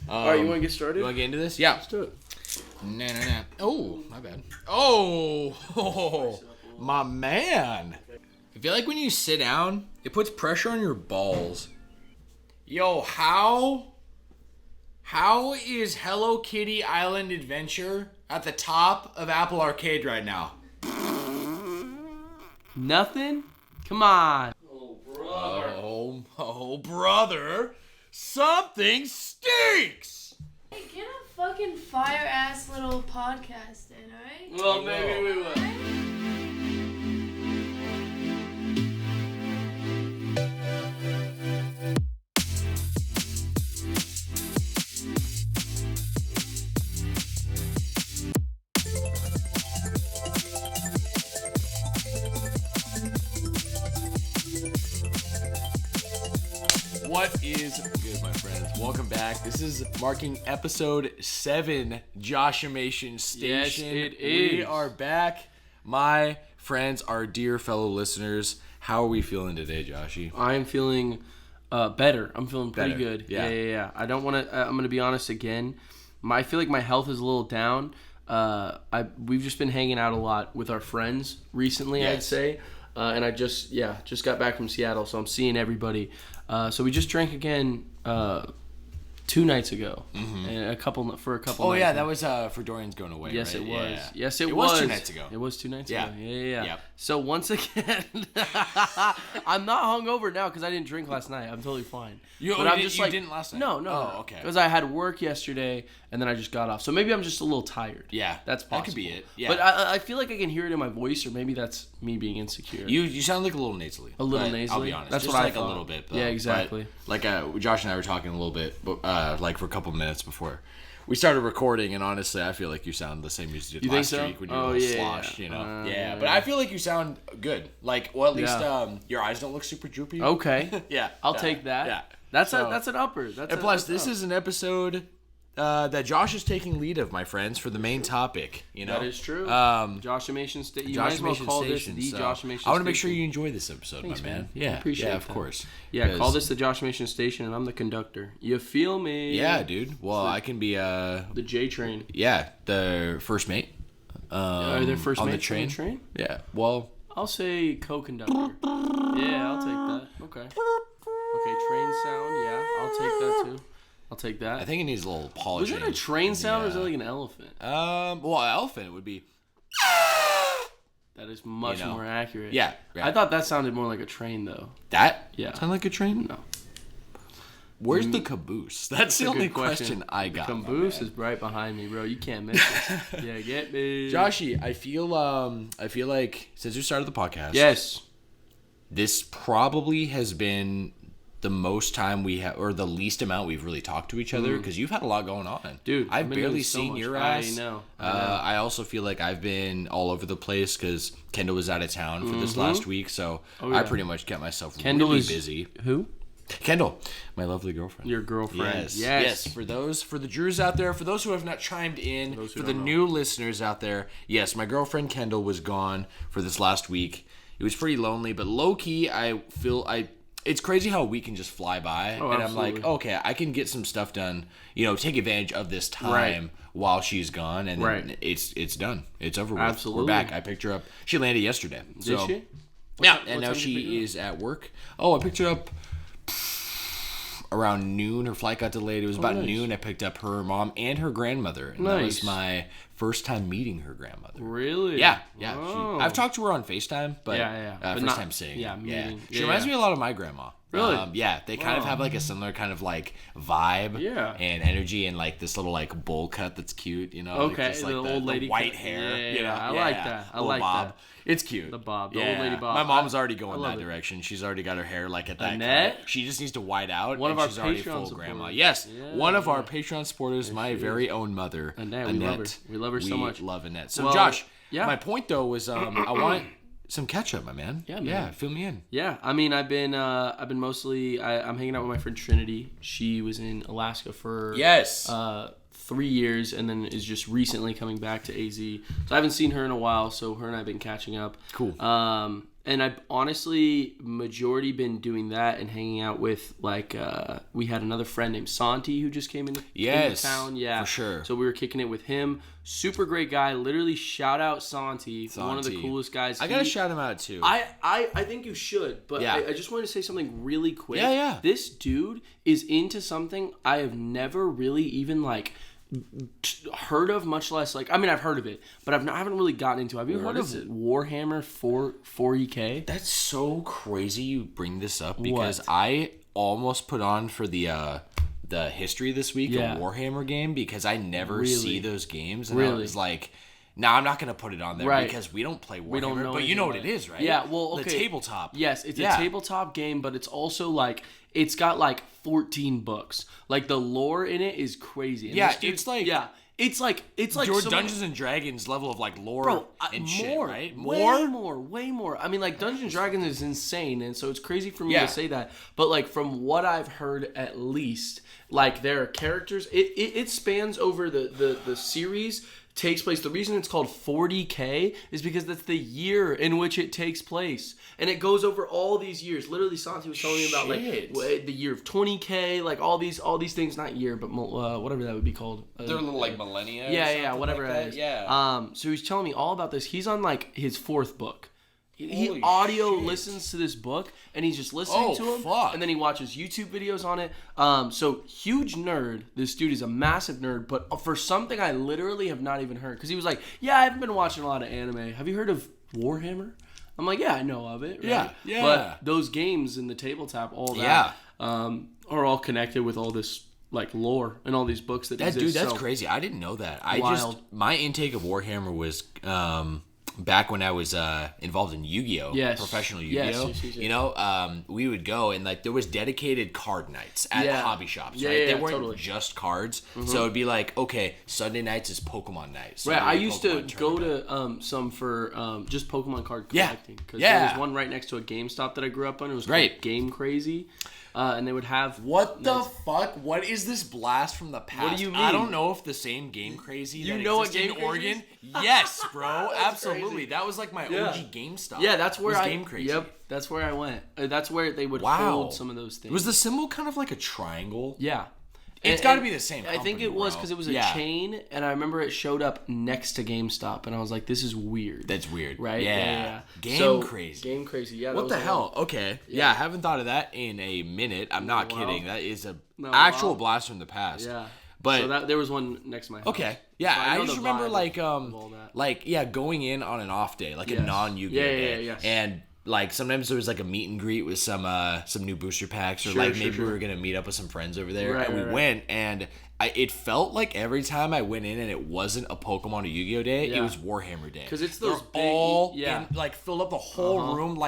All right, you want to get started? You want to get into this? Yeah. Let's do it. Nah. Oh, my bad. Oh, my man. I feel like when you sit down, it puts pressure on your balls. Yo, how is Hello Kitty Island Adventure at the top of Apple Arcade right now? Nothing? Come on. Oh, brother. Something stinks. Hey, get a fucking fire-ass little podcast in, alright? Well, maybe we will. What is good, my friends? Welcome back. This is marking episode 7, Joshimation Station. Yes, it is. We are back. My friends, our dear fellow listeners, how are we feeling today, Joshie? I am feeling better. I'm feeling pretty Better. good. Yeah. Yeah. I don't want to. I'm going to be honest again. I feel like my health is a little down. We've just been hanging out a lot with our friends recently, Yes. I'd say. And I just got back from Seattle, so I'm seeing everybody. So we just drank again 2 nights ago, and a couple nights. Oh, nights yeah, ago. that was for Dorian's going away, Yes, right? it was. Yeah. Yes, it It was. was 2 nights ago. It was 2 nights Yeah. ago. Yeah. Yep. So once again, I'm not hungover now because I didn't drink last night. I'm totally fine. You didn't last night? No. Oh, okay. Because I had work yesterday, and then I just got off. So maybe I'm just a little tired. Yeah, That's possible. that could be it. Yeah. But I feel like I can hear it in my voice, or maybe that's me being insecure. You sound like a little nasally. A little but nasally? I'll be honest. That's Just what I like thought. a little bit. Yeah, exactly. But, like Josh and I were talking a little bit, like for a couple minutes before we started recording, and honestly, I feel like you sound the same as you did You think last so? week when you were Oh, a little yeah. sloshed, you know. Yeah. But I feel like you sound good. Like, well, at least Yeah. your eyes don't look super droopy. Okay. Yeah, I'll take that. Yeah. That's So- an upper. That's And plus, this is an episode that Josh is taking lead of, my friends, for the main topic. You know, That is true. Um, Joshimation Station. You might as well Joshimation call Station. this the So Joshimation I want to make sure Station. you enjoy this episode, Thanks, my man. man. Yeah, I appreciate of that. course. Yeah, call 'Cause- this the Joshimation Station, and I'm the conductor. You feel me? Yeah, dude. Well, I can be The J train. the first mate. Are there first on mates the on train? the train? Yeah. Well, I'll say co-conductor. Yeah, I'll take that. Okay. Okay, train sound. Yeah, I'll take that too. I'll take that. I think it needs a little Was polishing. that a train sound or is Yeah. it like an elephant? Well, an elephant would be. That is much You know. more accurate. Yeah. I thought that sounded more like a train though. That. Yeah. Sound like a train? No. Where's the caboose? That's the a only good question I got. The my caboose man. is right behind me, bro. You can't miss it. Yeah, get me. Joshie, I feel like since we started the podcast, Yes. this probably has been the most time we have, or the least amount we've really talked to each other, because you've had a lot going on, Dude, I've I've been barely doing so seen much. your I ass. know. I also feel like I've been all over the place because Kendall was out of town for this last week, so Oh, yeah. I pretty much kept myself Kendall really is busy. Who? Kendall, my lovely girlfriend. Your girlfriend. Yes. For the Drews out there, for those who have not chimed in, Those who for the don't know. new listeners out there, yes, my girlfriend Kendall was gone for this last week. It was pretty lonely, but low key, it's crazy how a week can just fly by, Oh, and I'm like, absolutely. okay, I can get some stuff done. You know, take advantage of this time Right. while she's gone, and then Right. it's done. It's over with. Absolutely. We're back. I picked her up. She landed yesterday. Did So, she? Yeah, What and now time did you pick her she up? is at work. Oh, I picked her up around noon. Her flight got delayed. It was about nice. noon. I picked up her mom and her grandmother. And that was Nice. my first time meeting her grandmother. Really? Yeah. Oh. I've talked to her on FaCetime, but, Yeah. But first not- time seeing yeah, her. meeting. She Yeah, reminds yeah. me a lot of my grandma. Really? Yeah, they kind of Wow. have like a similar kind of like vibe Yeah. and energy, and like this little like bowl cut that's cute, you know? Okay, like, just, like the old lady white cut. hair. Yeah, you know? I like that. I Little like bob. that. It's cute. The bob, the old lady bob. My mom's I- already I going love that it. direction. She's already got her hair like at that Annette? cut. She just needs to white out. One of and our she's already Patreon full grandma. supporters. Yes, Yeah, one of our yeah. Patreon supporters, my very own mother, Annette, we love her. We love her so much. We love Annette. So Well, Josh, yeah. my point though was I want some ketchup, my man. Yeah, man. Yeah, fill me in. Yeah, I mean, I've been mostly. I'm hanging out with my friend Trinity. She was in Alaska for Yes. 3 years and then is just recently coming back to AZ. So I haven't seen her in a while, so her and I have been catching up. Cool. And I've honestly majority been doing that and hanging out with like we had another friend named Santi who just came into town. Yeah, for sure. So we were kicking it with him. Super great guy. Literally shout out Santi. One of the coolest guys. I gotta shout him out too. I think you should, but I just wanted to say something really quick. Yeah. This dude is into something I have never really even like heard of, much less like, I mean, I've heard of it, but I haven't really gotten into it. Have you heard of Warhammer 40K? That's so crazy you bring this up because I almost put on for the history this week a Warhammer game because I never see those games, and I was like, no, I'm not going to put it on there because we don't play Warhammer, we don't know, but you know what it is, right? Yeah, well, okay. The tabletop. Yes, it's a tabletop game, but it's also like, it's got like 14 books. Like the lore in it is crazy. And it's like Dungeons and Dragons level of like lore and shit, right? Way more. I mean, like Dungeons and Dragons is insane, and so it's crazy for me to say that. But like from what I've heard, at least, like there are characters. It spans over the series. Takes place. The reason it's called 40K is because that's the year in which it takes place, and it goes over all these years. Literally, Santi was telling me about like the year of 20K, like all these things. Not year, but whatever that would be called. They're little like millennia. Yeah, whatever like it is. Yeah. So he's telling me all about this. He's on like his 4th book. He audio listens to this book, and he's just listening to him, and then he watches YouTube videos on it. So huge nerd. This dude is a massive nerd, but for something I literally have not even heard, because he was like, "Yeah, I haven't been watching a lot of anime. Have you heard of Warhammer?" I'm like, "Yeah, I know of it." Right? Yeah. But those games and the tabletop, all that, are all connected with all this like lore and all these books that exist. Dude, that's crazy. I didn't know that. My intake of Warhammer was back when I was involved in Yu-Gi-Oh, professional Yu-Gi-Oh, yes. you know, we would go and like there was dedicated card nights at hobby shops, right? They weren't just cards, so it'd be like, okay, Sunday nights is Pokemon night. So I used to go to some for just Pokemon card collecting because there was one right next to a GameStop that I grew up on. It was called Game Crazy. And they would have... What the fuck? What is this blast from the past? What do you mean? I don't know if the same Game Crazy you know what Game in Oregon. Yes, bro. Absolutely. Crazy. That was like my OG GameStop. Yeah, that's where Game Crazy. Yep, that's where I went. That's where they would hold some of those things. Was the symbol kind of like a triangle? Yeah. It's got to be the same company, I think it was because it was a chain, and I remember it showed up next to GameStop, and I was like, this is weird. That's weird. Right? Yeah. Game Crazy. Yeah. What the hell? Okay. Yeah, I haven't thought of that in a minute. I'm not kidding. That is a actual blast from the past. Yeah. But so there was one next to my house. Okay. Yeah, so I just remember going in on an off day, like a non-Yu-Gi-Oh day. Yeah. And like sometimes there was like a meet and greet with some new booster packs, or maybe we were gonna meet up with some friends over there, and we went, and it felt like every time I went in and it wasn't a Pokemon or Yu-Gi-Oh day, it was Warhammer day, because it's those big, filled up the whole room,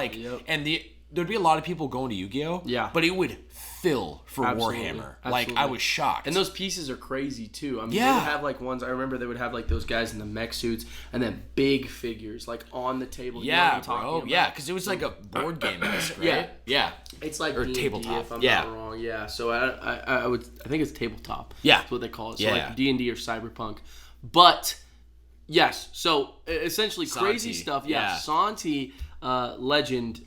and there'd be a lot of people going to Yu-Gi-Oh, but it would fill for Warhammer. Like, I was shocked. And those pieces are crazy too. I mean, they would have like ones. I remember they would have like those guys in the mech suits, and then big figures like on the table. Yeah, bro. Yeah, because it was like a board game, right? Yeah. It's like or D&D, tabletop. if I'm not wrong. Yeah. So I think it's tabletop. Yeah, that's what they call it. So like D&D or Cyberpunk, but yes. So essentially crazy stuff. Yeah. Santi. Legend,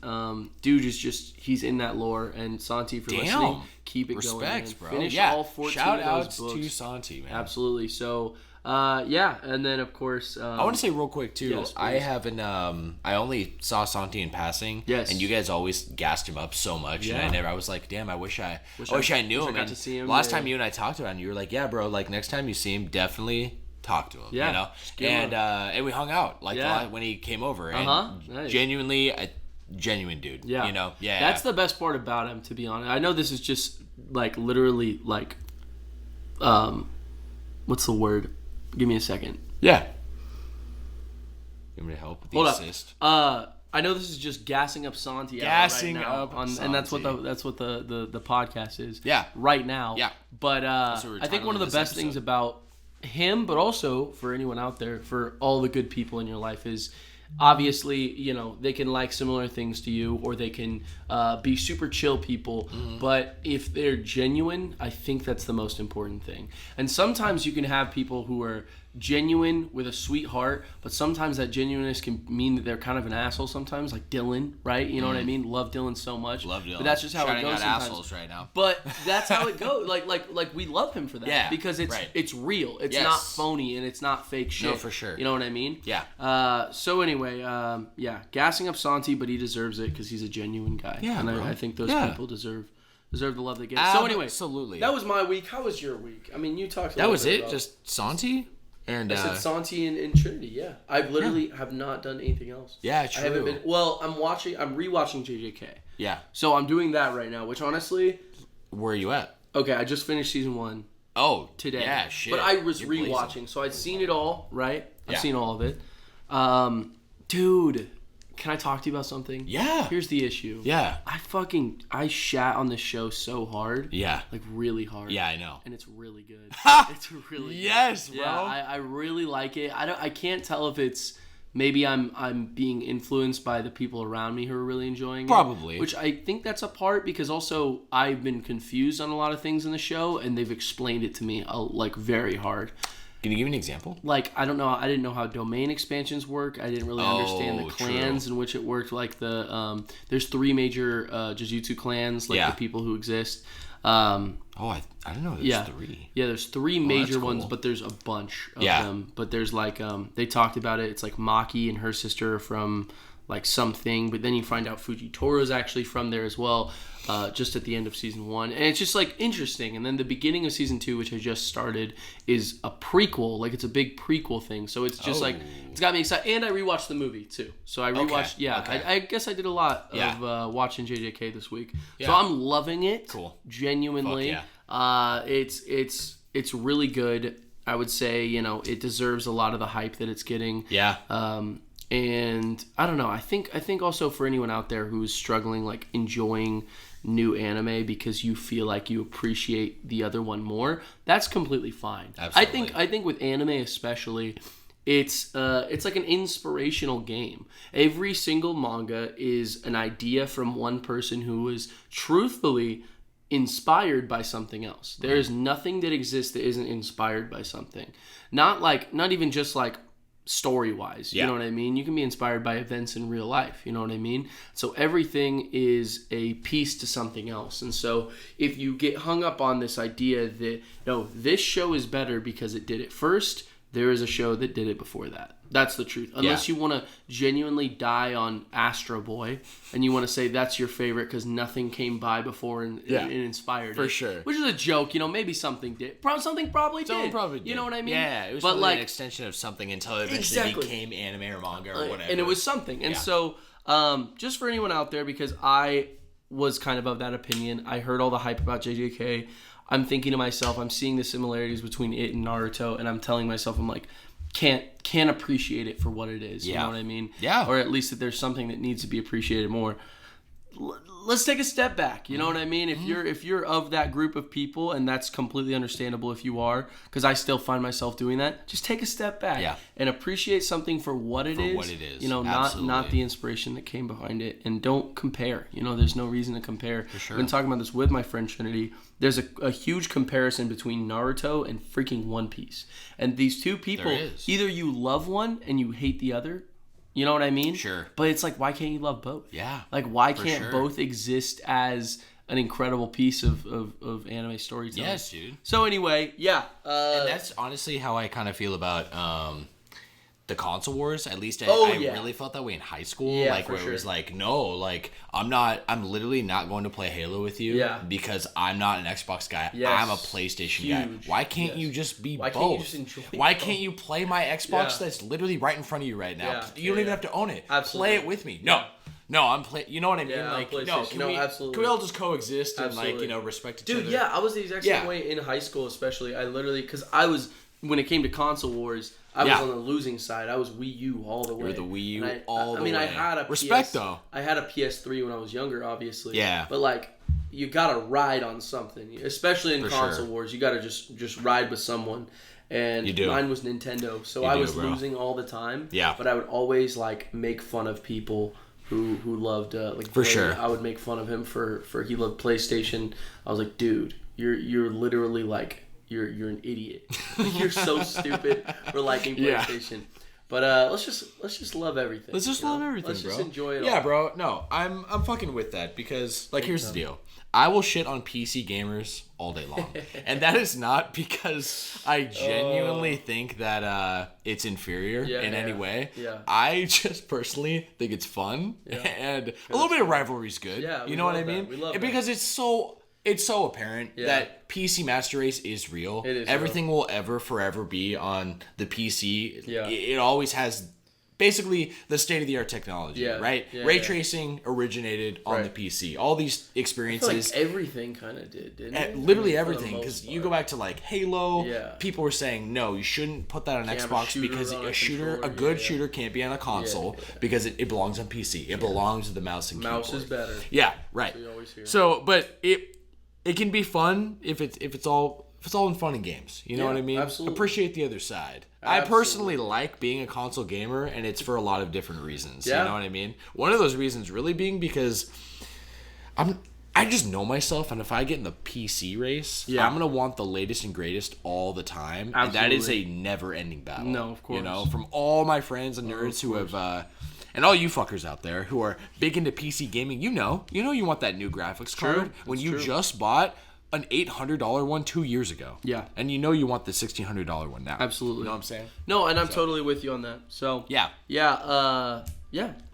dude is just, he's in that lore, and Santi for listening, keep it going. Respect, bro. Finish all 14 shout of out those books. to Santi, man. Absolutely. So, and then of course, I want to say real quick too. Yes, I haven't. I only saw Santi in passing. Yes. And you guys always gassed him up so much, and I was like, damn, I wish I knew him. I got to see him. Last time you and I talked about him, you were like, yeah, bro. Like next time you see him, definitely talk to him, you know, and we hung out when he came over, and nice. genuinely a genuine dude, you know, that's the best part about him, to be honest. I know this is just like literally like what's the word, give me a second. You want me to help with the assist? I know this is just gassing up Santi Gassing right now, up Santi. and that's what the podcast is right now. But I think one of the best things about him, but also for anyone out there, for all the good people in your life, is obviously, you know, they can like similar things to you, or they can be super chill people. But if they're genuine, I think that's the most important thing. And sometimes you can have people who are genuine with a sweet heart, but sometimes that genuineness can mean that they're kind of an asshole sometimes, like Dylan, right? You know what I mean? Love Dylan so much. Love Dylan. But that's just how it goes sometimes. Assholes right now. But that's how it goes. Like we love him for that because it's real. It's not phony and it's not fake shit. No, for sure. You know what I mean? Yeah. So anyway, gassing up Santi, but he deserves it because he's a genuine guy. Yeah, and I think those people deserve the love they get. So anyway, absolutely. That was my week. How was your week? I mean, you talked. That was it. Just Santi. And I said Santi and Trinity, yeah. I literally have not done anything else. Yeah, true. I haven't been. Well, I'm rewatching JJK. Yeah. So I'm doing that right now, which honestly. Where are you at? Okay, I just finished season 1. Oh, today. Yeah, shit. But I was rewatching, so I'd seen it all, right? I've seen all of it. Dude, can I talk to you about something? Yeah. Here's the issue. Yeah. I shat on this show so hard. Yeah. Like really hard. Yeah, I know. And it's really good. It's really yes, good. bro. Yeah, I really like it. I can't tell if it's maybe I'm being influenced by the people around me who are really enjoying it. Probably. Which I think that's a part because also I've been confused on a lot of things in the show and they've explained it to me like very hard. Can you give me an example? Like, I don't know. I didn't know how domain expansions work. I didn't really understand the clans in which it worked. Like there's 3 major Jujutsu clans, like the people who exist. I didn't know there's 3. Yeah, there's 3 major ones, but there's a bunch of them. But there's like they talked about it. It's like Maki and her sister are from like something, but then you find out Fujitoro's actually from there as well. Just at the end of season 1, and it's just like interesting. And then the beginning of season 2, which I just started, is a prequel. Like it's a big prequel thing. So it's just like it's got me excited. And I rewatched the movie too. So I rewatched. Okay. Yeah, okay. I guess I did a lot of watching JJK this week. Yeah. So I'm loving it. Cool. Genuinely. Fuck yeah. It's really good. I would say it deserves a lot of the hype that it's getting. Yeah. And I don't know. I think also for anyone out there who's struggling, like enjoying new anime because you feel like you appreciate the other one more, that's completely fine. Absolutely. I think with anime especially, it's like an inspirational game. Every single manga is an idea from one person who was truthfully inspired by something else. There is nothing that exists that isn't inspired by something. Not even just like story-wise, you know what I mean? You can be inspired by events in real life, you know what I mean? So everything is a piece to something else. And so if you get hung up on this idea that, no, this show is better because it did it first, there is a show that did it before that. That's the truth. Unless you want to genuinely die on Astro Boy and you want to say that's your favorite because nothing came by before and inspired for it. Sure. Which is a joke. Maybe something did. Something probably did. You know what I mean? Yeah, it was like an extension of something until it eventually became anime or manga or whatever. And it was something. And so just for anyone out there, because I was kind of that opinion, I heard all the hype about JJK. I'm thinking to myself, I'm seeing the similarities between it and Naruto, and I'm telling myself, I'm like, can't appreciate it for what it is. You know what I mean? Yeah. Or at least that there's something that needs to be appreciated more. Let's take a step back. You know what I mean? If you're of that group of people, and that's completely understandable if you are, because I still find myself doing that. Just take a step back and appreciate something for what it is. Not the inspiration that came behind it, and don't compare. There's no reason to compare. For sure. I've been talking about this with my friend Trinity. There's a huge comparison between Naruto and freaking One Piece, and these two people. Either you love one and you hate the other. You know what I mean? Sure. But it's like, why can't you love both? Yeah. Like, why can't both exist as an incredible piece of anime storytelling? Yes, dude. So anyway, yeah. And that's honestly how I kind of feel about the console wars. At least I really felt that way in high school. Yeah, like, where it was like, no, like, I'm literally not going to play Halo with you because I'm not an Xbox guy. Yes. I'm a PlayStation guy. Why can't you just be both? Can't you just enjoy Why can't you play my Xbox that's literally right in front of you right now? Yeah. You don't even have to own it. Absolutely. Play it with me. No, I'm playing. You know what I mean? Yeah, like, no, can we all just coexist and respect each other? Dude, yeah, I was the exact same way in hhigh school, especially. I literally, because I was, when it came to console wars, I was on the losing side. I was Wii U all the way. You were the Wii U all the way. I mean, I had a respect though. I had a PS3 when I was younger, obviously. Yeah. But like, you gotta ride on something, especially in console wars. You gotta just ride with someone. And you do. Mine was Nintendo, so I was losing all the time. Yeah. But I would always like make fun of people who loved for sure. I would make fun of him for he loved PlayStation. I was like, dude, you're literally like you're an idiot. You're so stupid for liking PlayStation. Yeah. But let's just love everything. Let's just love everything, let's bro. Let's just enjoy it. Yeah, all. bro. No, I'm fucking with that because like here's the deal. I will shit on PC gamers all day long. And that is not because I genuinely think that it's inferior in any way. Yeah. I just personally think it's fun. Yeah. And a little bit of rivalry is good. Yeah, you know what I mean? We love because it's so apparent that PC Master Race is real. It is everything will ever forever be on the PC. Yeah. It always has basically the state-of-the-art technology, right? Yeah, Ray tracing originated on the PC. All these experiences. I feel like everything kind of didn't it? Literally everything. Because you go back to like Halo, people were saying, no, you shouldn't put that on Xbox because a good shooter can't be on a console because it belongs on PC. It belongs to the mouse and keyboard. Mouse is better. Yeah, right. So, but it can be fun if it's all in fun and games. You know what I mean? Absolutely. Appreciate the other side. Absolutely. I personally like being a console gamer, and it's for a lot of different reasons. Yeah. You know what I mean? One of those reasons really being because I just know myself, and if I get in the PC race, I'm gonna want the latest and greatest all the time. Absolutely. And that is a never-ending battle. No, of course. You know, from all my friends and nerds who have and all you fuckers out there who are big into PC gaming, you know you want that new graphics card when you just bought an $800 one 2 years ago. Yeah. And you want the $1,600 one now. Absolutely. You know what I'm saying? No, and I'm totally with you on that. So, yeah. Yeah, well,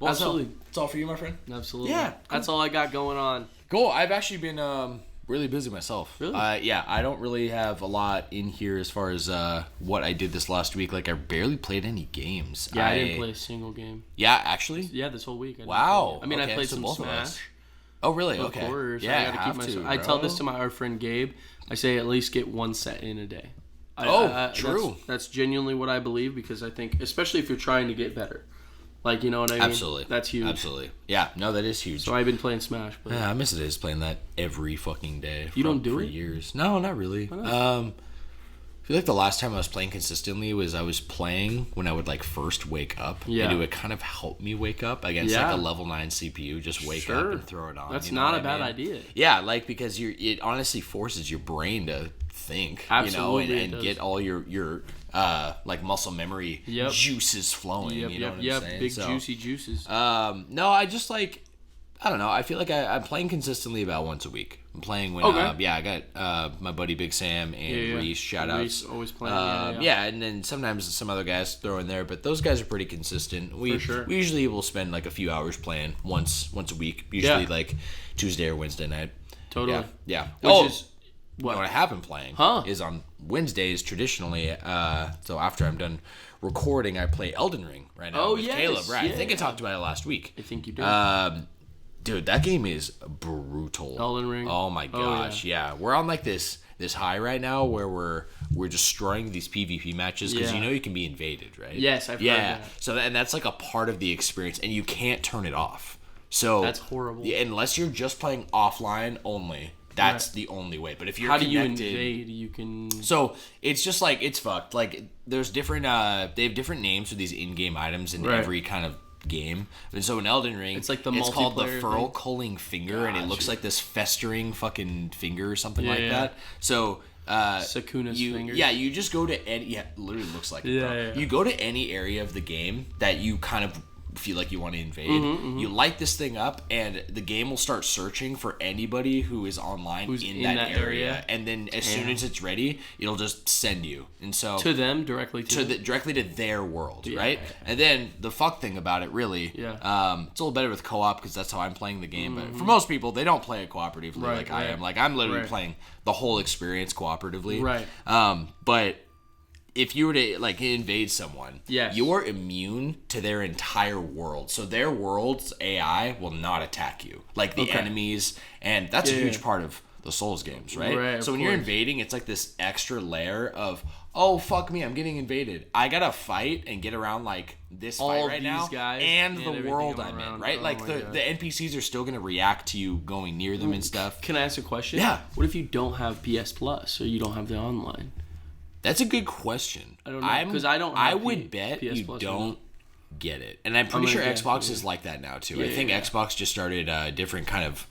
absolutely. It's all for you, my friend? Absolutely. Yeah. Cool. That's all I got going on. Cool. I've actually been really busy myself. Really? Yeah, I don't really have a lot in here as far as what I did this last week. Like, I barely played any games. Yeah, I didn't play a single game. Yeah, actually? Yeah, this whole week. Wow. I mean, I played some Smash. Oh, really? Of course. Yeah, I gotta keep I tell this to our friend Gabe. I say at least get one set in a day. True. That's genuinely what I believe because I think, especially if you're trying to get better. Like, you know what I mean? Absolutely. That's huge. Absolutely. Yeah, no, that is huge. So I've been playing Smash. But yeah, I miss it is playing that every fucking day. You don't do for it? Years. No, not really. I feel like the last time I was playing consistently was I was playing when I would like first wake up. Yeah. And it would kind of help me wake up against like a level 9 CPU. Just wake up and throw it on. That's not a bad idea. Yeah, like because it honestly forces your brain to think. Absolutely, and get all your like muscle memory juices flowing. You know what I'm saying? Big juicy juices. No, I just like I don't know. I feel like I'm playing consistently about once a week. I'm playing when I got my buddy Big Sam and Reese. Shout outs. Reese always playing. And then sometimes some other guys throw in there, but those guys are pretty consistent. We usually will spend like a few hours playing once a week. Usually like Tuesday or Wednesday night. Totally. Yeah. Which is what I have been playing is on Wednesdays traditionally. So after I'm done recording, I play Elden Ring right now with Caleb. Right. I think I talked about it last week. I think you did. Dude, that game is brutal. Elden Ring. Oh my gosh, yeah. We're on like this high right now where we're destroying these PvP matches because you can be invaded, right? Yes, I've heard that. So and that's like a part of the experience, and you can't turn it off. So that's horrible. Unless you're just playing offline only. That's the only way. But if you're connected, how do you invade? You can. So it's just like it's fucked. Like there's different. They have different names for these in-game items in every kind of game. And so in Elden Ring, it's like it's called the furl-culling finger, and it looks like this festering fucking finger or something like that. So Sakuna's finger. Yeah, you just go to any. Yeah, it literally looks like it, bro. Yeah. You go to any area of the game that you kind of feel like you want to invade. You light this thing up, and the game will start searching for anybody who is online in that area. And then as soon as it's ready, it'll just send you. And so to them directly directly to their world, right? And then the fuck thing about it, really, it's a little better with co-op because that's how I'm playing the game. But for most people, they don't play it cooperatively I am. Like I'm literally playing the whole experience cooperatively. Right. But if you were to like invade someone, you are immune to their entire world. So their world's AI will not attack you, like the enemies, and that's a huge part of the Souls games, right? Right. So when you're invading, it's like this extra layer of, oh fuck me, I'm getting invaded. I gotta fight and get around like this all fight right these now, guys and the everything world I'm in, right? Oh like the NPCs are still gonna react to you going near them and stuff. Can I ask a question? Yeah. What if you don't have PS Plus or you don't have the online? That's a good question. I don't know because I don't. I Have would bet PS you Plus don't get it, and I'm pretty sure guess, Xbox is like that now too. I think Xbox just started a different kind of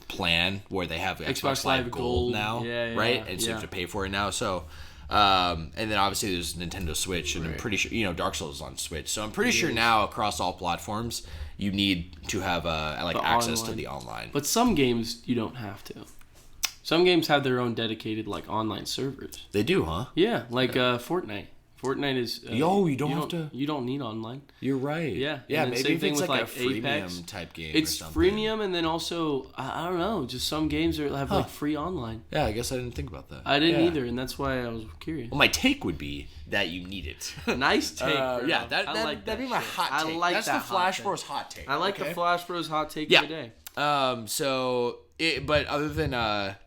plan where they have Xbox Live Gold now, right? And so you have to pay for it now. So, and then obviously there's Nintendo Switch, and I'm pretty sure Dark Souls is on Switch. So I'm pretty sure now across all platforms you need to have access to the online. But some games you don't have to. Some games have their own dedicated online servers. They do, huh? Yeah, like Fortnite. Fortnite is you don't have to. You don't need online. You're right. Yeah, yeah. And Maybe same if thing it's with like a freemium Apex. type game. It's or something. freemium, and then also I don't know. Just some games have like free online. Yeah, I guess I didn't think about that. I didn't either, and that's why I was curious. Well, my take would be that you need it. Nice take. Yeah, that'd be my hot take. I like That's that the Flash Bros hot take. I like the Flash Bros hot take Yeah. today. But other than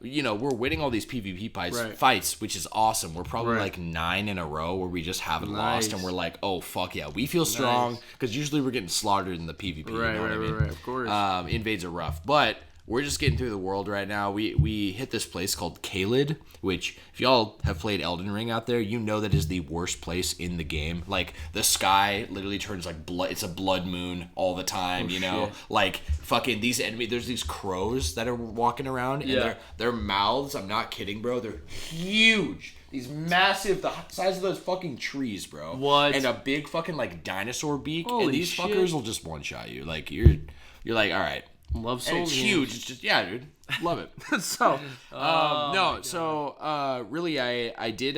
we're winning all these PvP fights, which is awesome. We're probably like 9 in a row where we just haven't lost, and we're like, oh fuck yeah, we feel strong because usually we're getting slaughtered in the PvP. Right, you know what I mean? Right, of course. Invades are rough, but we're just getting through the world right now. We hit this place called Caelid, which if y'all have played Elden Ring out there, you know that is the worst place in the game. Like the sky literally turns like blood. It's a blood moon all the time. Shit. Like fucking these enemies. There's these crows that are walking around, and their mouths. I'm not kidding, bro. They're huge. These massive, the size of those fucking trees, bro. What? And a big fucking like dinosaur beak. Holy and these shit. fuckers will just one shot you. Like you're like, all right. Love Souls. And it's huge. It's just dude, love it. So really, I did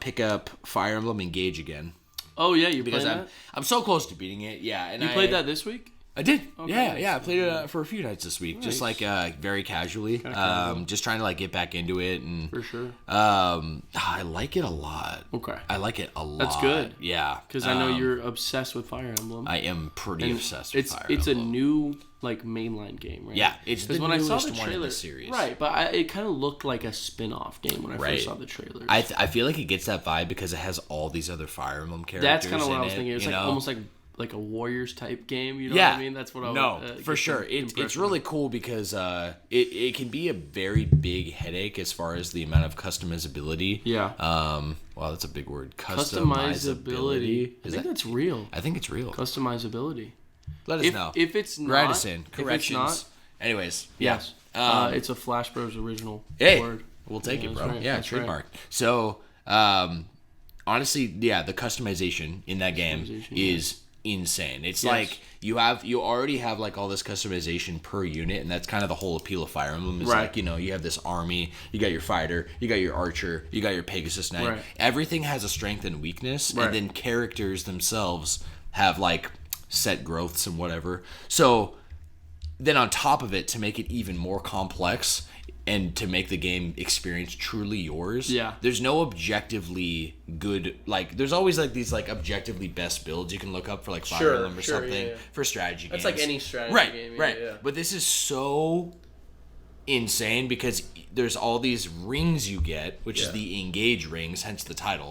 pick up Fire Emblem Engage again. Oh yeah, you because played that? I'm so close to beating it. Yeah, and you played that this week? I did. Okay, Yeah. I played it for a few nights this week, nice. just like very casually. Just trying to like get back into it, and for sure. I like it a lot. Okay, I like it a lot. That's good. Yeah, because I know you're obsessed with Fire Emblem. I am pretty obsessed with Fire Emblem. It's a new mainline game, right? Yeah, it's the when I saw the newest one trailer, in the series. Right, but it kind of looked like a spin-off game when I first saw the trailer. I feel like it gets that vibe because it has all these other Fire Emblem characters. That's kind of what I was thinking. It's almost like a Warriors type game. You know what I mean? That's what I was. For sure. It's really cool because it can be a very big headache as far as the amount of customizability. Yeah. Wow, that's a big word. Customizability. I think that's real. I think it's real. Customizability. Let us know. If it's not, write us in. Corrections. If it's not, anyways, yes. It's a Flash Bros original word. We'll take it, bro. Right, yeah, trademark. Right. So, honestly, the customization in that game is insane. It's like you already have like all this customization per unit, and that's kind of the whole appeal of Fire Emblem. Is like, you have this army, you got your fighter, you got your archer, you got your Pegasus Knight. Right. Everything has a strength and weakness, and then characters themselves have like set growths and whatever. So then on top of it, to make it even more complex and to make the game experience truly yours, there's no objectively good, like there's always like these like objectively best builds you can look up for like Fire Emblem or something for strategy games. It's like any strategy game. Right. Yeah. But this is so insane because there's all these rings you get, which is the engage rings, hence the title,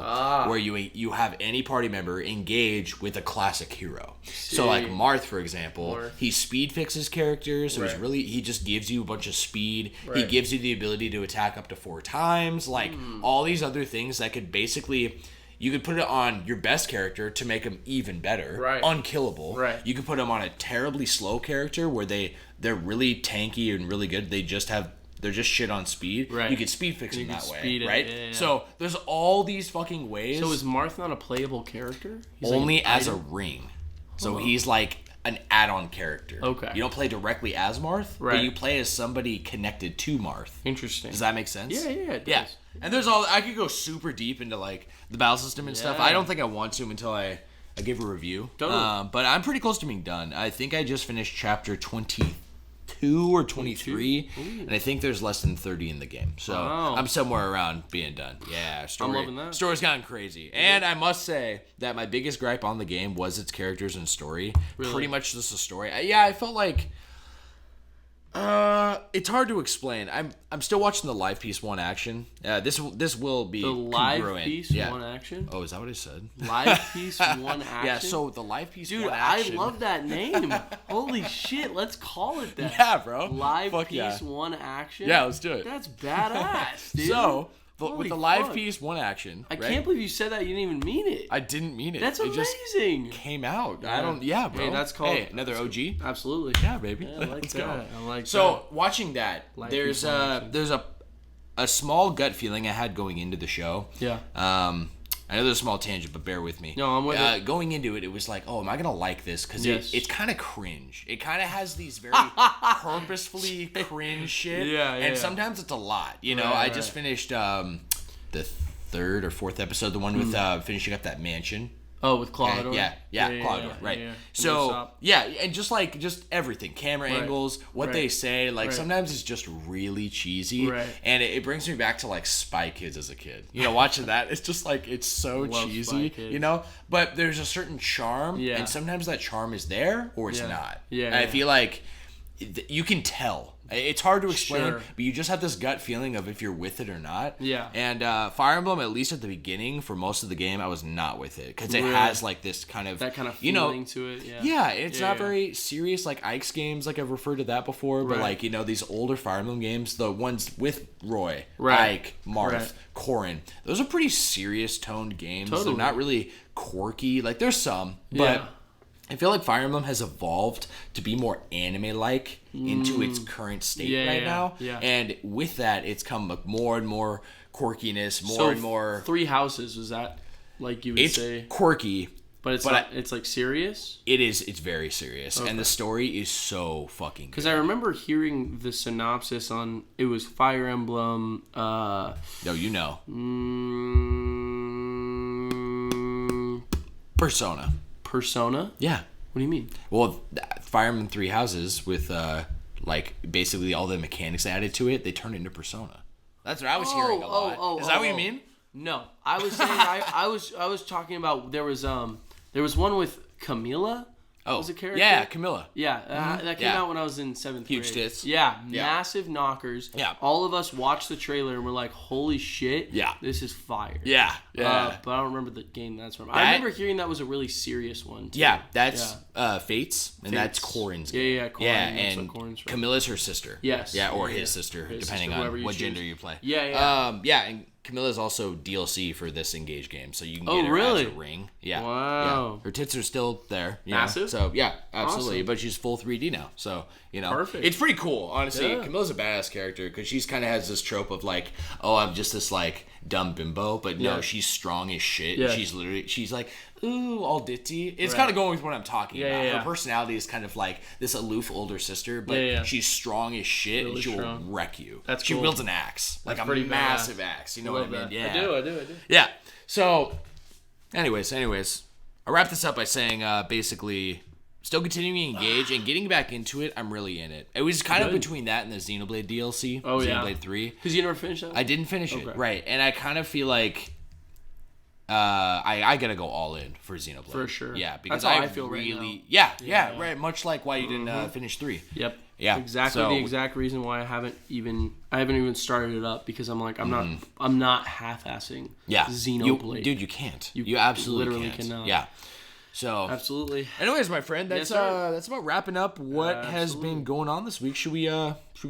where you have any party member engage with a classic hero. So like Marth, for example, he speed fixes characters, so he just gives you a bunch of speed. He gives you the ability to attack up to 4 times, like all these other things that could basically, you could put it on your best character to make him even better, unkillable. Right. You could put him on a terribly slow character where they're really tanky and really good. They're just shit on speed. Right. You could speed fix him that way, right? Yeah. So there's all these fucking ways. So is Marth not a playable character? He's only like as a ring. So he's like an add-on character. Okay. You don't play directly as Marth, but you play as somebody connected to Marth. Interesting. Does that make sense? Yeah, it does. And there's I could go super deep into like the battle system and stuff. I don't think I want to until I give a review. Totally. But I'm pretty close to being done. I think I just finished chapter 22 or 23, and I think there's less than 30 in the game. So I'm somewhere around being done. Yeah, I'm loving that. Story's gotten crazy. And I must say that my biggest gripe on the game was its characters and story. Really? Pretty much just the story. I felt like It's hard to explain. I'm still watching the live piece one action. This will be the live congruent. piece one action. Oh, is that what I said? Live piece one action. Yeah. So the live piece Dude, one action. I love that name. Holy shit, let's call it that. Yeah, bro. Live piece one action. Yeah, let's do it. That's badass, dude. So with Holy the live fuck. piece one action. I can't believe you said that. You didn't even mean it. I didn't mean it. That's it amazing. Just came out. Yeah. Bro. Hey, that's called. Hey, another OG. Absolutely. Yeah, baby. Yeah, I like Let's that. go. I like So watching that, Live there's piece one action. there's a small gut feeling I had going into the show. Yeah. I know there's a small tangent, but bear with me. No, I'm with it. Going into it, it was like, oh, am I gonna like this? Because it's kind of cringe. It kind of has these very purposefully cringe shit. And sometimes it's a lot. You know, I just finished the third or fourth episode, the one with finishing up that mansion. Oh, with Claudio. Yeah, Claudio, right. Yeah. So, and just everything, camera angles, what they say, like sometimes it's just really cheesy, and it brings me back to like Spy Kids as a kid. You know, watching that, it's just like it's so cheesy, you know. But there's a certain charm, and sometimes that charm is there or it's not. And I feel like you can tell. It's hard to explain, but you just have this gut feeling of if you're with it or not. Yeah. And Fire Emblem, at least at the beginning, for most of the game, I was not with it because it has like this kind of feeling to it. Yeah. Yeah, it's not very serious like Ike's games, like I've referred to that before. But like these older Fire Emblem games, the ones with Roy, Ike, Marth, Corrin, those are pretty serious toned games. Totally. They're not really quirky. Like there's some, but. I feel like Fire Emblem has evolved to be more anime-like into its current state right now. Yeah. And with that, it's come like more and more quirkiness, more and more... Three Houses, was that like you would say? It's quirky. But it's like serious? It is. It's very serious. Okay. And the story is so fucking good. Because I remember hearing the synopsis on... It was Fire Emblem... No, you know. Persona. Yeah. What do you mean? Well, Fire Emblem Three Houses with like basically all the mechanics added to it, they turned into Persona. That's what I was hearing a lot. Is that what you mean? No, I was saying I was talking about there was one with Camilla. Oh, was a character? Yeah, Camilla. Yeah, that came out when I was in 7th grade. Huge tits. Yeah, massive knockers. Yeah. All of us watched the trailer and we're like, holy shit, this is fire. Yeah. But I don't remember the game that's from. I remember hearing that was a really serious one, too. Yeah, that's Fates, and that's Corrin's game. Yeah, Corrin. Yeah, and Camilla's her sister. Yes. Yeah, or his sister, depending on what gender you play. Yeah. And Camilla's also DLC for this Engage game, so you can get her as a ring. Yeah. Wow. Yeah. Her tits are still there. Massive? So, yeah, absolutely. Awesome. But she's full 3D now. So, Perfect. It's pretty cool, honestly. Yeah. Camilla's a badass character because she's kind of has this trope of like, oh, I'm just this like dumb bimbo. But no, she's strong as shit. Yeah. She's like, ooh, all ditzy. It's kind of going with what I'm talking about. Her personality is kind of like this aloof older sister, but she's strong as shit and she will wreck you. She wields an axe. Like a massive axe. You know what I mean? Yeah. I do. Yeah. So, anyways, I wrap this up by saying basically still continuing to engage and getting back into it. I'm really in it. It was kind of between that and the Xenoblade DLC. Xenoblade 3. Because you never finished that? I didn't finish it. Right. And I kind of feel like I gotta go all in for Xenoblade. For sure. Yeah, because that's how I feel really, right now. Yeah, right. Much like why you didn't finish 3. Yep. Yeah. Exactly the exact reason why I haven't even started it up, because I'm like I'm not half-assing Xenoblade. Dude, you can't. You absolutely literally cannot. Yeah. So absolutely. Anyways, my friend, that's about wrapping up what has been going on this week. Should we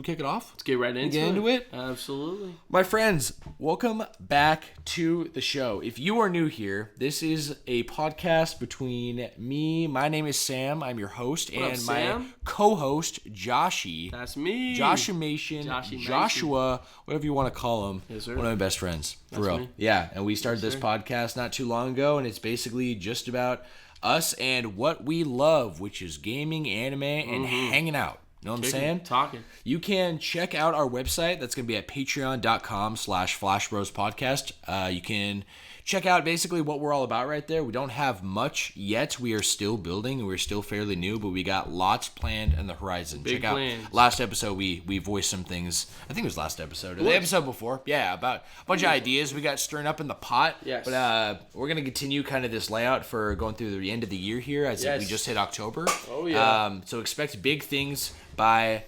kick it off? Let's get right into it. Absolutely. My friends, welcome back to the show. If you are new here, this is a podcast between me. My name is Sam. I'm your host, and my co-host Joshie. That's me. Joshua, whatever you want to call him. Yes, sir. One of my best friends. For real. Me. Yeah, and we started this podcast not too long ago, and it's basically just about us and what we love, which is gaming, anime, and hanging out. You know what I'm saying? Talking. You can check out our website. That's going to be at patreon.com/flashbrospodcast. You can check out basically what we're all about right there. We don't have much yet. We are still building, and we're still fairly new, but we got lots planned on the horizon. Big check plans. out last episode. We voiced some things. I think it was last episode or the episode before. Yeah, about a bunch of ideas we got stirring up in the pot. Yes. But we're going to continue kind of this layout for going through the end of the year here, as we just hit October. Oh, yeah. So expect big things by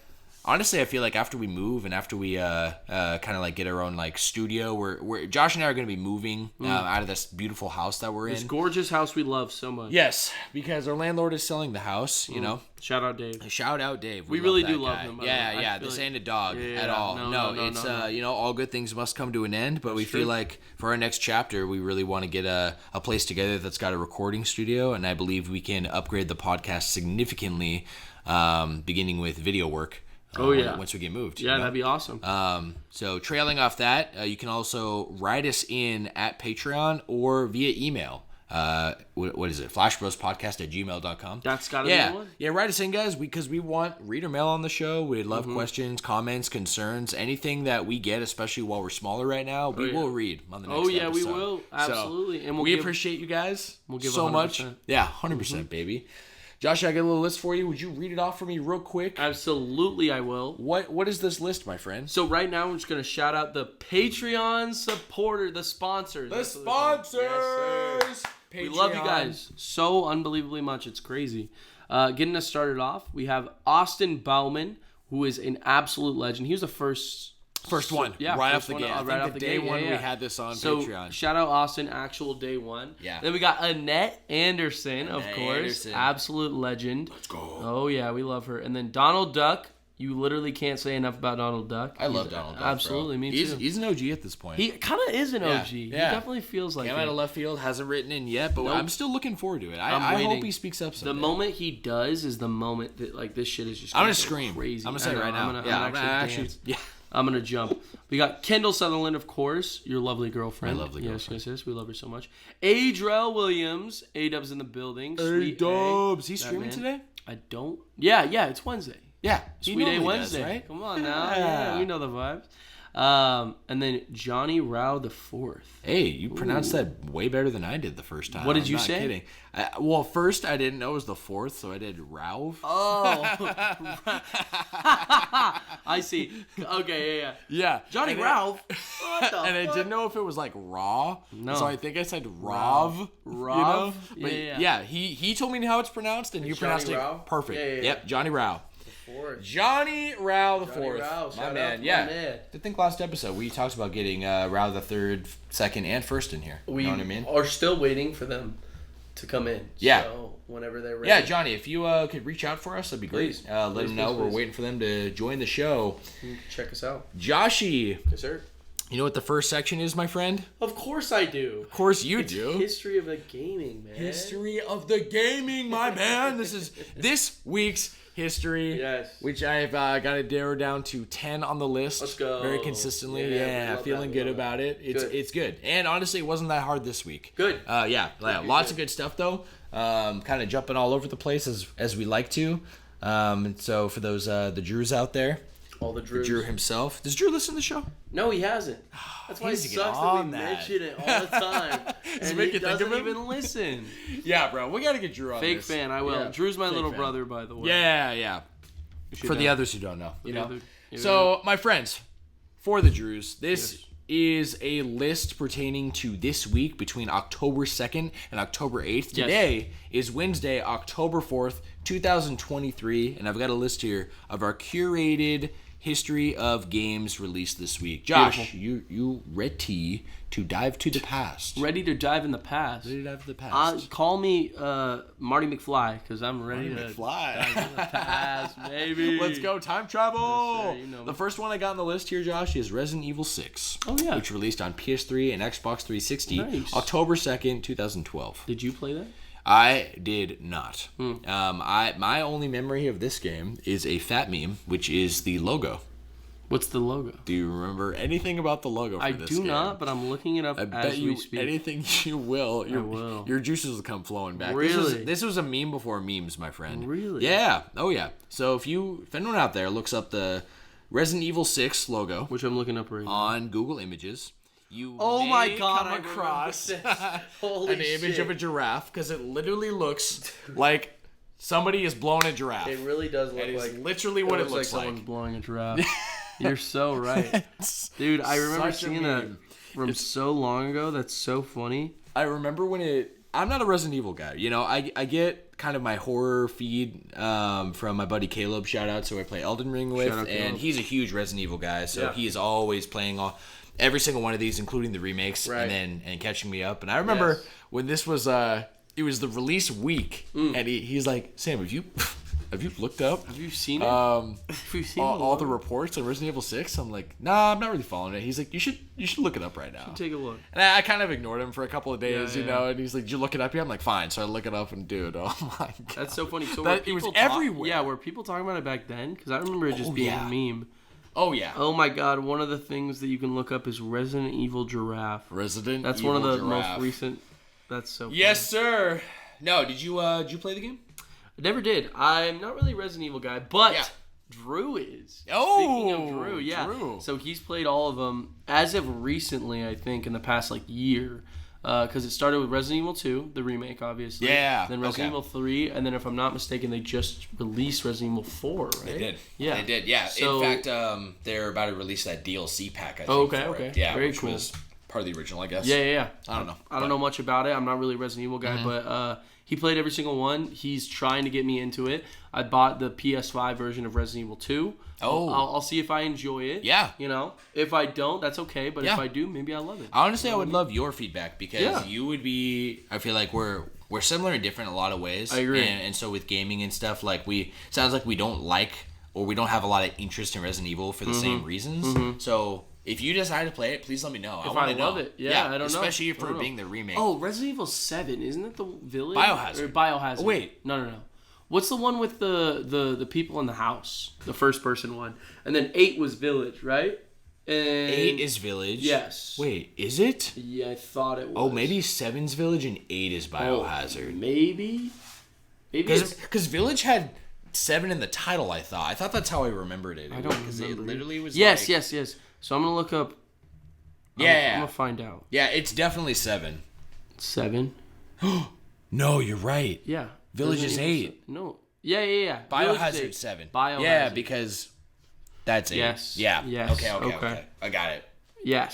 honestly, I feel like after we move and after we kind of like get our own like studio, we're Josh and I are going to be moving out of this beautiful house that we're in. This gorgeous house we love so much. Yes, because our landlord is selling the house, you know. Shout out Dave. Shout out Dave. We really do love him. Yeah. This ain't a dog at all. No, it's you know, all good things must come to an end, but we feel like for our next chapter, we really want to get a place together that's got a recording studio, and I believe we can upgrade the podcast significantly, beginning with video work. Once we get moved. Yeah, that'd be awesome. So trailing off that, you can also write us in at Patreon or via email. What is it? flashbrospodcast@gmail.com. That's gotta be the one. Yeah, write us in, guys, because we want reader mail on the show. We'd love questions, comments, concerns, anything that we get, especially while we're smaller right now. We will read on the next episode. We will. Absolutely. So, and we appreciate you guys so 100%. much. Yeah, 100%, baby. Josh, I got a little list for you. Would you read it off for me real quick? Absolutely, I will. What is this list, my friend? So right now, I'm just going to shout out the Patreon supporter, the sponsors. The sponsors! Yes, we love you guys so unbelievably much. It's crazy. Getting us started off, we have Austin Bauman, who is an absolute legend. He was the first one, right off the gate. Right off the day one, we had this on Patreon. Shout out Austin, actual day one. Yeah. Then we got Annette Anderson, of course, absolute legend. Let's go. Oh yeah, we love her. And then Donald Duck. You literally can't say enough about Donald Duck. I love Donald Duck. Absolutely, me too. He's an OG at this point. He kind of is an OG. He definitely feels like. Came out of left field, hasn't written in yet, but I'm still looking forward to it. I hope he speaks up someday. The moment he does is the moment that like this shit is just. I'm gonna scream. Crazy. I'm gonna say it right now. I'm gonna actually I'm gonna jump. We got Kendall Sutherland, of course, your lovely girlfriend. My lovely girlfriend. Yes, we love her so much. Adrell Williams, A-Dub's in the building. A-Dubs. He's streaming today? I don't. Yeah, it's Wednesday. Yeah, Sweet A Wednesday, right? Come on now, yeah, we know the vibes. And then Johnny Rao the Fourth. Hey, you pronounced that way better than I did the first time. What did you say? Kidding. Well, first I didn't know it was the fourth, so I did Rao. Oh, I see. Okay, yeah. Johnny Rao. What the and fuck? I didn't know if it was like raw. No. So I think I said Rav. Rav. You know? Yeah. He told me how it's pronounced, and you pronounced it perfect. Yeah. Yep, Johnny Rao. Johnny Rao the Fourth, my man. I think last episode we talked about getting Rao the Third, Second, and First in here. You know what I mean? Are still waiting for them to come in. Yeah. So whenever they're ready. Yeah, Johnny, if you could reach out for us, that'd be great. Let them know we're waiting for them to join the show. Check us out. Joshie. Yes, sir. You know what the first section is, my friend? Of course I do. Of course you do. History of the gaming, man. History of the gaming, my man. This is this week's history, which I've got to narrow down to 10 on the list. Let's go. Very consistently. Yeah, feeling good about it. It's good. And honestly, it wasn't that hard this week. Good. Lots of good stuff, though. Kind of jumping all over the place as we like to. And so for those the Drews out there, all the Drews. Drew himself. Does Drew listen to the show? No, he hasn't. That's why it sucks that we mention it all the time. And he doesn't even listen. Yeah, bro. We got to get Drew on Fake fan, I will. Yeah. Drew's my little brother, by the way. Yeah. For the others who don't know. You know? So, my friends, for the Drews, this is a list pertaining to this week between October 2nd and October 8th. Today is Wednesday, October 4th, 2023. And I've got a list here of our curated history of games released this week. Josh, you ready to dive to the past? Ready to dive in the past. Ready to dive to the past. Call me Marty McFly, because I'm ready to dive in the past, baby. Let's go, time travel. Yes, sir, the first one I got on the list here, Josh, is Resident Evil 6. Oh, yeah. Which released on PS3 and Xbox 360 October 2nd, 2012. Did you play that? I did not. My only memory of this game is a fat meme, which is the logo. What's the logo? Do you remember anything about the logo for this game? I do not, but I'm looking it up as we speak. Anything you will. I will. Your juices will come flowing back. Really? This was a meme before memes, my friend. Really? Yeah. Oh, yeah. So if anyone out there looks up the Resident Evil 6 logo, which I'm looking up right now on Google Images, you my God, come across an image of a giraffe, because it literally looks like somebody is blowing a giraffe. It really does look like literally what it looks like. Someone's blowing a giraffe. You're so right. Dude, I remember seeing that from so long ago. That's so funny. I remember when it I'm not a Resident Evil guy. You know, I get kind of my horror feed from my buddy Caleb. Shout out, so I play Elden Ring with, and he's a huge Resident Evil guy. So he is always playing every single one of these, including the remakes, and catching me up. And I remember when this was it was the release week, and he's like, Sam, have you looked up? Have you seen it? Have you seen all the reports on Resident Evil 6? I'm like, nah, I'm not really following it. He's like, you should look it up right now. Take a look. And I kind of ignored him for a couple of days, you know. And he's like, did you look it up yet? I'm like, fine. So I look it up, and dude, oh my god, that's so funny. So it was everywhere. Yeah, were people talking about it back then? Because I remember it just being a meme. Oh yeah. Oh my god, one of the things that you can look up is Resident Evil Giraffe. That's one of the most recent. That's so funny. Yes, sir. No, did you play the game? I never did. I'm not really a Resident Evil guy, but Drew is. Oh, speaking of Drew, Drew. So he's played all of them as of recently, I think, in the past year. Because it started with Resident Evil 2, the remake, obviously. Yeah. Then Resident Evil 3, and then if I'm not mistaken, they just released Resident Evil 4, right? They did. Yeah. They did, yeah. So, in fact, they're about to release that DLC pack, I think. Okay. Yeah, very which cool. Was part of the original, I guess. Yeah. I don't know. I don't know much about it. I'm not really a Resident Evil guy, but he played every single one. He's trying to get me into it. I bought the PS5 version of Resident Evil 2. Oh. I'll see if I enjoy it. Yeah. You know, if I don't, that's okay. But if I do, maybe I love it. Honestly, I would love your feedback because you would be. I feel like we're similar and different in a lot of ways. I agree. And so with gaming and stuff, sounds like we don't like or we don't have a lot of interest in Resident Evil for the same reasons. So. If you decide to play it, please let me know. If I love it. Yeah, I don't know. Especially for being the remake. Oh, Resident Evil 7. Isn't it the village? Biohazard. Or Biohazard. Oh, wait. No. What's the one with the people in the house? The first person one. And then 8 was Village, right? And 8 is Village. Yes. Wait, is it? Yeah, I thought it was. Oh, maybe 7's Village and 8 is Biohazard. Maybe because Village had 7 in the title, I thought that's how I remembered it. I don't because it literally was yes. So I'm going to look up. I'm going to find out. Yeah, it's definitely 7. 7? No, you're right. Yeah. Village is 8. No. Yeah. Biohazard 7. Biohazard. Yeah, because that's 8. Yes. Yeah. Yes. Okay. I got it. Yes.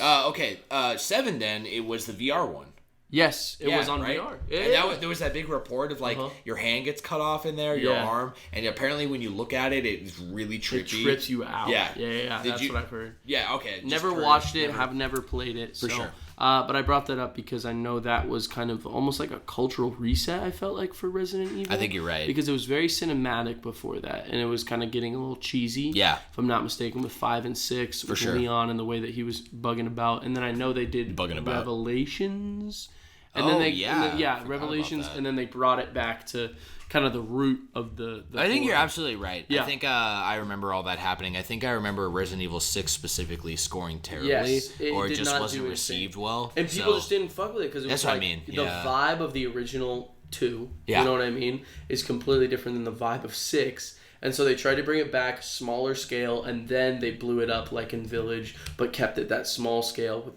7 then, it was the VR one. Yes, it was on right? VR. And there was that big report of your hand gets cut off in there, your arm, and apparently when you look at it, it's really trippy. It trips you out. Yeah. That's what I've heard. Yeah, okay. Never watched it, have never played it. For sure. But I brought that up because I know that was kind of almost like a cultural reset, I felt like, for Resident Evil. I think you're right. Because it was very cinematic before that, and it was kind of getting a little cheesy. Yeah. If I'm not mistaken, with 5 and 6, with Leon and the way that he was bugging about. And then I know they did Revelations. And then Revelations, and then they brought it back to kind of the root of the I think you're absolutely right. Yeah. I think I remember all that happening. I think I remember Resident Evil 6 specifically scoring terribly, or it just wasn't received well. And people just didn't fuck with it because it was what I mean. The vibe of the original 2, you know what I mean, is completely different than the vibe of 6. And so they tried to bring it back, smaller scale, and then they blew it up like in Village, but kept it that small scale.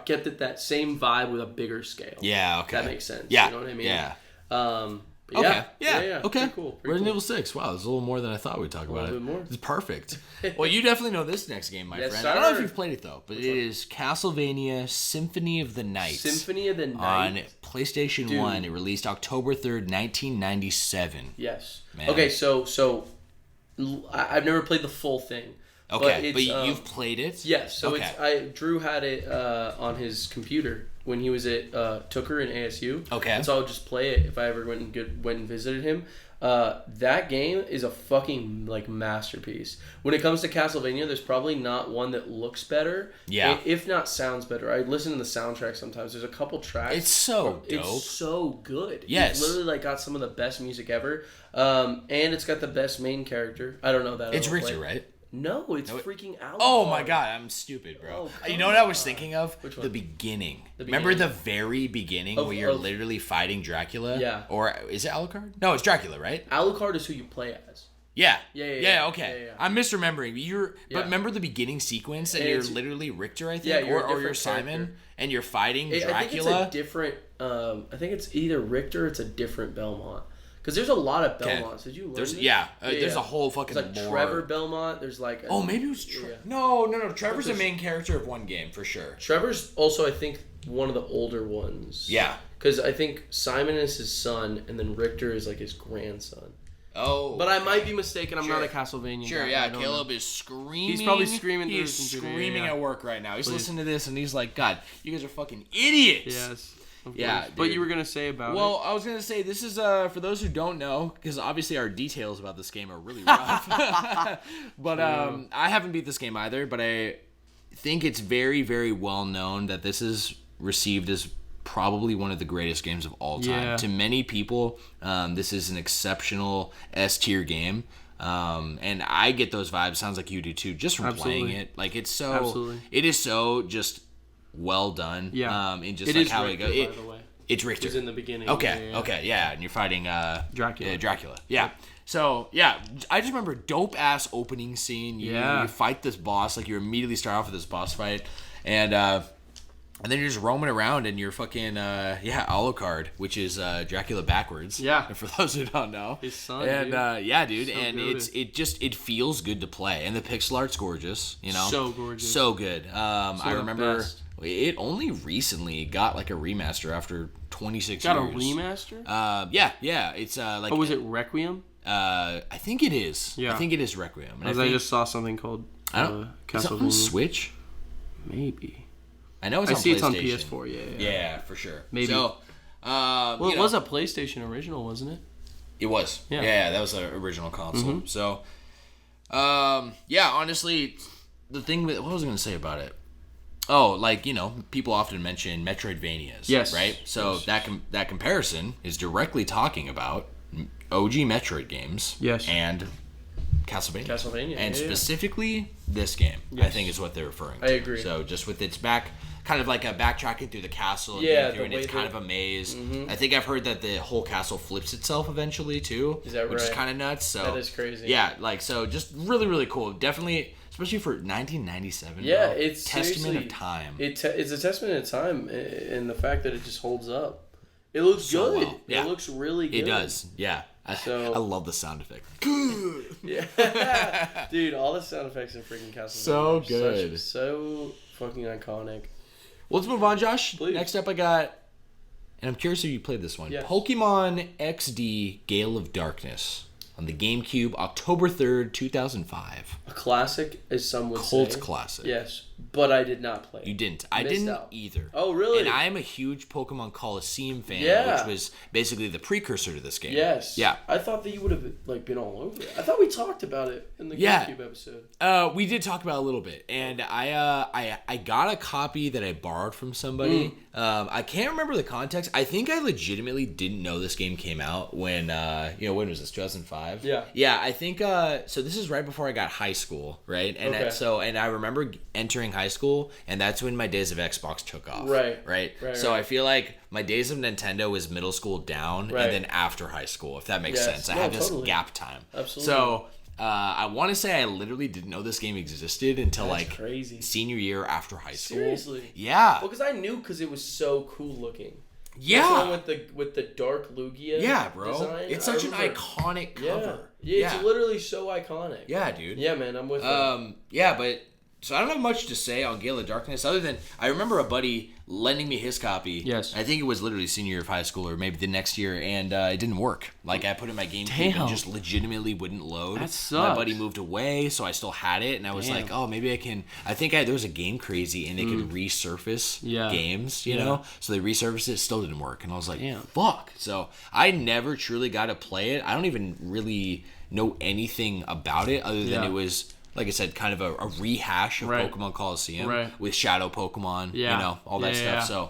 Kept it that same vibe with a bigger scale. Yeah, okay. That makes sense. Yeah. You know what I mean? Yeah. Okay. Okay. Pretty cool. Resident Evil 6. Wow, there's a little more than I thought we'd talk about it. A little bit more. It's perfect. Well, you definitely know this next game, my friend. Sir. I don't know if you've played it, though, but it is Castlevania Symphony of the Night. Symphony of the Night. On PlayStation 1. It released October 3rd, 1997. Yes. Man. Okay, so I've never played the full thing. Okay, but you've played it? Yes. So Drew had it on his computer when he was at Tooker in ASU. Okay. And so I would just play it if I ever went and visited him. That game is a fucking masterpiece. When it comes to Castlevania, there's probably not one that looks better. Yeah. If not sounds better. I listen to the soundtrack sometimes. There's a couple tracks. It's so dope. It's so good. Yes. It's literally got some of the best music ever. And it's got the best main character. I don't know that. It's Richard, right? No, it's freaking Alucard. Oh my god, I'm stupid, bro. You know what I was thinking of? Which one? The beginning. Remember the very beginning where you're literally fighting Dracula? Yeah. Or is it Alucard? No, it's Dracula, right? Alucard is who you play as. Yeah. Yeah, Okay. Yeah. I'm misremembering. But remember the beginning sequence and you're literally Richter, I think? Yeah, or you're Simon and you're fighting Dracula? I think it's a different I think it's either Richter or it's a different Belmont. Because there's a lot of Belmonts. Did you learn There's this? There's a whole fucking There's like lore. Trevor Belmont. There's like... maybe it was... No. Trevor's the main character of one game, for sure. Trevor's also, I think, one of the older ones. Yeah. Because I think Simon is his son, and then Richter is like his grandson. Oh. But I might be mistaken. I'm not a Castlevania Sure, guy. yeah. Caleb is screaming. He's probably screaming. He's screaming at work right now. He's listening to this, and he's like, God, you guys are fucking idiots. Yes. Yeah, but you were gonna say about it. I was gonna say this is for those who don't know, because obviously our details about this game are really rough. But I haven't beat this game either, but I think it's very, very well known that this is received as probably one of the greatest games of all time. Yeah. To many people, this is an exceptional S-tier game. And I get those vibes. Sounds like you do too, just from playing it. Like it is so just well done. Yeah. And just it like is how Richter, it goes. by the way. It's Richter. It's in the beginning. Okay, yeah. And you're fighting Dracula. Dracula. Yeah. So, yeah, I just remember dope-ass opening scene. You fight this boss. Like, you immediately start off with this boss fight. And then you're just roaming around and you're fucking, Alucard, which is Dracula backwards. Yeah. For those who don't know. His son, and, dude. yeah, dude. So and good. it feels good to play. And the pixel art's gorgeous, you know? So gorgeous. So good. I remember... Best. It only recently got like a remaster after 26 years. Got a remaster? Yeah. It's like. Oh, was it Requiem? I think it is. Yeah. I think it is Requiem. Because I just saw something called Castlevania. Is it on Switch? Maybe. I know it's on PlayStation. I see it's on PS4. Yeah. Yeah, for sure. Maybe. So, it was a PlayStation original, wasn't it? It was. Yeah, that was the original console. Mm-hmm. So, honestly, the thing that what was I going to say about it? Oh, like, people often mention Metroidvanias. Yes. Right? So that comparison is directly talking about OG Metroid games. Yes. And Castlevania. And yeah. specifically this game, yes. I think is what they're referring to. I agree. So just with its kind of like a backtracking through the castle. And it's kind of a maze. Mm-hmm. I think I've heard that the whole castle flips itself eventually too. Is that right? Which is kind of nuts. So that is crazy. Yeah, so just really, really cool. Definitely... Especially for 1997. Yeah, bro. it's testament of time. It's a testament of time, and the fact that it just holds up. It looks so good. Well. Yeah. It looks really good. It does. Yeah. I love the sound effect. Good. Yeah. Dude, all the sound effects in freaking Castlevania. So good. So fucking iconic. Well, let's move on, Josh. Please. Next up, I got, and I'm curious if you played this one. Yes. Pokemon XD Gale of Darkness. On the GameCube, October 3rd, 2005. A classic, as some would say. Cult classic. Yes, but I did not play it. You didn't. I didn't either. Oh, really? And I am a huge Pokemon Coliseum fan, which was basically the precursor to this game. Yes. Yeah. I thought that you would have been all over it. I thought we talked about it in the GameCube episode. We did talk about it a little bit, and I got a copy that I borrowed from somebody. I can't remember the context. I think I legitimately didn't know this game came out when when was this? 2005. Yeah. Yeah, I think so this is right before I got high school, right? And and I remember entering high school, and that's when my days of Xbox took off. Right. So I feel like my days of Nintendo was middle school down, and then after high school, if that makes sense. I had this gap time. Absolutely. So I want to say I literally didn't know this game existed until crazy. Senior year after high school. Seriously? Yeah. Well, because I knew because it was so cool looking. Yeah. With the dark Lugia. Yeah, bro. Design. It's such an iconic cover. Yeah, it's literally so iconic. Yeah, dude. Yeah, man, I'm with you. Yeah, but so I don't have much to say on Gale of Darkness other than I remember a buddy lending me his copy. Yes. I think it was literally senior year of high school or maybe the next year, and it didn't work. Like, I put it in my GameCube and just legitimately wouldn't load. That sucks. My buddy moved away, so I still had it, and I was like, oh, maybe I can... I think there was a Game Crazy, and they could resurface games, you know? So they resurfaced it, still didn't work. And I was like, fuck. So I never truly got to play it. I don't even really know anything about it other than it was... Like I said, kind of a rehash of Pokemon Coliseum with Shadow Pokemon, all that stuff. So,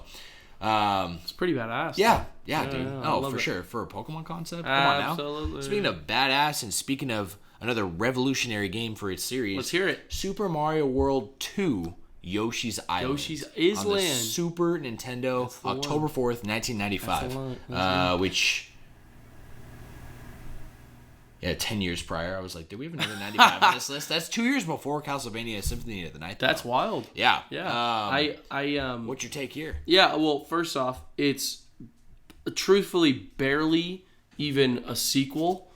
it's pretty badass. Yeah, dude. Oh, for sure. For a Pokemon concept, come on now. Absolutely. Speaking of badass, and speaking of another revolutionary game for its series, let's hear it. Super Mario World 2. Yoshi's Island. Yoshi's Island. On the Super Nintendo, October 4th, 1995. Which... Yeah, 10 years prior, I was like, did we have another 95 on this list? That's 2 years before Castlevania Symphony of the Night. That's wild. Yeah. Yeah. What's your take here? Yeah, well, first off, it's truthfully barely even a sequel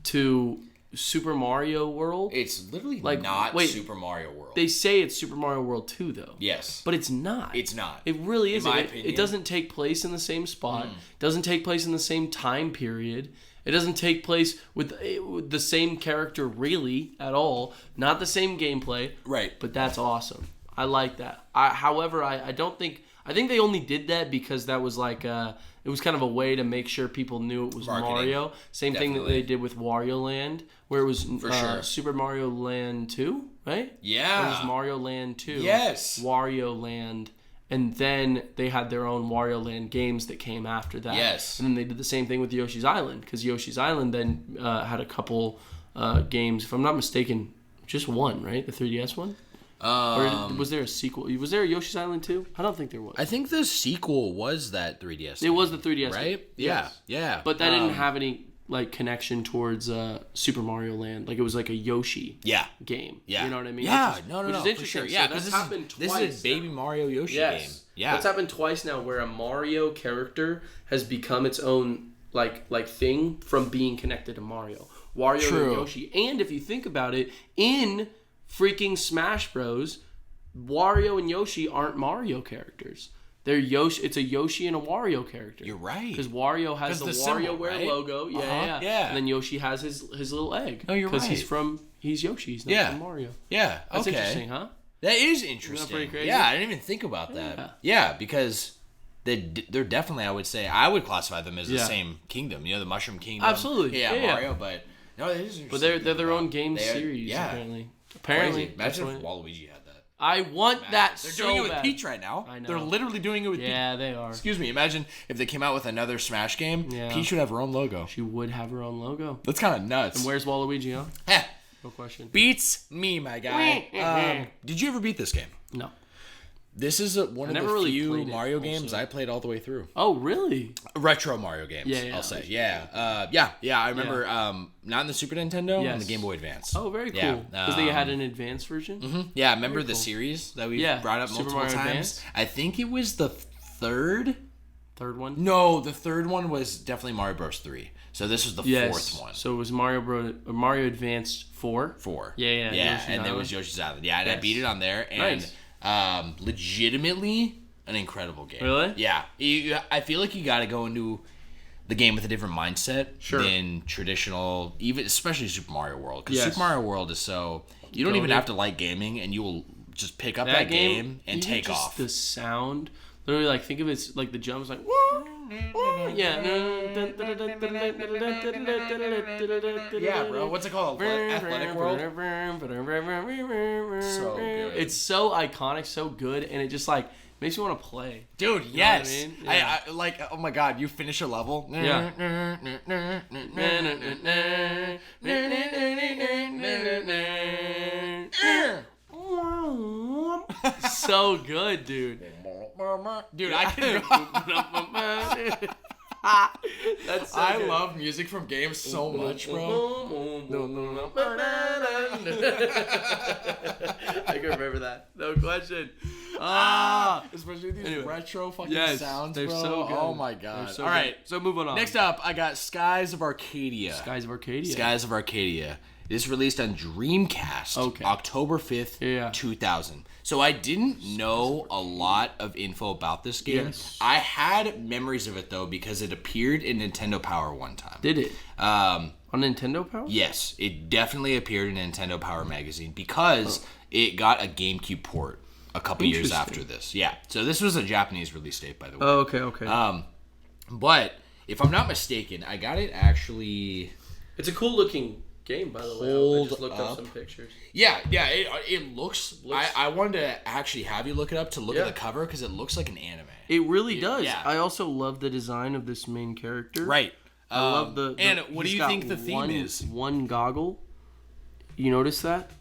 to Super Mario World. It's literally not Super Mario World. They say it's Super Mario World 2, though. Yes. But it's not. It's not. It really isn't. In my opinion. It doesn't take place in the same spot. Doesn't take place in the same time period. It doesn't take place with the same character really at all. Not the same gameplay. Right. But that's awesome. I like that. However, I don't think... I think they only did that because that was like... it was kind of a way to make sure people knew it was Marketing. Mario. Same thing that they did with Wario Land, where it was Super Mario Land 2, right? Yeah. It was Mario Land 2. Yes. Wario Land... And then they had their own Wario Land games that came after that. Yes. And then they did the same thing with Yoshi's Island, because Yoshi's Island then had a couple games. If I'm not mistaken, just one, right? The 3DS one? Or was there a sequel? Was there a Yoshi's Island 2? I don't think there was. I think the sequel was that 3DS. It was the 3DS right? game. Yeah. Yeah. But that didn't have any connection towards Super Mario Land. Like, it was like a Yoshi game. Yeah. You know what I mean? Yeah. Which is No, interesting. for sure. So Yeah, that's happened twice. This is a Baby Mario Yoshi game. Yeah. That's happened twice now, where a Mario character has become its own like thing from being connected to Mario. Wario and Yoshi. And if you think about it, in freaking Smash Bros, Wario and Yoshi aren't Mario characters. They're Yoshi. It's a Yoshi and a Wario character. You're right. Because Wario has the WarioWare right? logo. Yeah. And then Yoshi has his little egg. No, you're right. Because he's Yoshi. He's not from Mario. Yeah. That's interesting, huh? That is interesting. Isn't that pretty crazy? Yeah, I didn't even think about that. Yeah, because they're definitely, I would classify them as the same kingdom. You know, the Mushroom Kingdom. Absolutely. Yeah, Mario, but no, it is interesting. But they're their own game series, apparently. Apparently. Imagine if Waluigi had that. I want that so bad. They're doing it with Peach right now. I know. They're literally doing it with Peach. Yeah, they are. Excuse me. Imagine if they came out with another Smash game. Yeah. Peach would have her own logo. She would have her own logo. That's kind of nuts. And where's Waluigi, huh? Eh. No question. Beats me, my guy. Did you ever beat this game? No. This is one of the few Mario games I played all the way through. Oh, really? Retro Mario games, I'll say. Yeah. I remember not in the Super Nintendo, on the Game Boy Advance. Oh, very cool. Because they had an advanced version? Mm-hmm. Yeah, remember the series that we brought up multiple times? Advance? I think it was the third one? No, the third one was definitely Mario Bros. 3. So this was the fourth one. So it was Mario Advanced 4? 4. Yeah, and there was Yoshi's Island. Yeah, and I beat it on there. And legitimately an incredible game. Really? Yeah. I feel like you got to go into the game with a different mindset than traditional, even especially Super Mario World. Because Super Mario World is so... You don't even have to like gaming, and you will just pick up that game and take off. The sound... Literally, like, think of it like the jumps, like... Yeah, bro. What's it called? Athletic World? So good. It's so iconic, so good, and it just, like, makes you want to play. Dude, yes. You know what I mean? I like, oh my god, you finish a level. Yeah. So good, dude. Dude, I can That's so I good. love music from games so much, bro. I can remember that. No question. Especially with these retro fucking sounds, they're bro. so good. Oh my god. So all right, so moving on. Next up, I got Skies of Arcadia. Skies of Arcadia. Skies of Arcadia. It is released on Dreamcast, October 5th, 2000. So I didn't know a lot of info about this game. Yes. I had memories of it, though, because it appeared in Nintendo Power one time. Did it? On Nintendo Power? Yes, it definitely appeared in Nintendo Power magazine because it got a GameCube port a couple years after this. Yeah, so this was a Japanese release date, by the way. Oh, okay. But if I'm not mistaken, I got it actually... It's a cool looking game, by the way. I just looked up some pictures. Yeah, it looks I wanted to actually have you look it up to look at the cover because it looks like an anime. It really does. Yeah. I also love the design of this main character. Right. I love the and what do you think the theme is? One goggle. You notice that?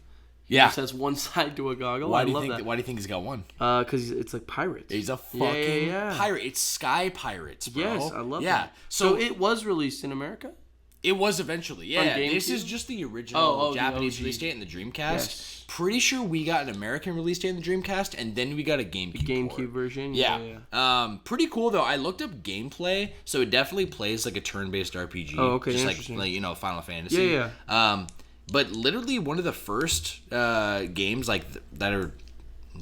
He just has one side to a goggle. Why do you think he's got one? Because it's like pirates. He's a fucking pirate. It's Sky Pirates, bro. Yes, I love that. So it was released in America? It was eventually, yeah. This is just the original Japanese release date in the Dreamcast. Yes. Pretty sure we got an American release date in the Dreamcast, and then we got a GameCube version. Yeah. Pretty cool though. I looked up gameplay, so it definitely plays like a turn-based RPG. Oh, okay. Just like you know, Final Fantasy. Yeah. But literally one of the first games like that are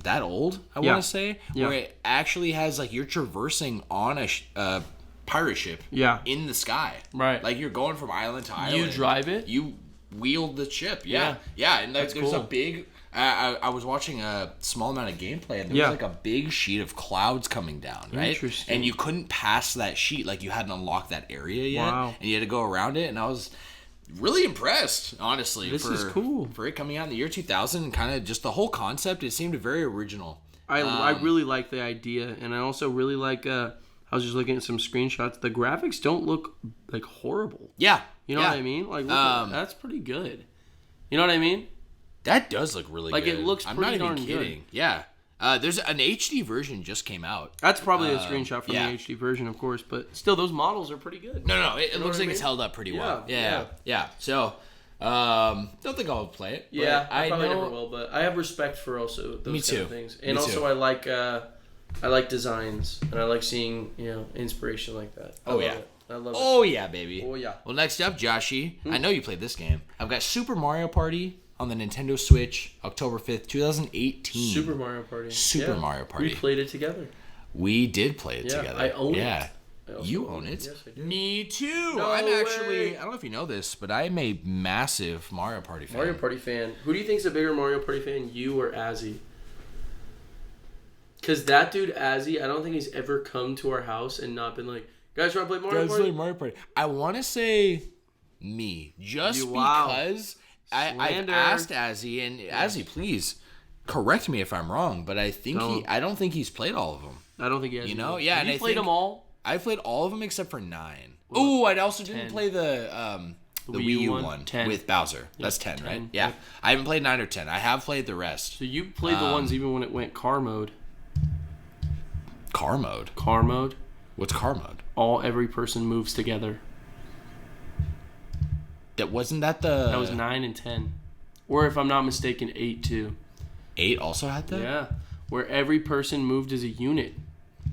that old, I want to say, where it actually has like you're traversing on a pirate ship in the sky. Right. Like you're going from island to island. You drive it? You wield the ship. Yeah. And there's a big... I was watching a small amount of gameplay, and there was like a big sheet of clouds coming down, right? Interesting. And you couldn't pass that sheet. Like you hadn't unlocked that area yet. Wow. And you had to go around it, and I was... really impressed, honestly. This is cool. For it coming out in the year 2000, and kind of just the whole concept, it seemed very original. I really like the idea, and I also really like... I was just looking at some screenshots. The graphics don't look like horrible. Yeah. You know what I mean? Like, look, that's pretty good. You know what I mean? That does look really good. Like, it looks pretty darn good. I'm not even kidding. Yeah. There's an HD version just came out. That's probably a screenshot from the HD version, of course, but still, those models are pretty good. No, it looks like it's held up pretty well. Yeah. So, don't think I'll play it. Yeah, I probably never will, but I have respect for also those kind of things. And also, I like designs, and I like seeing, inspiration like that. I love it. Oh, yeah, baby. Oh, yeah. Well, next up, Joshie, I know you played this game. I've got Super Mario Party on the Nintendo Switch, October 5th, 2018. Super Mario Party. We played it together. We did play it together. I own it. You own it? Yes, I do. Me too. No I'm actually, way. I don't know if you know this, but I'm a massive Mario Party fan. Mario Party fan. Who do you think's a bigger Mario Party fan, you or Azzy? Because that dude, Azzy, I don't think he's ever come to our house and not been like, guys, want to play Mario Party? I want to say me, just because I've asked Azzy, and Azzy, please correct me if I'm wrong, but I think I don't think he's played all of them. I don't think he has. And I played them all. I played all of them except for 9. Oh, I also didn't play the Wii U one with Bowser. That's 10, right? Yeah. I haven't played 9 or 10. I have played the rest. So you played the ones even when it went car mode. Car mode? Car mode. What's car mode? Every person moves together. That wasn't that the... That was 9 and 10. Or if I'm not mistaken, 8 too. 8 also had that? Yeah. Where every person moved as a unit.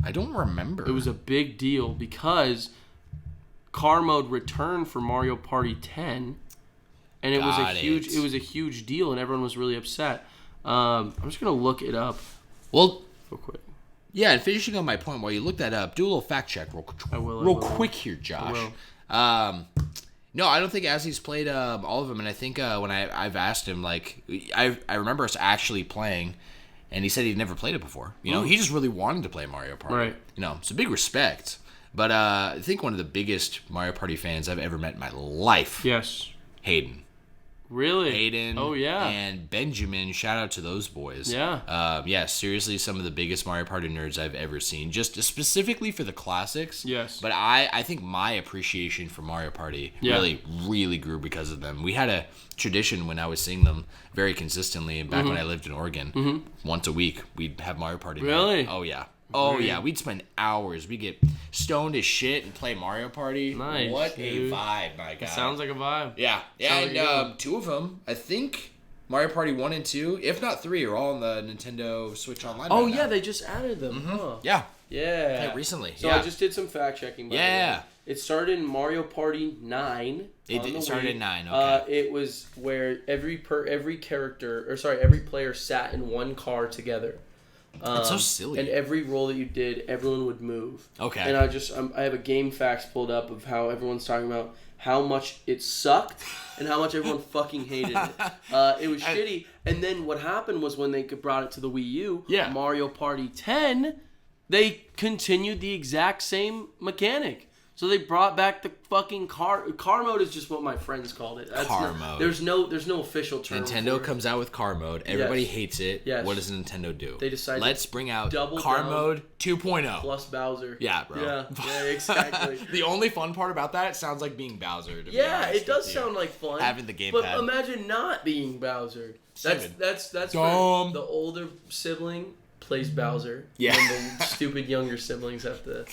I don't remember. It was a big deal because car mode returned for Mario Party 10, and it was a huge deal, and everyone was really upset. I'm just gonna look it up. Well, real quick. Yeah, and finishing on my point, while you look that up, do a little fact check real quick here, Josh. No, I don't think Azzy's played all of them, and I think when I've asked him, like, I remember us actually playing, and he said he'd never played it before. He just really wanted to play Mario Party. Right. So big respect. But I think one of the biggest Mario Party fans I've ever met in my life. Yes. Hayden. Really? Hayden. Oh, yeah. And Benjamin. Shout out to those boys. Yeah. Seriously, some of the biggest Mario Party nerds I've ever seen. Just specifically for the classics. Yes. But I think my appreciation for Mario Party really, really grew because of them. We had a tradition when I was seeing them very consistently. And back when I lived in Oregon, once a week, we'd have Mario Party. Really? Night. Oh, yeah. Oh, yeah. We'd spend hours. We'd get stoned as shit and play Mario Party. Nice. What a vibe, my God. That sounds like a vibe. Yeah. And 2 of them, I think Mario Party 1 and 2, if not 3, are all on the Nintendo Switch Online. Oh, yeah. They just added them. Huh? Yeah. Yeah. Recently. So I just did some fact checking. By the way. It started in Mario Party 9. It started in 9, okay. It was where every player sat in one car together. That's so silly. And every roll that you did, everyone would move. Okay. And I have a game facts pulled up of how everyone's talking about how much it sucked and how much everyone fucking hated it. It was shitty. And then what happened was when they brought it to the Wii U, Mario Party 10, they continued the exact same mechanic. So they brought back the fucking car mode is just what my friends called it. Mode. There's no official term. Nintendo comes out with car mode. Everybody hates it. Yes. What does Nintendo do? They decide let's bring out car mode 2.0 plus Bowser. Yeah, bro. Yeah, exactly. The only fun part about that, it sounds like being Bowser. It does sound like fun. Having the gamepad. But imagine not being Bowser. That's where the older sibling plays Bowser. Yeah. And the stupid younger siblings have to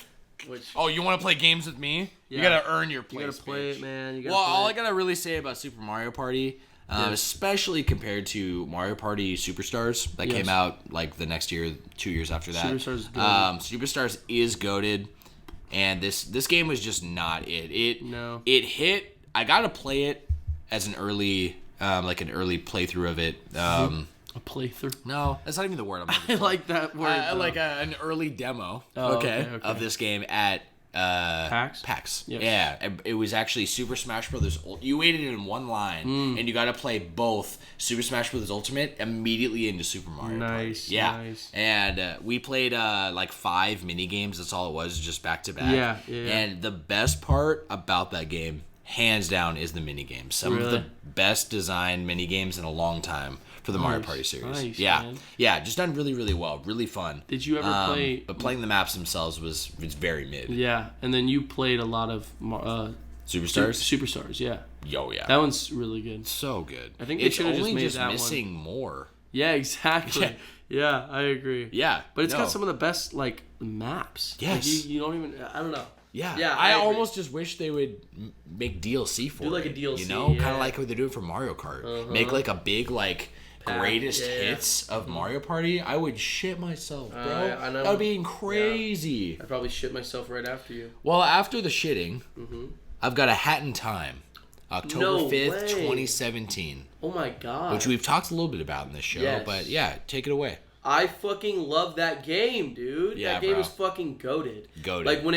You want to play games with me? Yeah. You gotta earn your place. You gotta play it, man. All I gotta really say about Super Mario Party, especially compared to Mario Party Superstars that came out like the next year, 2 years after that. Superstars is goated, and this game was just not it. It hit. I gotta play it as an early playthrough of it. A playthrough? No, that's not even the word I'm looking for. I like that word. An early demo. Okay. Of this game at PAX. Yep. Yeah, it was actually Super Smash Brothers. You waited in one line, and you got to play both Super Smash Brothers Ultimate immediately into Super Mario. Nice. Party. Yeah. Nice. And we played like 5 mini games. That's all it was, just back to back. Yeah. And the best part about that game, hands down, is the mini games. Some of the best designed mini games in a long time for the Mario Party series. Nice, man. Just done really, really well. Really fun. Did you ever play? But playing the maps themselves was very mid. Yeah, and then you played a lot of Superstars. Superstars, yeah. Yeah. That one's really good. So good. I think they should have just made that missing more. Yeah, exactly. Yeah, I agree. Yeah, but it's got some of the best like maps. Yes. Like, you don't even. I don't know. Yeah, I almost just wish they would make DLC for it. Do like a DLC, you know, kind of like what they're doing for Mario Kart. Make like a big greatest hits of Mario Party. I would shit myself, bro. I know. That would be crazy. I'd probably shit myself right after you. Well, after the shitting, I've got a hat in time. October 5th, 2017. Oh my god. Which we've talked a little bit about in this show, but yeah, take it away. I fucking love that game, dude. Yeah, that game is fucking goated. Like when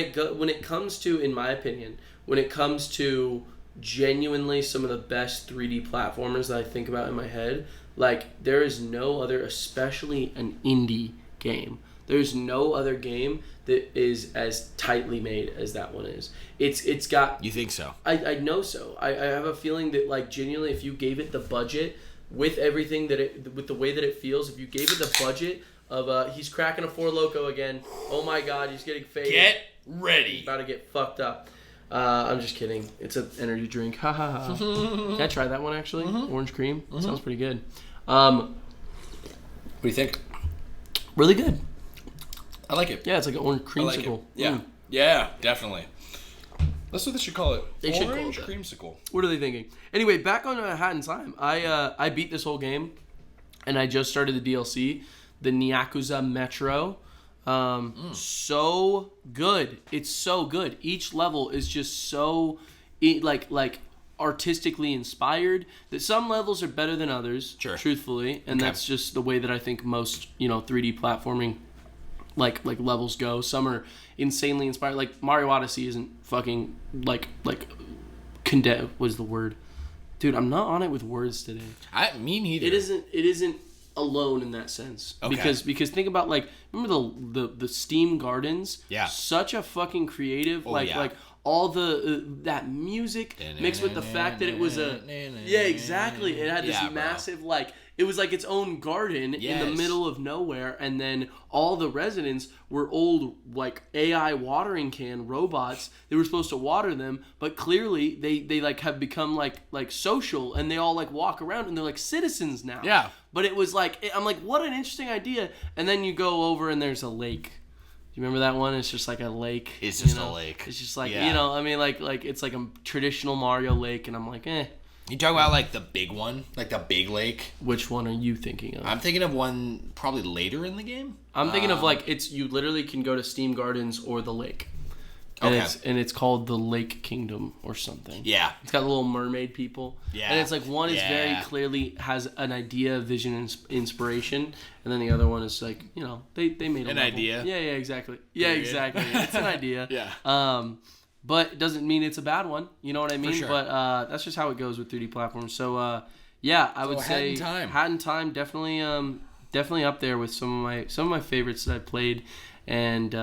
it comes to, in my opinion, when it comes to genuinely some of the best 3D platformers that I think about in my head, like there is no other, especially an indie game. There's no other game that is as tightly made as that one is. It's got. You think so? I know so. I have a feeling that like genuinely, if you gave it the budget. With everything with the way that it feels, if you gave it the budget of he's cracking a 4 Loko again. Oh my god, he's getting faded. Get ready. He's about to get fucked up. I'm just kidding. It's an energy drink. Ha ha ha. Can I try that one actually? Orange cream. Sounds pretty good. What do you think? Really good. I like it. Yeah, it's like an orange creamsicle. Like yeah. Yeah, definitely. That's what they should call it. Orange creamsicle. What are they thinking? Anyway, back on Hat in Time. I beat this whole game, and I just started the DLC, the Nyakuza Metro. So good. It's so good. Each level is just so like artistically inspired. That some levels are better than others. Sure. Truthfully, and that's just the way that I think most 3D platforming like levels go. Some are insanely inspired. Like Mario Odyssey isn't fucking like condemn. What is the word? Dude, I'm not on it with words today. Me neither. It isn't alone in that sense. Okay. Because think about like remember the Steam Gardens? Yeah. Such a fucking creative like all the that music mixed with the fact that it was exactly. It had this massive it was like its own garden in the middle of nowhere, and then all the residents were old like AI watering can robots. They were supposed to water them, but clearly they like have become like social, and they all like walk around and they're like citizens now. Yeah. But it was like I'm like, what an interesting idea. And then you go over and there's a lake. You remember that one? It's just like a lake. It's just a lake. It's just like I mean like it's like a traditional Mario lake, and I'm like You talk about like the big one, like the big lake. Which one are you thinking of? I'm thinking of one probably later in the game. I'm thinking of like you literally can go to Steam Gardens or the lake. And it's called the Lake Kingdom or something. Yeah. It's got little mermaid people. Yeah. And it's like one is very clearly has an idea, vision, and inspiration, and then the other one is like they made an idea. Yeah, exactly. Yeah, exactly. It's an idea. Yeah. But it doesn't mean it's a bad one. You know what I mean? For sure. But that's just how it goes with 3D platforms. So I would say Hat in Time definitely up there with some of my favorites that I played, and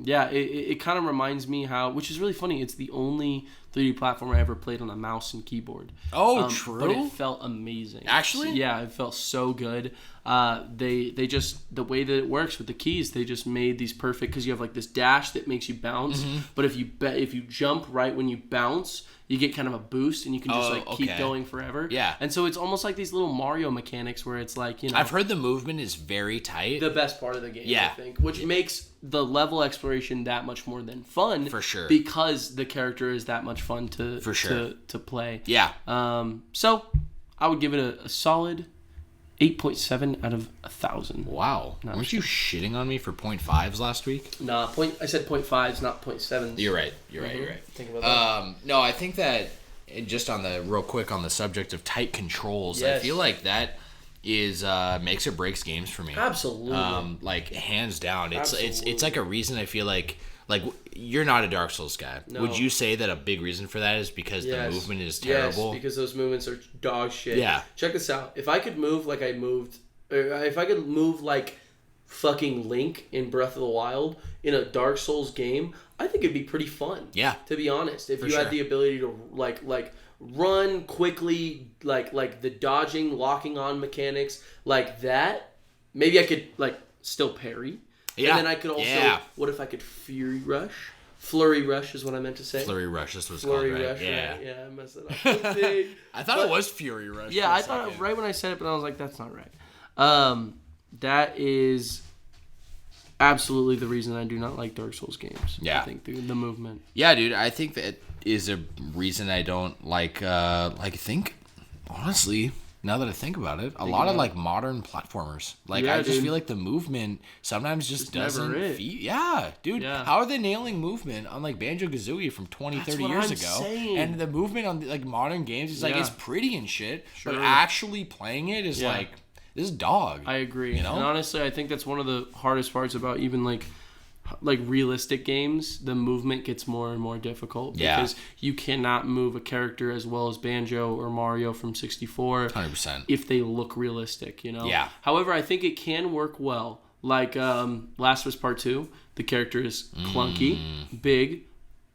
it kind of reminds me how, which is really funny. It's the only 3D platformer I ever played on a mouse and keyboard. Oh, true. But it felt amazing. Actually? Yeah, it felt so good. They just, the way that it works with the keys, they just made these perfect, because you have like this dash that makes you bounce. But if you jump right when you bounce, you get kind of a boost, and you can just keep going forever. Yeah. And so it's almost like these little Mario mechanics where it's like, I've heard the movement is very tight. The best part of the game, I think. Which makes the level exploration that much more than fun. For sure. Because the character is that much fun to play. Yeah. So I would give it a solid 8.7 out of 1,000. Wow. Weren't you shitting on me for 0.5s last week? Nah, I said 0.5s, not 0.7s. You're right. You're right. Think about that. No, I think that, just on the real quick on the subject of tight controls, I feel like that is makes or breaks games for me. Absolutely. Like hands down. It's like a reason I feel like you're not a Dark Souls guy. No. Would you say that a big reason for that is because the movement is terrible? Yes, because those movements are dog shit. Yeah. Check this out. If I could move like I moved, or if I could move like fucking Link in Breath of the Wild in a Dark Souls game, I think it'd be pretty fun. Yeah. To be honest, if you had the ability to like run quickly, like the dodging, locking on mechanics like that, maybe I could like still parry. Yeah. And then I could also, what if I could Flurry Rush is what I meant to say. Flurry Rush, that's what it's called, right? Rush, yeah. Right? Yeah, I messed it up. I thought it was Fury Rush. Yeah, I thought right when I said it, but I was like, that's not right. That is absolutely the reason I do not like Dark Souls games. Yeah. I think the movement. Yeah, dude, I think that is a reason I don't like honestly, now that I think about it, a lot of like modern platformers. Like I just feel like the movement sometimes just doesn't yeah, dude. Yeah. How are they nailing movement on like Banjo-Kazooie from 20, 30 years ago? Saying. And the movement on like modern games is like it's pretty and shit, but actually playing it is like this is dog. I agree. You know? And honestly, I think that's one of the hardest parts about even like realistic games. The movement gets more and more difficult because you cannot move a character as well as Banjo or Mario from 64 100% if they look realistic, you know. Yeah. However, I think it can work well. Like Last of Us Part 2, the character is clunky, big,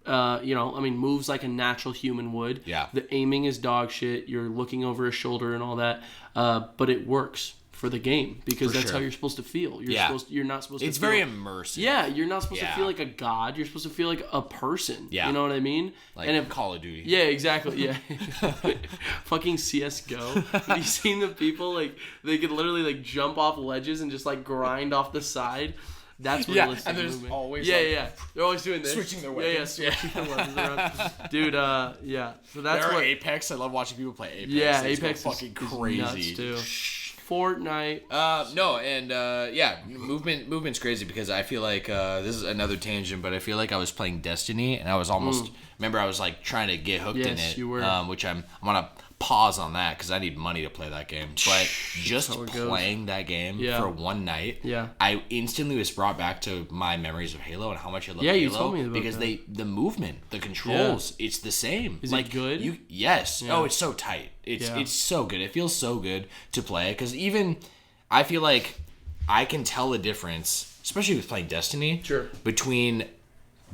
moves like a natural human would. Yeah. The aiming is dog shit. You're looking over his shoulder and all that. But it works for the game because that's how you're supposed to feel. You're not supposed to. It's very immersive. Yeah, you're not supposed to feel like a god. You're supposed to feel like a person. Yeah. You know what I mean? Like Call of Duty. Yeah, exactly. Yeah. Fucking CS:GO. Have you seen the people they could literally jump off ledges and just grind off the side? That's what realistic and there's movement. always they're always doing this, switching their weapons. Switching their weapons around. Dude, So that's what Apex. I love watching people play Apex. Yeah, Apex is fucking crazy. Nuts too. Fortnite. Movement's crazy because I feel like this is another tangent, but I feel like I was playing Destiny and I was almost remember I was trying to get hooked in it. You were. Which I'm gonna pause on that because I need money to play that game. But just playing that game for one night, I instantly was brought back to my memories of Halo and how much I love Halo. You told me about because that. The movement, the controls, it's the same. Is it good? Yes. Yeah. Oh, it's so tight. It's so good. It feels so good to play because even I feel like I can tell the difference, especially with playing Destiny, between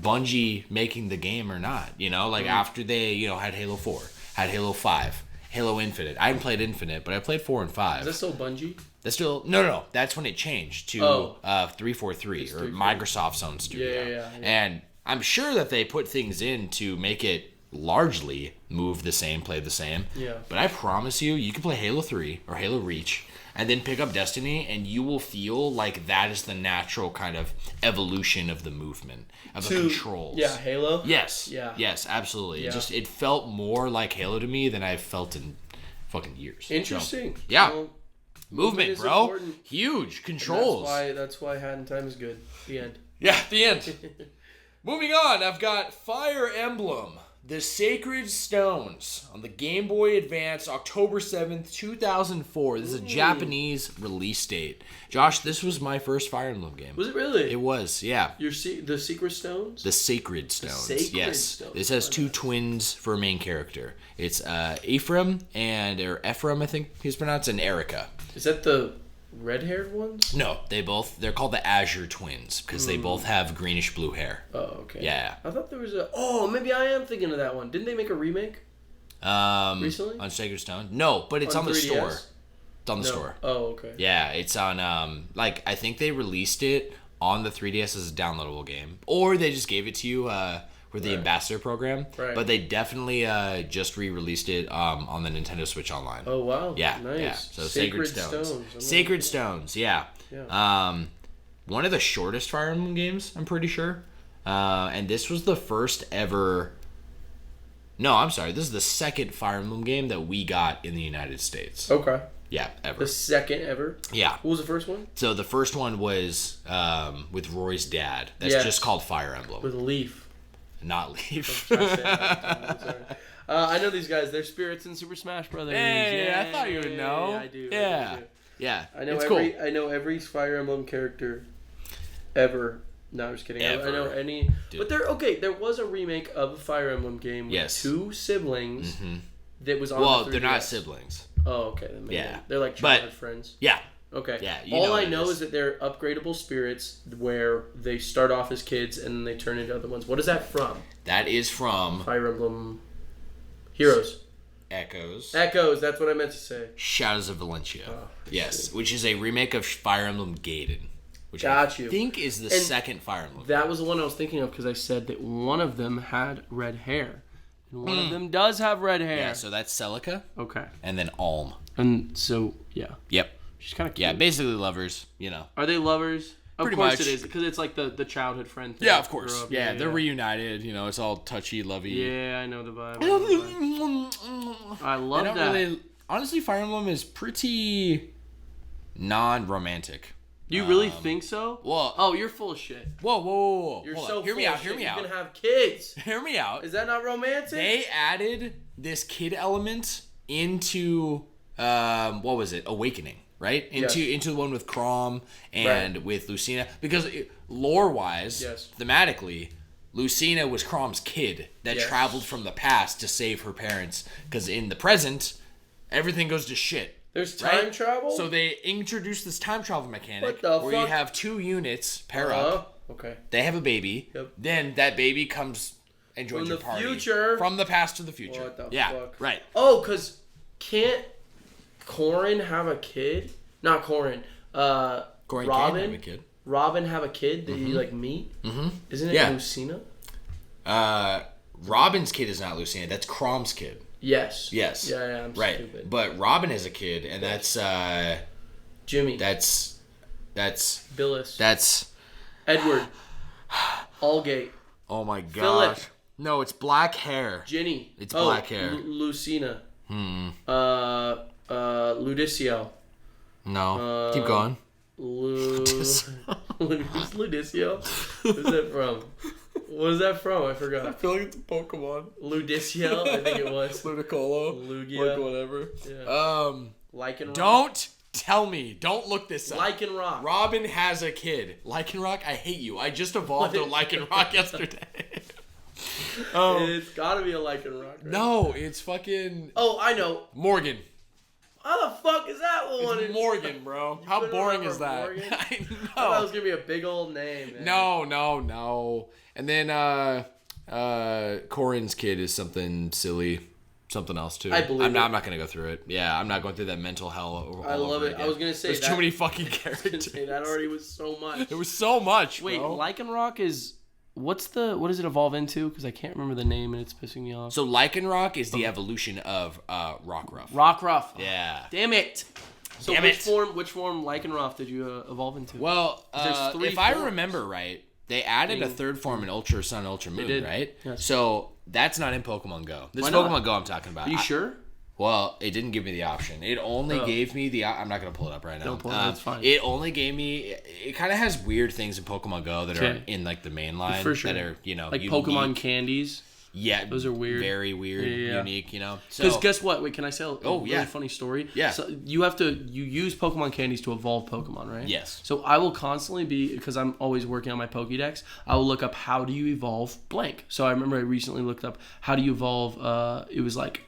Bungie making the game or not. You know, after they had Halo 4, had Halo 5. Halo Infinite. I haven't played Infinite, but I played 4 and 5. Is that still Bungie? That's still no. That's when it changed to 343 or Microsoft's own studio. Yeah. And I'm sure that they put things in to make it largely move the same, play the same. Yeah. But I promise you can play Halo 3 or Halo Reach and then pick up Destiny, and you will feel like that is the natural kind of evolution of the movement, of the controls. Yeah, Halo? Yes. Yeah. Yes, absolutely. Yeah. It felt more like Halo to me than I've felt in fucking years. Interesting. So, yeah. Well, movement, bro. Important. Huge. Controls. That's why Hat in Time is good. The end. Yeah, the end. Moving on, I've got Fire Emblem, The Sacred Stones on the Game Boy Advance, October 7th, 2004. This is a Japanese release date. Josh, this was my first Fire Emblem game. Was it really? It was, yeah. The Secret Stones? The Sacred Stones. The Sacred Stones. This has two twins for a main character. It's Ephraim, I think he's pronounced, and Erica. Is that the red-haired ones? No, they're called the Azure Twins because they both have greenish blue hair. Oh, okay. Yeah. I thought there was maybe I am thinking of that one. Didn't they make a remake? Recently? On Sacred Stone? No, but it's on the 3DS? Store. It's on the store. Oh, okay. Yeah, it's on, I think they released it on the 3DS as a downloadable game. Or they just gave it to you with the Ambassador program. Right. But they definitely just re-released it on the Nintendo Switch Online. Oh, wow. Yeah. Nice. Yeah. So Sacred Stones. Sacred Stones, yeah. One of the shortest Fire Emblem games, I'm pretty sure. And this was the first ever... No, I'm sorry. This is the second Fire Emblem game that we got in the United States. Okay. Yeah, ever. The second ever? Yeah. What was the first one? So the first one was with Roy's dad. That's just called Fire Emblem. With Leaf. Not Leaf. I know these guys. They're spirits in Super Smash Brothers. Hey, I thought you would know. Yeah, I do. Yeah. Yeah. I know every Fire Emblem character ever. No, I'm just kidding. Ever. I know any. Dude. But there was a remake of a Fire Emblem game with two siblings that was on the 3DS. They're not siblings. Oh, okay. They're like childhood friends. Yeah. Okay. Yeah. All I know is that they're upgradable spirits where they start off as kids and then they turn into other ones. What is that from? That is from Fire Emblem Heroes. Echoes. That's what I meant to say. Shadows of Valentia. Oh, yes, which is a remake of Fire Emblem Gaiden. Which think is the second Fire Emblem. That was the one I was thinking of because I said that one of them had red hair. And one of them does have red hair. Yeah, so that's Celica. Okay. And then Alm. And so, yeah. Yep. She's kind of cute. Yeah, basically lovers, Are they lovers? Pretty of course much. It is, because it's like the childhood friend thing. Yeah, of course. Yeah, they're reunited. It's all touchy, lovey. Yeah, I know the vibe. I love that. Honestly, Fire Emblem is pretty non-romantic. You really think so? Well, oh, you're full of shit. Whoa. You're so Hear me out. You can have kids. Hear me out. Is that not romantic? They added this kid element into what was it? Awakening, right? Into the one with Chrom and with Lucina, because lore-wise, thematically, Lucina was Chrom's kid that traveled from the past to save her parents, because in the present, everything goes to shit. There's time travel? So they introduced this time travel mechanic where you have two units pair up. Okay. They have a baby. Yep. Then that baby comes and joins your party. Future. From the past to the future. What the fuck? Right. Oh, because can't Corrin have a kid? Not Corrin. Corrin Robin can have a kid. Robin have a kid that you meet? Mm-hmm. Isn't it Lucina? Robin's kid is not Lucina. That's Chrom's kid. Yes. Yeah, I'm stupid. But Robin has a kid, and that's Jimmy. That's Billis. That's Edward. Allgate. Oh my gosh. Philip. No, it's black hair. Ginny. It's black hair. Lucina. Ludicio. No. Keep going. Ludicio? Who's that from? What is that from? I forgot. I feel like it's a Pokemon. Ludicio, I think it was. Ludicolo. Lugia. Like whatever. Yeah. Lycanroc. Don't tell me. Don't look this up. Lycanroc. Robin has a kid. Lycanroc, I hate you. I just evolved a Lycanroc yesterday. It's gotta be a Lycanroc. Right? No, it's fucking... Oh, I know. Morgan. How the fuck is that one? It's Morgan, bro. How boring is that? Morgan? I know. I thought it was gonna be a big old name, man. No. And then Corrin's kid is something silly, something else too. I believe I'm not gonna go through it. Yeah, I'm not going through that mental hell. I love it. Again. I was gonna say there's too many fucking characters. That already was so much. It was so much. Wait, bro. Lycanroc is what does it evolve into? Because I can't remember the name and it's pissing me off. So Lycanroc is the evolution of Rockruff. Rockruff. Yeah. Damn it. So which form Lycanroc did you evolve into? Well, if I remember right, they added a third form in Ultra Sun, Ultra Moon, right? Yes. So that's not in Pokemon Go. This is Pokemon Go I'm talking about. Are you sure? Well, it didn't give me the option. It only gave me the... I'm not going to pull it up right now. Don't pull it up, it's fine. It only gave me... It kind of has weird things in Pokemon Go that are in, like, the main line. For sure. That are, like unique. Pokemon candies. Yeah. Those are weird. Very weird, unique, you know? Because guess what? Wait, can I say a really funny story? Yeah. So you use Pokemon candies to evolve Pokemon, right? Yes. So I will constantly because I'm always working on my Pokédex, I will look up how do you evolve blank. So I remember I recently looked up how do you evolve, it was like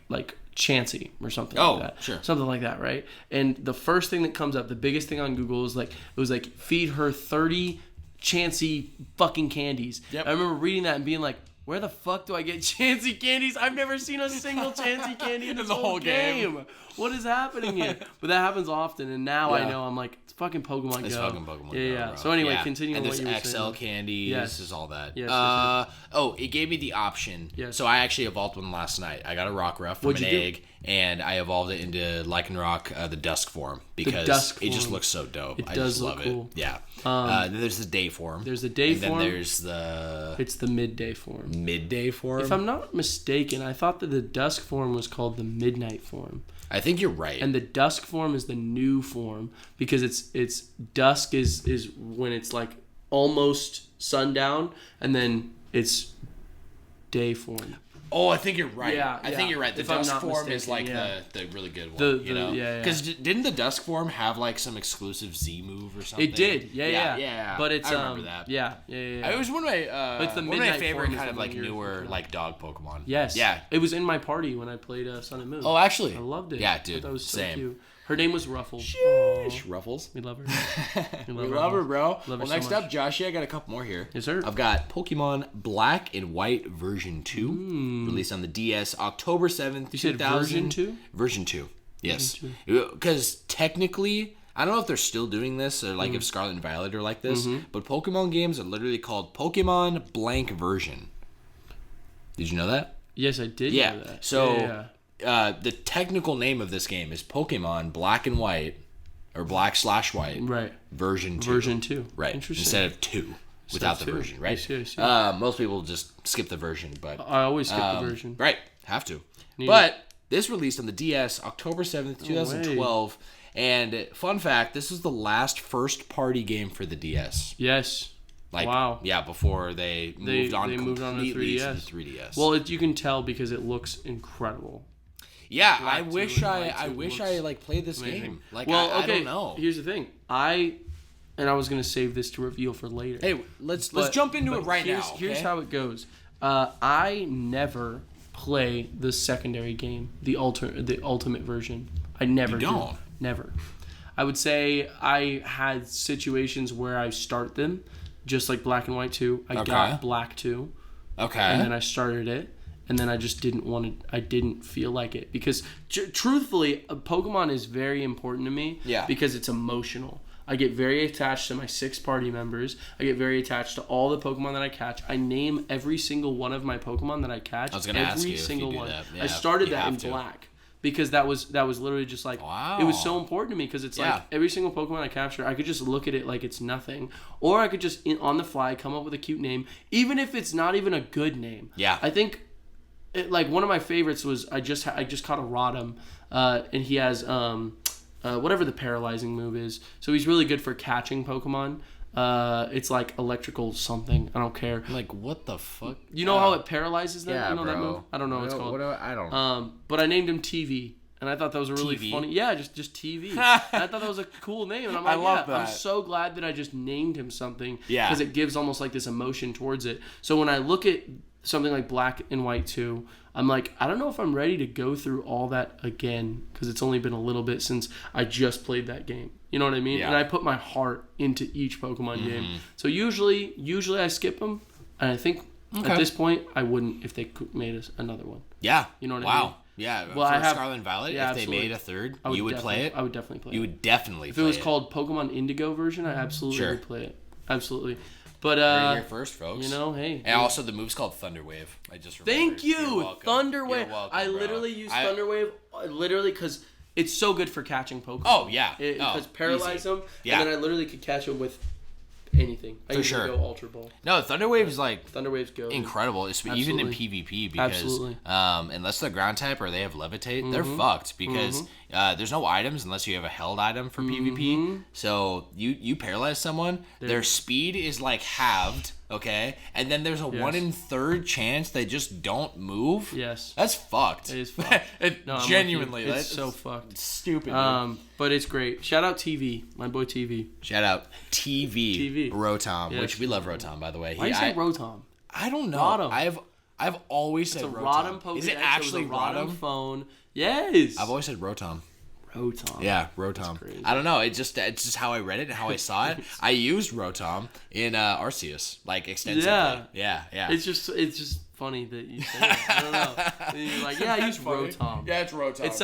Chansey or something like that. Sure. Something like that, right? And the first thing that comes up, the biggest thing on Google is like, it was like, feed her 30 Chansey fucking candies. Yep. I remember reading that and being like, where the fuck do I get Chansey candies? I've never seen a single Chansey candy in this whole game. What is happening here? But that happens often, and now I know I'm like, it's fucking Pokemon Go. It's fucking Pokemon Go, Yeah. bro. So anyway, continuing and what you were there's saying. XL candies. Yes. There's all that. Yes, Oh, it gave me the option. Yes. So I actually evolved one last night. I got a Rockruff from an egg, and I evolved it into Lycanroc, the Dusk form, because it just looks so dope. It I does just look love cool. it. Yeah. Then there's the day form. There's the day form. And then there's the... It's the midday form. Midday form? If I'm not mistaken, I thought that the dusk form was called the midnight form. I think you're right. And the dusk form is the new form because it's dusk is when it's like almost sundown, and then it's day form. Oh, I think you're right. Yeah, I think you're right. The if I'm dusk not form is mistaken, like the really good one. You know? Because didn't the dusk form have like some exclusive Z move or something? It did. Yeah. But it's I remember that. Yeah. It was one of my it's the one of my midnight favorite form kind is of the like one you're newer thinking like dog Pokemon. Yes. Yeah. It was in my party when I played Sun and Moon. Oh, actually. I loved it. Yeah, dude. That was so Same. cute. Her name was Ruffles. Sheesh, Ruffles. We love her. We love her, bro. Love her Well, so next much. up, Joshie, I got a couple more here. Yes, sir. I've got Pokemon Black and White version 2, released on the DS October 7th, You said 2000. version 2? Version 2, yes. Version Because technically, I don't know if they're still doing this, or like if Scarlet and Violet are like this, but Pokemon games are literally called Pokemon Blank Version. Did you know that? Yes, I did Yeah. know that. So, the technical name of this game is Pokemon Black and White, or Black/White. Right. Version 2. Version 2. Right. Interesting. Instead of 2. Without the 2. version, right? I see. Most people just skip the version, but... I always skip the version. Right. Have to. Need But this released on the DS October 7th, 2012. And fun fact, this was the last first-party game for the DS. Yes. Like, wow. Yeah, before they moved on completely to the 3DS. Well, you can tell because it looks incredible. Yeah, Black I wish I like played this amazing. game. Like, well, I okay. don't know. Here's the thing. I was gonna save this to reveal for later. Hey, let's jump into it right now. Okay? Here's how it goes. I never play the secondary game, the ultimate version. I never don't? do. Never. I would say I had situations where I start them, just like Black and White 2. I got Black 2. Okay. And then I started it. And then I just didn't want to. I didn't feel like it because, truthfully, Pokemon is very important to me. Yeah. Because it's emotional. I get very attached to my 6 party members. I get very attached to all the Pokemon that I catch. I name every single one of my Pokemon that I catch. I was gonna ask you every single if you do one. that. Yeah, I started you that in have to. Black because that was literally just like it was so important to me because it's like every single Pokemon I capture, I could just look at it like it's nothing, or I could just on the fly come up with a cute name, even if it's not even a good name. Yeah. I think. Like one of my favorites was I just caught a Rotom, and he has whatever the paralyzing move is. So he's really good for catching Pokemon. It's like electrical something. I don't care. Like what the fuck? You know how it paralyzes them? Yeah, you know that bro. move? I don't know what it's called. I don't know. But I named him TV. And I thought that was a really TV? funny... Yeah, just TV. And I thought that was a cool name. And I'm like, I love that. I'm so glad that I just named him something. Yeah. Because it gives almost like this emotion towards it. So when I look at something like Black and White 2, I'm like, I don't know if I'm ready to go through all that again. Because it's only been a little bit since I just played that game. You know what I mean? Yeah. And I put my heart into each Pokemon game. So usually I skip them. And I think at this point, I wouldn't if they made us another one. Yeah. You know what I mean? Yeah, well, for Scarlet and Violet, yeah, if they absolutely. made a third, I would you would play it? I would definitely play it. You would definitely If play it it. was called Pokemon Indigo version, I absolutely would play it. Absolutely. But, You're here first, folks. you know, hey. And also, the move's called Thunderwave. I just remembered. Thank you! You're welcome. Thunderwave. You're welcome, I bro. literally use Thunderwave, literally, because it's so good for catching Pokemon. Oh, yeah. Because paralyze easy. them, Yeah. and then I literally could catch them with anything. I For usually sure. go Ultra Ball. No, Thunderwave is like Thunderwave's go. incredible, even in PvP, because unless they're ground type or they have levitate, they're fucked because there's no items unless you have a held item for PvP. So you paralyze someone, their speed is like halved, okay, and then there's a 1 in 3rd chance they just don't move. Yes, that's fucked. It is fucked. Genuinely, it's so fucked. It's stupid. But it's great. Shout out TV, my boy TV. Shout out TV. TV. Rotom, Yes. which we love Rotom, by the way. Why do you say Rotom? I don't know. Rotom. I've always said Rotom. Pokédex. Is it actually Rotom? Phone. Yes. I've always said Rotom. Rotom. Yeah, Rotom. I don't know. It's just how I read it and how I saw it. I used Rotom in Arceus, like extensively. Yeah. It's just funny that you say it. I don't know. And you're like, I use Rotom. Yeah, it's Rotom. It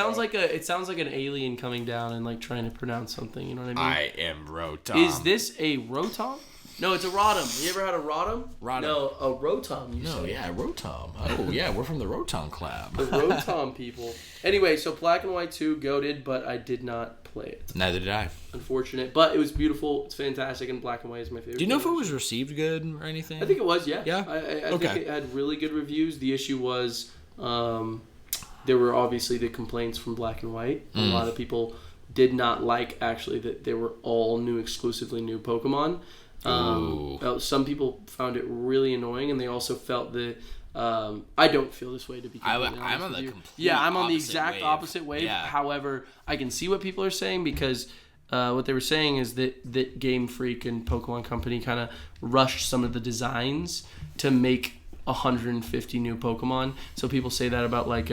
sounds like an alien coming down and like trying to pronounce something. You know what I mean? I am Rotom. Is this a Rotom? No, it's a Rotom. You ever had a Rotom? No, a Rotom. Rotom. Oh, yeah, we're from the Rotom Club. The Rotom people. Anyway, so Black and White 2, goated, but I did not play it. Neither did I. Unfortunate, but it was beautiful. It's fantastic, and Black and White is my favorite. Do you know if it was received good or anything? I think it was, yeah. Yeah? I think it had really good reviews. The issue was there were obviously the complaints from Black and White. A lot of people did not like, actually, that they were all new, exclusively new Pokemon. Some people found it really annoying, and they also felt that I don't feel this way, to be completely honest. I'm on with the you. complete I'm on the opposite exact wave. opposite wave. Yeah. However, I can see what people are saying, because what they were saying is that Game Freak and Pokemon Company kind of rushed some of the designs to make 150 new Pokemon. So people say that about like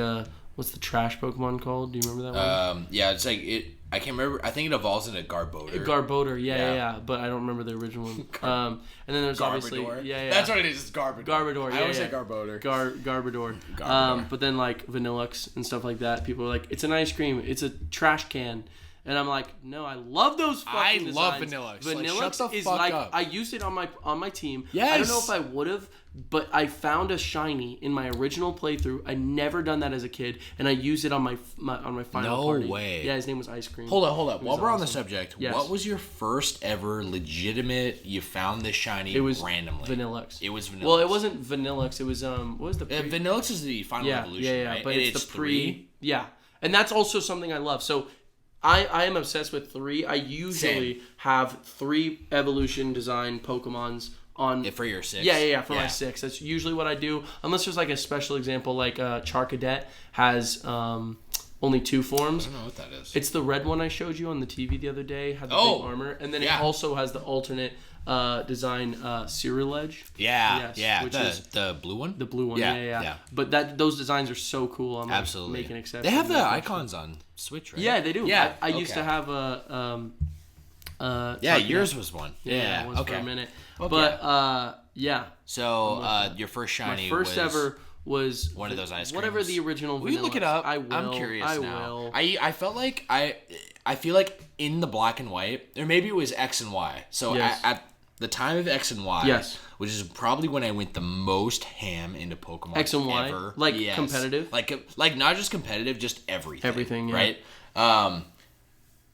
what's the trash Pokemon called? Do you remember that one? Yeah, it's like it. I can't remember. I think it evolves into Garbodor. Garbodor, yeah. But I don't remember the original one. And then there's obviously... Yeah. That's what it is. It's Garbodor. Garbodor, I always say Garbodor. Garbodor. But then like Vanillux and stuff like that, people are like, it's an ice cream. It's a trash can. And I'm like, no, I love those fucking designs. I love Vanillux. Vanillux shut the is fuck like, up. I used it on my team. Yes. I don't know if I would have, but I found a shiny in my original playthrough. I never done that as a kid, and I used it on my final party. No way. Yeah, his name was Ice Cream. Hold up. While we're on the subject, Yes. what was your first ever legitimate, you found this shiny randomly? Vanillux. It was Vanillux. Well, it wasn't Vanillux. It was, what was the Vanillux is the final evolution, right? But and it's the pre. Yeah. And that's also something I love. So I am obsessed with 3. I usually have 3 evolution design Pokemons on for your 6. Yeah, for my 6. That's usually what I do, unless there's like a special example, like Charcadet has only 2 forms. I don't know what that is. It's the red one I showed you on the TV the other day. Had the big armor, and then it also has the alternate design Cyrilege. Which is the blue one. The blue one, yeah. But those designs are so cool. I'm absolutely making exceptions. They have the icons on Switch, right? Yeah, they do. Yeah, I used to have a. Yours was one. Yeah, it was for a minute. But So your first shiny. My first ever was one of those ice creams. Whatever the original. Will you look it up? I will. I'm curious now. Will. I felt like I feel like in the Black and White, or maybe it was X and Y. So at the time of X and Y, which is probably when I went the most ham into Pokemon X and Y, ever. like competitive, like not just competitive, just everything, yeah. right?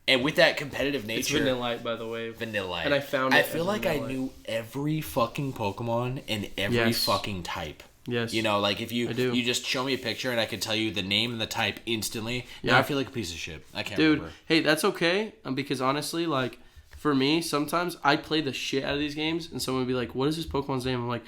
And with that competitive nature, it's Vanillite, by the way. Vanillite, and I found it. I feel like I knew every fucking Pokemon and every fucking type. Yes. You know, like if you just show me a picture and I can tell you the name and the type instantly. Now I feel like a piece of shit. I can't remember. Hey, that's okay. Because honestly, like for me, sometimes I play the shit out of these games, and someone would be like, "What is this Pokemon's name?" I'm like,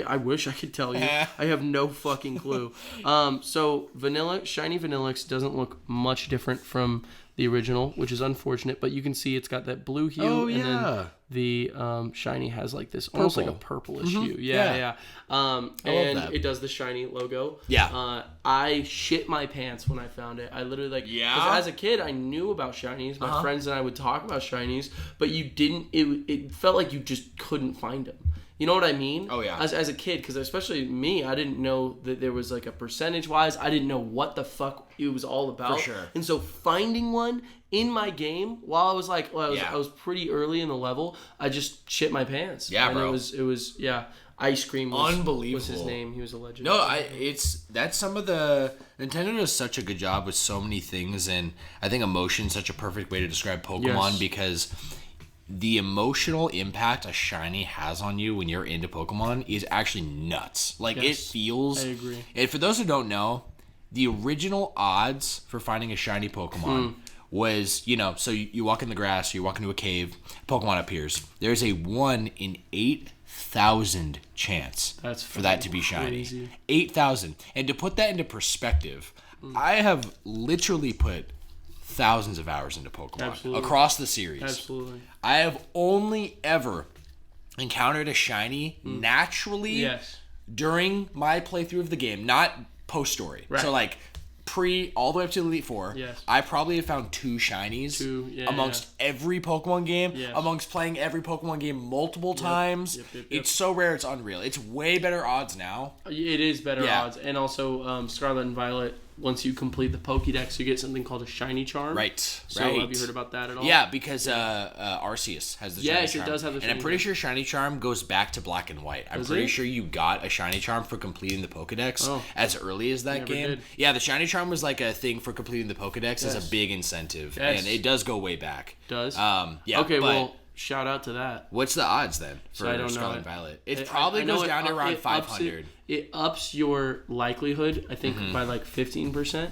I wish I could tell you. I have no fucking clue. So Shiny Vanillux doesn't look much different from the original, which is unfortunate, but you can see it's got that blue hue, and then the shiny has like this almost like a purplish hue. Yeah. And it does the shiny logo. Yeah. I shit my pants when I found it. I literally because as a kid I knew about shinies. My friends and I would talk about shinies, but you didn't. It felt like you just couldn't find them. You know what I mean? Oh, yeah. As a kid, because especially me, I didn't know that there was like a percentage-wise. I didn't know what the fuck it was all about. For sure. And so finding one in my game while I was like, I was pretty early in the level, I just shit my pants. Yeah, and bro. It was Ice Cream was, unbelievable. Was his name. He was a legend. No, that's some of the Nintendo does such a good job with so many things, and I think emotion is such a perfect way to describe Pokemon because the emotional impact a shiny has on you when you're into Pokemon is actually nuts. Like it feels. I agree. And for those who don't know, the original odds for finding a shiny Pokemon was, so you walk in the grass, you walk into a cave, Pokemon appears. There's a 1 in 8,000 chance for that to be shiny. Crazy. 8,000. And to put that into perspective, I have literally put thousands of hours into Pokemon across the series. Absolutely. I have only ever encountered a shiny naturally during my playthrough of the game, not post story. Right. So like all the way up to Elite Four, yes. I probably have found 2 shinies amongst every Pokemon game, amongst playing every Pokemon game multiple times. Yep. It's so rare, it's unreal. It's way better odds now. It is better odds. And also Scarlet and Violet, once you complete the Pokédex, you get something called a shiny charm. Right. So have you heard about that at all? Yeah, because Arceus has the shiny charm. Yes, it does have the shiny charm. And I'm pretty sure shiny charm goes back to black and white. I'm pretty sure you got a shiny charm for completing the Pokédex as early as that game. Did. Yeah, the shiny charm was like a thing for completing the Pokédex as a big incentive. Yes. And it does go way back. Does? Yeah. Okay, well, shout out to that. What's the odds then for Scarlet and Violet? It probably goes down to around 500. It ups your likelihood, I think, by like 15%.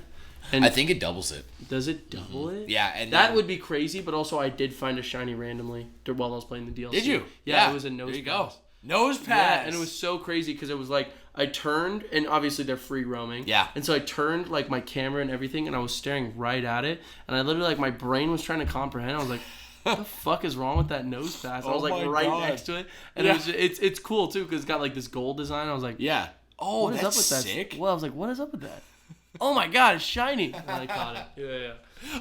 And I think it doubles it. Does it double it? Yeah, and that would be crazy. But also, I did find a shiny randomly while I was playing the DLC. Did you? Yeah, it was a nose pass. There you go. Nose pass. Yeah, and it was so crazy because it was like I turned, and obviously they're free roaming. Yeah. And so I turned like my camera and everything, and I was staring right at it, and I literally like my brain was trying to comprehend. I was like, what the fuck is wrong with that nose pass? I was like right next to it, and it's cool too because it's got like this gold design. I was like, oh, what is that's up with sick. That? Well, I was like, what is up with that? Oh my god, it's shiny! And I caught it. Yeah.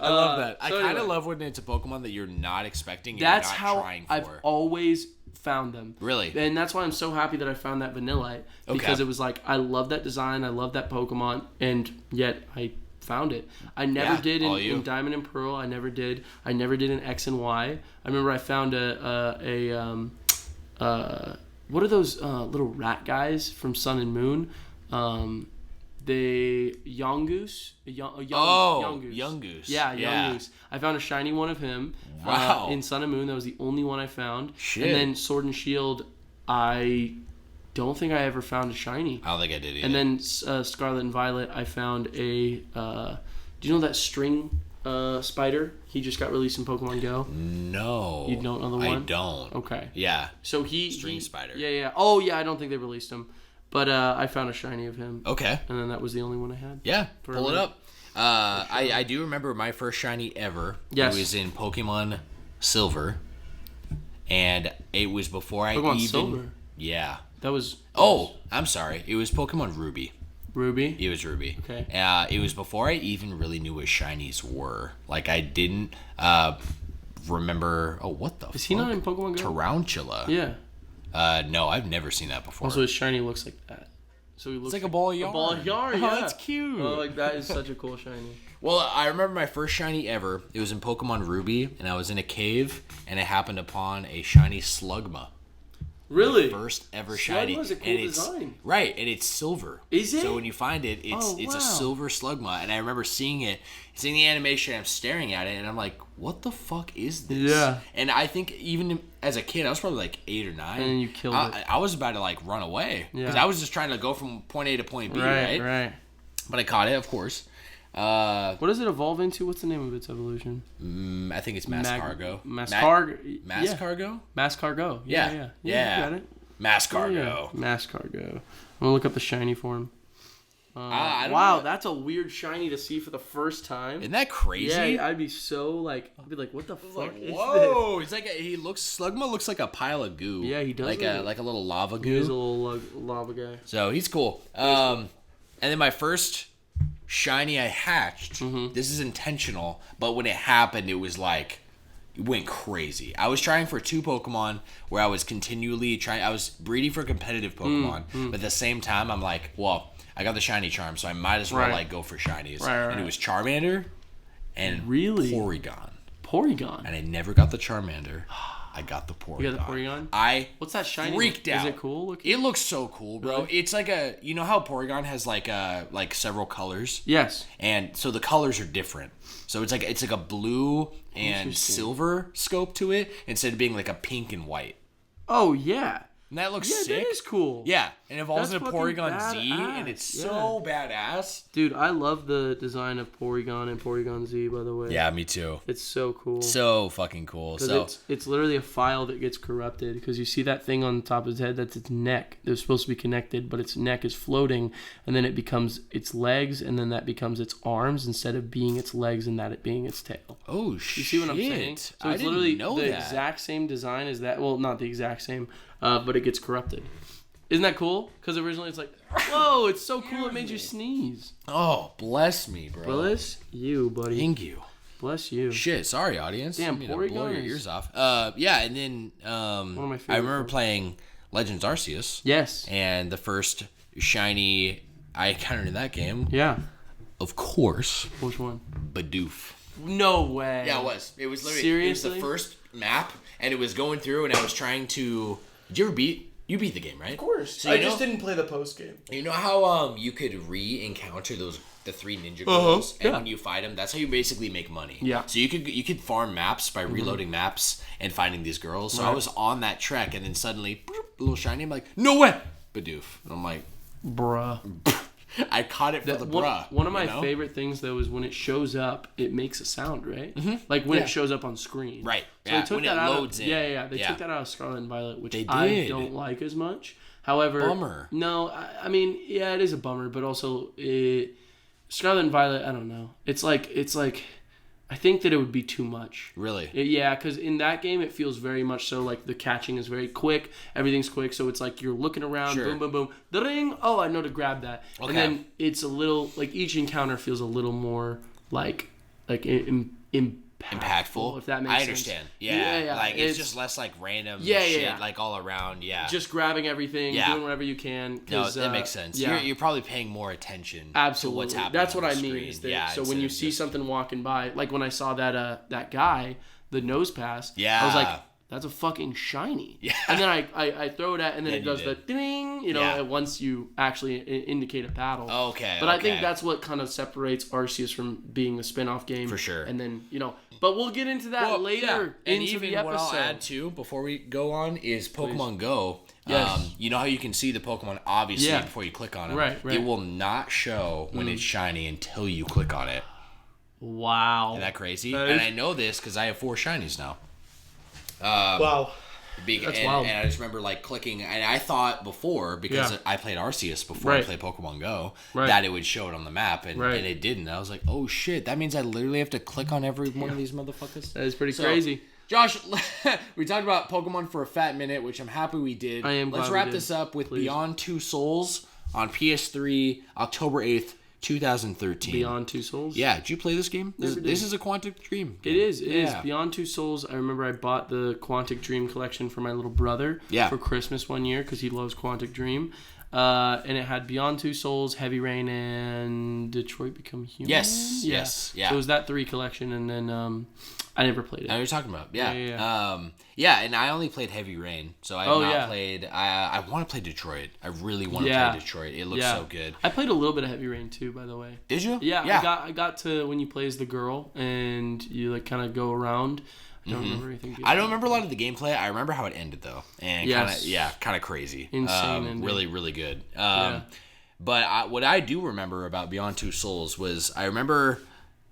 I love that. I kind of love when it's a Pokemon that you're not expecting. That's you're not how trying for. I've always found them. Really? And that's why I'm so happy that I found that Vanillite because it was like I love that design, I love that Pokemon, and yet I found it. I never did in Diamond and Pearl. I never did in X and Y. I remember I found what are those little rat guys from Sun and Moon? The Yungoos. Yungoos. Yeah, Yungoos. I found a shiny one of him. Wow. In Sun and Moon, that was the only one I found. Shit. And then Sword and Shield, I don't think I ever found a shiny. I don't think I did either. And then Scarlet and Violet, I found a. Do you know that string spider? He just got released in Pokemon Go. No. You don't know the one? I don't. Okay. Yeah. So string spider. Yeah. Oh yeah, I don't think they released him. But I found a shiny of him. Okay. And then that was the only one I had. Yeah, pull it up. I do remember my first shiny ever. Yes. It was in Pokemon Silver. And it was before Pokemon Silver? Yeah. That was... I'm sorry. It was Pokemon Ruby. Ruby? It was Ruby. Okay. It was before I even really knew what shinies were. Like, I didn't remember... Oh, what the fuck? Is he not in Pokemon Go? Tarantula. Yeah. No, I've never seen that before. Also, his shiny looks like that. So he looks like a ball of yarn. A ball of yarn, yeah. Oh, that's cute. Oh, like that is such a cool shiny. Well, I remember my first shiny ever. It was in Pokemon Ruby, and I was in a cave, and I happened upon a shiny Slugma. Really? My first ever shiny. Slugma's a cool design. Right, and it's silver. Is it? So when you find it, it's a silver Slugma, and I remember seeing the animation, I'm staring at it, and I'm like, what the fuck is this? Yeah. And I think even as a kid, I was probably like 8 or 9. And you killed it. I was about to like run away. Because I was just trying to go from point A to point B, right? Right. But I caught it, of course. What does it evolve into? What's the name of its evolution? I think it's Mascargo. Mascargo? Mascargo. Yeah. You got it. Mascargo. Mascargo. I'm gonna look up the shiny form. Wow, that's a weird shiny to see for the first time. Isn't that crazy? Yeah, I'd be like, what the fuck is whoa, this? Slugma looks like a pile of goo. Yeah, he does. Like a little lava goo. He's a little lava guy. So he's cool. And then my first shiny I hatched. This is intentional, but when it happened, it was like it went crazy. I was trying for 2 Pokemon where I was continually trying. I was breeding for competitive Pokemon, but at the same time, I'm like, well, I got the shiny charm, so I might as well like go for shinies. Right. And it was Charmander and Porygon. Porygon. And I never got the Charmander. I got the Porygon. You got the Porygon? What's that shiny? Freaked out. Is it cool looking? It looks so cool, bro. Really? It's like you know how Porygon has like several colors? Yes. And so the colors are different. So it's like a blue and silver scope to it instead of being like a pink and white. Oh yeah. And that looks sick. That is cool. Yeah, and it evolves into Porygon Z, and it's so badass. Dude, I love the design of Porygon and Porygon Z, by the way. Yeah, me too. It's so cool. So fucking cool. So it's literally a file that gets corrupted, because you see that thing on the top of his head, that's its neck. They're supposed to be connected, but its neck is floating, and then it becomes its legs, and then that becomes its arms, instead of being its legs and that it being its tail. Oh, shit. You see what I'm saying? So it's literally the exact same design as that. Well, not the exact same, but it gets corrupted. Isn't that cool? Because originally it's like, whoa, it's so cool it made you sneeze. Oh, bless me, bro. Bless you, buddy. Thank you. Bless you. Shit, sorry, audience. Damn, blow your ears off. Yeah, and then One of my favorite I remember playing Legends Arceus. Yes. And the first shiny I encountered in that game. Yeah. Of course. Which one? Bidoof. No way. Yeah, it was. It was literally Seriously? It was the first map, and it was going through, and I was trying to. Did you ever beat? You beat the game, right? Of course. So I just didn't play the post game. You know how you could re-encounter the 3 ninja girls, and yeah. when you fight them, that's how you basically make money. Yeah. So you could farm maps by reloading maps and finding these girls. So I was on that trek, and then suddenly, boop, a little shiny. I'm like, no way, Bidoof, and I'm like, bruh. I caught it for the bruh. One of my favorite things though is when it shows up, it makes a sound, right? Mm-hmm. Like when it shows up on screen. Right. So yeah. they took when that it out loads in. Yeah. They took that out of Scarlet and Violet, which They I did. don't like as much. However, Bummer. No, I mean, yeah, it is a bummer, but also Scarlet and Violet, I don't know. It's like I think that it would be too much. Really? Yeah, because in that game, it feels very much so like the catching is very quick. Everything's quick, so it's like you're looking around, boom, boom, boom. Ding! Oh, I know to grab that. Okay. And then it's a little, like each encounter feels a little more like impactful, if that makes sense. I understand. Yeah. Like it's just less like random shit like all around. Yeah. Just grabbing everything, doing whatever you can. No, that makes sense. Yeah. You're probably paying more attention Absolutely. to what's happening. That's what on I the mean. screen. Is that, so when you see something walking by, like when I saw that guy, the nose pass, I was like, that's a fucking shiny. Yeah. And then I throw it at, and then it does the ding, once you actually indicate a battle. Okay. But I think that's what kind of separates Arceus from being a spin-off game. For sure. And then, but we'll get into that later and into even the episode. What I'll add too, before we go on, is Pokemon Go. Yes. You know how you can see the Pokemon, obviously, before you click on them? Right. It will not show when it's shiny until you click on it. Wow. Isn't that crazy? And I know this because I have 4 shinies now. Wow. That's wild. And I just remember like clicking, and I thought before, because I played Arceus before I played Pokemon Go, that it would show it on the map, and it didn't. I was like, oh shit, that means I literally have to click on every one of these motherfuckers? That is pretty crazy. Josh, we talked about Pokemon for a fat minute, which I'm happy we did. I am glad Let's wrap this up with Beyond Two Souls on PS3, October 8th, 2013. Beyond Two Souls? Yeah, did you play this game? This is a Quantic Dream game. It is. Beyond Two Souls. I remember I bought the Quantic Dream collection for my little brother for Christmas one year because he loves Quantic Dream. And it had Beyond Two Souls, Heavy Rain, and Detroit Become Human. Yes. So it was that 3 collection, and then I never played it. I know what you're talking about. And I only played Heavy Rain, so I have not played. I want to play Detroit. I really want to play Detroit. It looks so good. I played a little bit of Heavy Rain too, by the way. Did you? Yeah. I got to when you play as the girl and you like kind of go around. I don't remember anything. I don't remember a lot of the gameplay. I remember how it ended though, and kind of crazy. Insane ending. Really, really good. But what I do remember about Beyond Two Souls was I remember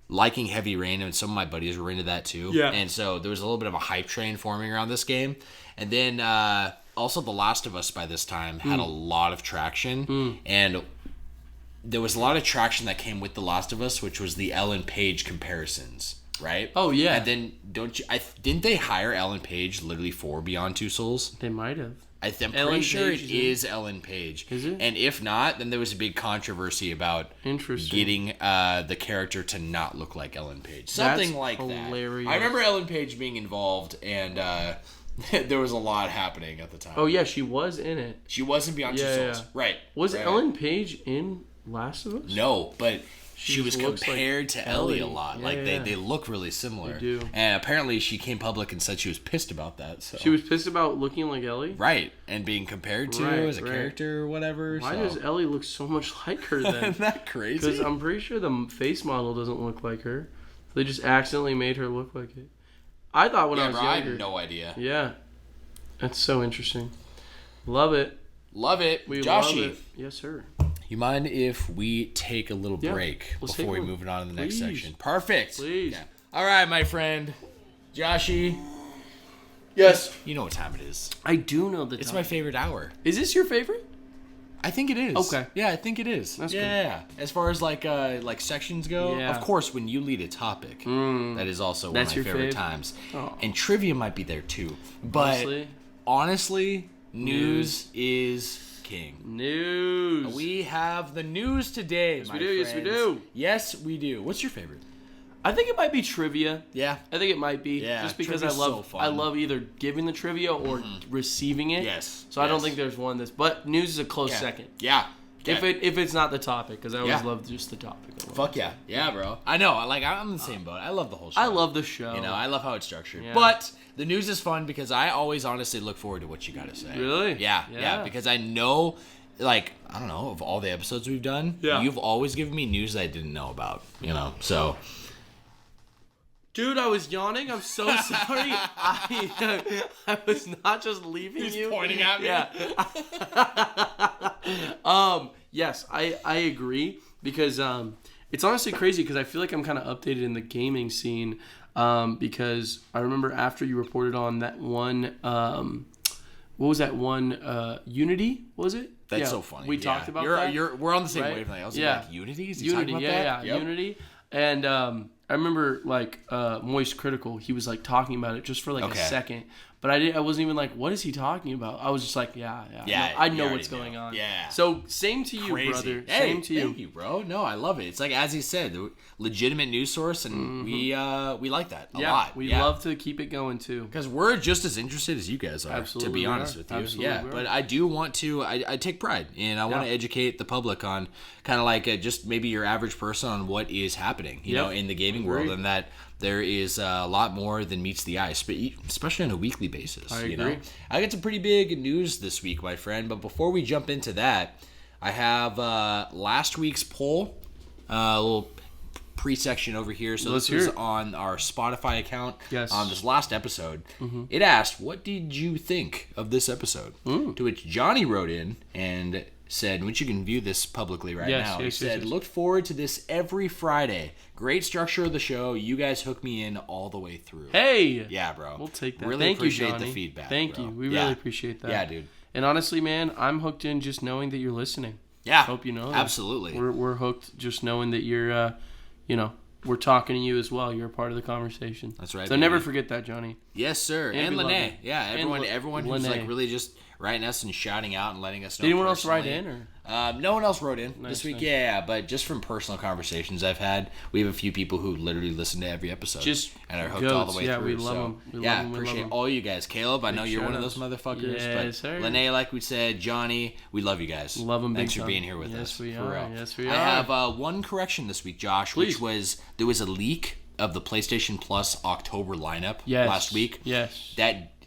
liking Heavy Rain, and some of my buddies were into that too. Yeah. And so there was a little bit of a hype train forming around this game, and then also The Last of Us by this time had a lot of traction, and there was a lot of traction that came with The Last of Us, which was the Ellen Page comparisons. Right? Oh, yeah. And then, didn't they hire Ellen Page literally for Beyond Two Souls? They might have. I'm pretty sure it is Ellen Page. Is it? And if not, then there was a big controversy about getting the character to not look like Ellen Page. Something like hilarious. that. I remember Ellen Page being involved, and there was a lot happening at the time. Oh, yeah, she was in it. She was in Beyond Two Souls. Right. Was Ellen Page in Last of Us? No, but she was compared to Ellie a lot. They look really similar. They do. And apparently she came public and said she was pissed about that. So. She was pissed about looking like Ellie? Right. And being compared to as a character or whatever. Why does Ellie look so much like her then? Isn't that crazy? Because I'm pretty sure the face model doesn't look like her. They just accidentally made her look like it. I thought when I was younger. I have no idea. Yeah. That's so interesting. Love it. Love it. We Joshie. love it. Yes, sir. You mind if we take a little break before we move on to the next section? Perfect. Please. Yeah. All right, my friend. Joshie. Yes. You know what time it is. I do know the time. It's my favorite hour. Is this your favorite? I think it is. Okay. Yeah, I think it is. That's good. As far as like sections go, of course, when you lead a topic, that is also one of my favorite times. Oh. And trivia might be there too. But honestly news is king. News. We have the news today, Yes, we do. Yes, we do. Yes, we do. What's your favorite? I think it might be trivia. Yeah. I think it might be. Yeah, just because so fun. I love either giving the trivia or receiving it. Yes. So I don't think there's one but news is a close second. Yeah. If it's not the topic, because I always love just the topic. Fuck yeah. Yeah, bro. I know. I'm in the same boat. I love the whole show. I love the show. You know, I love how it's structured. Yeah. But the news is fun because I always honestly look forward to what you got to say. Really? Yeah. Because I know, like, I don't know, of all the episodes we've done, you've always given me news that I didn't know about, you know, so... Dude, I was yawning. I'm so sorry. I was not just leaving you. He's pointing at me. Yeah. Yes, I agree because it's honestly crazy because I feel like I'm kind of updated in the gaming scene because I remember after you reported on that one what was that one Unity, was it? That's so funny. We talked about that. We're on the same right? wavelength. I was Yeah. like, Unity? Is he Unity, talking about that? Yep. Unity. And I remember like Moist Critical, he was like talking about it just for like a second. But I wasn't even like, what is he talking about? I was just like, yeah. I know what's going on. Yeah. So same to you, brother. Hey, same to you. Thank you, bro. No, I love it. It's like, as he said, the legitimate news source, and we like that a lot. We love to keep it going too. Because we're just as interested as you guys are, Absolutely to be honest with you. Absolutely But I do want to, I take pride, and I want to educate the public on kind of like just maybe your average person on what is happening, you know, in the gaming world, and that there is a lot more than meets the eye, especially on a weekly basis. I agree. Know? I got some pretty big news this week, my friend, but before we jump into that, I have last week's poll, a little pre-section over here. So this is on our Spotify account. Yes. On this last episode, it asked, what did you think of this episode? To which Johnny wrote in and said, which you can view this publicly now. He said, looked forward to this every Friday. Great structure of the show. You guys hook me in all the way through. Hey! Yeah, bro. We'll take that. Really Thank appreciate you, Johnny. the feedback. Thank you. We really appreciate that. Yeah, dude. And honestly, man, I'm hooked in just knowing that you're listening. Yeah. Hope you know that. Absolutely. We're hooked just knowing that you're, we're talking to you as well. You're a part of the conversation. That's right. So never forget that, Johnny. Yes, sir. And Lene. Yeah, everyone who's like really just writing us and shouting out and letting us know. Did anyone else write in? Or? No one else wrote in this week. Nice. Yeah, but just from personal conversations I've had, we have a few people who literally listen to every episode and are hooked all the way through. Yeah, we love them. Appreciate all you guys. Caleb, I know you're one of those motherfuckers. Yes, sir. Lene, like we said, Johnny, we love you guys. Love them. Thanks for being here with us. Yes, we are. Yes, we are. I have one correction this week, Josh, which was there was a leak of the PlayStation Plus October lineup last week. Yes.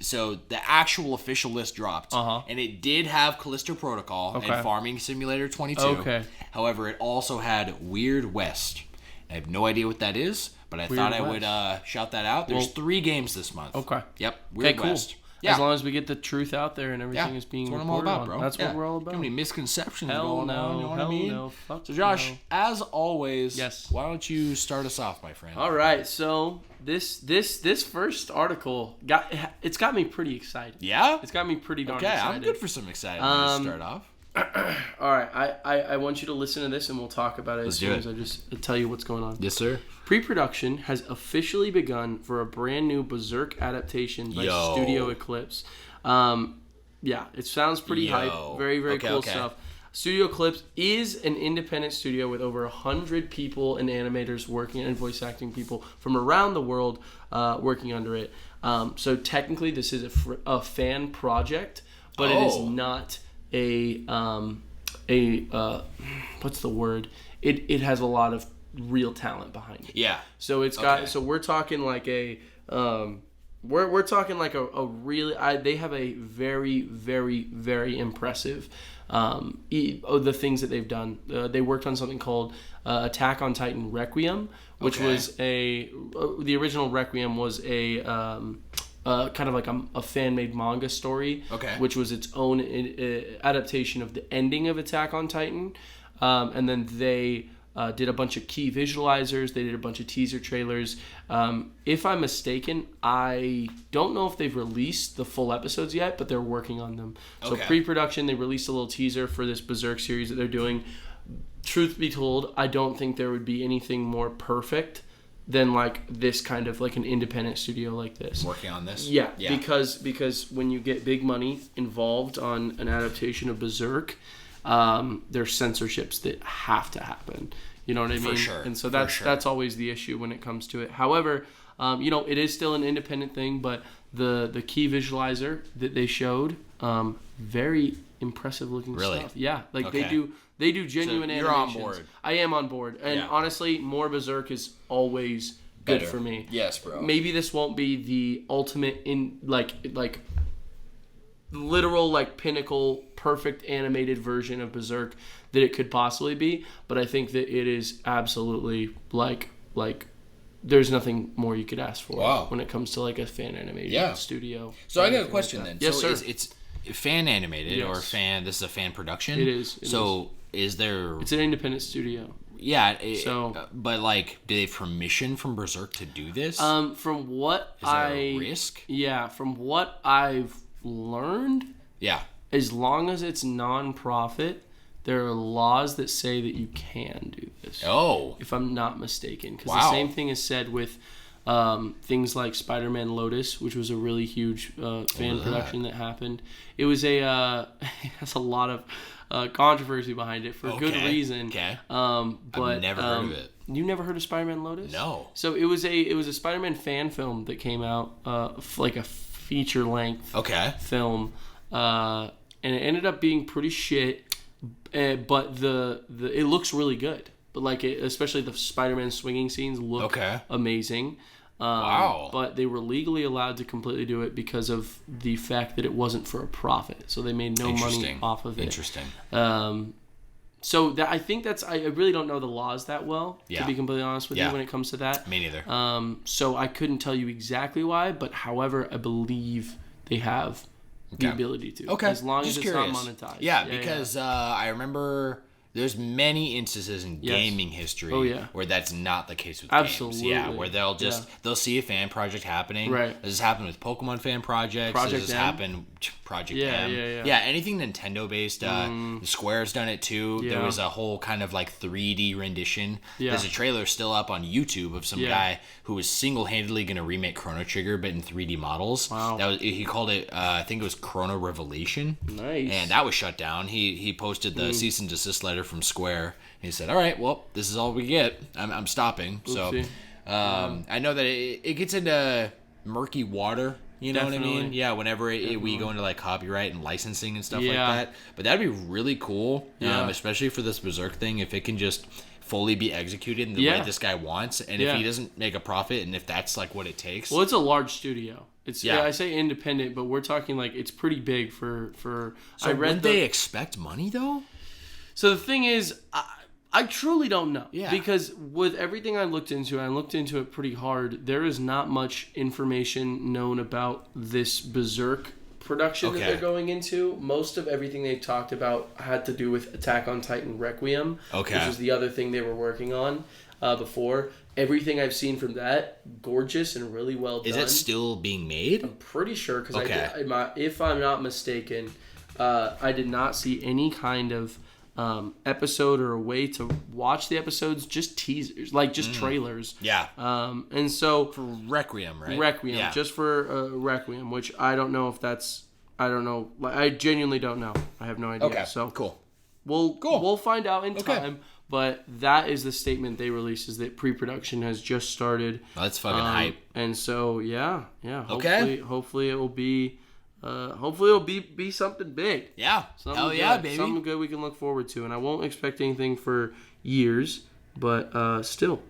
So the actual official list dropped, and it did have Callisto Protocol and Farming Simulator 22. Okay. However, it also had Weird West. I have no idea what that is, but I thought I would shout that out. There's 3 games this month. Okay. Yep. Weird West. Cool. Yeah. As long as we get the truth out there and everything is being reported on. That's what I'm all about, bro. That's what we're all about. Too many misconceptions going on, you know what I mean? No. Fuck so, Josh, as always, yes. Why don't you start us off, my friend? All right. So this first article got me pretty excited. Yeah? It's got me pretty darn excited. Okay, I'm good for some excitement to start off. All right, I want you to listen to this and we'll talk about it as soon as I just tell you what's going on. Yes, sir. Pre-production has officially begun for a brand new Berserk adaptation by Studio Eclipse. It sounds pretty hype. Very, very cool stuff. Studio Eclipse is an independent studio with over 100 people and animators working and voice acting people from around the world working under it. So technically this is a fan project, but it is not what's the word? It has a lot of real talent behind it. Yeah. So it's got so we're talking like a we're talking like a really they have a very, very, very impressive the things that they've done. They worked on something called Attack on Titan Requiem, which was the original Requiem was a kind of like a fan-made manga story, which was its own adaptation of the ending of Attack on Titan. And then they did a bunch of key visualizers. They did a bunch of teaser trailers. If I'm mistaken, I don't know if they've released the full episodes yet, but they're working on them. So pre-production, they released a little teaser for this Berserk series that they're doing. Truth be told, I don't think there would be anything more perfect than like this kind of like an independent studio like this. Working on this? Yeah. Because when you get big money involved on an adaptation of Berserk, there's censorships that have to happen. You know what I mean? For sure. And so that's always the issue when it comes to it. However, it is still an independent thing, but the key visualizer that they showed, very impressive looking stuff. Yeah, like they do genuine animations. You're on board. I am on board. And honestly, more Berserk is always good for me. Yes, bro. Maybe this won't be the ultimate in like literal like pinnacle perfect animated version of Berserk that it could possibly be, but I think that it is absolutely like there's nothing more you could ask for when it comes to like a fan animated studio. So I got a question then. Yes, so sir. It's fan animated or fan. This is a fan production. It is. Is there? It's an independent studio. Yeah. But like, do they have permission from Berserk to do this? From what is there a risk? Yeah. From what I've learned. Yeah. As long as it's non-profit, there are laws that say that you can do this. Oh. If I'm not mistaken. Because the same thing is said with things like Spider-Man Lotus, which was a really huge fan production that happened. It was it has a lot of controversy behind it for good reason. Okay. But I've never heard of it. You never heard of Spider-Man Lotus? No. So it was a Spider-Man fan film that came out, like a feature-length film. And it ended up being pretty shit, but it looks really good. But like especially the Spider-Man swinging scenes look amazing. Wow! But they were legally allowed to completely do it because of the fact that it wasn't for a profit, so they made no money off of it. Interesting. So I think I really don't know the laws that well, to be completely honest with you, when it comes to that. Me neither. So I couldn't tell you exactly why, but however, I believe they have the ability to. Okay. As long as it's not monetized. Yeah, because I remember there's many instances in gaming history where that's not the case with games. Yeah, where they'll see a fan project happening. Right. This has happened with Pokemon fan projects. This has happened Project M. Yeah, anything Nintendo based. Square's done it too. Yeah. There was a whole kind of like 3D rendition. Yeah. There's a trailer still up on YouTube of some guy who was single-handedly going to remake Chrono Trigger, but in 3D models. Wow. He called it, I think it was Chrono Revelation. Nice. And that was shut down. He posted the cease and desist letter from Square. He said, all right, well, this is all we get. I'm stopping. Oopsie. So I know that it gets into murky water. You know what I mean? Yeah, whenever we go into like copyright and licensing and stuff like that. But that'd be really cool, especially for this Berserk thing, if it can just fully be executed in the way this guy wants, and if he doesn't make a profit, and if that's like what it takes. Well, it's a large studio. It's I say independent, but we're talking like it's pretty big for. So would they expect money though? So the thing is, I truly don't know. Yeah. Because with everything I looked into it pretty hard, there is not much information known about this Berserk production that they're going into. Most of everything they've talked about had to do with Attack on Titan Requiem, which was the other thing they were working on before. Everything I've seen from that, gorgeous and really well done. Is it still being made? I'm pretty sure, because if I'm not mistaken, I did not see any kind of episode or a way to watch the episodes, just teasers, like just trailers. Yeah. And so for Requiem, right? Requiem, just for Requiem, which I don't know if that's, I don't know. I genuinely don't know. I have no idea. Okay. So cool. We'll find out in time. But that is the statement they released, is that pre-production has just started. Oh, that's fucking hype. And so hopefully it will be. Hopefully it'll be something big. Yeah. Hell yeah, baby. Something good we can look forward to. And I won't expect anything for years, but still.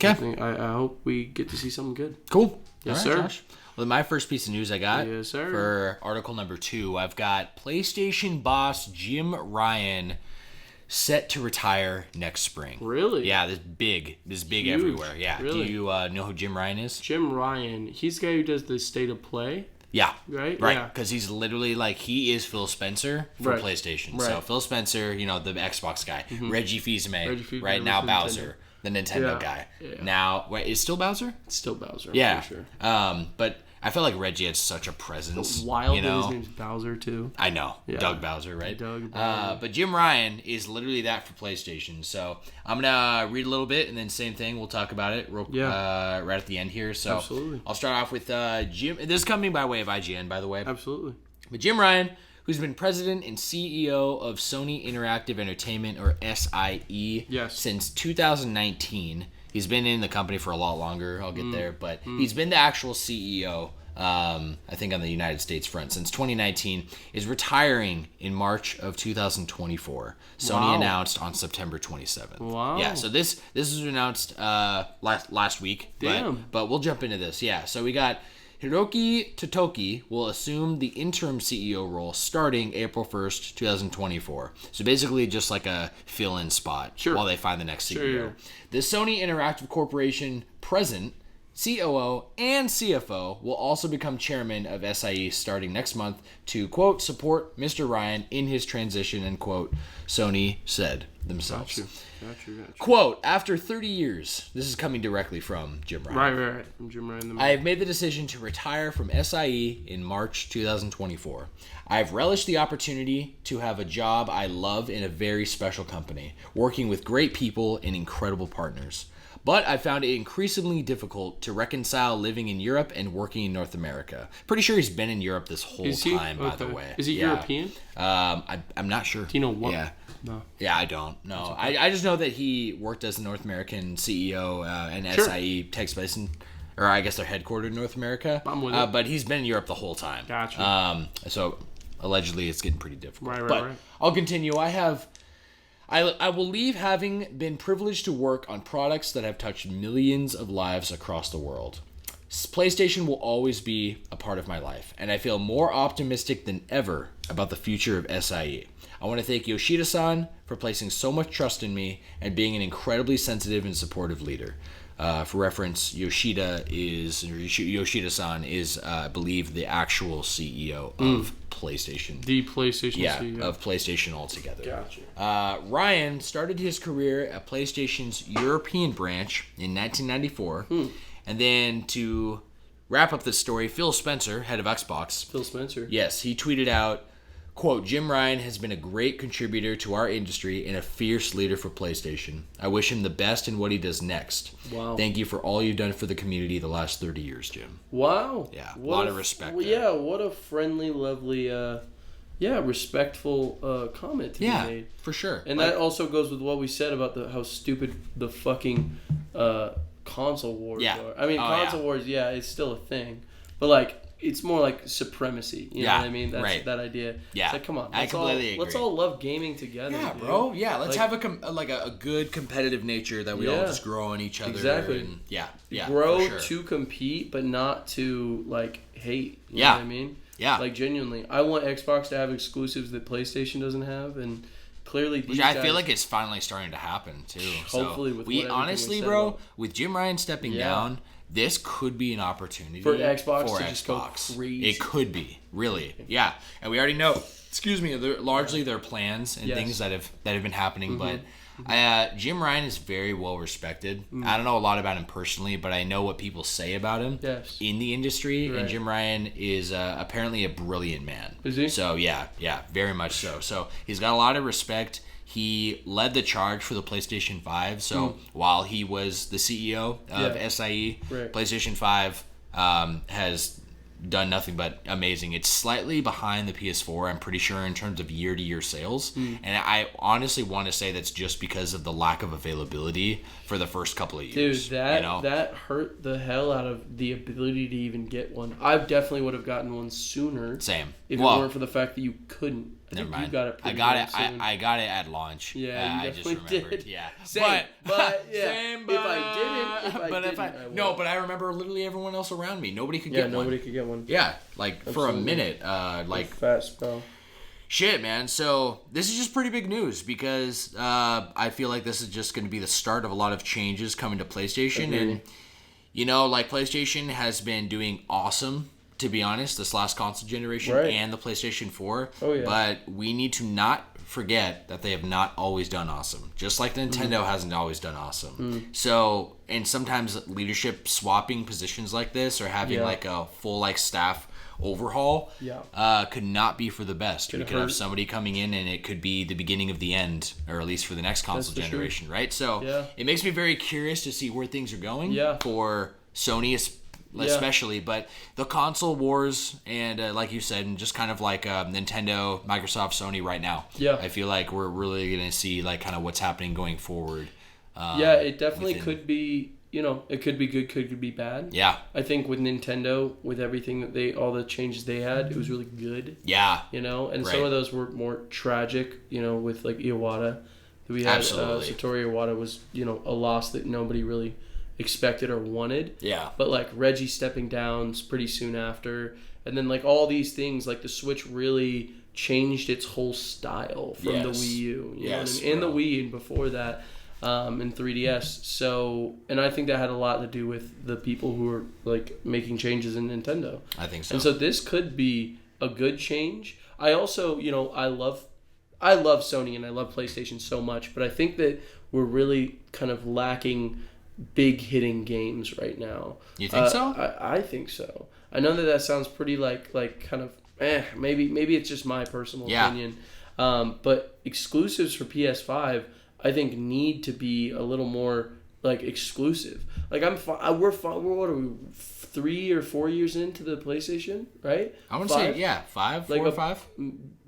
Okay. I hope we get to see something good. Cool. Yes, sir. Josh. Well, my first piece of news I got for article number 2, I've got PlayStation boss Jim Ryan set to retire next spring. Really? Yeah, this big everywhere. Yeah. Really? Do you know who Jim Ryan is? Jim Ryan. He's the guy who does the State of Play. Yeah. Right? Right. Because he's literally like, he is Phil Spencer for PlayStation. Right. So Phil Spencer, the Xbox guy. Mm-hmm. Reggie Fils-Aimé. Right now, Bowser, the Nintendo guy. Yeah. Now, wait, is still Bowser? It's still Bowser. Yeah. For sure. But I feel like Reggie had such a presence. Wild you that know? his name's Bowser too. I know. Yeah. Doug Bowser, right? Doug Bowser. But Jim Ryan is literally that for PlayStation. So I'm going to read a little bit, and then same thing. We'll talk about it right at the end here. So Absolutely. I'll start off with Jim. This is coming by way of IGN, by the way. Absolutely. But Jim Ryan, who's been president and CEO of Sony Interactive Entertainment, or SIE, since 2019. He's been in the company for a lot longer. I'll get there. But he's been the actual CEO, I think, on the United States front since 2019, is retiring in March of 2024. Sony announced on September 27th. Wow. Yeah, so this was announced last week. Damn. But we'll jump into this. Yeah, so we got Hiroki Totoki will assume the interim CEO role starting April 1st, 2024. So basically just like a fill-in spot while they find the next CEO. Sure. The Sony Interactive Corporation president, COO, and CFO will also become chairman of SIE starting next month to, quote, support Mr. Ryan in his transition, end quote, Sony said themselves. Gotcha. Quote, after 30 years, this is coming directly from Jim Ryan. Right. From Jim Ryan. I have made the decision to retire from SIE in March 2024. I have relished the opportunity to have a job I love in a very special company, working with great people and incredible partners. But I found it increasingly difficult to reconcile living in Europe and working in North America. Pretty sure he's been in Europe this whole time, by the way. Is he European? I'm not sure. Do you know what? Yeah. No. Yeah, I don't. No. Okay. I just know that he worked as the North American CEO and SIE takes place in, or I guess they're headquartered in North America. I'm with it. But he's been in Europe the whole time. Gotcha. So allegedly it's getting pretty difficult. Right. I'll continue. I will leave having been privileged to work on products that have touched millions of lives across the world. PlayStation will always be a part of my life, and I feel more optimistic than ever about the future of SIE. I want to thank Yoshida-san for placing so much trust in me and being an incredibly sensitive and supportive leader. For reference, Yoshida-san is, I believe, the actual CEO of PlayStation. The PlayStation CEO. Yeah, of PlayStation altogether. Gotcha. Ryan started his career at PlayStation's European branch in 1994. And then to wrap up the story, Phil Spencer, head of Xbox. Phil Spencer. Yes, he tweeted out, quote, Jim Ryan has been a great contributor to our industry and a fierce leader for PlayStation. I wish him the best in what he does next. Wow. Thank you for all you've done for the community the last 30 years, Jim. Wow. Yeah, a lot of respect there. Yeah, what a friendly, lovely, respectful comment to be made. Yeah, for sure. And that also goes with what we said about how stupid the fucking console wars are. I mean, console wars, it's still a thing. But, like, it's more like supremacy. You know what I mean? That's that idea. Yeah. It's like, come on. I completely agree. Let's all love gaming together. Yeah, dude. bro. Yeah, let's have a good competitive nature that we all just grow on each other. Exactly. And grow for sure. to compete, but not to, like, hate. You Yeah. know what I mean? Yeah. Like, genuinely. I want Xbox to have exclusives that PlayStation doesn't have, and clearly these guys... I feel like it's finally starting to happen, too. Hopefully, with honestly, bro, with Jim Ryan stepping down... This could be an opportunity for Xbox to just go crazy. It could be, really, yeah. And we already know. Excuse me. Largely their plans and things that have been happening. But Jim Ryan is very well respected. I don't know a lot about him personally, but I know what people say about him in the industry. Right. And Jim Ryan is apparently a brilliant man. Is he? So yeah, very much so. So he's got a lot of respect. He led the charge for the PlayStation 5. So while he was the CEO of SIE, PlayStation 5 has done nothing but amazing. It's slightly behind the PS4, I'm pretty sure, in terms of year-to-year sales. And I honestly want to say that's just because of the lack of availability for the first couple of years. Dude, that hurt the hell out of the ability to even get one. I definitely would have gotten one sooner. Same. If it weren't for the fact that you couldn't. Never mind. You got it. I got it at launch. Yeah, you I just definitely remembered. did. Yeah, same. But same. If I didn't, but I remember literally everyone else around me. Nobody could get one. Yeah, nobody could get one. Yeah, like for a minute. Like fast spell. Shit, man. So this is just pretty big news because I feel like this is just going to be the start of a lot of changes coming to PlayStation, and like PlayStation has been doing awesome. To be honest, this last console generation and the PlayStation 4. Oh, yeah. But we need to not forget that they have not always done awesome. Just like Nintendo hasn't always done awesome. So, and sometimes leadership swapping positions like this or having like a full like staff overhaul could not be for the best. We could have somebody coming in and it could be the beginning of the end, or at least for the next console generation, right? So it makes me very curious to see where things are going for Sony especially, but the console wars and like you said, and just kind of like Nintendo, Microsoft, Sony right now. I feel like we're really going to see like kind of what's happening going forward. It definitely could be. It could be good, could be bad. Yeah. I think with Nintendo, with everything that all the changes they had, it was really good. Yeah. And some of those were more tragic, with like Iwata. We had Satoru Iwata was, a loss that nobody really expected or wanted. Yeah. But like Reggie stepping down pretty soon after. And then like all these things, like the Switch really changed its whole style from the Wii U. You know what I mean? And the Wii and before that. And 3DS. So, and I think that had a lot to do with the people who are like making changes in Nintendo. I think so. And so this could be a good change. I also, I love Sony and I love PlayStation so much, but I think that we're really kind of lacking big hitting games right now. You think so? I think so. I know that sounds pretty like kind of maybe it's just my personal opinion. But exclusives for PS5 I think need to be a little more like exclusive. Like we're what are we 3 or 4 years into the PlayStation, right? I want to say 5, 4 or 5.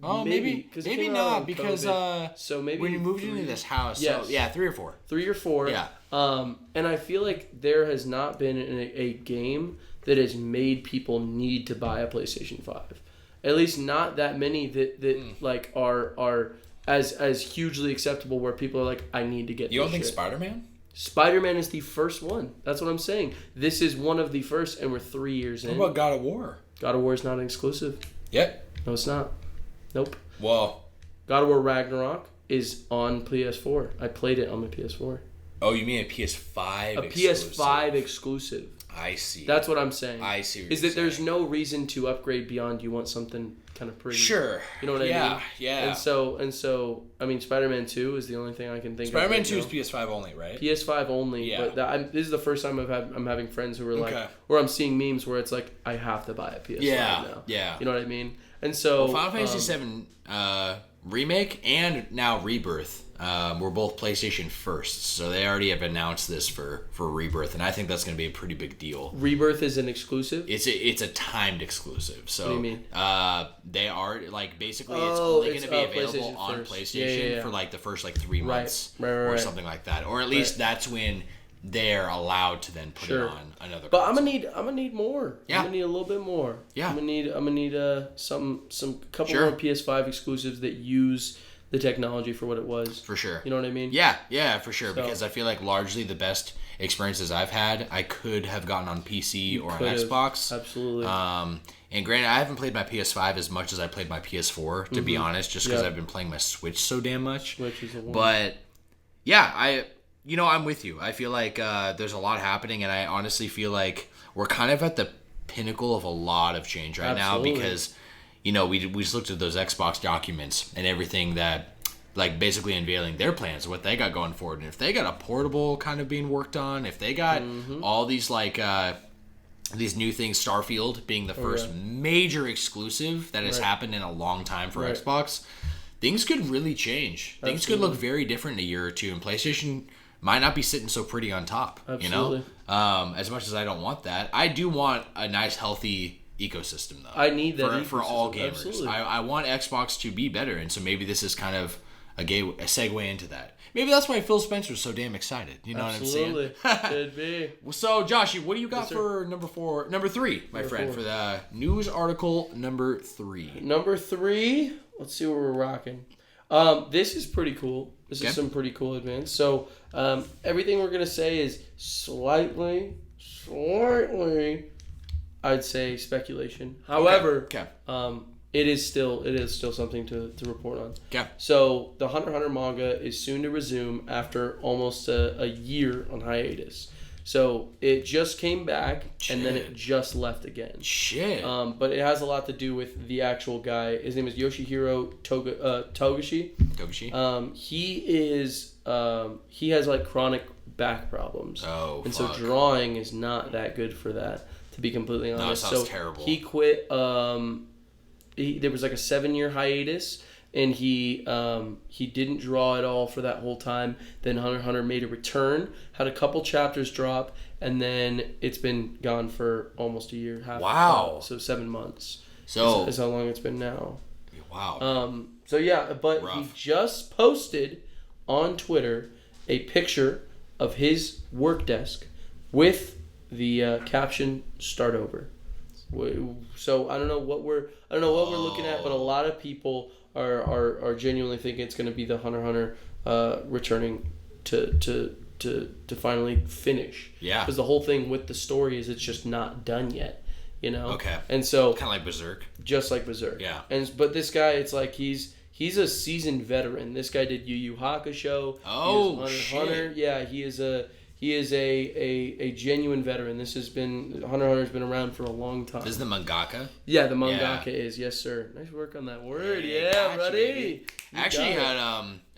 Oh, maybe not because so maybe when you moved into this house, so 3 or 4. 3 or 4. Yeah. And I feel like there has not been a game that has made people need to buy a PlayStation 5. At least not that many that like are as hugely acceptable where people are like, I need to get. You don't think Spider-Man? Spider-Man is the first one. That's what I'm saying. This is one of the first, and we're 3 years in. What about God of War? God of War is not an exclusive. Yep. No, it's not. Nope. Well, God of War Ragnarok is on PS4. I played it on my PS4. Oh, you mean a PS5 exclusive? PS5 exclusive. I see. That's what I'm saying. I see what you're saying. There's no reason to upgrade beyond you want something kind of pretty. Sure. You know what I mean? Yeah. And so I mean, Spider-Man 2 is the only thing I can think Spider-Man of. Spider-Man 2 is PS5 only, right? PS5 only. Yeah. But this is the first time I'm having friends who are like, where I'm seeing memes where it's like, I have to buy a PS5 now. Yeah. You know what I mean? And so Final Fantasy VII Remake and now Rebirth were both PlayStation firsts, so they already have announced this for Rebirth, and I think that's going to be a pretty big deal. Rebirth is an exclusive? It's a timed exclusive. So what do you mean? They are like basically it's only going to be available on PlayStation for like the first like 3 months or something like that, or at least that's when they're allowed to then put it on another. But I'm gonna need more. Yeah. I'm gonna need a little bit more. Yeah. I'm gonna need some couple more PS5 exclusives that use the technology for what it was. For sure. You know what I mean? Yeah, for sure. So, because I feel like largely the best experiences I've had, I could have gotten on PC or on Xbox. Absolutely. And granted, I haven't played my PS5 as much as I played my PS4, to be honest, just because I've been playing my Switch so damn much. Switch is a one. But yeah, I'm with you. I feel like there's a lot happening, and I honestly feel like we're kind of at the pinnacle of a lot of change right now because, we just looked at those Xbox documents and everything that, like, basically unveiling their plans, what they got going forward. And if they got a portable kind of being worked on, if they got all these, like, these new things, Starfield being the first major exclusive that has happened in a long time for Xbox, things could really change. Things could look very different in a year or two, and PlayStation might not be sitting so pretty on top. Absolutely. As much as I don't want that, I do want a nice, healthy ecosystem, though. I need that for all gamers. Absolutely. I want Xbox to be better, and so maybe this is kind of a segue into that. Maybe that's why Phil Spencer's so damn excited. You know what I'm saying? Could be. So, Joshie, what do you got for number 3, my friend, for the news article number 3? Number 3, let's see what we're rocking. This is pretty cool. This is some pretty cool advance. So, everything we're going to say is slightly, I'd say speculation. However, it is still something to report on. Okay. So, the Hunter x Hunter manga is soon to resume after almost a year on hiatus. So it just came back, and then it just left again. Shit. But it has a lot to do with the actual guy. His name is Yoshihiro Togashi. He has like chronic back problems. And so drawing is not that good for that, to be completely honest. No, it sounds terrible. He quit. There was like a 7-year hiatus, and he didn't draw at all for that whole time. Then Hunter x Hunter made a return, had a couple chapters drop, and then it's been gone for almost a year. Wow. So 7 months. So is how long it's been now. Wow. So yeah, but he just posted on Twitter a picture of his work desk with the caption "Start over." So I don't know what we're looking at, but a lot of people are genuinely thinking it's going to be the Hunter x Hunter returning to finally finish. Yeah. Because the whole thing with the story is it's just not done yet, you know. Okay. And so kind of like Berserk. Just like Berserk. Yeah. But this guy, it's like he's a seasoned veteran. This guy did Yu Yu Hakusho. Oh, shit. Hunter. Yeah, he is a genuine veteran. This has been Hunter x Hunter's been around for a long time. This is the mangaka? Yeah, the mangaka is. Yes, sir. Nice work on that word. Yeah, buddy. I actually had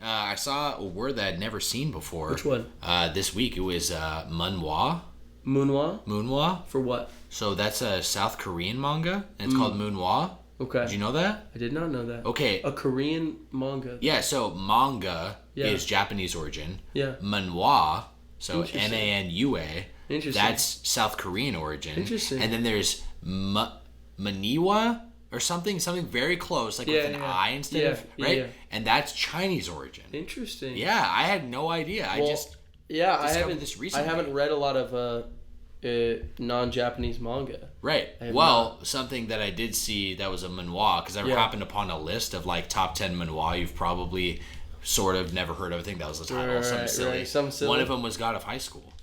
I saw a word that I'd never seen before. Which one? This week it was Munhwa. Munhwa? For what? So that's a South Korean manga, and it's called Munhwa. Okay. Did you know that? I did not know that. Okay. A Korean manga. Yeah, so manga is Japanese origin. Yeah. Manhwa, so Manua. Interesting. That's South Korean origin. Interesting. And then there's Maniwa or something very close, like with an I instead of, right? Yeah. And that's Chinese origin. Interesting. Yeah, I had no idea. I just discovered this recently. I haven't read a lot of non-Japanese manga. Right. Well, something that I did see that was a manhwa, because I happened upon a list of like top 10 manhwa you've probably sort of never heard of. I think that was the title. Something silly. One of them was God of High School.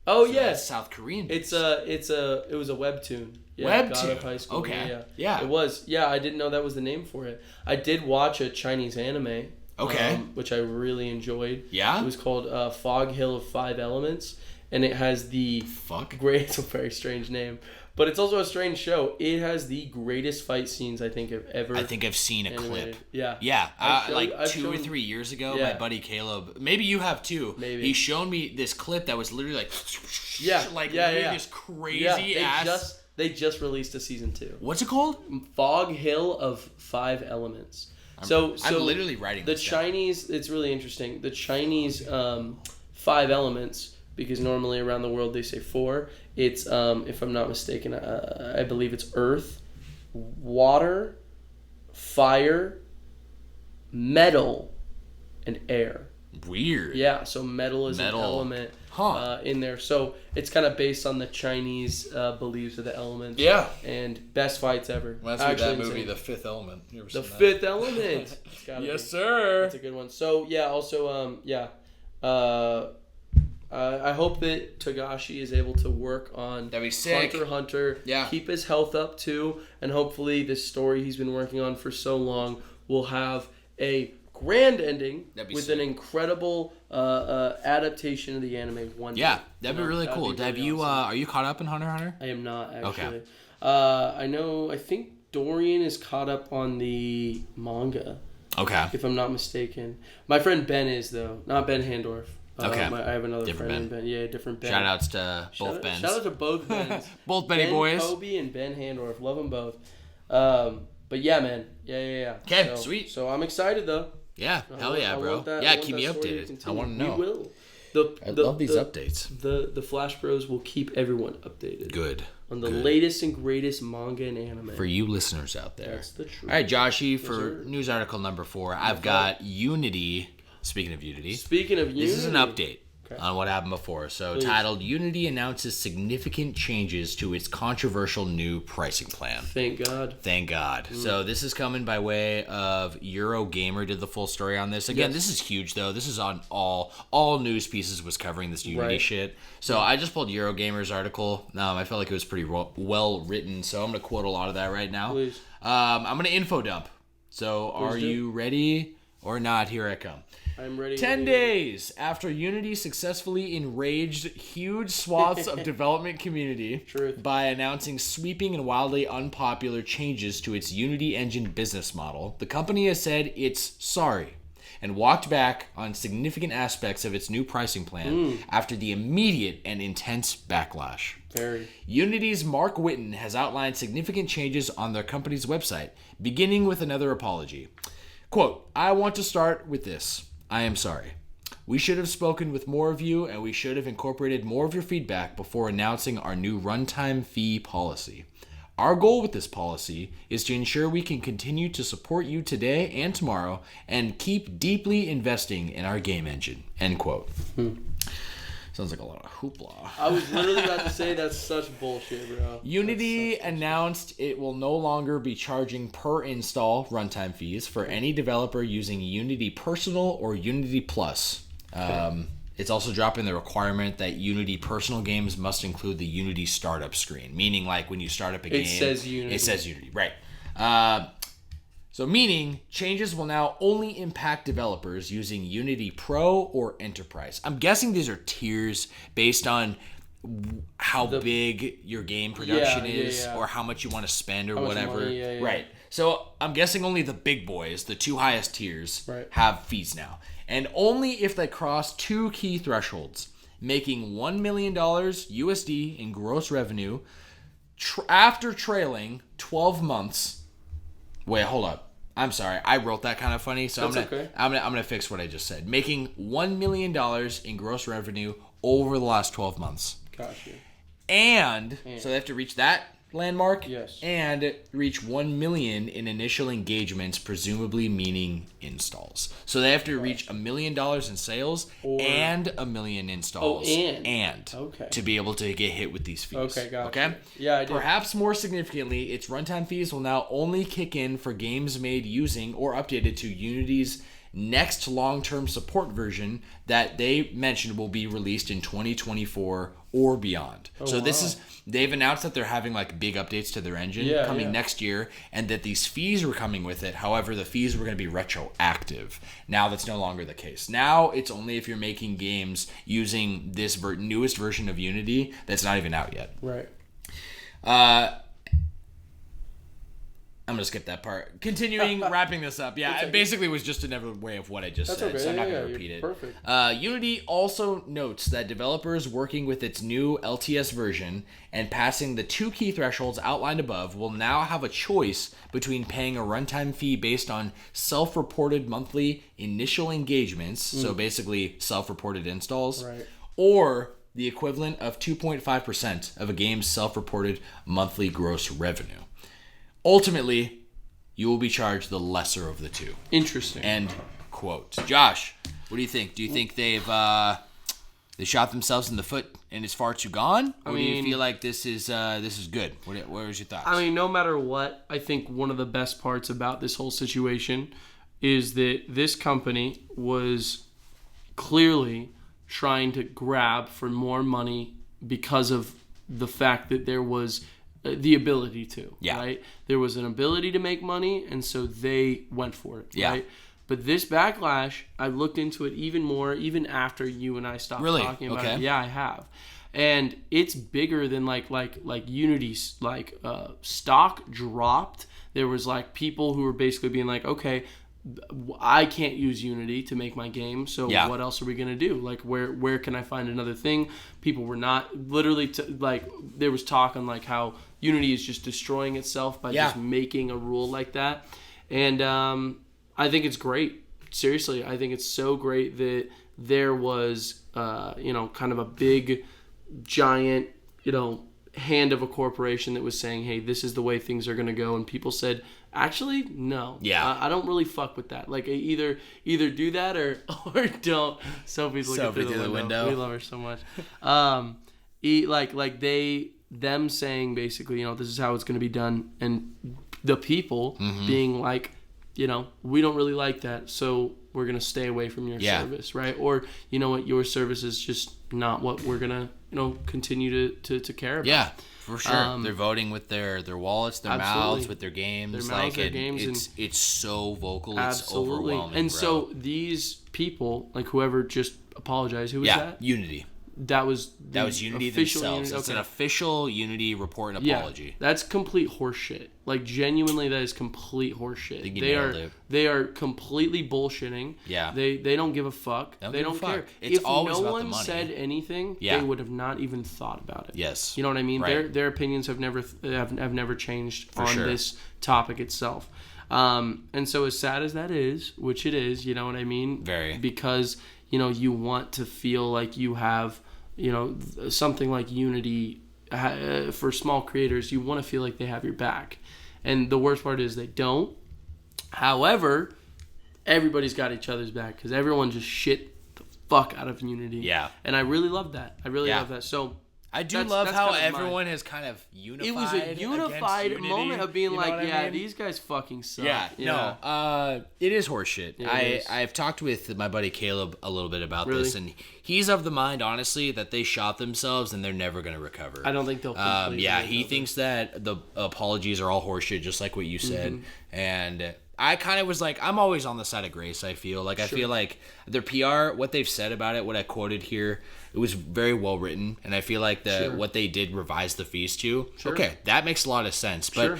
Oh, so yes. South Korean. It was a webtoon. Yeah, webtoon. God of High School. Okay. Yeah. It was. Yeah, I didn't know that was the name for it. I did watch a Chinese anime. Okay. Which I really enjoyed. Yeah. It was called Fog Hill of 5 Elements. And it has the it's a very strange name, but it's also a strange show. It has the greatest fight scenes I think I've seen a animated. clip. Yeah. Yeah. I've 2 or 3 years ago, my buddy Caleb, maybe you have too. Maybe. He showed me this clip that was literally like, this crazy ass. They just released a season 2. What's it called? Fog Hill of 5 Elements. So I'm literally writing the this Chinese. Down. It's really interesting. The Chinese 5 elements. Because normally around the world they say 4. It's, if I'm not mistaken, I believe it's earth, water, fire, metal, and air. Weird. Yeah, so metal is an element in there. So it's kind of based on the Chinese beliefs of the elements. Yeah. And best fights ever. Well, that's that movie, The Fifth Element. You ever seen that? Fifth Element. Yes, sir. That's a good one. So, yeah, also, I hope that Togashi is able to work on That'd be sick. Hunter x Hunter, keep his health up too, and hopefully this story he's been working on for so long will have a grand ending with sick. An incredible adaptation of the anime one day. Yeah, that'd be really cool. Have you awesome. Are you caught up in Hunter x Hunter? I am not, actually. Okay. I think Dorian is caught up on the manga. Okay. If I'm not mistaken. My friend Ben is, though. Not Ben Handorf. Okay. I have another different friend named Ben. Yeah, different Ben. Shout outs to both Bens. Shout out to both Bens. Both Benny boys. Kobe and Ben Handorf. Love them both. But yeah, man. Yeah. Okay, sweet. So I'm excited, though. Yeah, hell yeah, bro. Keep me updated. I want to know. We will. I love these updates. The Flash Bros will keep everyone updated. Good. On the latest and greatest manga and anime. For you listeners out there. That's the truth. All right, Joshie, for news article number 4, I've got Unity. Speaking of Unity. This is an update on what happened before. So titled, Unity announces significant changes to its controversial new pricing plan. Thank God. So this is coming by way of Eurogamer did the full story on this. Again, This is huge though. This is on all news pieces was covering this Unity shit. So I just pulled Eurogamer's article. I felt like it was pretty well written. So I'm going to quote a lot of that right now. Please. I'm going to info dump. So are you ready or not? Here I come. I'm ready. 10 days after Unity successfully enraged huge swaths of development community by announcing sweeping and wildly unpopular changes to its Unity engine business model, the company has said it's sorry and walked back on significant aspects of its new pricing plan after the immediate and intense backlash. Unity's Mark Whitten has outlined significant changes on their company's website, beginning with another apology. Quote, "I want to start with this. I am sorry. We should have spoken with more of you, and we should have incorporated more of your feedback before announcing our new runtime fee policy. Our goal with this policy is to ensure we can continue to support you today and tomorrow and keep deeply investing in our game engine." End quote. Sounds like a lot of hoopla. I was literally about to say that's such bullshit, bro. Unity announced it will no longer be charging per install runtime fees for any developer using Unity Personal or Unity Plus. It's also dropping the requirement that Unity Personal games must include the Unity startup screen, meaning like when you start up a game, it says Unity. It says Unity, right? So meaning changes will now only impact developers using Unity Pro or Enterprise. I'm guessing these are tiers based on how big your game production is or how much you want to spend or whatever. Money, right. So I'm guessing only the big boys, the two highest tiers, have fees now. And only if they cross two key thresholds, making $1 million USD in gross revenue after trailing 12 months. Wait, hold up. I'm sorry. I wrote that kind of funny, so I'm gonna fix what I just said. Making $1 million in gross revenue over the last 12 months. Gotcha. And so they have to reach that landmark. Yes. And reach 1 million in initial engagements, presumably meaning installs. So they have to reach $1 million in sales and 1 million installs. To be able to get hit with these fees. Okay, gotcha. Okay? Yeah, I do. Perhaps more significantly, its runtime fees will now only kick in for games made using or updated to Unity's next long-term support version that they mentioned will be released in 2024 or beyond. They've announced that they're having like big updates to their engine coming next year, and that these fees were coming with it. However, the fees were going to be retroactive. Now that's no longer the case. Now it's only if you're making games using this newest version of Unity that's not even out yet. Right. I'm going to skip that part. Continuing, wrapping this up. Yeah, it basically was just another way of what I just said, so I'm not going to repeat it. Perfect. Unity also notes that developers working with its new LTS version and passing the two key thresholds outlined above will now have a choice between paying a runtime fee based on self-reported monthly initial engagements, so basically self-reported installs, or the equivalent of 2.5% of a game's self-reported monthly gross revenue. Ultimately, you will be charged the lesser of the two. Interesting. End quote. Josh, what do you think? Do you think they shot themselves in the foot and it's far too gone? Or do you feel like this is good? What was your thoughts? I mean, no matter what, I think one of the best parts about this whole situation is that this company was clearly trying to grab for more money because of the fact that there was the ability to, right? There was an ability to make money, and so they went for it, right? But this backlash, I looked into it even more, even after you and I stopped talking about it. Yeah, I have. And it's bigger than like Unity's stock dropped. There was like people who were basically being like, okay, I can't use Unity to make my game, so what else are we gonna do? Like, where can I find another thing? People were not literally there was talk on like how Unity is just destroying itself by just making a rule like that, and I think it's great. Seriously, I think it's so great that there was kind of a big, giant, hand of a corporation that was saying, hey, this is the way things are gonna go, and people said, actually, no. Yeah. I don't really fuck with that. Like, either do that or don't. Sophie's looking through the window. We love her so much. Them saying basically, this is how it's going to be done, and the people being like, we don't really like that. So we're gonna stay away from your service, right? Or you know what, your service is just not what we're gonna continue to care about. Yeah, for sure. They're voting with their wallets, their mouths, with their games. Their games, it's so vocal. Absolutely. It's overwhelming. And bro. So these people, like whoever just apologized, who was that? Unity. That was Unity themselves. It's an official Unity report and apology. Yeah, that's complete horseshit. Like genuinely, that is complete horseshit. They are completely bullshitting. Yeah. They don't give a fuck. They don't care. It's if always no about one the money. said anything, they would have not even thought about it. Yes. You know what I mean? Right. Their opinions have never changed on this topic itself. And so as sad as that is, which it is, you know what I mean? Very. Because you want to feel like you have. Something like Unity for small creators, you want to feel like they have your back. And the worst part is they don't. However, everybody's got each other's back because everyone just shit the fuck out of Unity. Yeah. And I really love that. I really love that. So I do love how everyone has kind of unified. It was a unified moment of being like, yeah, mean? These guys fucking suck. Yeah. It is horseshit. I've talked with my buddy Caleb a little bit about this, and he's of the mind, honestly, that they shot themselves and they're never going to recover. I don't think they'll completely he thinks that the apologies are all horseshit, just like what you said. And I kind of was like, I'm always on the side of grace, I feel. Like, I feel like their PR, what they've said about it, what I quoted here, it was very well written. And I feel like what they did revise the fees to. Okay, that makes a lot of sense. But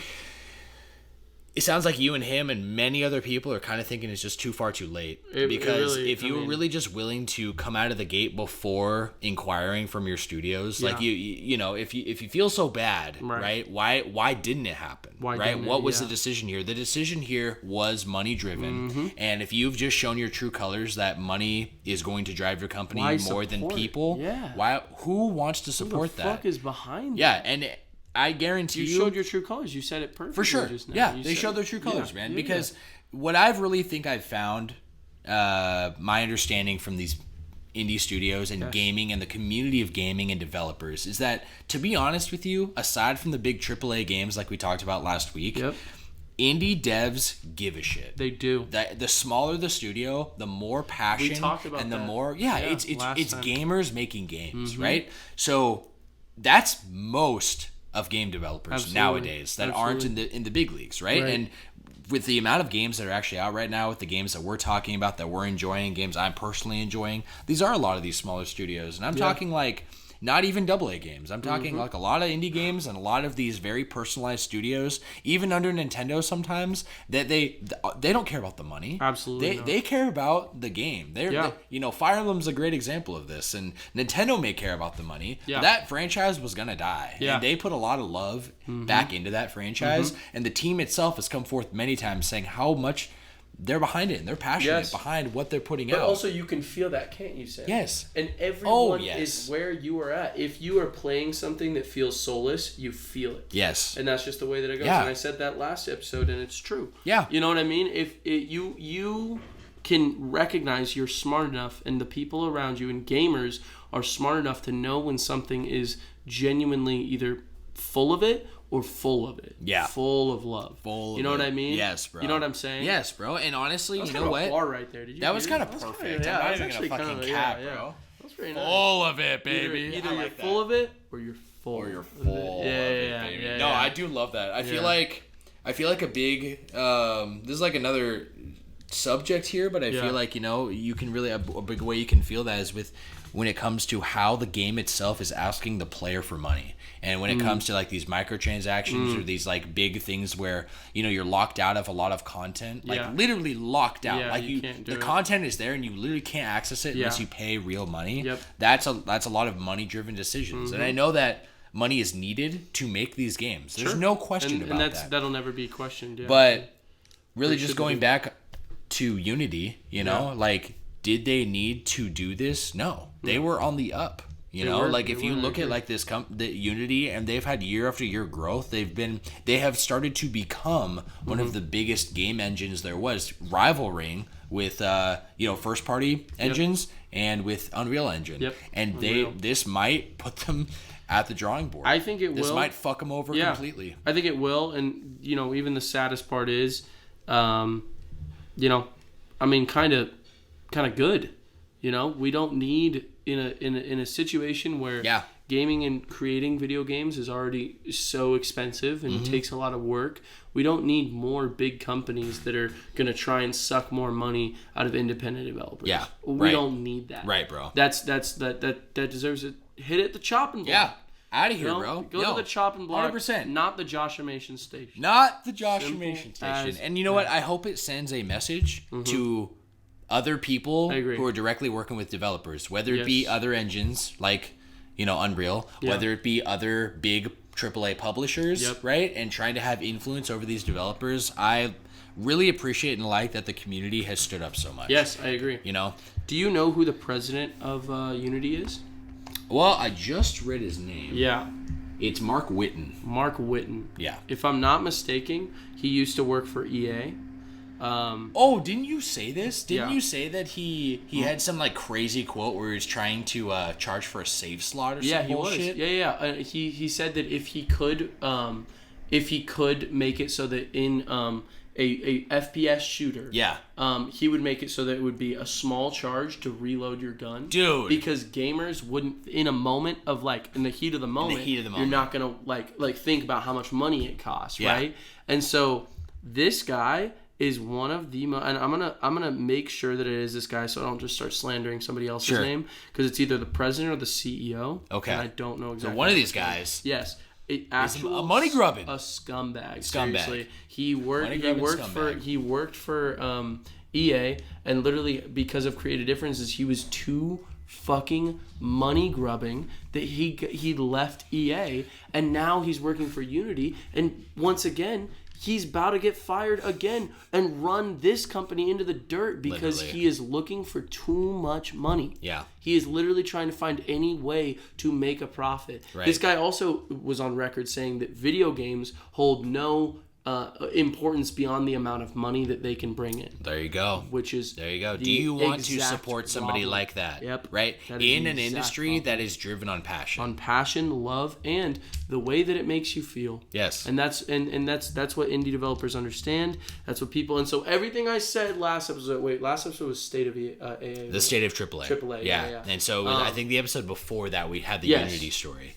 it sounds like you and him and many other people are kind of thinking it's just too far too late. Because if you were really just willing to come out of the gate before inquiring from your studios, like if you feel so bad, right? Why didn't it happen? What was the decision here? The decision here was money driven, and if you've just shown your true colors that money is going to drive your company more than people, who wants to support that? Who the fuck is behind that? Yeah, and I guarantee you showed your true colors. You said it perfectly. For sure. Just now. Yeah, they showed their true colors, man. Because what I've found, my understanding from these indie studios and gaming and the community of gaming and developers is that, to be honest with you, aside from the big AAA games like we talked about last week, indie devs give a shit. They do. The smaller the studio, the more passion, we talked about and the that. more it's gamers making games, right? So that's most of game developers nowadays that aren't in the big leagues, right? And with the amount of games that are actually out right now, with the games that we're talking about, that we're enjoying, games I'm personally enjoying, these are a lot of these smaller studios. And I'm talking like not even AA games. I'm talking like a lot of indie games and a lot of these very personalized studios, even under Nintendo sometimes, that they don't care about the money. Absolutely. They care about the game. Fire Emblem's a great example of this, and Nintendo may care about the money. But that franchise was going to die. Yeah. And they put a lot of love back into that franchise, and the team itself has come forth many times saying how much they're behind it and they're passionate behind what they're putting out. But also you can feel that, can't you, Sam? Yes. And everyone is where you are at. If you are playing something that feels soulless, you feel it. Yes. And that's just the way that it goes. Yeah. And I said that last episode, and it's true. Yeah. You know what I mean? If you can recognize you're smart enough, and the people around you and gamers are smart enough to know when something is genuinely either full of it or full of it. Yeah. Full of love. You know what I mean? Yes, bro. You know what I'm saying? Yes, bro. And honestly, you know what? That was kind of a bar right there. Did you? That was kind of perfect. I'm not even going to fucking cap, bro. That's pretty nice. Full of it, baby. Either you're full of it or you're full. Or you're full of it, baby. Yeah, no, I do love that. I feel like a big this is like another subject here, but I feel like, you can really a big way you can feel that is with when it comes to how the game itself is asking the player for money. And when it comes to like these microtransactions or these like big things where, you're locked out of a lot of content, like literally locked out. Yeah, like the content is there and you literally can't access it unless you pay real money. Yep. That's a lot of money driven decisions. And I know that money is needed to make these games. There's no question about that. That'll never be questioned. Yeah. But really just going back to Unity, like, did they need to do this? No. They were on the up. If you look at like this the Unity, and they've had year after year growth, they have started to become one of the biggest game engines there was, rivaling with first party engines and with Unreal Engine. Yep. And this might put them at the drawing board. I think this might fuck them over completely. I think it will, and even the saddest part is, kind of kind of good. You know, we don't need in a situation where gaming and creating video games is already so expensive and takes a lot of work. We don't need more big companies that are going to try and suck more money out of independent developers. Yeah. We don't need that. Right, bro. That deserves a hit at the chopping block. Yeah. Out of here, bro. Go to the chopping block. 100%. Not the Joshimation station. Not the Joshimation station. And you know what? I hope it sends a message to other people who are directly working with developers, whether it be other engines like, Unreal, whether it be other big AAA publishers, right? And trying to have influence over these developers. I really appreciate and like that the community has stood up so much. Yes, I agree. Do you know who the president of Unity is? Well, I just read his name. Yeah. It's Mark Whitten. Mark Whitten. Yeah. If I'm not mistaken, he used to work for EA. Didn't you say this? Didn't you say that he had some like crazy quote where he was trying to charge for a save slot or some bullshit? Yeah. He said that if he could make it so that in a FPS shooter, he would make it so that it would be a small charge to reload your gun, dude. Because gamers wouldn't, in a moment of like in the heat of the moment, you're not gonna like think about how much money it costs, right? And so this guy is one of the and I'm gonna make sure that it is this guy, so I don't just start slandering somebody else's name, because it's either the president or the CEO. Okay, and I don't know exactly. So one of these guys, yes, a money grubbing, a scumbag. Seriously, he worked for EA, and literally because of creative differences, he was too fucking money grubbing that he left EA, and now he's working for Unity, and once again he's about to get fired again and run this company into the dirt because he is looking for too much money. Yeah. He is literally trying to find any way to make a profit. Right. This guy also was on record saying that video games hold no importance beyond the amount of money that they can bring in. There you go. There you go. Do you want to support somebody like that? Yep. Right? In an industry that is driven on passion. On passion, love, and the way that it makes you feel. Yes. And that's what indie developers understand. That's what people, and so everything I said last episode was State of AA. The State of AAA. AAA. Yeah. And so I think the episode before that we had the Unity story.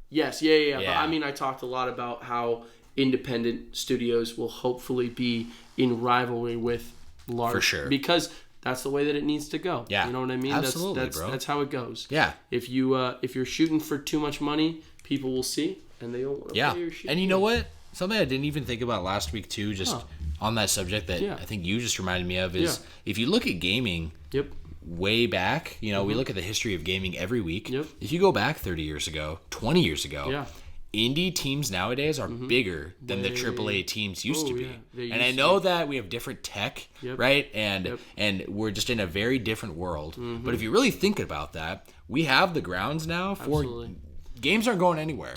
Yes. Yeah. But I mean, I talked a lot about how independent studios will hopefully be in rivalry with large, for sure, because that's the way that it needs to go. Yeah, you know what I mean? Absolutely, bro. That's how it goes. Yeah. If you're shooting for too much money, people will see and they don't want to pay your shit. And you know what? Something I didn't even think about last week too, just on that subject that I think you just reminded me of is if you look at gaming. Yep. Way back, we look at the history of gaming every week. Yep. If you go back 30 years ago, 20 years ago, indie teams nowadays are bigger than the AAA teams used to be. Yeah. And I know that we have different tech, right? And we're just in a very different world. Mm-hmm. But if you really think about that, we have the grounds now for games aren't going anywhere.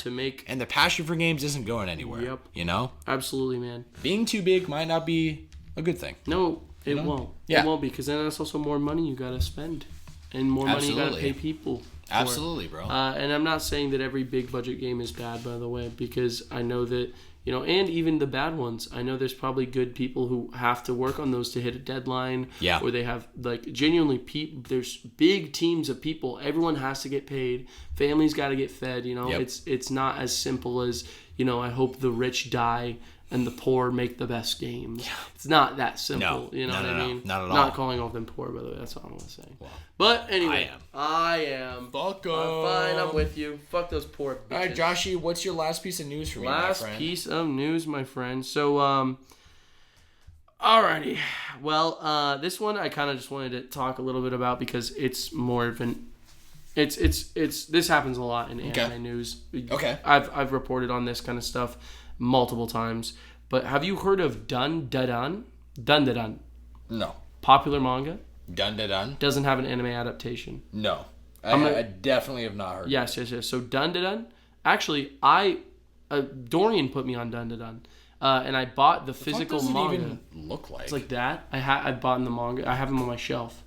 And the passion for games isn't going anywhere. Yep. Absolutely, man. Being too big might not be a good thing. No, it won't. Yeah. It won't, because then that's also more money you got to spend. And more money you got to pay people. Absolutely, bro. And I'm not saying that every big budget game is bad, by the way, because I know that, and even the bad ones, I know there's probably good people who have to work on those to hit a deadline. Yeah. Or they have, genuinely, there's big teams of people. Everyone has to get paid. Families got to get fed, It's not as simple as, I hope the rich die and the poor make the best games. Yeah. It's not that simple. What I mean? Not at all. Not calling all of them poor, by the way. That's all I'm going to say. Well, but anyway. I am. Fuck them. I'm fine. I'm with you. Fuck those poor bitches. All right, Joshie, what's your last piece of news for me, my friend? Last piece of news, my friend. So, alrighty. Well, this one I kind of just wanted to talk a little bit about because it's more of an... It's this happens a lot in anime news. Okay. I've reported on this kind of stuff multiple times, but have you heard of Dun-da-dun? Dun-da-dun. No. Popular manga? Dun-da-dun? Doesn't have an anime adaptation. No. I definitely have not heard Yes. So Dun-da-dun, actually, Dorian put me on Dun-da-dun, and I bought the physical manga. Even look like? It's like that. I bought in the manga. I have them on my shelf.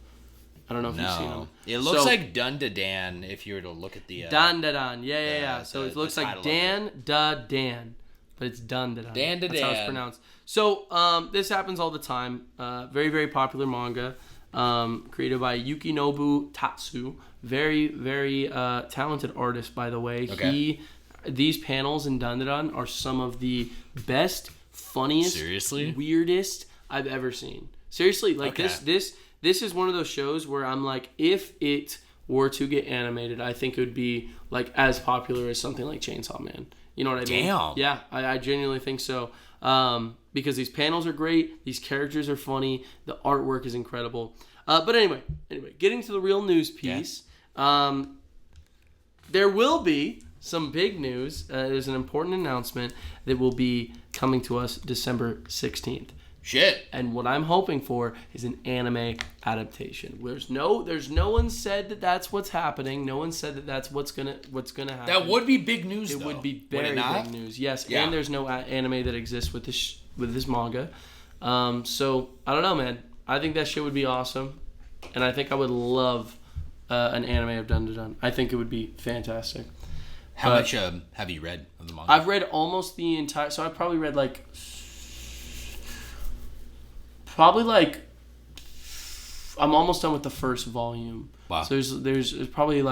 I don't know if you've seen them. It looks like Dun-da-dan if you were to look at the... Dun-da-dan. Yeah. So it looks like Dan-da-dan. But it's Dun-da-dan. Dan-da-dan. That's how it's pronounced. So this happens all the time. Very, very popular manga. created by Yukinobu Tatsu. Very, very talented artist, by the way. Okay. These panels in Dandadan are some of the best, funniest, weirdest I've ever seen. Seriously, like this is one of those shows where I'm like, if it were to get animated, I think it would be like as popular as something like Chainsaw Man. You know what I mean? Damn. Yeah, I genuinely think so. Because these panels are great, these characters are funny, the artwork is incredible. But anyway, getting to the real news piece. Yeah. There will be some big news. There's an important announcement that will be coming to us December 16th. Shit. And what I'm hoping for is an anime adaptation. There's no one said that that's what's happening. No one said that that's what's gonna happen. That would be big news. It would be very big news. Yes, yeah. And there's no anime that exists with this manga. So I don't know, man. I think that shit would be awesome, and I think I would love an anime of Dandadan. I think it would be fantastic. How much have you read of the manga? I've read almost the entire. So I've probably read I'm almost done with the first volume. Wow. So there's probably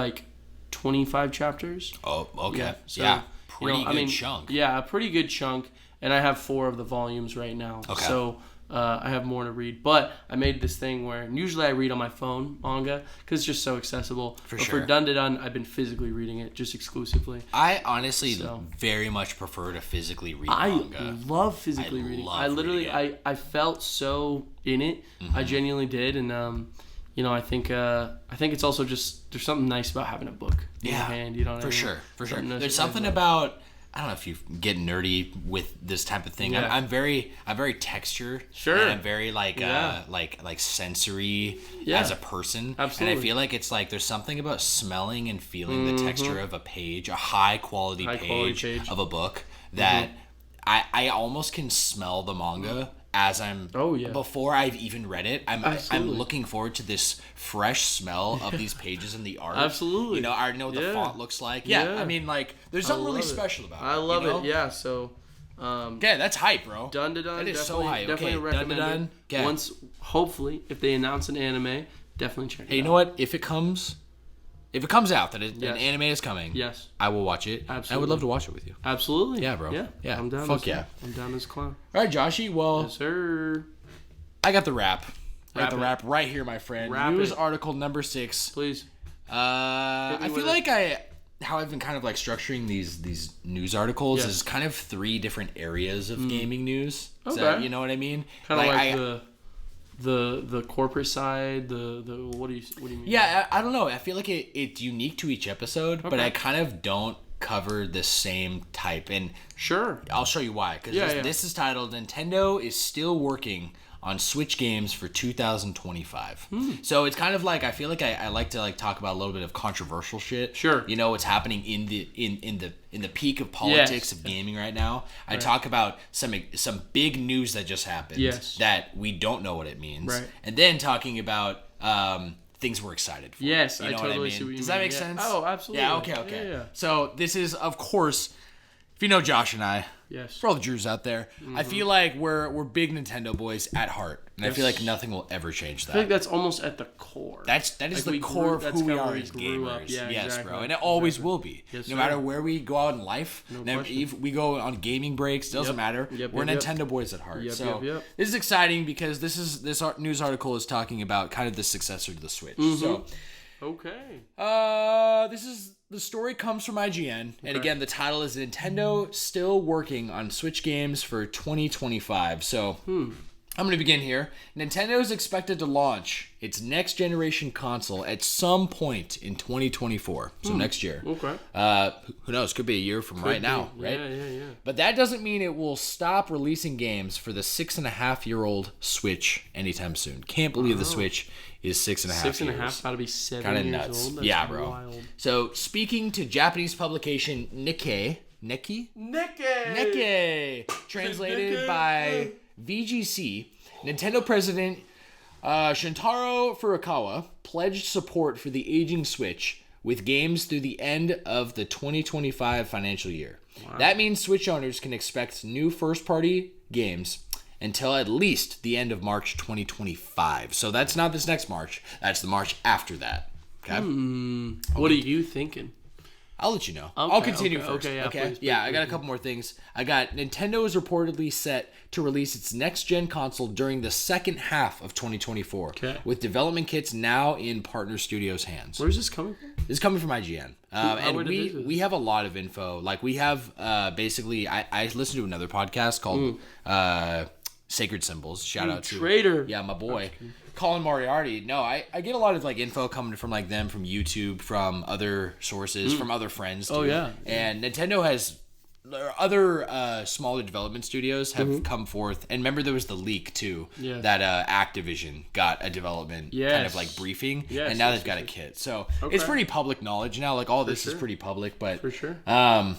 25 chapters. Oh, okay. Yeah. So, pretty good chunk. Yeah, a pretty good chunk. And I have 4 of the volumes right now. Okay. So I have more to read. But I made this thing where usually I read on my phone manga because it's just so accessible. But for Dandadan, I've been physically reading it just exclusively. I honestly very much prefer to physically read manga. I love physically reading. I literally, I felt so in it. Mm-hmm. I genuinely did. And, I think it's also just, there's something nice about having a book in your hand. You know what I mean? For sure. There's something about... I don't know if you get nerdy with this type of thing. Yeah. I'm very texture. Sure. And I'm very like sensory as a person. Absolutely. And I feel like it's like there's something about smelling and feeling the texture of a page, a high quality page of a book that I almost can smell the manga as I'm before I've even read it. I'm looking forward to this fresh smell of these pages and the art. Absolutely. I know what the font looks like. Yeah. I mean, there's something really special about it. I love it. Yeah. So. Okay, that's hype, bro. Dandadan. That is so hype. Definitely recommend it. Once, hopefully, if they announce an anime, definitely check it out. Hey, you know what? If it comes out that an anime is coming, yes, I will watch it. Absolutely. I would love to watch it with you. Absolutely. Yeah, bro. Yeah. I'm down. Fuck yeah. I'm down as a clown. All right, Joshie. Well, yes, sir. I got the wrap. I got the wrap right here, my friend. News article number 6. Please. I feel like how I've been kind of structuring these news articles is kind of 3 different areas of gaming news. Okay. So, you know what I mean? Kind of like the corporate side, the what do you mean? Yeah, I don't know. I feel like it's unique to each episode, but I kind of don't cover the same type. And sure, I'll show you why. Because this is titled "Nintendo is still working on Switch games for 2025." So it's kind of I feel like I like to talk about a little bit of controversial shit. Sure. What's happening in the peak of politics of gaming right now. I talk about some big news that just happened that we don't know what it means. Right. And then talking about things we're excited for. Yes, I totally see what you mean. Does that make sense? Oh, absolutely. Yeah, okay. Yeah. So this is, of course, if you know Josh and I, for all the Drews out there, I feel like we're big Nintendo boys at heart. And I feel like nothing will ever change that. I think that's almost at the core. That is the core of who we are as gamers. Yeah, yes, exactly. bro. And it always will be. Yes, no matter where we go out in life, if we go on gaming breaks, doesn't matter. We're Nintendo boys at heart. This is exciting because this news article is talking about kind of the successor to the Switch. So, the story comes from IGN, and again, the title is Nintendo still working on Switch games for 2025. So, I'm going to begin here. Nintendo is expected to launch its next generation console at some point in 2024. So next year. Okay. Who knows? Could be a year from right now, right? Yeah. But that doesn't mean it will stop releasing games for the 6.5-year-old Switch anytime soon. Can't believe the Switch is 6.5 years. 6.5, gotta be 7 Kinda years nuts. old. That's yeah, bro. Wild. So, speaking to Japanese publication Nikkei, translated by VGC, Nintendo president Shintaro Furukawa pledged support for the aging Switch with games through the end of the 2025 financial year. Wow. That means Switch owners can expect new first-party games until at least the end of March 2025. So that's not this next March. That's the March after that. Okay. What are you thinking? I'll let you know. Okay, I'll continue first. Okay, yeah. Please, I got a couple more things. I got Nintendo is reportedly set to release its next-gen console during the second half of 2024. Okay. With development kits now in partner studios' hands. Where's this coming from? This is coming from IGN. And we have a lot of info. Like, we have basically, I listened to another podcast called Sacred Symbols. Shout out to Trader. Yeah, my boy. Colin Moriarty. No, I get a lot of like info coming from like them, from YouTube, from other sources, from other friends too. Oh yeah. And Nintendo has other smaller development studios have come forth. And remember there was the leak too, that Activision got a development kind of like briefing, and now they've got a kit. So it's pretty public knowledge now. Like all this is pretty public, but for sure. I'll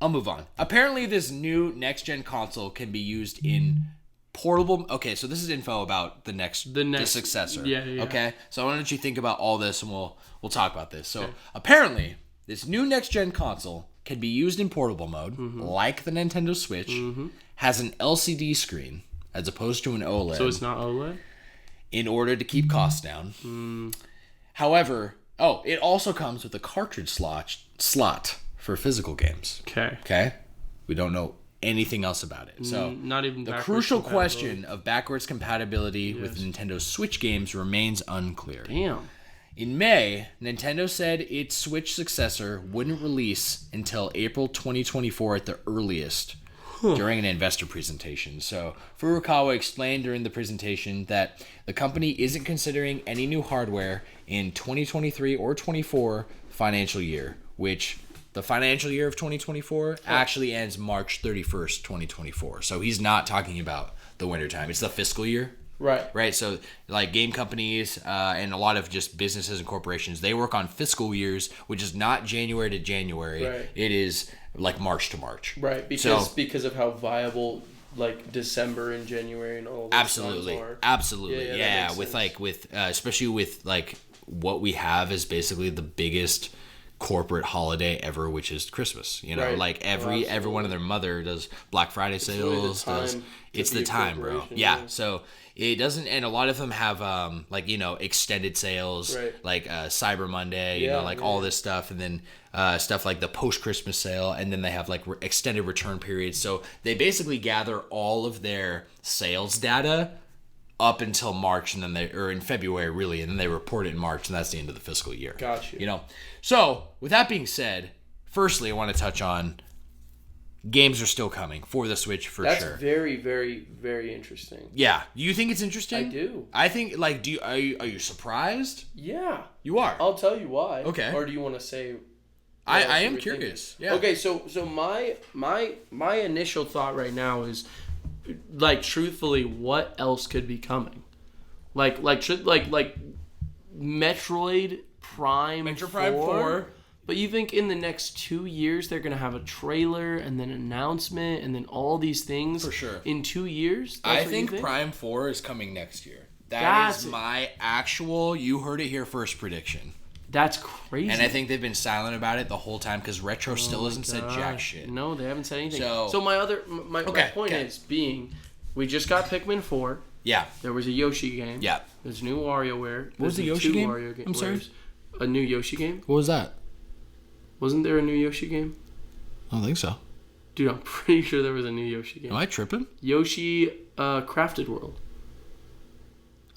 move on. Apparently this new next gen console can be used in portable. Okay, so this is info about the successor. Yeah. Okay, so I want to let you think about all this, and we'll talk about this. So apparently, this new next gen console can be used in portable mode, like the Nintendo Switch. Has an LCD screen as opposed to an OLED. So it's not OLED. In order to keep costs down. However, it also comes with a cartridge slot for physical games. Okay. We don't know anything else about it. So not even the crucial question of backwards compatibility with Nintendo Switch games remains unclear. Damn. In May, Nintendo said its Switch successor wouldn't release until April 2024 at the earliest during an investor presentation. So Furukawa explained during the presentation that the company isn't considering any new hardware in 2023 or 24 financial year, which the financial year of 2024 actually ends March 31st, 2024. So he's not talking about the wintertime. It's the fiscal year. Right. So like game companies and a lot of just businesses and corporations, they work on fiscal years, which is not January to January. Right. It is like March to March. Right. Because of how viable like December and January and all those absolutely are. Absolutely. Yeah. With especially with like what we have is basically the biggest corporate holiday ever, which is Christmas. Like every one of their mother does Black Friday sales. It's the time, bro. Yeah. So it doesn't, and a lot of them have extended sales, like Cyber Monday, all this stuff, and then stuff like the post Christmas sale, and then they have like extended return periods. So they basically gather all of their sales data up until March, and then in February really, and then they report it in March, and that's the end of the fiscal year. Gotcha. So with that being said, firstly, I want to touch on games are still coming for the Switch sure. That's very, very, very interesting. Yeah. Do you think it's interesting? I do. I think are you surprised? Yeah. You are. I'll tell you why. Okay. Or do you want to say? I am curious. Yeah. Okay. So my initial thought right now is, like, truthfully, what else could be coming? Like Metroid Prime 4. But you think in the next 2 years they're gonna have a trailer and then announcement and then all these things for sure in 2 years? I think Prime 4 is coming next year. That's my actual. You heard it here first prediction. That's crazy. And I think they've been silent about it the whole time because Retro still hasn't said jack shit. No, they haven't said anything. So my point is we just got Pikmin 4. Yeah. There was a Yoshi game. Yeah. There's new WarioWare. What was the Yoshi game? I'm sorry. A new Yoshi game. What was that? Wasn't there a new Yoshi game? I don't think so. Dude, I'm pretty sure there was a new Yoshi game. Am I tripping? Yoshi Crafted World.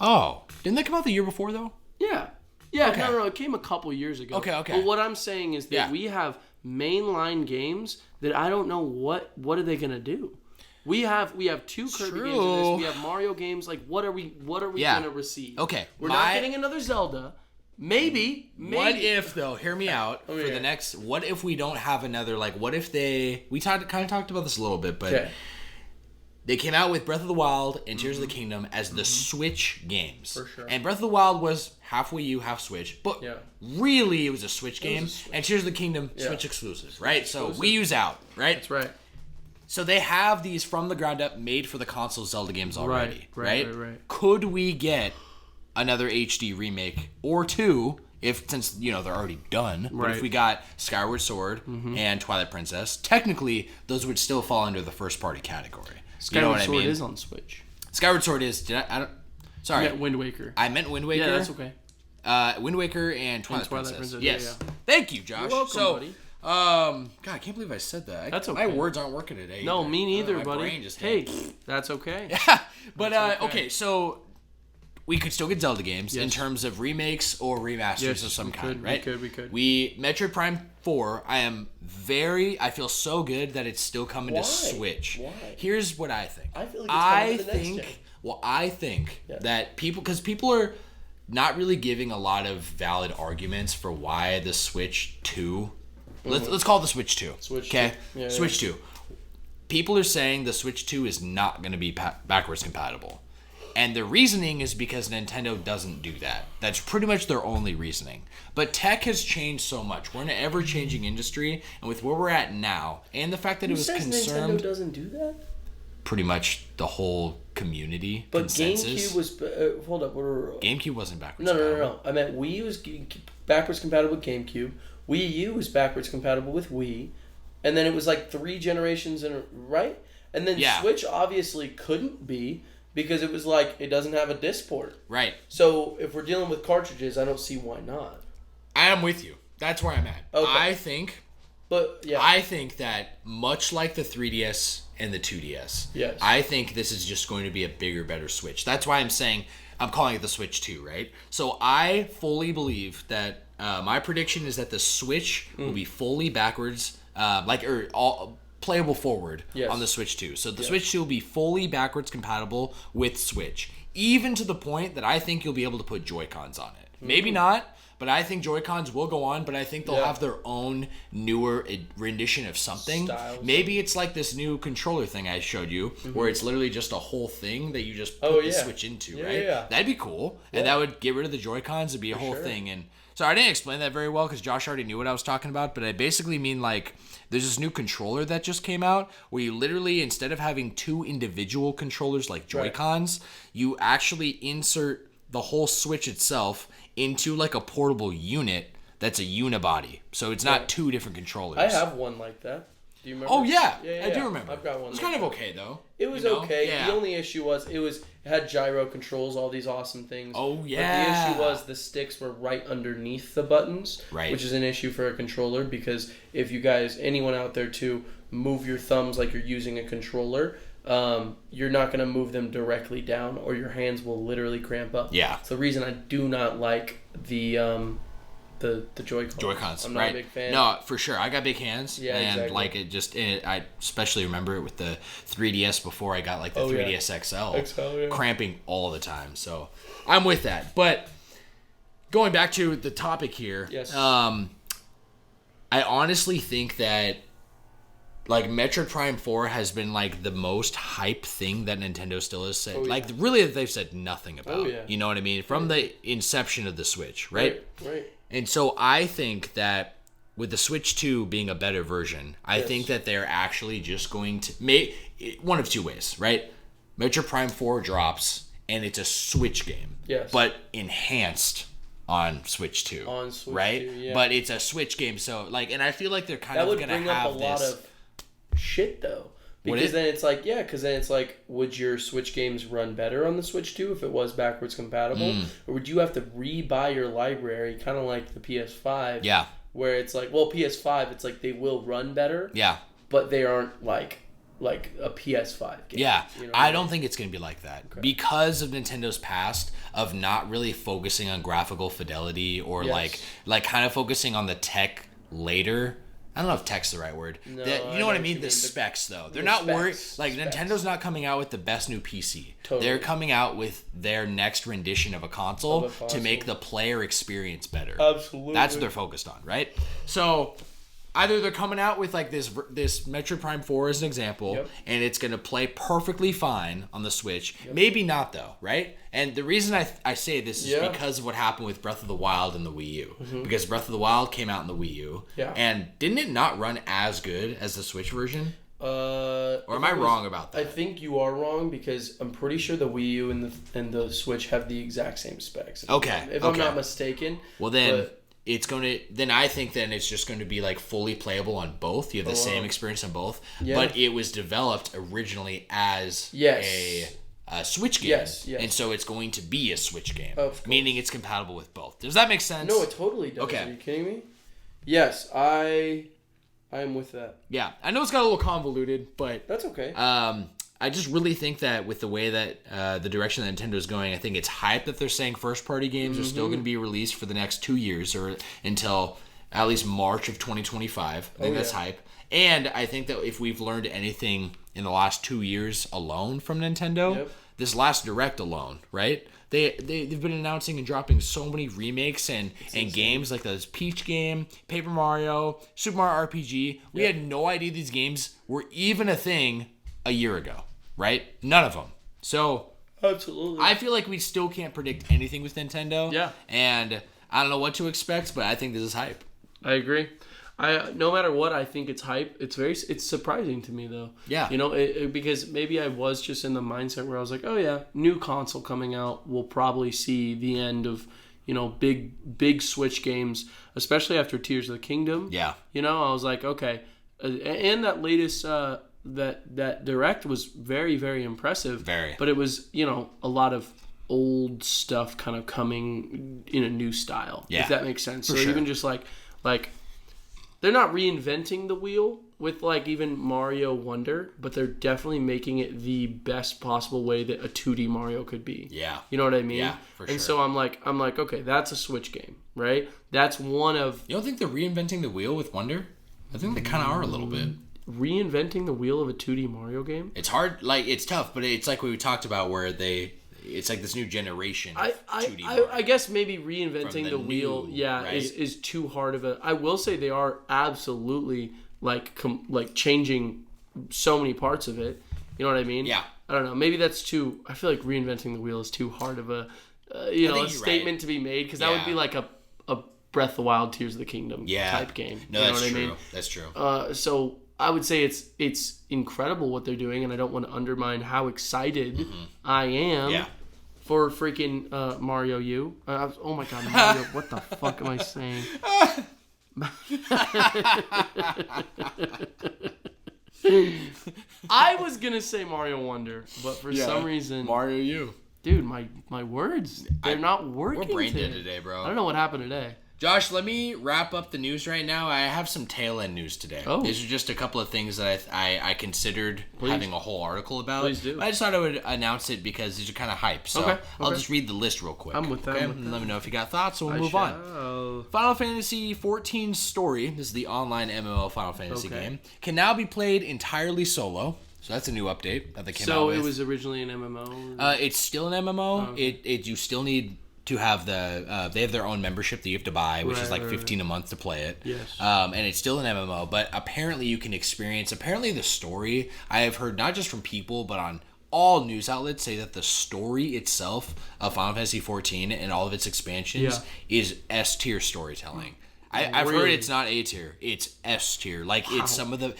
Oh. Didn't that come out the year before, though? Yeah. Yeah, okay. No, it came a couple years ago. Okay. But what I'm saying is that we have mainline games that I don't know what are they going to do. We have two Kirby games in this. We have Mario games. Like, what are we going to receive? Okay. We're not getting another Zelda. Maybe. What if, though, hear me out, for the next, what if we don't have another, like, what if we kind of talked about this a little bit, but they came out with Breath of the Wild and Tears of the Kingdom as the Switch games. For sure. And Breath of the Wild was half Wii U, half Switch, but really it was a Switch game, and Tears of the Kingdom, Switch exclusive, right? So Wii U's out, right? That's right. So they have these from the ground up made for the console Zelda games already, right? Right. Could we get another HD remake or two since they're already done. Right. But if we got Skyward Sword and Twilight Princess, technically those would still fall under the first party category. Skyward Sword is on Switch. Skyward Sword is. Sorry. I meant Wind Waker. I meant Wind Waker. Yeah, that's okay. Wind Waker and Twilight Princess. Yes. Yeah. Thank you, Josh. You're welcome, buddy. God, I can't believe I said that. That's okay. My words aren't working today. No, me neither, my buddy. Brain just that's okay. Yeah, but okay, so we could still get Zelda games in terms of remakes or remasters of some kind, right? We could. Metroid Prime 4, I feel so good that it's still coming to Switch. Why? Here's what I think. I feel like it's coming to the next gen. Well, I think that people are not really giving a lot of valid arguments for why the Switch 2. Let's call it the Switch 2. Okay? Switch 2. People are saying the Switch 2 is not going to be backwards compatible. And the reasoning is because Nintendo doesn't do that. That's pretty much their only reasoning. But tech has changed so much. We're in an ever-changing industry, and with where we're at now, and the fact that it was concerned... Nintendo doesn't do that? Pretty much the whole community consensus. GameCube was... hold up. GameCube wasn't backwards compatible. No. I meant Wii was backwards compatible with GameCube. Wii U was backwards compatible with Wii. And then it was like 3 generations in right? And then Switch obviously couldn't be because it was like it doesn't have a disc port. Right. So if we're dealing with cartridges, I don't see why not. I am with you. That's where I'm at. Okay. I think that much like the 3DS and the 2DS, I think this is just going to be a bigger, better Switch. That's why I'm calling it the Switch 2, right? So I fully believe that my prediction is that the Switch will be fully backwards, all playable forward on the Switch 2. So the Switch 2 will be fully backwards compatible with Switch, even to the point that I think you'll be able to put Joy-Cons on it. Maybe not, but I think Joy-Cons will go on, but I think they'll have their own newer rendition of something. Styles. Maybe it's like this new controller thing I showed you, where it's literally just a whole thing that you just put the Switch into, right? Yeah. That'd be cool. Yeah. And that would get rid of the Joy-Cons. It'd be a whole thing. And so I didn't explain that very well because Josh already knew what I was talking about, but I basically mean like there's this new controller that just came out where you literally, instead of having 2 individual controllers like Joy-Cons, you actually insert the whole Switch itself into like a portable unit that's a unibody. So it's not 2 different controllers. I have one like that. Do you remember? Oh, yeah. I do remember. I've got one. It was kind of okay, though. It was okay. Yeah. The only issue was it had gyro controls, all these awesome things. Oh, yeah. But the issue was the sticks were right underneath the buttons, which is an issue for a controller because if you guys, anyone out there too, move your thumbs like you're using a controller, you're not going to move them directly down or your hands will literally cramp up. Yeah. It's the reason I do not like the Joy-Cons. Joy-Cons, I'm not a big fan. No, for sure. I got big hands. Yeah, and exactly. I especially remember it with the 3DS before I got like the 3DS XL. Cramping all the time. So I'm with that. But going back to the topic here, I honestly think that like Metroid Prime 4 has been like the most hype thing that Nintendo still has said. Like really that they've said nothing about. You know what I mean? From the inception of the Switch, right? Right. And so I think that with the Switch 2 being a better version, I think that they're actually just going to make one of 2 ways, right? Metroid Prime 4 drops and it's a Switch game. Yes. But enhanced on Switch 2. On Switch 2, yeah. But it's a Switch game, so like, and I feel like they're kind of going to have this. That would bring up a lot of shit though. Because then it's like, would your Switch games run better on the Switch 2 if it was backwards compatible? Or would you have to re-buy your library, kind of like the PS5? Yeah. Where it's like, well, PS5, it's like they will run better. Yeah. But they aren't like a PS5 game. Yeah. You know I don't think it's going to be like that. Okay. Because of Nintendo's past of not really focusing on graphical fidelity or like kind of focusing on the tech later. I don't know if tech's the right word. No, you know what I mean? The specs, though. They're not worried. Like, Nintendo's not coming out with the best new PC. Totally. They're coming out with their next rendition of a console to make the player experience better. Absolutely. That's what they're focused on, right? So, either they're coming out with, like, this Metroid Prime 4 as an example, and it's going to play perfectly fine on the Switch. Maybe not, though, right? And the reason I say this is because of what happened with Breath of the Wild and the Wii U. Because Breath of the Wild came out in the Wii U. Yeah. And didn't it not run as good as the Switch version? Or am I wrong about that? I think you are wrong because I'm pretty sure the Wii U and the Switch have the exact same specs. If I'm not mistaken. Well then, I think then it's just going to be like fully playable on both. You have the same experience on both. Yeah. But it was developed originally as a Switch game. Yes. And so it's going to be a Switch game. Meaning it's compatible with both. Does that make sense? No, it totally does. Okay. Are you kidding me? Yes, I am with that. Yeah. I know it's got a little convoluted, but that's okay. I just really think that with the way that the direction that Nintendo's going, I think it's hype that they're saying first-party games are still going to be released for the next 2 years or until at least March of 2025. I think that's hype. And I think that if we've learned anything in the last 2 years alone from Nintendo, this last Direct alone, right? They've been announcing and dropping so many remakes and games like this Peach game, Paper Mario, Super Mario RPG. We had no idea these games were even a thing a year ago. Right? None of them. So, absolutely. I feel like we still can't predict anything with Nintendo. Yeah. And I don't know what to expect, but I think this is hype. I agree. No matter what, I think it's hype. It's surprising to me though. Yeah. You know, because maybe I was just in the mindset where I was like, oh yeah, new console coming out, we'll probably see the end of, you know, big Switch games, especially after Tears of the Kingdom. Yeah. You know, I was like, okay, and that latest. That Direct was very, very impressive. Very. But it was, you know, a lot of old stuff kind of coming in a new style. Yeah. If that makes sense. So even just like they're not reinventing the wheel with like even Mario Wonder, but they're definitely making it the best possible way that a 2D Mario could be. Yeah. You know what I mean? Yeah, for sure. And so I'm like, okay, that's a Switch game, right? That's one of... You don't think they're reinventing the wheel with Wonder? I think they kind of are a little bit. Reinventing the wheel of a 2D Mario game? It's hard, like, it's tough, but it's like what we talked about where it's like this new generation of 2D Mario. I guess maybe reinventing the wheel, right? is too hard of a... I will say they are absolutely, like changing so many parts of it. You know what I mean? Yeah. I don't know. Maybe that's too... I feel like reinventing the wheel is too hard of a, a statement to be made, because that would be like a Breath of the Wild, Tears of the Kingdom type game. No, that's true. I mean? That's true. So... I would say it's incredible what they're doing, and I don't want to undermine how excited I am for freaking Mario U. Oh my god, Mario! What the fuck am I saying? I was gonna say Mario Wonder, but for some reason Mario U. Dude, my words—they're not working. We're brain dead today, bro. I don't know what happened today. Josh, let me wrap up the news right now. I have some tail end news today. Oh. These are just a couple of things that I considered having a whole article about. Please do. I just thought I would announce it because these are kind of hype. So I'll just read the list real quick. I'm with that. Okay? Let me know if you got thoughts, and we'll move on. Final Fantasy XIV Story, this is the online MMO Final Fantasy game, can now be played entirely solo. So that's a new update that they came out with. So it was originally an MMO? It's still an MMO. Oh, okay. You still need... to have they have their own membership that you have to buy, which is like $15 a month to play it. Yes. And it's still an MMO, but apparently you can experience. Apparently the story, I have heard not just from people, but on all news outlets say that the story itself of Final Fantasy XIV and all of its expansions is S tier storytelling. I've heard it's not A tier, it's S tier. Like it's some of the.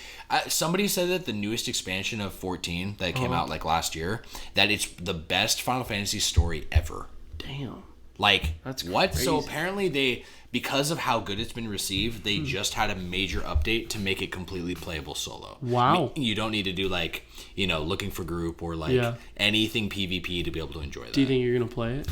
Somebody said that the newest expansion of 14 that came out like last year, that it's the best Final Fantasy story ever. Damn. Like, that's what? Crazy. So apparently because of how good it's been received, they just had a major update to make it completely playable solo. Wow. You don't need to do like, looking for group or like anything PvP to be able to enjoy that. Do you think you're going to play it?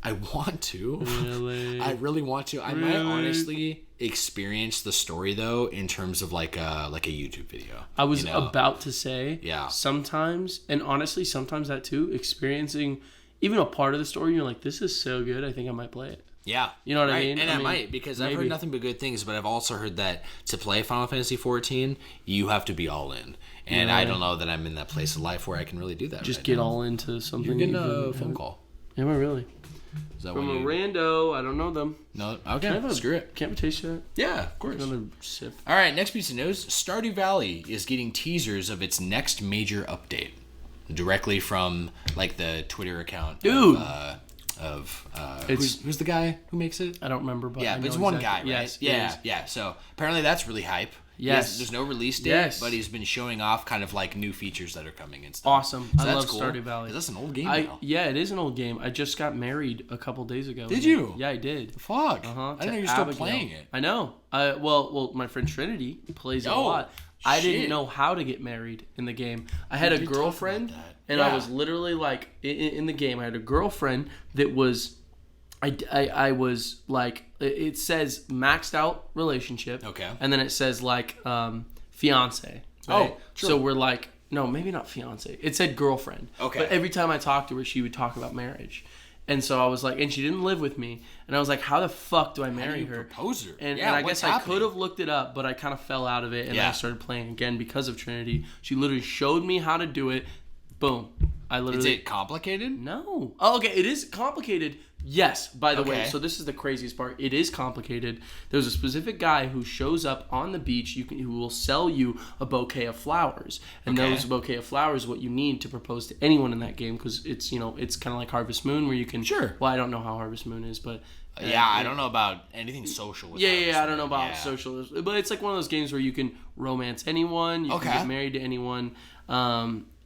I want to. Really? I really want to. I might honestly experience the story though in terms of like a YouTube video. I was about to say, yeah. Sometimes, and honestly, sometimes that too, experiencing even a part of the story, you're like, this is so good, I think I might play it. Yeah. You know what I mean? And I might, because I've heard nothing but good things, but I've also heard that to play Final Fantasy XIV, you have to be all in. And I don't know that I'm in that place of life where I can really do that. Just get all into something. You're getting a phone call. Am I really? Is that from a rando, I don't know them. No, okay, screw it. Can't we taste that? Yeah, of course. Another sip. All right, next piece of news. Stardew Valley is getting teasers of its next major update. Directly from like the Twitter account who's the guy who makes it? I don't remember, but yeah, but it's one guy, right? Yes, yeah. So apparently that's really hype. Yes. There's no release date, but he's been showing off kind of like new features that are coming and stuff. Awesome. So I love cool. Stardew Valley. That's an old game now. Yeah, it is an old game. I just got married a couple days ago. Did you? Yeah, I did. Fuck. I didn't know you're still playing it. I know. Well, my friend Trinity plays it a lot. I didn't know how to get married in the game. I had a girlfriend, and I was literally like in the game. I had a girlfriend that was. I was like, it says maxed out relationship. Okay. And then it says like fiance. Right? Oh, true. So we're like, no, maybe not fiance. It said girlfriend. Okay. But every time I talked to her, she would talk about marriage. And so I was like, and she didn't live with me. And I was like, how the fuck do I marry her? Propose her? And I guess I could have looked it up, but I kind of fell out of it. And I started playing again because of Trinity. She literally showed me how to do it. Boom. Is it complicated? No. Oh, okay. It is complicated. Yes, by the way. So this is the craziest part. It is complicated. There's a specific guy who shows up on the beach who will sell you a bouquet of flowers. And those bouquet of flowers is what you need to propose to anyone in that game because it's, it's kind of like Harvest Moon where you can... Sure. Well, I don't know how Harvest Moon is, but... I don't know about anything social with Harvest Moon. I don't know about social. But it's like one of those games where you can romance anyone. You can get married to anyone.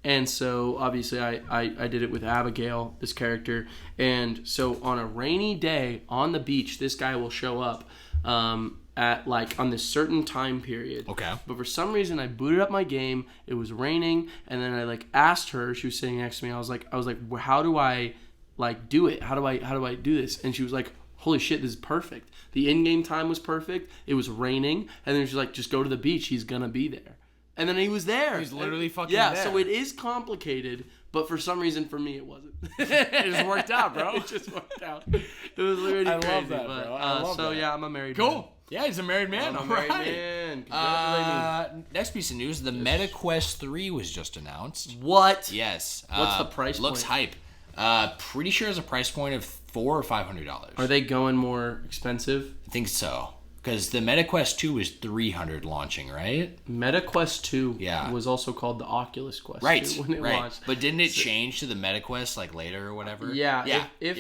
And so, obviously, I did it with Abigail, this character. And so, on a rainy day on the beach, this guy will show up at, like, on this certain time period. Okay. But for some reason, I booted up my game. It was raining. And then I, like, asked her. She was sitting next to me. I was like, well, how do I, like, do it? How do I do this? And she was like, holy shit, this is perfect. The in-game time was perfect. It was raining. And then she's like, just go to the beach. He's going to be there. And then he was there. He's literally fucking there. there. So it is complicated, but for some reason for me it wasn't. It just worked out, bro. It just workt out. It was literally crazy. I love that, bro. I love that. Yeah, I'm a married man. Cool. Yeah, he's a married man. I'm a married man. Congratulations. Next piece of news, the Meta Quest 3 was just announced. What? Yes. What's the price point? Looks hype. Pretty sure it's a price point of $400 or $500. Are they going more expensive? I think so. Because the Meta Quest 2 was $300 launching, right? Meta Quest 2 yeah. was also called the Oculus Quest 2 when it launched. But didn't it change to the Meta Quest like later or whatever? Yeah. Yeah.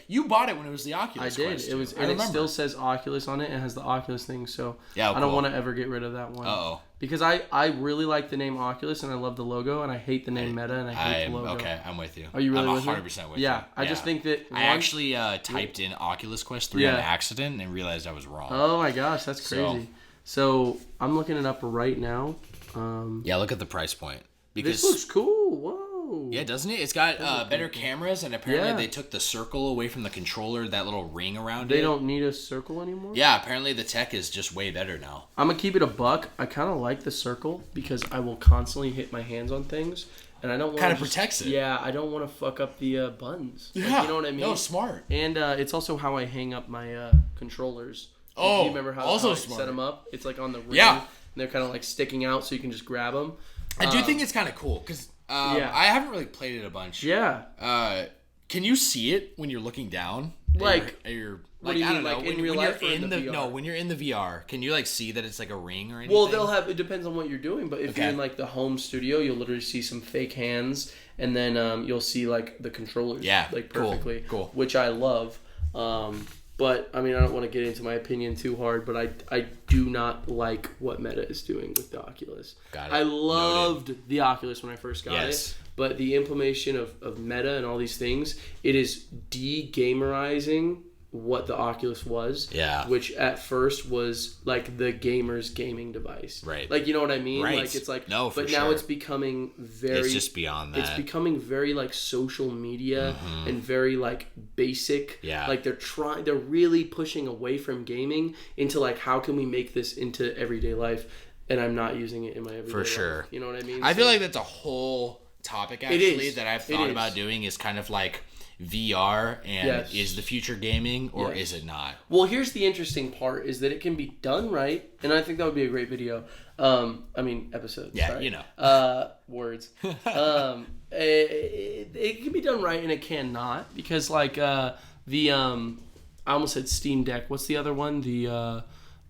You bought it when it was the Oculus Quest. I did. 2. It was. And it still says Oculus on it and has the Oculus thing. So I don't want to ever get rid of that one. Uh-oh. Because I really like the name Oculus and I love the logo and I hate the name Meta and I hate the logo. Okay, I'm with you. Are you really I'm with 100% me? with you. Yeah, I just think that... I actually typed in Oculus Quest 3 on accident and realized I was wrong. Oh my gosh, that's crazy. So I'm looking it up right now. Look at the price point. Because this looks cool. Whoa. Yeah, doesn't it? It's got better cameras, and apparently they took the circle away from the controller, that little ring around it. They don't need a circle anymore? Yeah, apparently the tech is just way better now. I'm going to keep it a buck. I kind of like the circle because I will constantly hit my hands on things. And I don't want kind of protects it. Yeah, I don't want to fuck up the buttons. Yeah. Like, you know what I mean? No, smart. And it's also how I hang up my controllers. Oh, you remember how I set them up? It's like on the ring. Yeah. And they're kind of like sticking out so you can just grab them. I do think it's kind of cool because I haven't really played it a bunch. Yeah. Can you see it when you're looking down? Like, I what do you mean, like in real life or in the VR? No, when you're in the VR, can you like see that it's like a ring or anything? Well, it depends on what you're doing, but if you're in like the home studio, you'll literally see some fake hands, and then you'll see like the controllers, like perfectly, cool, which I love. But I mean, I don't want to get into my opinion too hard, but I do not like what Meta is doing with the Oculus. Got it. I loved the Oculus when I first got it, but the implementation of Meta and all these things, it is de-gamerizing what the Oculus was, which at first was like the gamer's gaming device, right? Like, you know what I mean? Right. Like, it's like, but now it's becoming very, it's just beyond that. It's becoming very like social media and very like basic. Yeah. Like they're really pushing away from gaming into like, how can we make this into everyday life? And I'm not using it in my everyday life. Sure. You know what I mean? I feel like that's a whole topic actually that I've thought about doing, is kind of like VR and is the future gaming or is it not? Well, here's the interesting part is that it can be done right, and I think that would be a great video. Episode. Yeah, sorry. you know. Words. It can be done right and it cannot, because like I almost said Steam Deck. What's the other one? The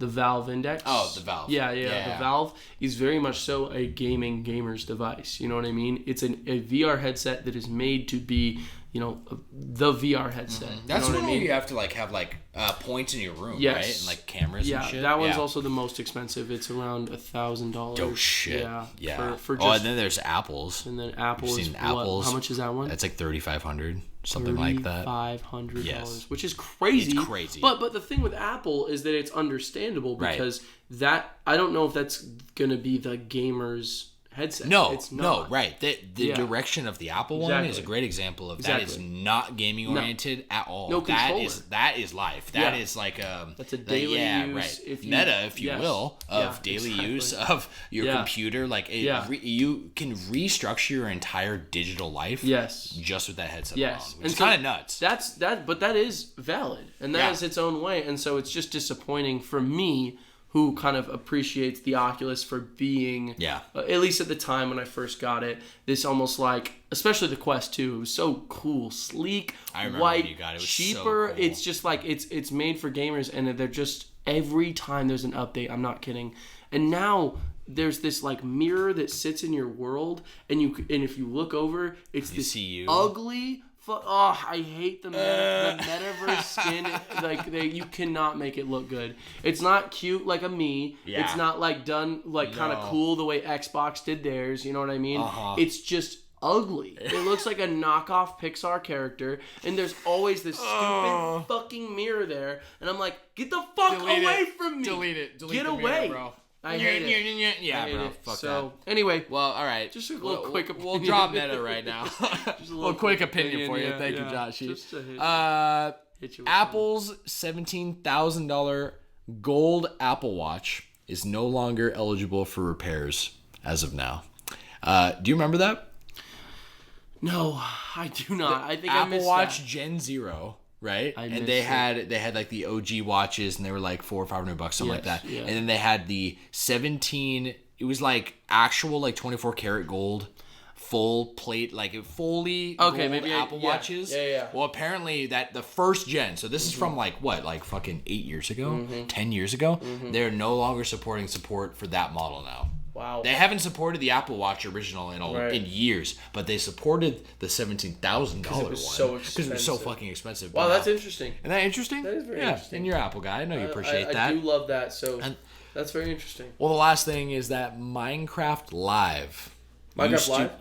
Valve Index. Oh, the Valve. Yeah. The Valve is very much so a gamer's device. You know what I mean? It's a VR headset that is made to be, the VR headset. Mm-hmm. That's what I mean? You have to like have like points in your room, yes. right? And like cameras and shit. Yeah, that one's also the most expensive. It's around $1,000. Oh shit. Yeah. For and then there's Apples. And then Apples. Apples? How much is that one? That's like $3,500, something like that. $3,500, yes. Which is crazy. It's crazy. But the thing with Apple is that it's understandable because that I don't know if that's gonna be the gamer's headset. No, it's not. No, right. The direction of the Apple one is a great example of that is not gaming oriented at all. No controller. That is life. That is like that's a daily use. Right. If you will, of daily use of your computer. Like you can restructure your entire digital life. Yes. Just with that headset. Yes. Alone, which is kind of nuts. But that is valid, and that is its own way. And so it's just disappointing for me, who kind of appreciates the Oculus for being, at least at the time when I first got it, this almost like, especially the Quest 2, it was so cool, sleek, white, when you got it. It was cheaper. So cool. It's just like, it's made for gamers, and they're just, every time there's an update, I'm not kidding. And now there's this like mirror that sits in your world, and if you look over, it's this ugly. I hate the metaverse skin. Like you cannot make it look good. It's not cute like a me. Yeah. It's not like done like kind of cool the way Xbox did theirs. You know what I mean? It's just ugly. It looks like a knockoff Pixar character, and there's always this stupid fucking mirror there, and I'm like, get the fuck away from me. Delete it. Get away, bro. I hate it. Yeah, bro. Fuck that. Anyway. Well, all right. Just a little quick opinion. We'll drop Meta right now. Just a little quick opinion for you. Thank you, Joshie. Just to hit you Apple's $17,000 gold Apple Watch is no longer eligible for repairs as of now. Do you remember that? No, I do not. I think Apple I missed Watch that. Gen 0. Right, and they had like the OG watches, and they were like $400 or $500, something like that. Yeah. And then they had the 17. It was like actual like 24 karat gold, full plate, like fully gold Apple Watches. Yeah. Well, apparently that the first gen. So this is from like what, like fucking 8 years ago, 10 years ago. They're no longer supporting support for that model now. Wow. They haven't supported the Apple Watch original in years, but they supported the $17,000 one. So expensive. Because it was so fucking expensive. Wow, that's interesting. Isn't that interesting? That is very interesting. And you're an Apple guy. I know you appreciate that. I do love that. So that's very interesting. Well, the last thing is that Minecraft Live.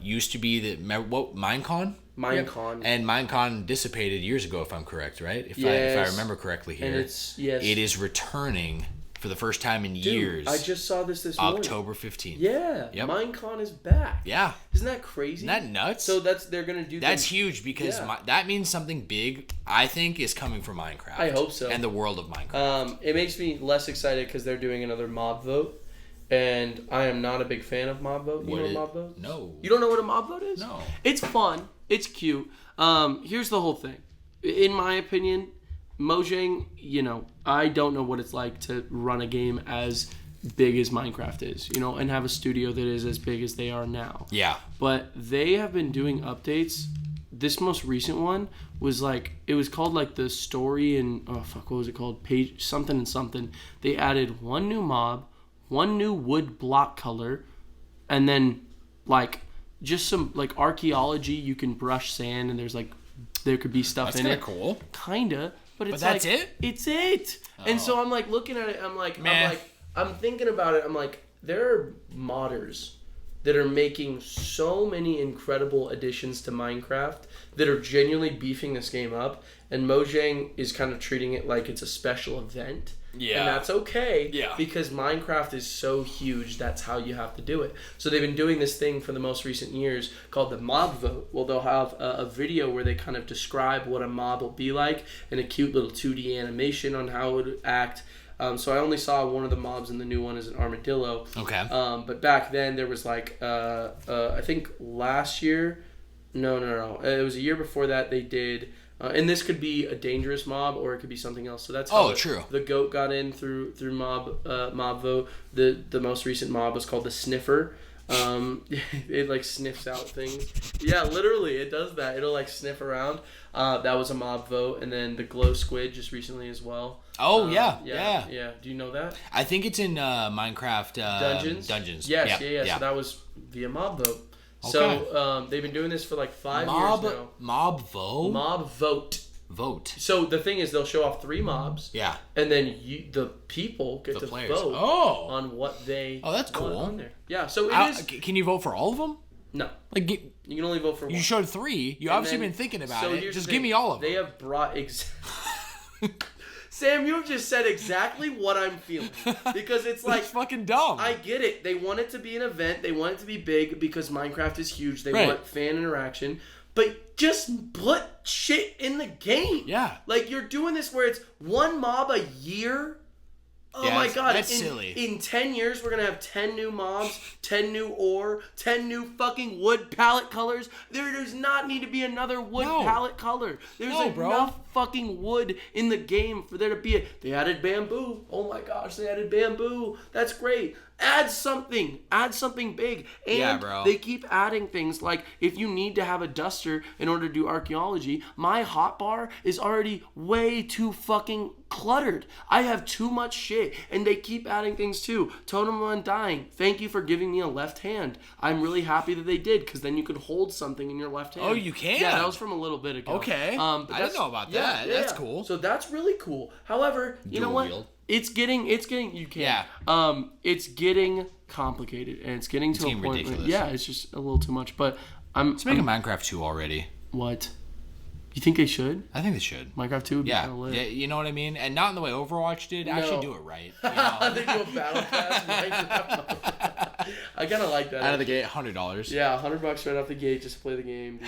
Used to be Minecon? Minecon. And Minecon dissipated years ago, if I'm correct, right? If I remember correctly here. And it is returning for the first time in years. I just saw this morning. October 15th. Yeah. Yep. Minecon is back. Yeah. Isn't that crazy? Isn't that nuts? So they're going to do That's huge because that means something big, I think, is coming for Minecraft. I hope so. And the world of Minecraft. It makes me less excited because they're doing another mob vote. And I am not a big fan of mob vote. You know mob vote? No. You don't know what a mob vote is? No. It's fun. It's cute. Here's the whole thing. In my opinion, Mojang, I don't know what it's like to run a game as big as Minecraft is, and have a studio that is as big as they are now. Yeah. But they have been doing updates. This most recent one was it was called the story and, what was it called? Page something and something. They added one new mob, one new wood block color, and then just some archaeology. You can brush sand and there could be stuff in it. That's kind of cool. Kinda. But that's it? It's it. Oh. And so I'm looking at it, I'm thinking about it, there are modders that are making so many incredible additions to Minecraft that are genuinely beefing this game up, and Mojang is kind of treating it like it's a special event. Yeah. And that's okay. Yeah. Because Minecraft is so huge, that's how you have to do it. So they've been doing this thing for the most recent years called the mob vote. Well, they'll have a video where they kind of describe what a mob will be like and a cute little 2D animation on how it would act. So I only saw one of the mobs, and the new one is an armadillo. Okay. But back then there was I think last year, no. It was a year before that they did. And this could be a dangerous mob, or it could be something else. So that's how the goat got in through mob vote. The most recent mob was called the Sniffer. It sniffs out things. Yeah, literally, it does that. It'll sniff around. That was a mob vote, and then the glow squid just recently as well. Oh yeah. Do you know that? I think it's in Minecraft Dungeons. Dungeons. Yes, yeah. So that was via mob vote. Okay. So they've been doing this for like 5 years now. Mob vote? Mob vote. Vote. So the thing is, they'll show off 3 mobs. Yeah. And then the people get to players. vote on what they that's cool. want on there. Yeah, so Can you vote for all of them? No. Like you can only vote for one. You showed 3. You obviously been thinking about it. Just give me all of them. They have brought... Sam, you have just said exactly what I'm feeling. Because it's like... It's fucking dumb. I get it. They want it to be an event. They want it to be big because Minecraft is huge. They want fan interaction. But just put shit in the game. Yeah. Like, you're doing this where it's 1 mob a year. Oh my god. That's silly. In 10 years, we're going to have 10 new mobs, 10 new ore, 10 new fucking wood palette colors. There does not need to be another wood palette color. There's enough fucking wood in the game for there to be They added bamboo. Oh my gosh, they added bamboo. That's great. Add something. Add something big. And they keep adding things like if you need to have a duster in order to do archaeology, my hotbar is already way too fucking cluttered. I have too much shit. And they keep adding things too. Totem of Undying. Thank you for giving me a left hand. I'm really happy that they did because then you could hold something in your left hand. Oh, you can? Yeah, that was from a little bit ago. Okay. I didn't know about that. That's cool. So that's really cool. However, you know what? It's getting you can. Yeah. It's getting complicated and it's getting to a point ridiculous. Yeah, it's just a little too much. But Let's make a Minecraft 2 already. What? You think they should? I think they should. Minecraft 2 would be kind of lit. Yeah, you know what I mean? And not in the way Overwatch did. Actually do it right. You know? They do a battle pass Minecraft. I kind of like that. Out of the gate, $100. Yeah, $100 right off the gate just to play the game.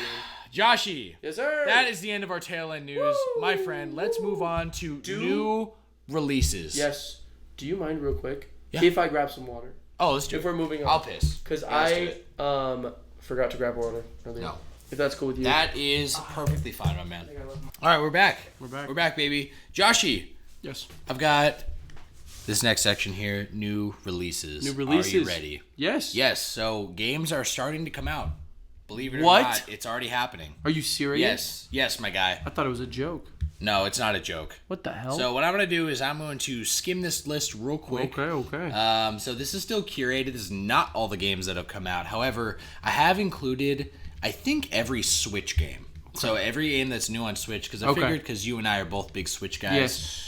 Joshie. Yes, sir. That is the end of our tail end news. Woo! My friend, let's move on to new releases. Yes. Do you mind real quick? Yeah. If I grab some water. Oh, let's do it. If we're moving on. I'll piss. Because I forgot to grab water earlier. No. If that's cool with you. That is perfectly fine, my man. All right, we're back. We're back, baby. Joshie. Yes. I've got this next section here, new releases. Are you ready? Yes. Yes. So games are starting to come out. Believe it or not, it's already happening. Are you serious? Yes, my guy. I thought it was a joke. No, it's not a joke. What the hell? So what I'm going to do is I'm going to skim this list real quick. Okay. So this is still curated. This is not all the games that have come out. However, I have included, I think, every Switch game. So every game that's new on Switch, because I figured because you and I are both big Switch guys. Yes.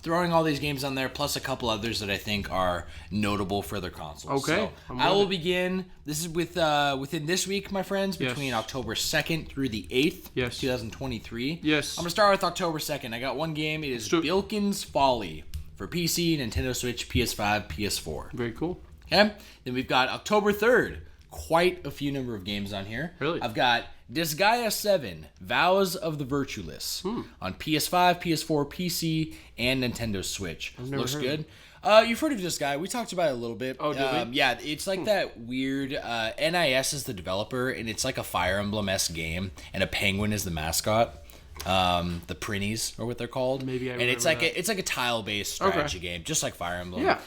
Throwing all these games on there, plus a couple others that I think are notable for their consoles. Okay. So I will begin. This is within this week, my friends, between October 2nd through the 8th, 2023. Yes. I'm going to start with October 2nd. I got one game. It is Bilkin's Folly for PC, Nintendo Switch, PS5, PS4. Very cool. Okay. Then we've got October 3rd. Quite a few number of games on here. Really? I've got Disgaea 7, Vows of the Virtueless on PS5, PS4, PC, and Nintendo Switch. Looks good. You've heard of this guy. We talked about it a little bit. Oh, did we? Yeah, it's like that weird... NIS is the developer, and it's like a Fire Emblem-esque game, and a penguin is the mascot. The Prinnies are what they're called. Maybe I remember. And it's like a tile-based strategy game, just like Fire Emblem. Yeah.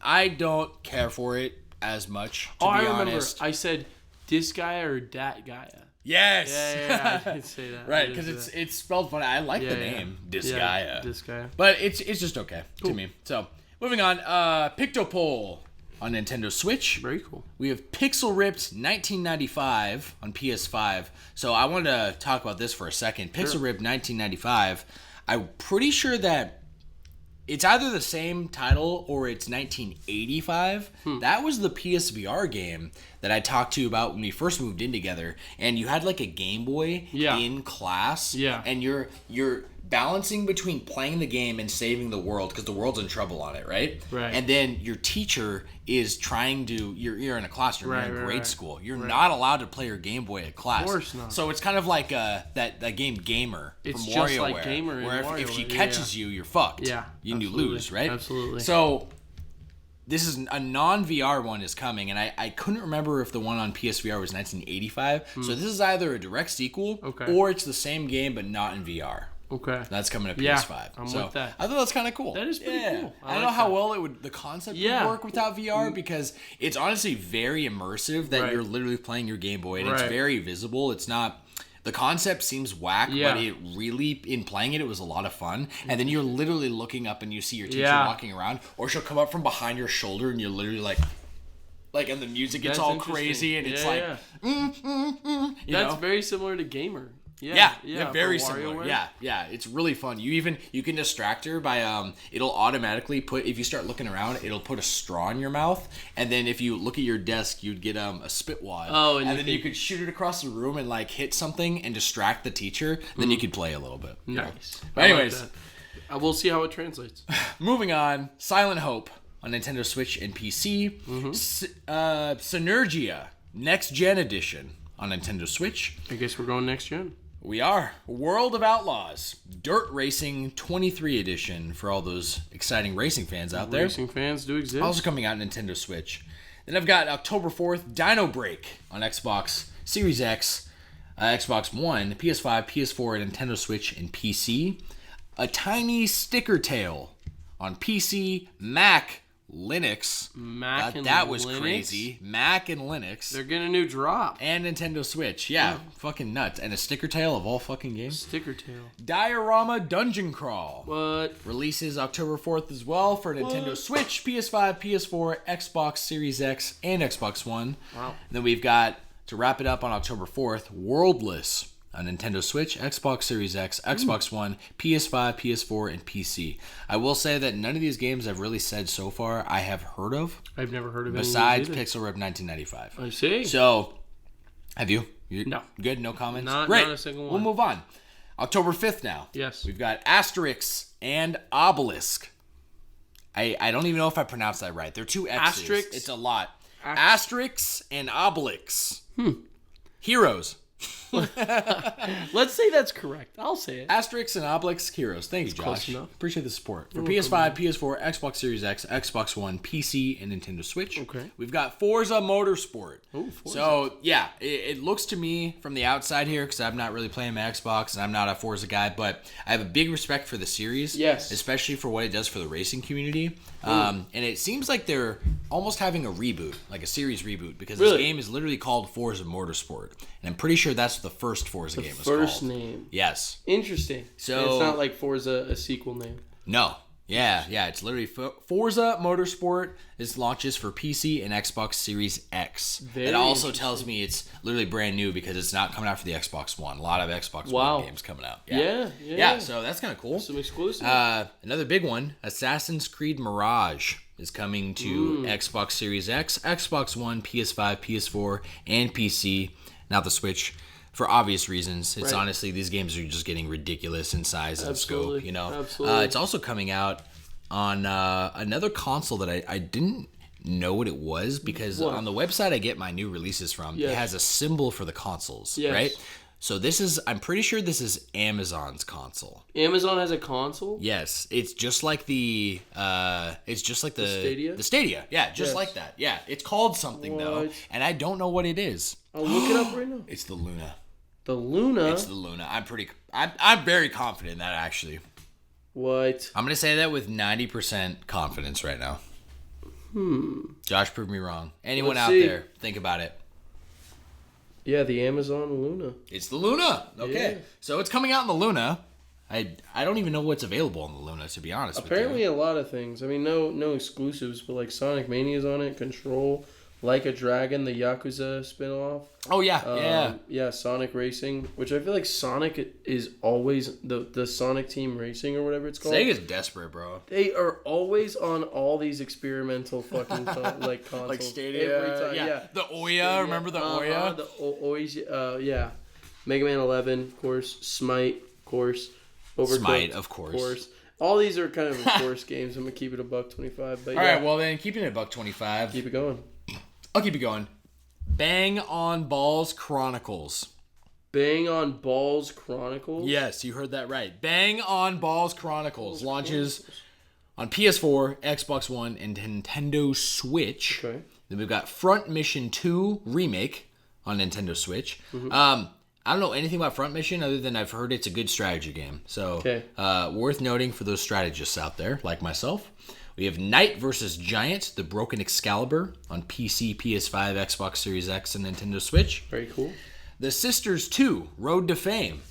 I don't care for it as much, to be I remember. honest. I said this guy or that guy. Yes. Yeah, I did say that. Right, because it's spelled funny. I like the name, Disgaea. Disgaea. But it's just okay to me. So, moving on. Pictopole on Nintendo Switch. Very cool. We have Pixel Ripped 1995 on PS5. So, I wanted to talk about this for a second. Pixel Ripped 1995. I'm pretty sure that it's either the same title or it's 1985. That was the PSVR game that I talked to you about when we first moved in together. And you had like a Game Boy in class. Yeah. And you're balancing between playing the game and saving the world because the world's in trouble on it, right? Right. And then your teacher is trying to, you're in a class, you're in grade school. You're not allowed to play your Game Boy at class. Of course not. So it's kind of like that game Gamer from WarioWare. It's just like Gamer in where WarioWare. if she catches you, you're fucked. Yeah. You lose, right? Absolutely. So this is a non-VR one is coming, and I couldn't remember if the one on PSVR was 1985. So this is either a direct sequel or it's the same game but not in VR. Okay. That's coming to PS5. Yeah, I'm so with that. I thought that's kind of cool. That is pretty cool. I don't know how well the concept would work without VR because it's honestly very immersive that you're literally playing your Game Boy and it's very visible. It's not... The concept seems whack, but it really, in playing it, it was a lot of fun. And then you're literally looking up and you see your teacher walking around, or she'll come up from behind your shoulder and you're literally like Like, and the music gets all crazy, and it's like, That's very similar to Gamer. Yeah, very similar. Yeah, it's really fun. You can distract her by it'll automatically put, if you start looking around, it'll put a straw in your mouth, and then if you look at your desk, you'd get a spit wad. Oh, and then you could shoot it across the room and like hit something and distract the teacher. Then you could play a little bit. Nice. But anyways, we'll see how it translates. Moving on, Silent Hope on Nintendo Switch and PC. Synergia Next Gen Edition on Nintendo Switch. I guess we're going next gen. We are. World of Outlaws Dirt Racing 23 Edition for all those exciting racing fans out there. Racing fans do exist. Also coming out on Nintendo Switch. Then I've got October 4th, Dino Break on Xbox Series X, Xbox One, PS5, PS4, and Nintendo Switch and PC. A Tiny Sticker Tale on PC, Mac, Linux. That was Linux? crazy. Mac and Linux. They're getting a new drop. And Nintendo Switch. Yeah, fucking nuts. And a Sticker Tale of all fucking games. Sticker Tale. Diorama Dungeon Crawl. What? Releases October 4th as well for Nintendo Switch, PS5, PS4, Xbox Series X, and Xbox One. Wow. And then we've got, to wrap it up on October 4th, Worldless on Nintendo Switch, Xbox Series X, Xbox One, PS5, PS4, and PC. I will say that none of these games I've really said so far I have heard of. I've never heard of any besides Pixel Rip 1995. I see. So, have you? No. Good? No comments? Not a single one. We'll move on. October 5th now. Yes. We've got Asterix and Obelisk. I don't even know if I pronounced that right. They're two X's. Asterix? It's a lot. Asterix and Obelix. Heroes. Let's say that's correct. I'll say it. Asterix and Obelix Heroes. Thank you, Josh. Appreciate the support. For PS5, PS4, Xbox Series X, Xbox One, PC, and Nintendo Switch. Okay. We've got Forza Motorsport. Oh, Forza. So, yeah, it looks to me from the outside here, because I'm not really playing my Xbox, and I'm not a Forza guy, but I have a big respect for the series. Yes. Especially for what it does for the racing community. And it seems like they're almost having a reboot, like a series reboot, because this game is literally called Forza Motorsport. And I'm pretty sure that's the first Forza game was called. First name. Yes. Interesting. So it's not like Forza a sequel name. No. Yeah. It's literally Forza Motorsport. This launches for PC and Xbox Series X. It also tells me it's literally brand new because it's not coming out for the Xbox One. A lot of Xbox One games coming out. Yeah, so that's kind of cool. Some exclusive. Another big one, Assassin's Creed Mirage is coming to Xbox Series X, Xbox One, PS5, PS4, and PC. Not the Switch. For obvious reasons. It's honestly, these games are just getting ridiculous in size and scope, you know. Absolutely. It's also coming out on another console that I didn't know what it was, because on the website I get my new releases from, it has a symbol for the consoles, right? So I'm pretty sure this is Amazon's console. Amazon has a console? Yes. It's just like the Stadia? The Stadia. Yeah, just like that. Yeah. It's called something though, and I don't know what it is. I'll look it up right now. It's the Luna. The Luna? It's the Luna. I'm very confident in that, actually. What? I'm going to say that with 90% confidence right now. Josh proved me wrong. Anyone out there, think about it. Yeah, the Amazon Luna. It's the Luna. Okay. Yeah. So it's coming out in the Luna. I don't even know what's available on the Luna, to be honest with you. Apparently a lot of things. I mean, no exclusives, but like Sonic Mania's on it, Control, Like a Dragon, the Yakuza spinoff. Oh, yeah. Yeah, Sonic Racing, which I feel like Sonic is always the Sonic Team Racing or whatever it's called. Sega's desperate, bro. They are always on all these experimental fucking like consoles. Like Stadia. Every time, yeah. The Ouya, Stadia. Remember the Ouya? The Ouya, yeah. Mega Man 11, of course. Smite, of course. Overcooked, Smite, of course. All these are kind of of course games. I'm gonna keep it $1.25. But all right, well then, keeping it $1.25. Keep it going. I'll keep it going. Bang on Balls Chronicles. Bang on Balls Chronicles? Yes, you heard that right. Bang on Balls Chronicles launches on PS4, Xbox One, and Nintendo Switch. Okay. Then we've got Front Mission 2 Remake on Nintendo Switch. I don't know anything about Front Mission other than I've heard it's a good strategy game. So, worth noting for those strategists out there, like myself. We have Knight vs. Giant, The Broken Excalibur on PC, PS5, Xbox Series X, and Nintendo Switch. Very cool. The Sisters 2, Road to Fame,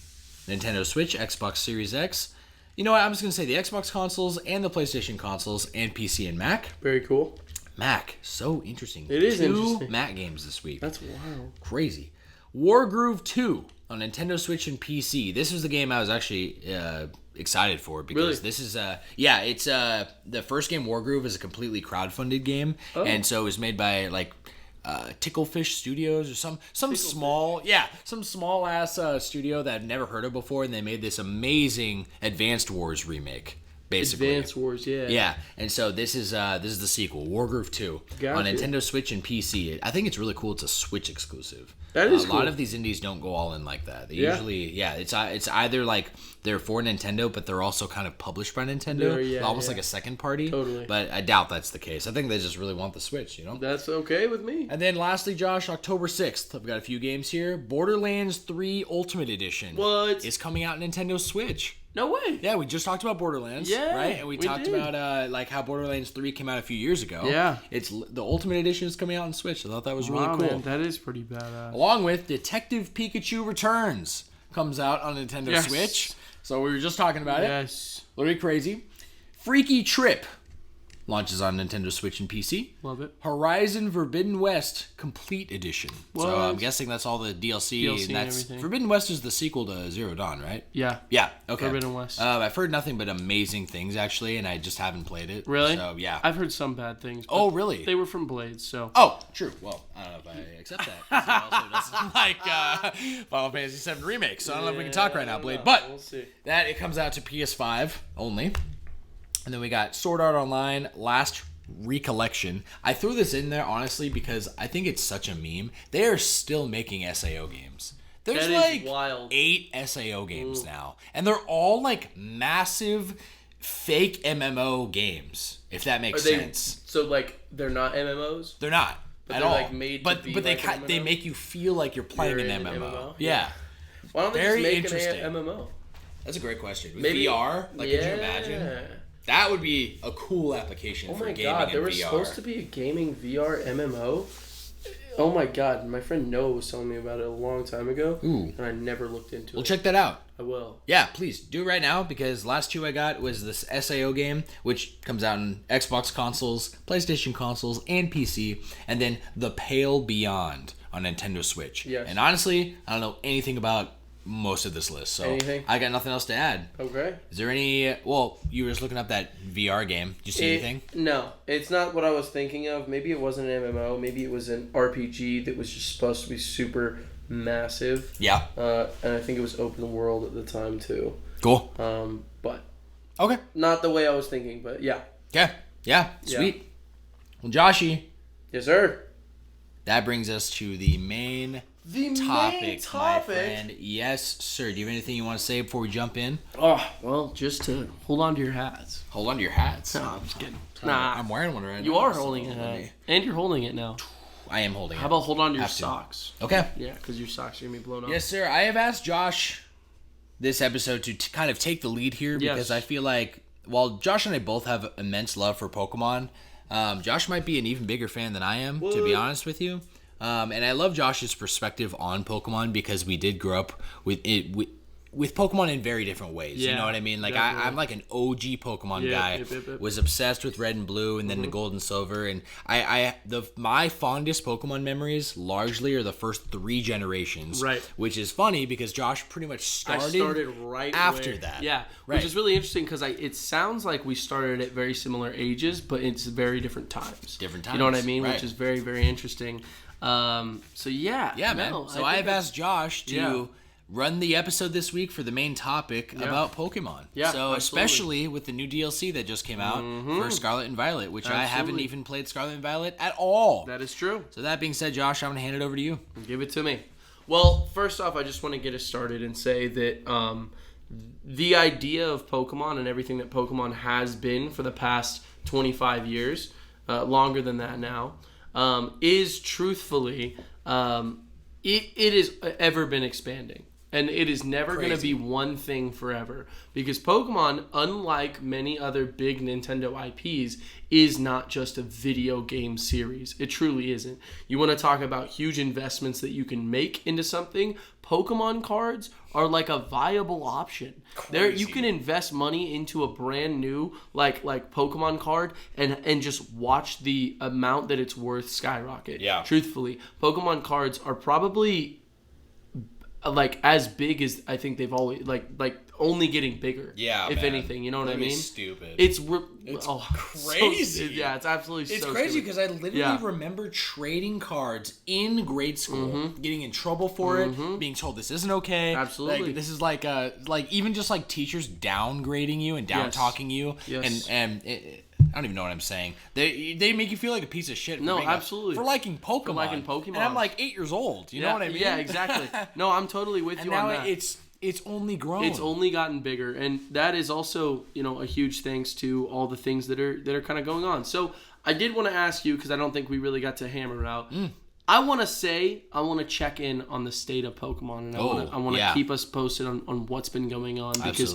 Nintendo Switch, Xbox Series X. You know what? I'm just going to say the Xbox consoles and the PlayStation consoles and PC and Mac. Very cool. Mac, so interesting. It is interesting. 2 Mac games this week. That's wild. Crazy. Wargroove 2 on Nintendo Switch and PC. This was the game I was actually excited for because this is it's the first game. Wargroove is a completely crowdfunded game, and so it was made by like Ticklefish Studios or some small ass studio that I've never heard of before, and they made this amazing Advanced Wars remake. Basically. Advance Wars, yeah. Yeah, and so this is the sequel, Wargroove 2, on Nintendo Switch and PC. I think it's really cool. It's a Switch exclusive. That is cool. A lot of these indies don't go all in like that. They usually, it's either like they're for Nintendo, but they're also kind of published by Nintendo, almost like a second party. Totally. But I doubt that's the case. I think they just really want the Switch, you know? That's okay with me. And then lastly, Josh, October 6th, I've got a few games here. Borderlands 3 Ultimate Edition. What? Is coming out on Nintendo Switch. No way. Yeah, we just talked about Borderlands, right? And we talked about like how Borderlands 3 came out a few years ago. Yeah. It's the Ultimate Edition is coming out on Switch. I thought that was really cool. Man, that is pretty badass. Along with Detective Pikachu Returns comes out on Nintendo Switch. So we were just talking about it. Yes. Literally crazy. Freaky Trip launches on Nintendo Switch and PC. Love it. Horizon Forbidden West Complete Edition. What? So I'm guessing that's all the DLC and that's everything. Forbidden West is the sequel to Zero Dawn, right? Yeah. Yeah. Okay. Forbidden West. I've heard nothing but amazing things actually, and I just haven't played it. Really? So yeah. I've heard some bad things. Oh really? They were from Blades, so. Oh, true. Well, I don't know if I accept that. It also doesn't like Final Fantasy VII Remake, so I don't know if we can talk right now, Blade. But we'll see. That it comes out to PS5 only. And then we got Sword Art Online Last Recollection. I threw this in there honestly because I think it's such a meme. They are still making SAO games. There's like wild. 8 SAO games now, and they're all like massive fake MMO games. If that makes sense. So like they're not MMOs? They're not but at they're all. Like made but to be but they like they make you feel like you're playing an MMO. Yeah. Why don't they Very just make interesting. an MMO? That's a great question. With Maybe VR, like could you imagine? That would be a cool application for gaming and VR. There was supposed to be a gaming VR MMO. Oh my god, my friend Noah was telling me about it a long time ago, and I never looked into it. We'll check that out. I will. Yeah, please do it right now because last 2 I got was this SAO game, which comes out on Xbox consoles, PlayStation consoles, and PC, and then The Pale Beyond on Nintendo Switch. Yes. And honestly, I don't know anything about most of this list, so anything? I got nothing else to add. Okay. Is there any? Well, you were just looking up that VR game. Did you see anything? No, it's not what I was thinking of. Maybe it wasn't an MMO. Maybe it was an RPG that was just supposed to be super massive. Yeah. And I think it was open world at the time too. Cool. But Okay. not the way I was thinking. But yeah. Okay. Yeah. Sweet. Well, Joshie. Yes, sir. That brings us to the main topic, my friend. Yes, sir. Do you have anything you want to say before we jump in? Oh, well, just to hold on to your hats. Hold on to your hats. No, I'm just kidding. I'm wearing one right now. You are holding it. And you're holding it now. I am holding it. How about hold on to your socks? Okay. Yeah, because your socks are going to be blown up. Yes, sir. I have asked Josh this episode to kind of take the lead here because I feel like while Josh and I both have immense love for Pokemon, Josh might be an even bigger fan than I am, to be honest with you. And I love Josh's perspective on Pokemon because we did grow up with it with Pokemon in very different ways. You know what I mean? Like I'm like an OG Pokemon guy. Was obsessed with Red and Blue and then the Gold and Silver. And my fondest Pokemon memories largely are the first 3 generations. Right. Which is funny because Josh pretty much started right after that. Yeah. Right. Which is really interesting because it sounds like we started at very similar ages, but it's very different times. Different times. You know what I mean? Right. Which is very, very interesting. So yeah. Yeah, man. So I have asked Josh to run the episode this week for the main topic about Pokemon. Yeah. So especially with the new DLC that just came out for Scarlet and Violet, which I haven't even played Scarlet and Violet at all. That is true. So that being said, Josh, I'm going to hand it over to you. Give it to me. Well, first off, I just want to get us started and say that the idea of Pokemon and everything that Pokemon has been for the past 25 years, longer than that now, is truthfully, it has ever been expanding. And it is never going to be one thing forever. Because Pokemon, unlike many other big Nintendo IPs, is not just a video game series. It truly isn't. You want to talk about huge investments that you can make into something? Pokemon cards are like a viable option. There, you can invest money into a brand new like Pokemon card and just watch the amount that it's worth skyrocket. Yeah. Truthfully, Pokemon cards are probably like as big as I think they've always like only getting bigger. Yeah, if anything, you know what I mean? Stupid. It's crazy. It's absolutely. It's so crazy stupid. because I literally remember trading cards in grade school, getting in trouble for it, being told this isn't okay. Absolutely, like, this is like even just like teachers downgrading you and down talking you, and I don't even know what I'm saying. They make you feel like a piece of shit. Absolutely. For liking Pokemon. And I'm like 8 years old. You know what I mean? Yeah, exactly. No, I'm totally with you on that. It's only grown. It's only gotten bigger, and that is also, a huge thanks to all the things that are kind of going on. So I did want to ask you, because I don't think we really got to hammer out. I want to check in on the state of Pokemon, and I want to keep us posted on what's been going on, because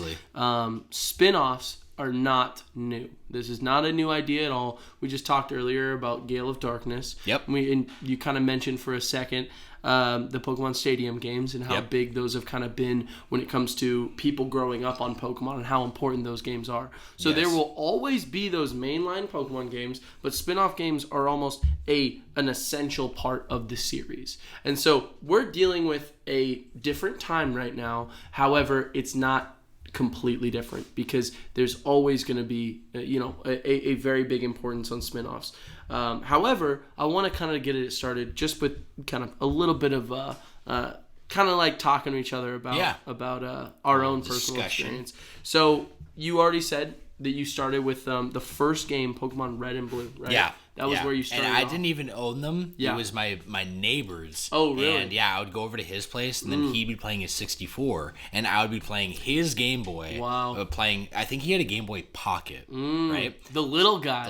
spin-offs are not new. This is not a new idea at all. We just talked earlier about Gale of Darkness. Yep. And you kind of mentioned for a second the Pokemon Stadium games and how big those have kind of been when it comes to people growing up on Pokemon and how important those games are. So there will always be those mainline Pokemon games, but spin-off games are almost an essential part of the series. And so we're dealing with a different time right now. However, it's not completely different because there's always going to be a very big importance on spin-offs. However, I want to kind of get it started just with kind of a little bit of kind of like talking to each other about our own personal experience. So you already said that you started with the first game, Pokemon Red and Blue, right? Yeah. That was where you started. And I didn't even own them. Yeah. It was my neighbor's. Oh, really? And I would go over to his place, and then he'd be playing his 64, and I would be playing his Game Boy. Wow. I think he had a Game Boy Pocket, right? The little guy.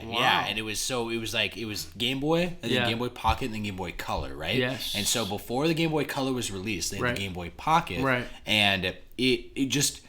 Wow. Yeah, and it was Game Boy, and then Game Boy Pocket, and then Game Boy Color, right? Yes. And so before the Game Boy Color was released, they had the Game Boy Pocket, right? And it just...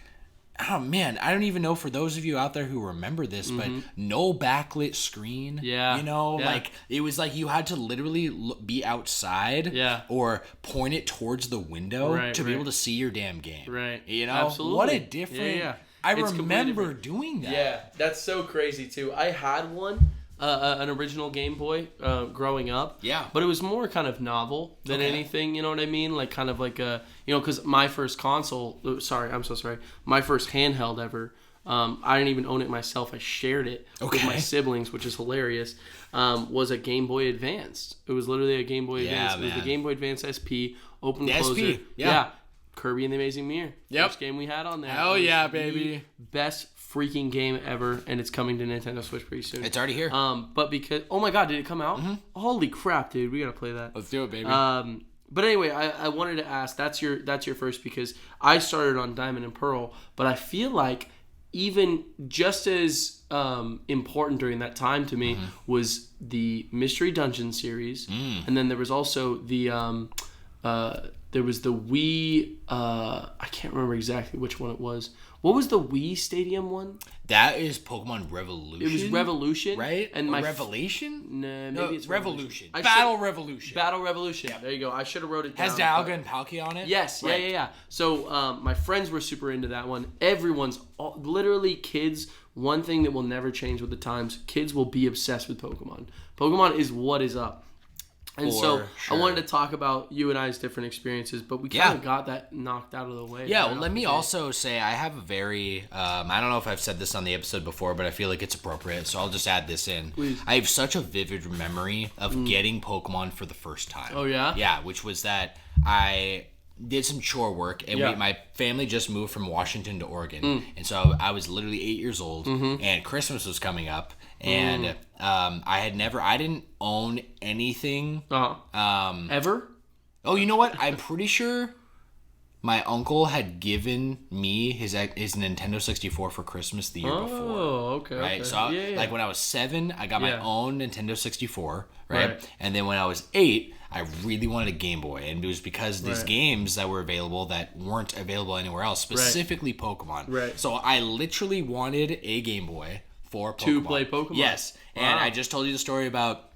Oh man, I don't even know for those of you out there who remember this, but no backlit screen. Yeah. Like it was like you had to literally be outside or point it towards the window to be able to see your damn game. Right. Absolutely. What a different... Yeah. I remember doing that. Yeah, that's so crazy too. I had one. An original Game Boy growing up. Yeah. But it was more kind of novel than anything, you know what I mean? Like kind of like because my first console, my first handheld ever, I didn't even own it myself. I shared it with my siblings, which is hilarious, was a Game Boy Advanced. It was literally a Game Boy Advance. It was the Game Boy Advance SP, open closer. SP, yeah. Kirby and the Amazing Mirror. Yep. First game we had on there. Hell yeah, baby. Best freaking game ever, and it's coming to Nintendo Switch pretty soon. It's already here. But because oh my god, did it come out? Holy crap, dude, we gotta play that. Let's do it, baby. But anyway, I wanted to ask. That's your first, because I started on Diamond and Pearl, but I feel like even just as important during that time to me was the Mystery Dungeon series, and then there was also the there was the Wii. I can't remember exactly which one it was. What was the Wii Stadium one? That is Pokemon Revolution. It was Revolution, right? And Revelation? No, maybe it's Revolution. Battle Revolution. Battle Revolution. Yeah. There you go. I should have wrote it down. Has Dialga and Palkia on it? Yes. Right. Yeah. So my friends were super into that one. Everyone's literally kids. One thing that will never change with the times: kids will be obsessed with Pokemon. Pokemon is what is up. And I wanted to talk about you and I's different experiences, but we kind of got that knocked out of the way. Yeah, well, let me also say I have a very, I don't know if I've said this on the episode before, but I feel like it's appropriate, so I'll just add this in. Please. I have such a vivid memory of getting Pokemon for the first time. Oh, yeah? Yeah, which was that I did some chore work, and my family just moved from Washington to Oregon, and so I was literally 8 years old, and Christmas was coming up, and I didn't own anything. Ever? Oh, you know what? I'm pretty sure my uncle had given me his Nintendo 64 for Christmas the year before. Oh, okay. Right? Okay. So, like, when I was 7, I got my own Nintendo 64, right? And then when I was 8, I really wanted a Game Boy. And it was because these games that were available that weren't available anywhere else, specifically Pokemon. Right. So, I literally wanted a Game Boy for Pokemon. To play Pokemon? Yes. Wow. And I just told you the story about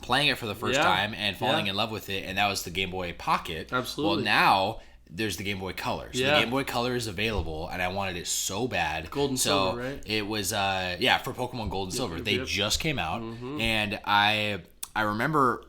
playing it for the first time and falling in love with it, and that was the Game Boy Pocket. Absolutely. Well, now there's the Game Boy Color. So the Game Boy Color is available, and I wanted it so bad. Gold and silver, right? It was for Pokemon Gold and Silver. They just came out, and I remember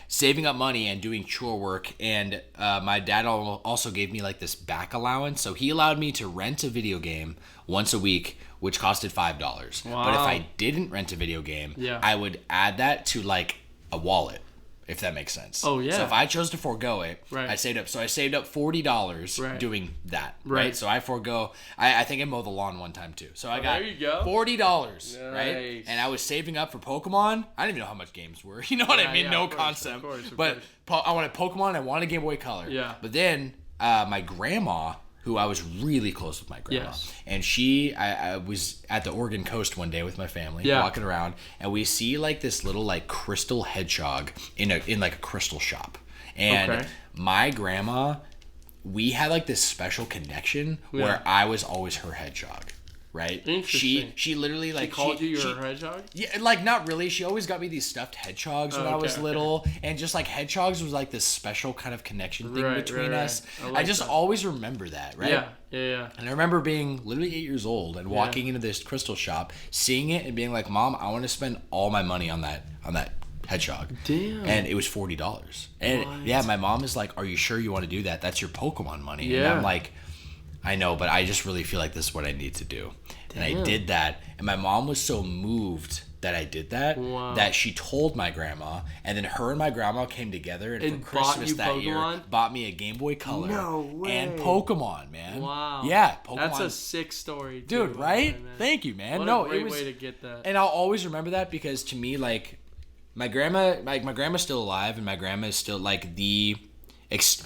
saving up money and doing chore work, and my dad also gave me like this back allowance, so he allowed me to rent a video game once a week, which costed $5. Wow. But if I didn't rent a video game, I would add that to like a wallet, if that makes sense. Oh yeah. So if I chose to forego it, I saved up. So I saved up $40 doing that. Right. So I forego. I think I mowed the lawn one time too. So I got there you go. $40. Right. And I was saving up for Pokemon. I didn't even know how much games were. You know what I mean? No concept. Of course. I wanted Pokemon. I wanted Game Boy Color. Yeah. But then my grandma, who I was really close with my grandma. Yes. And I was at the Oregon coast one day with my family, walking around, and we see like this little like crystal hedgehog in like a crystal shop. And my grandma, we had like this special connection where I was always her hedgehog. Right? She literally like she called you your hedgehog? Yeah, like not really. She always got me these stuffed hedgehogs when I was little, and just like hedgehogs was like this special kind of connection thing between us. I just always remember that, right? Yeah. And I remember being literally 8 years old and walking into this crystal shop, seeing it and being like, "Mom, I want to spend all my money on that hedgehog." Damn. And it was $40. And my mom is like, "Are you sure you want to do that? That's your Pokemon money." Yeah. And I'm like, I know, but I just really feel like this is what I need to do. Damn. And I did that. And my mom was so moved that I did that that she told my grandma. And then her and my grandma came together and for Christmas that year bought me a Game Boy Color and Pokemon, man. Wow. Yeah, Pokemon. That's a sick story, too. Dude, right? Thank you, man. What a great way to get that. And I'll always remember that because to me, like, my grandma's still alive, and my grandma is still like the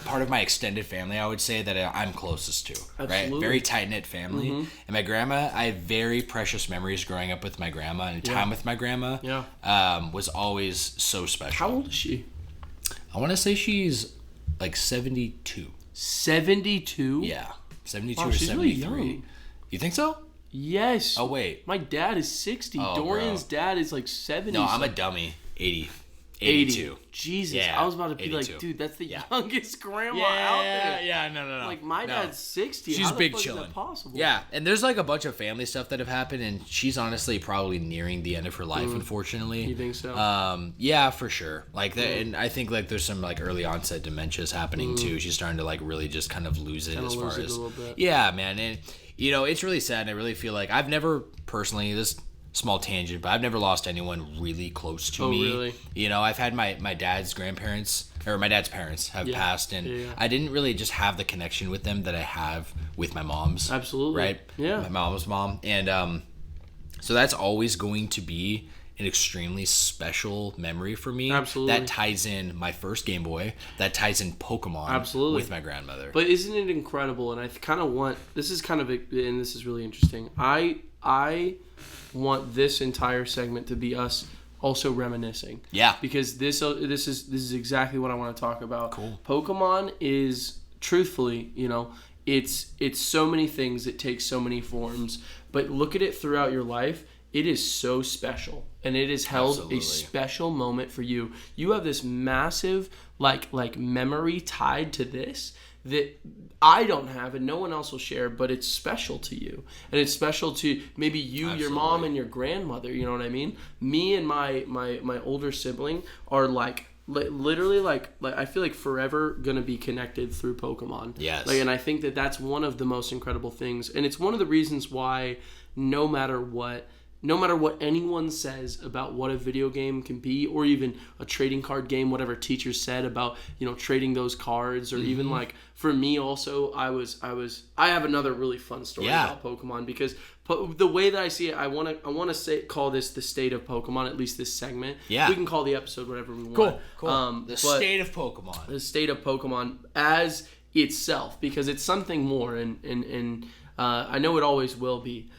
part of my extended family, I would say, that I'm closest to. Absolutely. Right? Very tight-knit family. And my grandma, I have very precious memories growing up with my grandma, and time with my grandma was always so special. How old is she? I want to say she's like 72. 72? Yeah. 72 wow, or she's 73. Really young. You think so? Yes. Oh, wait. My dad is 60. Dorian's dad is like 70. No, I'm a dummy. 82. Jesus. Yeah, I was about to be 82. like, dude, that's the youngest grandma out there. Yeah, no. Like, my dad's 60. She's How the big fuck chillin'. Is that possible? Yeah, and there's like a bunch of family stuff that have happened, and she's honestly probably nearing the end of her life, unfortunately. You think so? Yeah, for sure. Like that, and I think like there's some like early onset dementias happening too. She's starting to like really just kind of lose it as far as. A little bit. Yeah, man, and you know it's really sad. And I really feel like I've never personally small tangent, but I've never lost anyone really close to me. Really? You know, I've had my dad's grandparents, or my dad's parents have passed, and I didn't really just have the connection with them that I have with my mom's. Absolutely. Right? Yeah. My mom's mom. And so that's always going to be an extremely special memory for me. Absolutely. That ties in my first Game Boy. That ties in Pokemon. Absolutely. With my grandmother. But isn't it incredible? And I kind of want, this is really interesting. I want this entire segment to be us also reminiscing. Yeah. Because this is exactly what I want to talk about. Cool. Pokemon is, truthfully, you know, it's so many things, it takes so many forms, but look at it throughout your life. It is so special, and it has held a special moment for you. You have this massive like memory tied to this that I don't have and no one else will share, but it's special to you. And it's special to maybe you, your mom, and your grandmother, you know what I mean? Me and my older sibling are literally like I feel like forever gonna be connected through Pokemon. Yes. And I think that that's one of the most incredible things, and it's one of the reasons why no matter what anyone says about what a video game can be, or even a trading card game, whatever teachers said about, you know, trading those cards, or even like for me also, I have another really fun story about Pokemon, because the way that I see it, I want to call this the state of Pokemon, at least this segment. Yeah. We can call the episode whatever we want. Cool. The state of Pokemon. The state of Pokemon as itself, because it's something more, and I know it always will be.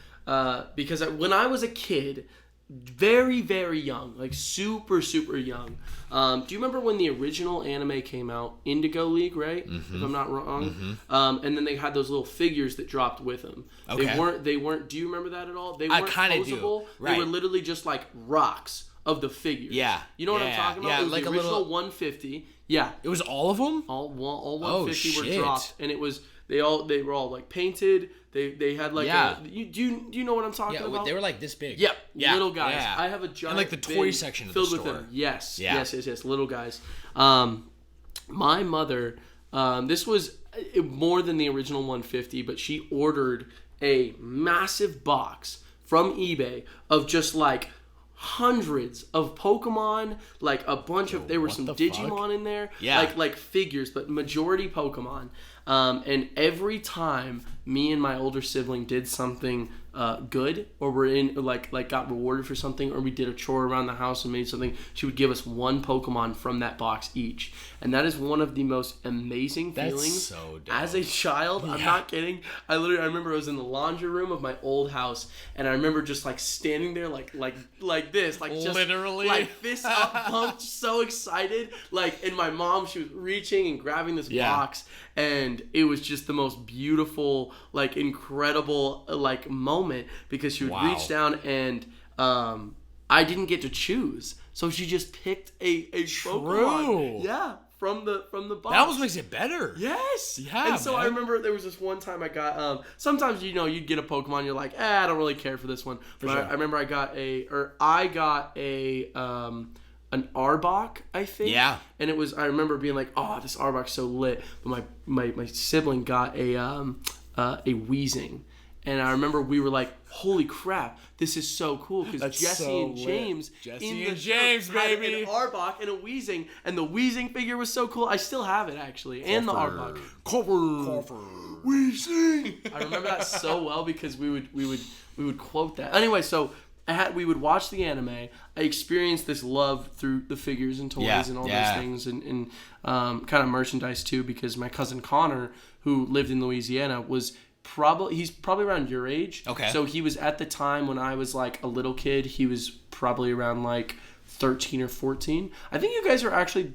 Because when I was a kid, very, very young, like super, super young. Do you remember when the original anime came out? Indigo League, right? Mm-hmm. If I'm not wrong. Mm-hmm. And then they had those little figures that dropped with them. Okay. They weren't. Do you remember that at all? They weren't posable. Right. They were literally just like rocks of the figures. Yeah. You know what I'm talking about? Yeah, it was like the original 150. Yeah. It was all of them? All 150 were dropped, and it was they were all like painted. They had like do you know what I'm talking about? They were like this big. Yep. Yeah. Little guys. Yeah. I have a giant and like the toy section of the store. Filled with them. Yes. Yeah. Yes. Little guys. My mother, this was more than the original 150, but she ordered a massive box from eBay of just like hundreds of Pokemon, like a bunch of, there were some Digimon in there, like figures, but majority Pokemon. And every time me and my older sibling did something good, or were in like got rewarded for something, or we did a chore around the house and made something, she would give us one Pokemon from that box each. And that is one of the most amazing feelings. That's so dope. As a child. Yeah. I'm not kidding. I remember I was in the laundry room of my old house, and I remember just like standing there like this, like just literally like fist up, pumped, so excited. Like, and my mom, she was reaching and grabbing this box, and it was just the most beautiful, like incredible, like moment, because she would reach down and I didn't get to choose, so she just picked a Pokemon. Yeah. From the box. That almost makes it better. Yes. Yeah. And so I remember there was this one time I got sometimes you'd get a Pokemon, you're like, I don't really care for this one. But I remember I got an Arbok, I think. Yeah. And I remember being like, oh, this Arbok's so lit. But my sibling got a Weezing. And I remember we were like, holy crap, this is so cool, because Jesse and James had an Arbok and a Weezing, and the Weezing figure was so cool. I still have it, actually, and the Arbok. Cover. Weezing. I remember that so well, because we would quote that. Anyway, so we would watch the anime. I experienced this love through the figures and toys and all those things, and kind of merchandise too, because my cousin Connor, who lived in Louisiana, he's probably around your age. Okay. So he was, at the time when I was like a little kid, he was probably around like 13 or 14. I think you guys are actually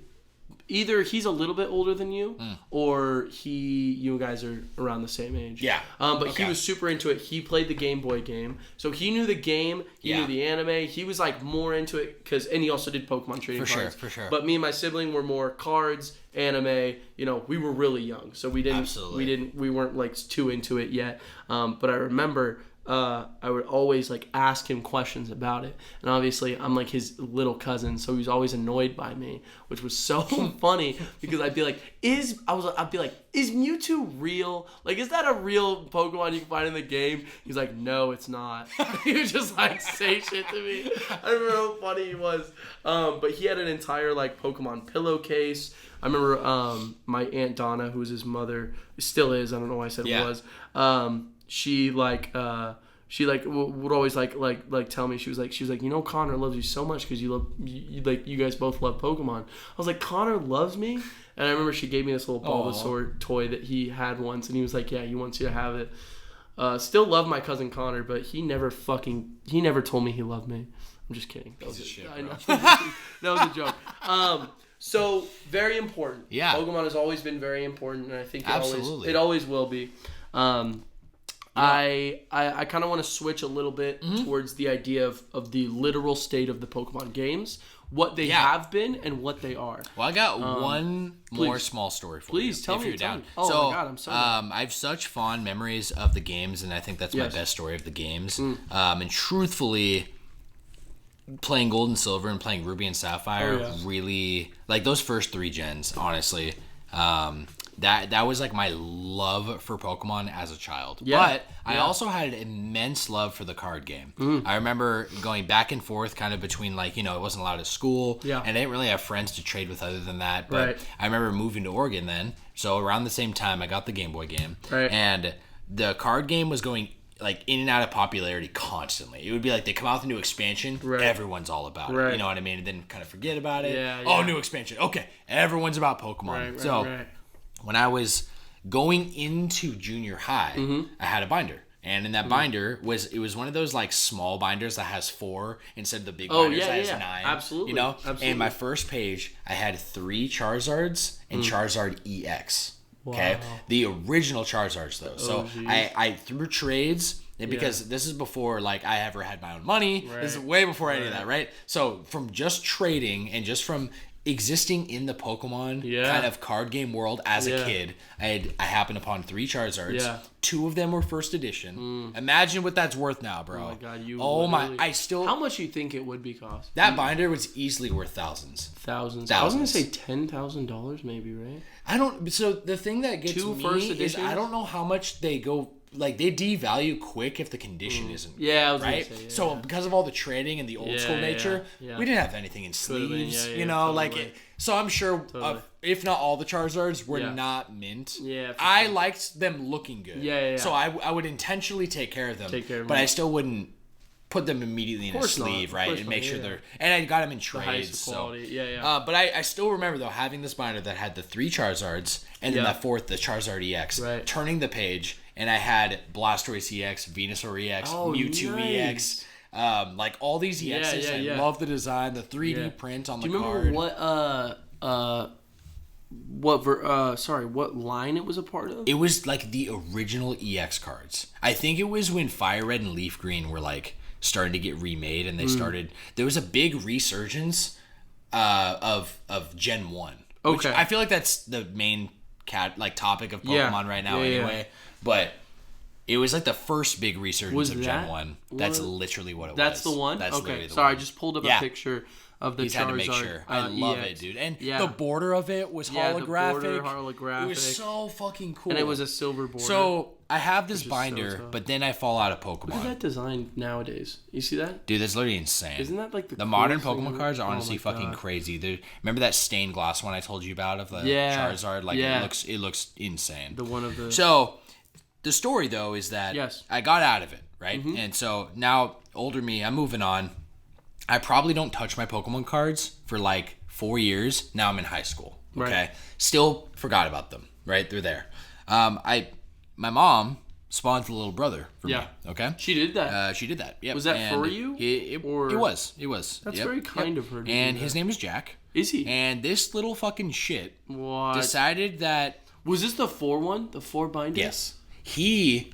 either he's a little bit older than you, or you guys are around the same age. Yeah. But he was super into it. He played the Game Boy game, so he knew the game. He knew the anime. He was like more into it and he also did Pokemon trading cards. For sure. But me and my sibling were more cards, anime. We were really young, so we weren't like too into it yet. But I remember I would always like ask him questions about it, and obviously I'm like his little cousin, so he was always annoyed by me, which was so funny, because I'd be like, is Mewtwo real? Like, is that a real Pokemon you can find in the game? He's like, no, it's not. He would just like say shit to me. I remember how funny he was. But he had an entire like Pokemon pillowcase. I remember my Aunt Donna, who was his mother, still is. I don't know why I said was. She would always like tell me, she was like, Connor loves you so much because you guys both love Pokemon. I was like, Connor loves me? And I remember she gave me this little Bulbasaur toy that he had once, and he was like, yeah, he wants you to have it. Still love my cousin Connor, but he never told me he loved me. I'm just kidding. That was shit, I know. That was a joke. So very important. Yeah. Pokemon has always been very important, and I think it always will be. I kind of want to switch a little bit towards the idea of the literal state of the Pokemon games, what they have been and what they are. Well, I got one more small story for you. Please tell me. Down. Oh my God, I'm sorry. I have such fond memories of the games, and I think that's my best story of the games. And truthfully, playing Gold and Silver and playing Ruby and Sapphire really, like those first 3 gens, honestly. That was like my love for Pokemon as a child. Yeah. But I also had an immense love for the card game. I remember going back and forth kind of between like, it wasn't allowed at school. Yeah. And I didn't really have friends to trade with other than that. But I remember moving to Oregon then. So around the same time, I got the Game Boy game. Right. And the card game was going like in and out of popularity constantly. It would be like they come out with a new expansion, everyone's all about it. You know what I mean? And then kind of forget about it. Yeah. Oh, new expansion. Okay. Everyone's about Pokemon. When I was going into junior high, I had a binder. And in that binder was one of those like small binders that has 4 instead of the big binders that has 9. Absolutely. You know? Absolutely. And my first page, I had 3 Charizards and Charizard EX. Okay. Wow. The original Charizards though. So I threw trades because this is before like I ever had my own money. Right. This is way before any of that, right? So from just trading and just from existing in the Pokemon kind of card game world as a kid, I happened upon 3 Charizards. Yeah. 2 of them were first edition. Imagine what that's worth now, bro. Oh my god, I still. How much do you think it would be cost? That binder was easily worth thousands. Thousands. I was gonna say $10,000 maybe, right? I don't. So the thing that gets 2 me first editions? is I don't know how much they go. Like they devalue quick if the condition isn't good, I was right. Gonna say, so because of all the trading and the old school nature, we didn't have anything in sleeves, you know, totally. Like it. So I'm sure if not all the Charizards were not mint. Yeah, I liked them looking good. Yeah. So I would intentionally take care of them. But I still wouldn't put them immediately in a sleeve, right, and make sure they're. And I got them in trades. So but I still remember though having this binder that had the 3 Charizards and then that 4th, the Charizard EX, turning the page. And I had Blastoise EX, Venusaur EX, Mewtwo EX, like all these EXs. I love the design, the 3D print on the card. Do you remember what line it was a part of? It was like the original EX cards. I think it was when Fire Red and Leaf Green were like starting to get remade, and they started. There was a big resurgence of Gen 1. Okay, which I feel like that's the main topic of Pokemon right now anyway. Yeah. But it was like the first big resurgence of Gen 1. That's literally what it was. That's the one? That's okay. Sorry, I just pulled up a picture of the Charizard. Had to make sure. I love it, dude. And the border of it was holographic. The border, holographic. It was so fucking cool. And it was a silver border. So I have this binder, but then I fall out of Pokemon. Look at that design nowadays. You see that? Dude, that's literally insane. Isn't that like the modern Pokemon cards are honestly fucking crazy. Remember that stained glass one I told you about of the Charizard? Like it looks insane. The one of the. So the story though is that I got out of it, right? And so now older me, I'm moving on. I probably don't touch my Pokemon cards for like 4 years. Now I'm in high school. Okay. Right. Still forgot about them. Right. They're there. My mom spawned a little brother for me. Okay. She did that. She did that. Yep. Was that for you? It was. That's very kind of her. To and his name is Jack. Is he? And this little fucking shit decided that. Was this the 4 one? The 4 binder? Yes. He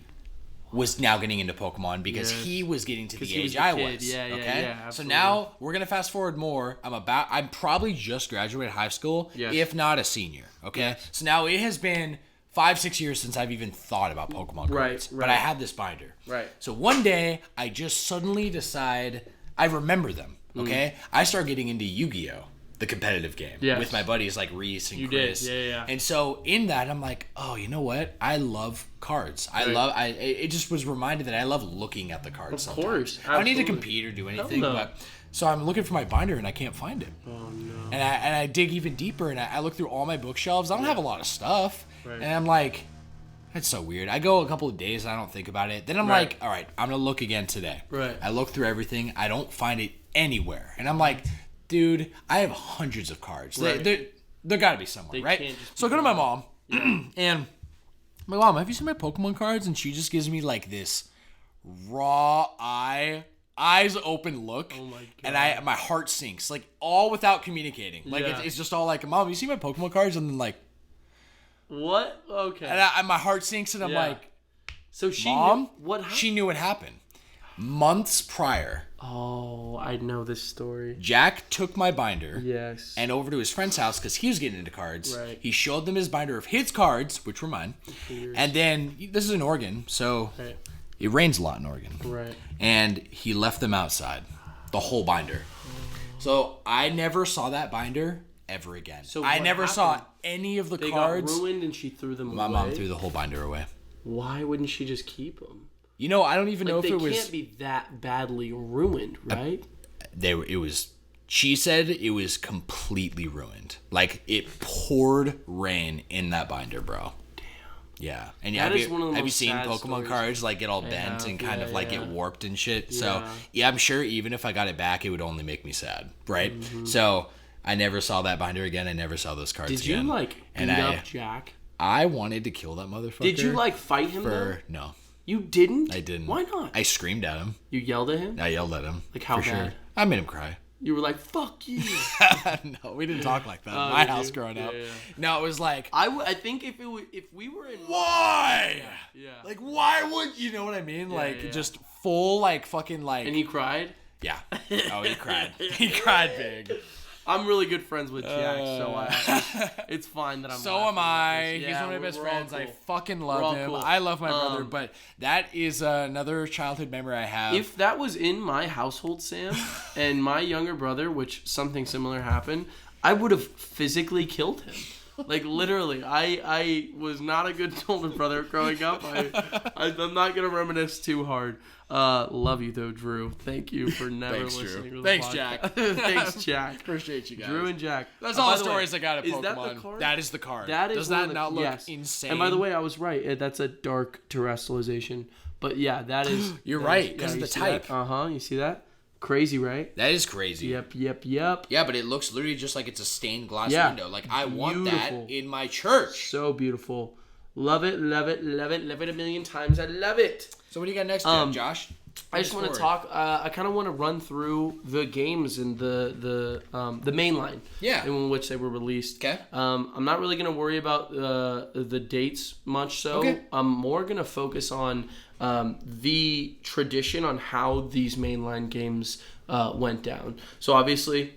was now getting into Pokemon because he was getting to the age I was. Okay. So now we're gonna fast forward more. I'm probably just graduated high school, if not a senior. Okay. Yes. So now it has been 5-6 years since I've even thought about Pokemon cards. Right. But I had this binder. Right. So one day I just suddenly decide I remember them. Okay. I start getting into Yu-Gi-Oh! The competitive game with my buddies like Reese and Chris. And so in that I'm like, oh, you know what? I love cards. It just was reminded that I love looking at the cards. Of course. I don't need to compete or do anything, but so I'm looking for my binder and I can't find it. Oh no. And I dig even deeper and I look through all my bookshelves. I don't have a lot of stuff. Right. And I'm like, that's so weird. I go a couple of days and I don't think about it. Then I'm like, all right, I'm gonna look again today. Right. I look through everything. I don't find it anywhere. And I'm like, dude, I have hundreds of cards. Right. There got to be somewhere, right? So I go to my mom, and my mom, have you seen my Pokemon cards? And she just gives me like this raw eyes open look. Oh my god! And my heart sinks, like all without communicating. Like it's just all like, Mom, you see my Pokemon cards? And then like, what? Okay. And my heart sinks, and I'm like, so she Mom, knew what happened? She knew what happened. Months prior. Oh, I know this story. Jack took my binder. Yes. And over to his friend's house because he was getting into cards. Right. He showed them his binder of his cards, which were mine. And then, this is in Oregon, so it rains a lot in Oregon. Right. And he left them outside. The whole binder. So I never saw that binder ever again. So I never saw any of the cards. They got ruined and she threw them away? My mom threw the whole binder away. Why wouldn't she just keep them? You know, I don't even know if it was. They can't be that badly ruined, right? She said it was completely ruined. Like it poured rain in that binder, bro. Damn. Yeah, and have you seen Pokemon cards like get all bent and kind of like get warped and shit? Yeah. So yeah, I'm sure even if I got it back, it would only make me sad, right? Mm-hmm. So I never saw that binder again. I never saw those cards again. Did you like beat up Jack? I wanted to kill that motherfucker. Did you like fight him? No. You didn't? I didn't. Why not? I screamed at him. You yelled at him? I yelled at him. Like how bad? Sure. I made him cry. You were like, "Fuck you." No, we didn't talk like that in my house growing up. Yeah. No, it was like I think if we were in why? Yeah. Like why would you know what I mean? Just full like fucking like. And he cried? Yeah. Oh, he cried. He cried big. I'm really good friends with Jack, so it's fine that I'm. So am I. He's one of my best friends. Cool. I fucking love him. Cool. I love my brother, but that is another childhood memory I have. If that was in my household, Sam, and my younger brother, which something similar happened, I would have physically killed him. Like literally, I was not a good older brother growing up. I'm not gonna reminisce too hard. Love you though, Drew. Thank you for never listening. To the Thanks, podcast. Jack. Thanks, Jack. Appreciate you guys. Drew and Jack. That's all the stories I got at Pokemon. Is that the card? That is the card. Does that not look insane? And by the way, I was right. That's a dark terrestrialization. But yeah, that is. You're right because of the type. You see that? Crazy, right? That is crazy. Yep. Yeah, but it looks literally just like it's a stained glass window. Like, I want that in my church. So beautiful. Love it, love it, love it, love it a million times. I love it. So what do you got next, Josh? I just want to talk. I kind of want to run through the games and the main line. Yeah. In which they were released. Okay. I'm not really going to worry about the dates much. So okay. I'm more going to focus on the tradition on how these mainline games went down. So obviously,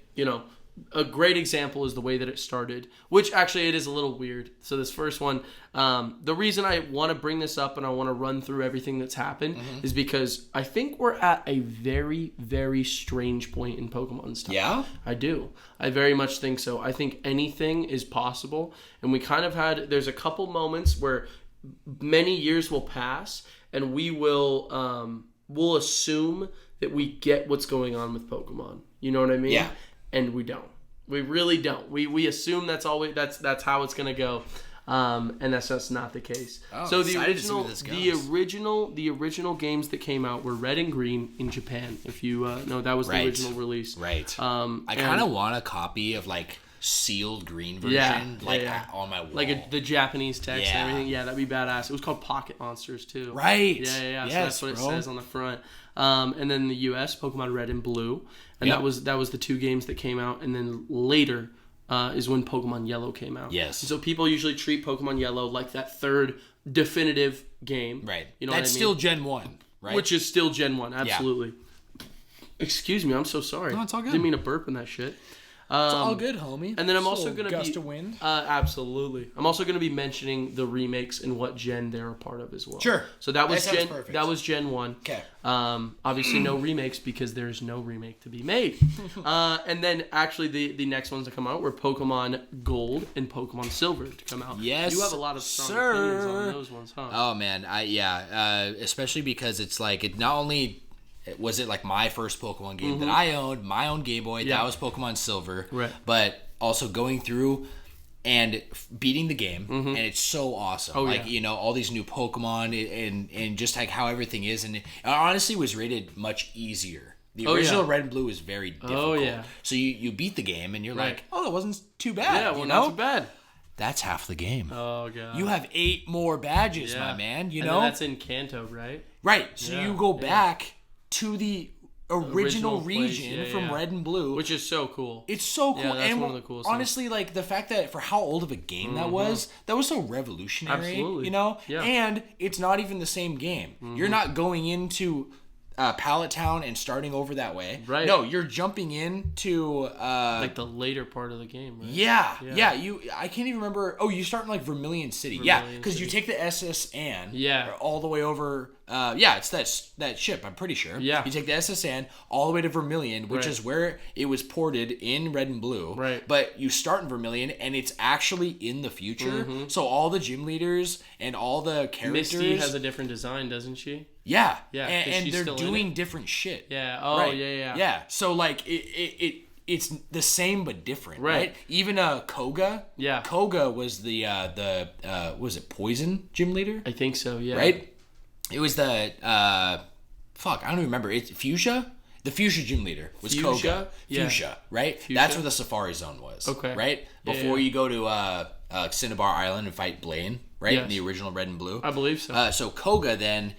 a great example is the way that it started, which actually it is a little weird. So this first one, the reason I want to bring this up and I want to run through everything that's happened is because I think we're at a very, very strange point in Pokemon's time. Yeah? I do. I very much think so. I think anything is possible. And we kind of there's a couple moments where many years will pass and we will, we'll assume that we get what's going on with Pokemon. You know what I mean? Yeah. And we don't. We really don't. We assume that's how it's gonna go, and that's just not the case. Oh, so the original games that came out were Red and Green in Japan. If you know, that was the original release. Right. I kind of want a copy of like sealed green version, on my wall, like the Japanese text and everything. Yeah, that'd be badass. It was called Pocket Monsters too. Right. Yeah. Yes, so that's what it says on the front. And then in the U.S., Pokemon Red and Blue, and that was the two games that came out. And then later is when Pokemon Yellow came out. Yes. And so people usually treat Pokemon Yellow like that third definitive game. Right. You know that's what I mean? Still Gen 1, right? Which is still Gen 1, absolutely. Yeah. Excuse me, I'm so sorry. No, it's all good. Didn't mean to burp in that shit. It's all good, homie. And then I'm also going to gust of wind. Absolutely. I'm also going to be mentioning the remakes and what gen they're a part of as well. Sure. So that was Gen 1. Okay. Obviously no remakes because there's no remake to be made. And then actually the next ones to come out were Pokemon Gold and Pokemon Silver to come out. Yes, you have a lot of strong opinions on those ones, huh? Oh man, especially because it's like it not only was it like my first Pokemon game that I owned, my own Game Boy, that was Pokemon Silver, right? But also going through and beating the game, and it's so awesome. All these new Pokemon and just like how everything is, and it honestly was rated much easier. The original Red and Blue is very difficult. So you beat the game and you're like, that wasn't too bad. Yeah, well, not too bad. That's half the game. Oh god. You have 8 more badges, my man. You know that's in Kanto, right? Right. So you go back to the original region from Red and Blue, which is so cool. It's so cool. That's one of the coolest honestly, like the fact that for how old of a game that was so revolutionary. Absolutely. And it's not even the same game. You're not going into Pallet Town and starting over that way. Right. No, you're jumping into like the later part of the game, right? Yeah. I can't even remember. Oh, you start in like Vermilion City. Because you take the SS Anne. All the way over. It's that ship. I'm pretty sure. Yeah. You take the SS Anne all the way to Vermilion, which is where it was ported in Red and Blue. Right. But you start in Vermilion, and it's actually in the future. So all the gym leaders and all the characters. Misty has a different design, doesn't she? Yeah. Yeah. And they're doing different shit. Yeah. Oh, right. Yeah. Yeah. So like it's the same but different, right? Even Koga. Yeah. Koga was the was it Poison gym leader? I think so. Yeah. Right. It was the I don't even remember. It's Fuchsia. The Fuchsia gym leader was Koga. Yeah. Fuchsia, right? Fuchsia? That's where the Safari Zone was. Okay. Right before you go to Cinnabar Island and fight Blaine, right? Yes. In the original Red and Blue. I believe so. So Koga then,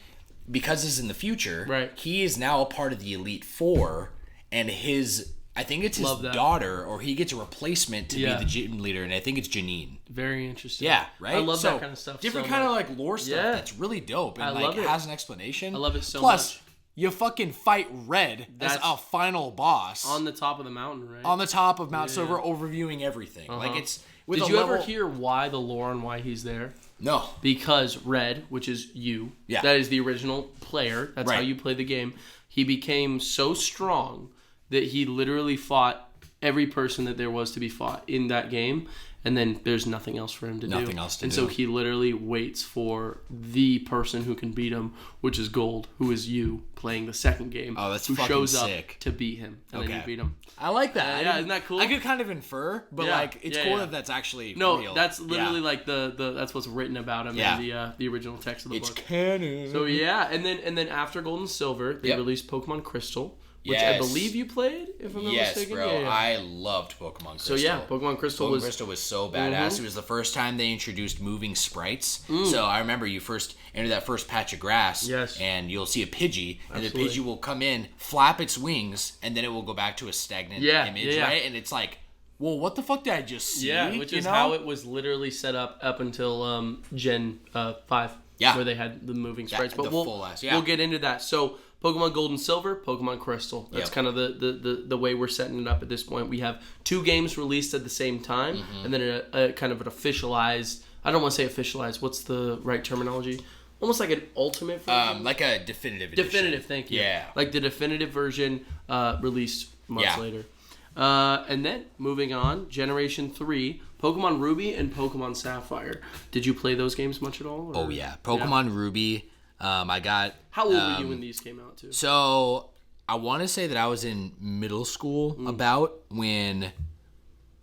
because this is in the future, right. he is now a part of the Elite Four, and I think it's his daughter, or he gets a replacement to be the gym leader, and I think it's Janine. Very interesting. Yeah, right? I love that kind of stuff. Different kind of like lore stuff that's really dope, and I love it. has an explanation. I love it so much. Plus, you fucking fight Red as a final boss. On the top of the mountain, right? On the top of Mount Silver, overviewing everything. Like it's... Did you ever hear why the lore and why he's there? No. Because Red, which is you, that is the original player, that's how you play the game, he became so strong that he literally fought every person that there was to be fought in that game, and then there's nothing else for him to do. Nothing else to do. And so he literally waits for the person who can beat him, which is Gold, who is you playing the second game. Oh, that's who fucking shows sick. up to beat him, and then you beat him. I like that. Yeah, isn't that cool? I could kind of infer, but it's cool that that's actually real. That's literally like the that's what's written about him in the original text of the book. It's canon. So and then after Gold and Silver, they released Pokemon Crystal, which I believe you played, if I'm not mistaken. Bro. I loved Pokemon Crystal. So Pokemon Crystal was so badass. It was the first time they introduced moving sprites. So I remember you first enter that first patch of grass, and you'll see a Pidgey, and the Pidgey will come in, flap its wings, and then it will go back to a stagnant image, right? And it's like, well, what the fuck did I just see? Yeah, which is how it was literally set up until Gen 5, where they had the moving sprites. But we'll get into that. So Pokemon Gold and Silver, Pokemon Crystal. That's kind of the way we're setting it up at this point. We have 2 games released at the same time, and then a kind of an officialized, I don't want to say officialized, what's the right terminology? Almost like an ultimate version? Like a definitive edition. Definitive, thank you. Yeah. Like the definitive version released months later. And then, moving on, Generation 3, Pokemon Ruby and Pokemon Sapphire. Did you play those games much at all? Or? Oh, yeah. Pokemon Ruby, I got... How old were you when these came out, too? So, I want to say that I was in middle school about when...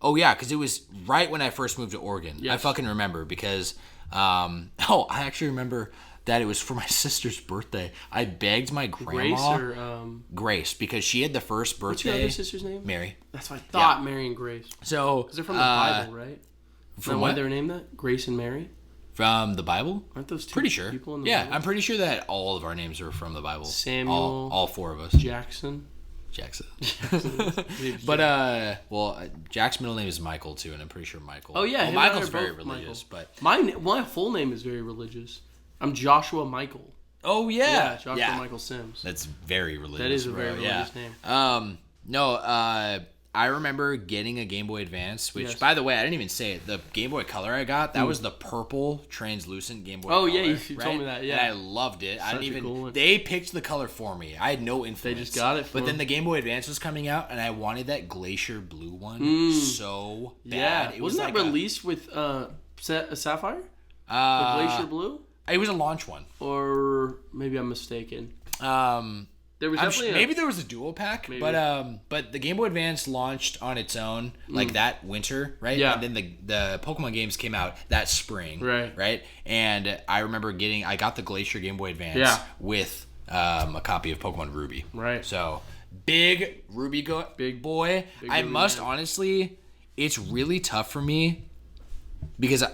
Oh, yeah, because it was right when I first moved to Oregon. Yes. I fucking remember because... I actually remember that it was for my sister's birthday. I begged my grandma... Grace, because she had the first birthday... What's your other sister's name? Mary. That's what I thought, Mary and Grace. So... Because they're from the Bible, right? From why they were named that? Grace and Mary? From the Bible? Aren't those 2 pretty sure. people in the Bible? Bible? I'm pretty sure that all of our names are from the Bible. Samuel. All 4 of us. Jackson. But Jack's middle name is Michael too, and I'm pretty sure Michael. Oh yeah, Michael's very religious, but my full name is very religious. I'm Joshua Michael. Oh yeah, Joshua Michael Sims. That's very religious. That is a very religious name. I remember getting a Game Boy Advance, which, by the way, I didn't even say it. The Game Boy Color I got, that was the purple translucent Game Boy Color. Oh, yeah, you told me that, yeah. And I loved it. They picked the color for me. I had no influence. They just got it for But then the Game Boy Advance was coming out, and I wanted that glacier blue one so bad. Yeah. Wasn't that released with Sapphire? The glacier blue? It was a launch one. Or maybe I'm mistaken. There was maybe there was a dual pack, but the Game Boy Advance launched on its own like that winter, right? Yeah. And then the Pokemon games came out that spring, right? Right. And I remember I got the Glacier Game Boy Advance with a copy of Pokemon Ruby, right? So big Ruby big boy. I must honestly, it's really tough for me because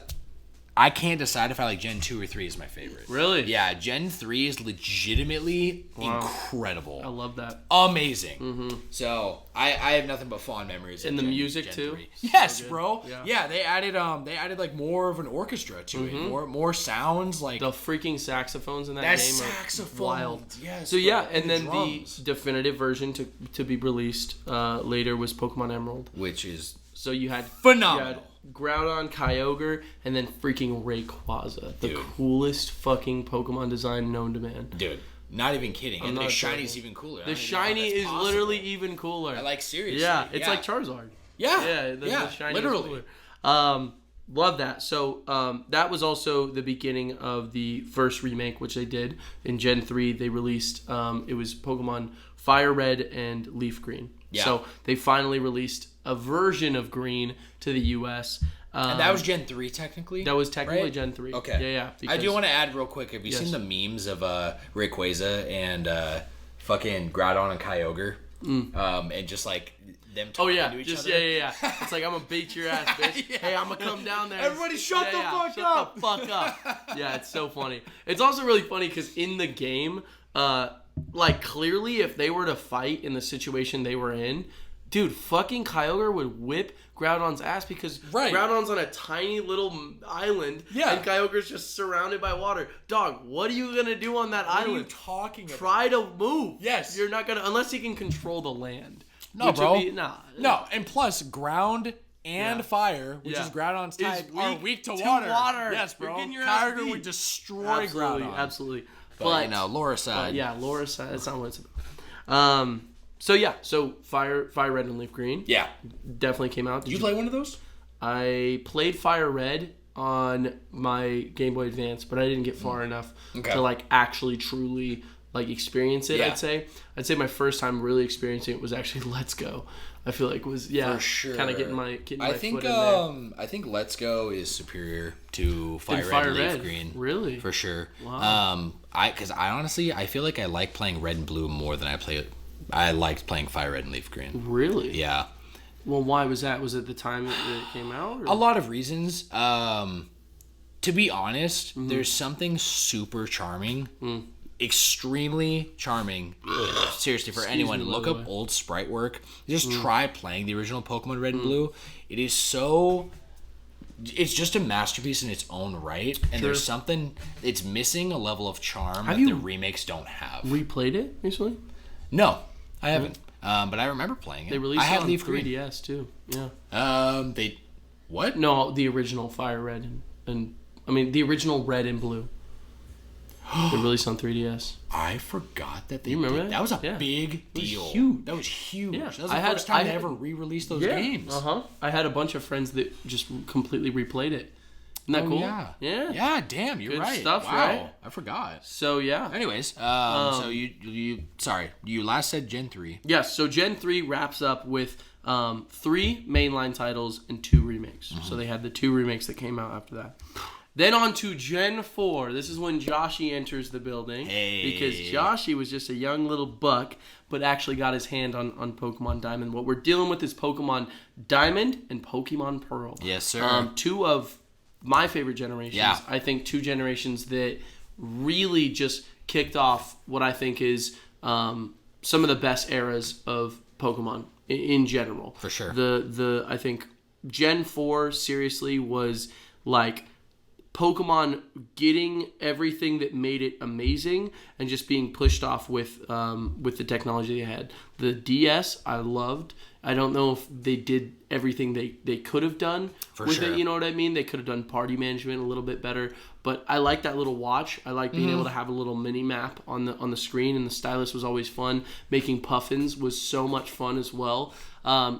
I can't decide if I like Gen 2 or 3 is my favorite. Really? Yeah, Gen 3 is legitimately incredible. I love that. Amazing. Mm-hmm. So I have nothing but fond memories. And the music Gen too? 3. Yes, so bro. Yeah, they added like more of an orchestra to it. More sounds like the freaking saxophones in that game saxophone. Are wild. Yes. So and then drums. The definitive version to be released later was Pokemon Emerald, which is so you had phenomenal. You had Groudon, Kyogre, and then freaking Rayquaza. The coolest fucking Pokemon design known to man. Dude, not even kidding. And the shiny's even cooler. The shiny is literally even cooler. Like, seriously. Yeah, it's like Charizard. Yeah. The shiny literally. Is cooler. Love that. So that was also the beginning of the first remake, which they did. In Gen 3, they released, it was Pokemon Fire Red and Leaf Green. Yeah. So they finally released a version of Green to the U.S. And that was Gen 3, technically? That was technically Gen 3. Okay. Yeah. I do want to add real quick. Have you seen the memes of Rayquaza and fucking Groudon and Kyogre? And just like them talking to each other. Yeah. It's like, I'm gonna beat your ass, bitch. Hey, I'm gonna come down there. Everybody shut the fuck up. Shut the fuck up. Yeah, it's so funny. It's also really funny because in the game, like, clearly if they were to fight in the situation they were in, dude, fucking Kyogre would whip Groudon's ass because Groudon's on a tiny little island and Kyogre's just surrounded by water. Dog, what are you going to do on that island? What are you talking about? Try to move. Yes. You're not going to, unless he can control the land. No, bro. No, and plus, ground and fire, which is Groudon's type, are weak to water. Yes, bro. Kyogre would destroy Groudon. Absolutely. But, you know, lore aside. Lore aside, that's not what it's about. So Fire Red and Leaf Green. Yeah. Definitely came out. Did you play one of those? I played Fire Red on my Game Boy Advance, but I didn't get far enough to like actually truly like experience it. Yeah. I'd say my first time really experiencing it was actually Let's Go. I feel like was for sure. kind of getting my foot in there. I think Let's Go is superior to Fire Red and Leaf Green. Really? For sure. Wow. Because I honestly feel like I like playing Red and Blue more than I liked playing Fire Red and Leaf Green. Really? Yeah. Well, why was that? Was it the time that it came out? Or? A lot of reasons. To be honest, there's something super charming, extremely charming. Seriously, for anyone, look up old sprite work. Just try playing the original Pokemon Red and Blue. It is so... It's just a masterpiece in its own right, and there's something... It's missing a level of charm that the remakes don't have. Replayed it recently? No, I haven't. But I remember playing it. They released it on Leaf 3DS too. Yeah. They what? No, the original Fire Red and I mean the original Red and Blue. They released on 3DS. I forgot that they. You remember did. That was a big deal. Huge. That was huge. Yeah. That was the first time they ever re-released those games. I had a bunch of friends that just completely replayed it. Isn't that cool? Yeah. Yeah. Yeah. Damn, you're Good right. stuff, wow. right? I forgot. So yeah. Anyways, so you last said Gen 3. Yes. So Gen 3 wraps up with 3 mainline titles and 2 remakes. So they had the 2 remakes that came out after that. Then on to Gen 4. This is when Joshie enters the building. Hey. Because Joshie was just a young little buck, but actually got his hand on Pokemon Diamond. What we're dealing with is Pokemon Diamond and Pokemon Pearl. Yes, sir. 2 of my favorite generations. Yeah. I think 2 generations that really just kicked off what I think is some of the best eras of Pokemon in general. For sure. I think Gen 4 seriously was like Pokemon getting everything that made it amazing and just being pushed off with the technology they had. The DS I loved. I don't know if they did everything they could have done with it, you know what I mean? They could have done party management a little bit better, but I like that little watch. I like being able to have a little mini map on the screen, and the stylus was always fun. Making puffins was so much fun as well.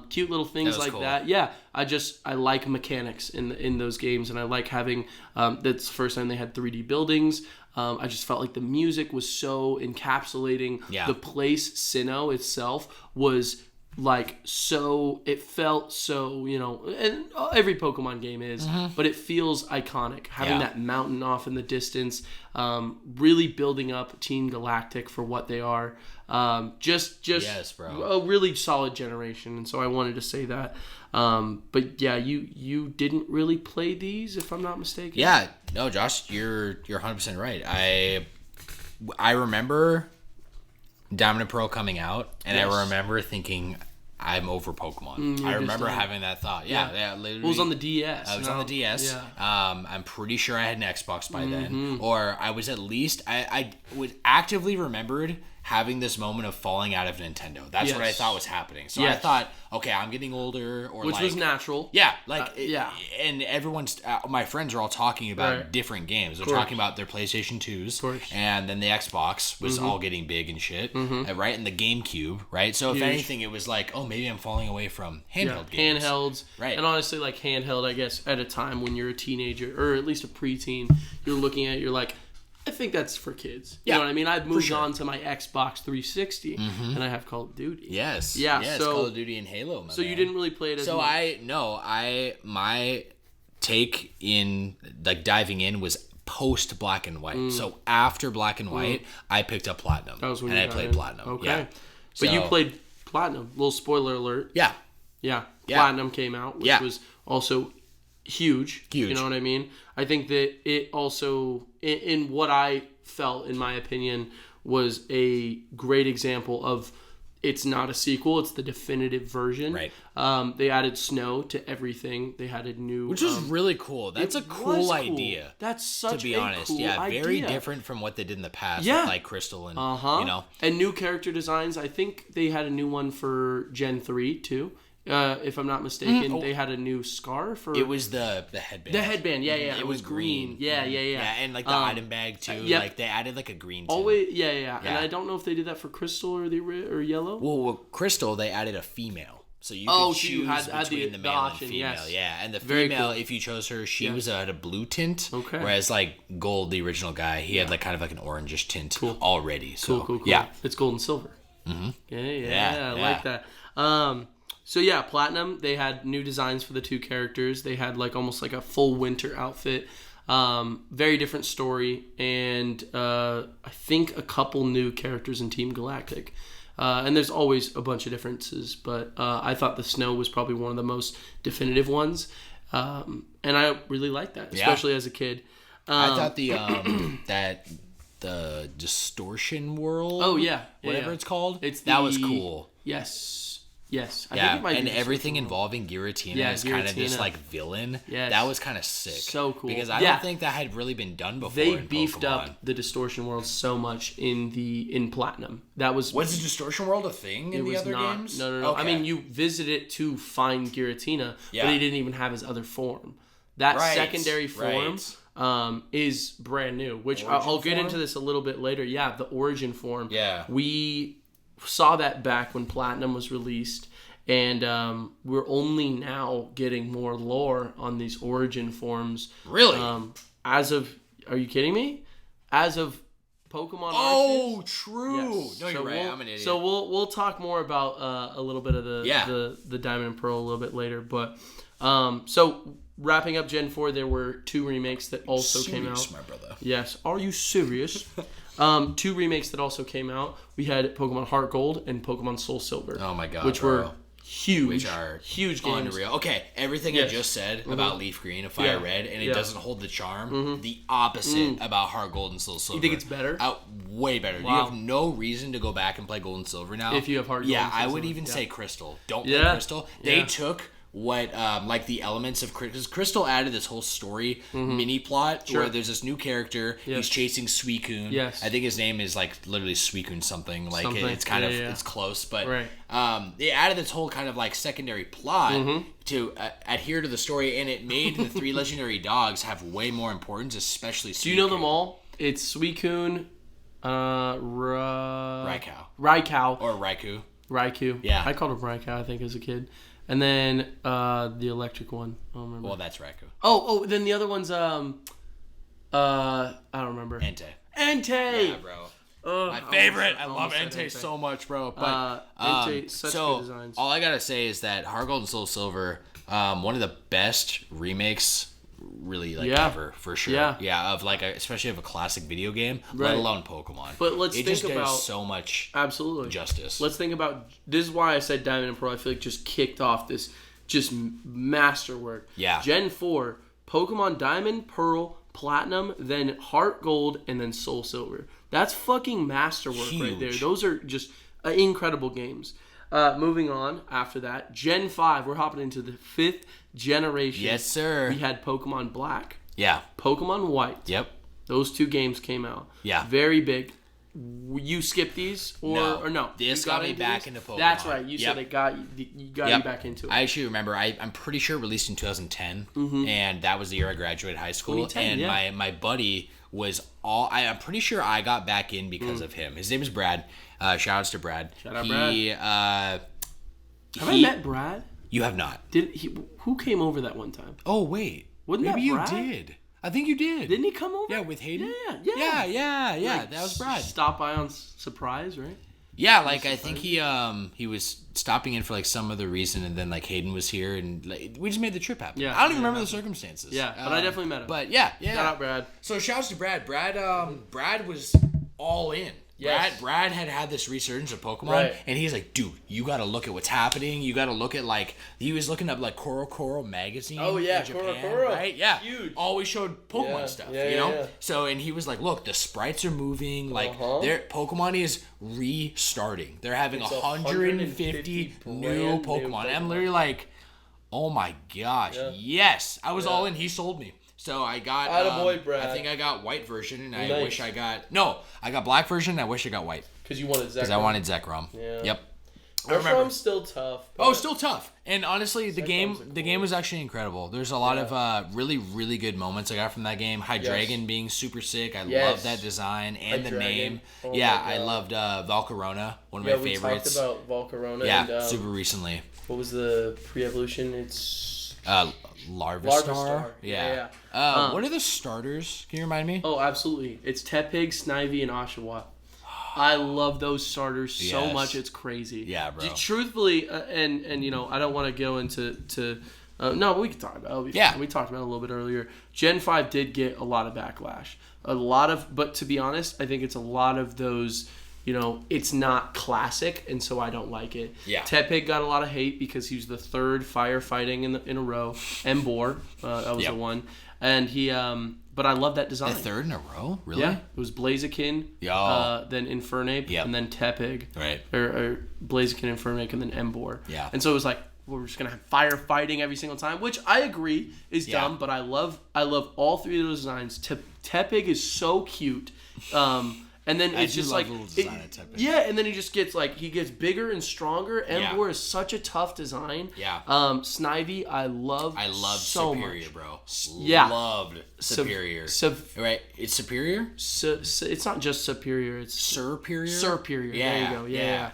Cute little things like cool. that. Yeah, I like mechanics in those games, and I like having that's the first time they had 3D buildings. I just felt like the music was so encapsulating. Yeah. The place, Sinnoh itself, was like so, it felt so, you know, and every Pokemon game is, but it feels iconic. Having that mountain off in the distance, really building up Team Galactic for what they are. Just yes, bro. A really solid generation, and so I wanted to say that. But yeah, you didn't really play these, if I'm not mistaken. Yeah, no, Josh, you're 100% right. I remember Diamond and Pearl coming out, and yes. I remember thinking, I'm over Pokemon. I remember having that thought. Yeah, literally. It was on the DS. It was on the DS. Yeah. I'm pretty sure I had an Xbox by then. Or I was at least, I would actively remembered having this moment of falling out of Nintendo. That's what I thought was happening. So I thought, okay, I'm getting older. Which was natural. Yeah. And everyone's, my friends are all talking about different games. They're talking about their PlayStation 2s. And then the Xbox was all getting big and shit. Right? And the GameCube. Right? So if anything, it was like, oh, maybe I'm falling away from handheld games. Handhelds. Right. And honestly, like handheld, I guess, at a time when you're a teenager, or at least a preteen, you're looking at it, you're like, I think that's for kids. You know what I mean? I've moved on to my Xbox 360, and I have Call of Duty. Yes. Yeah. Yes, so, Call of Duty and Halo. So you didn't really play it as much. My take in like diving in was post Black and White. So after Black and White, I picked up Platinum, and I played Platinum. Okay. Yeah. But you played Platinum. Little spoiler alert. Yeah. Platinum came out, which was also huge. You know what I mean? I think that it also, in what I felt, in my opinion, was a great example of it's not a sequel, it's the definitive version. Right. They added snow to everything. They had a new... Which was really cool. That's a cool idea. That's such a cool idea. To be honest, very different from what they did in the past with like Crystal and, you know. And new character designs. I think they had a new one for Gen 3, too. If I'm not mistaken, they had a new scarf. Or... It was the headband. The headband, yeah. It was green. Yeah. Yeah, and like the item bag too. Yep. Like they added like a green tint. Always, yeah. And I don't know if they did that for Crystal or Yellow. Well, Crystal, they added a female. So you could choose between the male and female. Yes. Yeah, and the female, if you chose her, she was at a blue tint. Okay. Whereas like Gold, the original guy, he had like kind of like an orangish tint already. So, cool. Yeah. It's gold and silver. Mm-hmm. Yeah, I like that. So yeah, Platinum, they had new designs for the two characters. They had like almost like a full winter outfit. Very different story. And I think a couple new characters in Team Galactic. And there's always a bunch of differences. But I thought the snow was probably one of the most definitive ones. And I really liked that, especially as a kid. I thought the distortion world. Oh, yeah. Whatever it's called. That was cool. Yes. I think it might and everything involving Giratina is kind of this like villain. Yes. That was kind of sick. So cool. Because I don't think that had really been done before. They beefed up the distortion world so much in Platinum. Was the distortion world a thing in the other games? No. Okay. I mean, you visit it to find Giratina, but he didn't even have his other form. That secondary form is brand new, which I'll get into this a little bit later. Yeah, the origin form. Yeah. We saw that back when Platinum was released, and we're only now getting more lore on these origin forms. Really? Are you kidding me? As of Pokemon Arceus? True. Yes. No, you're right. I'm an idiot. So we'll talk more about a little bit of the Diamond and Pearl a little bit later. But so wrapping up Gen 4, there were 2 remakes that also came out. My brother. Yes. Are you serious? 2 remakes that also came out. We had Pokemon Heart Gold and Pokemon Soul Silver. Oh my god, which were huge, huge games. Unreal. Okay, everything I just said about Leaf Green and Fire Red, and it doesn't hold the charm. The opposite about Heart Gold and Soul Silver. You think it's better? Way better. Wow. You have no reason to go back and play Gold and Silver now. If you have Heart Gold. Yeah, I would even say Crystal. Don't play Crystal. They took what like the elements of Crystal added this whole story mini plot where there's this new character. He's chasing Suicune. Yes. I think his name is like literally Suicune something. Like it's kind of it's close, but they added this whole kind of like secondary plot to adhere to the story, and it made the 3 legendary dogs have way more importance, especially Suicune. Do you know them all? It's Suicune, Raikou or Raikou. Yeah, I called him Raikou, I think, as a kid. And then the electric one. I don't remember. Well, that's Raikou. Oh, then the other one's I don't remember. Entei. Yeah, bro. My favorite. I love Entei so much, bro. But Entei, such good designs. All I gotta say is that Heart Gold and Soul Silver, one of the best remakes, really ever, for sure. Yeah, of like especially of a classic video game, let alone Pokemon. But let's think just about so much justice. Let's think about this is why I said Diamond and Pearl. I feel like just kicked off this just masterwork. Yeah. Gen 4, Pokemon Diamond, Pearl, Platinum, then Heart Gold, and then Soul Silver. That's fucking masterwork right there. Those are just incredible games. Moving on after that, Gen 5, we're hopping into the 5th generation. Yes, sir. We had Pokemon Black. Yeah. Pokemon White. Yep. Those 2 games came out. Yeah. Very big. You skipped these or no? This got me back into Pokemon. That's right. You said it got you back into it. I actually remember. I'm pretty sure it released in 2010, and that was the year I graduated high school. And my buddy was I'm pretty sure I got back in because of him. His name is Brad. Shout outs to Brad. Shout out Brad. Have I met Brad? You have not. Who came over that one time? Oh wait, maybe you did. I think you did. Didn't he come over? Yeah, with Hayden. Yeah. Like, that was Brad. Stop by on surprise, right? Yeah, like I think he was stopping in for like some other reason, and then like Hayden was here, and like, we just made the trip happen. Yeah, I don't even remember the circumstances. Yeah, but I definitely met him. But yeah. Shout out Brad. So shouts to Brad. Brad was all in. Yes. Brad had this resurgence of Pokemon, right. and he's like, dude, you got to look at what's happening. You got to look at, like, he was looking up, like, Koro magazine in Japan, right? Yeah. Huge. Always showed Pokemon stuff, you know? Yeah. So, and he was like, look, the sprites are moving. Like, Pokemon is restarting. They're having 150 new Pokemon. And I'm literally like, oh, my gosh. Yeah. Yes. I was all in. He sold me. So I got, Brad. I think I got white version, and I wish I got, no, I got black version, and I wish I got white. Because you wanted Zekrom. Because I wanted Zekrom. Yeah. Yep. Zekrom's still tough. Oh, still tough. And honestly, the game was actually incredible. There's a lot of really, really good moments I got from that game. Hydreigon being super sick. I love that design and the name. Oh I loved Volcarona, one of my favorites. We talked about Volcarona. Yeah, and, super recently. What was the pre-evolution? It's... Larvastar. Yeah. What are the starters? Can you remind me? Oh, absolutely. It's Tepig, Snivy, and Oshawott. I love those starters so much. It's crazy. Yeah, bro. Truthfully, and you know, I don't want to go into no, but we can talk about it. We talked about it a little bit earlier. Gen 5 did get a lot of backlash. But to be honest, I think it's a lot of those. You know, it's not classic, and so I don't like it. Yeah. Tepig got a lot of hate because he was the third firefighting in a row. Embor, that was the one, and he. But I love that design. The third in a row, really? Yeah. It was Blaziken, then Infernape, and then Tepig. Right. Or Blaziken, Infernape, and then Embor. Yeah. And so it was like we're just gonna have firefighting every single time, which I agree is dumb, but I love all three of those designs. Tepig is so cute. And then it's just like, and then he just gets he gets bigger and stronger. Embor is such a tough design. Yeah. Snivy, I love so Superior, much. bro. Yeah. Loved Superior. Right? It's Superior? It's not just Superior. It's Superior? Superior. Yeah. There you go. Yeah.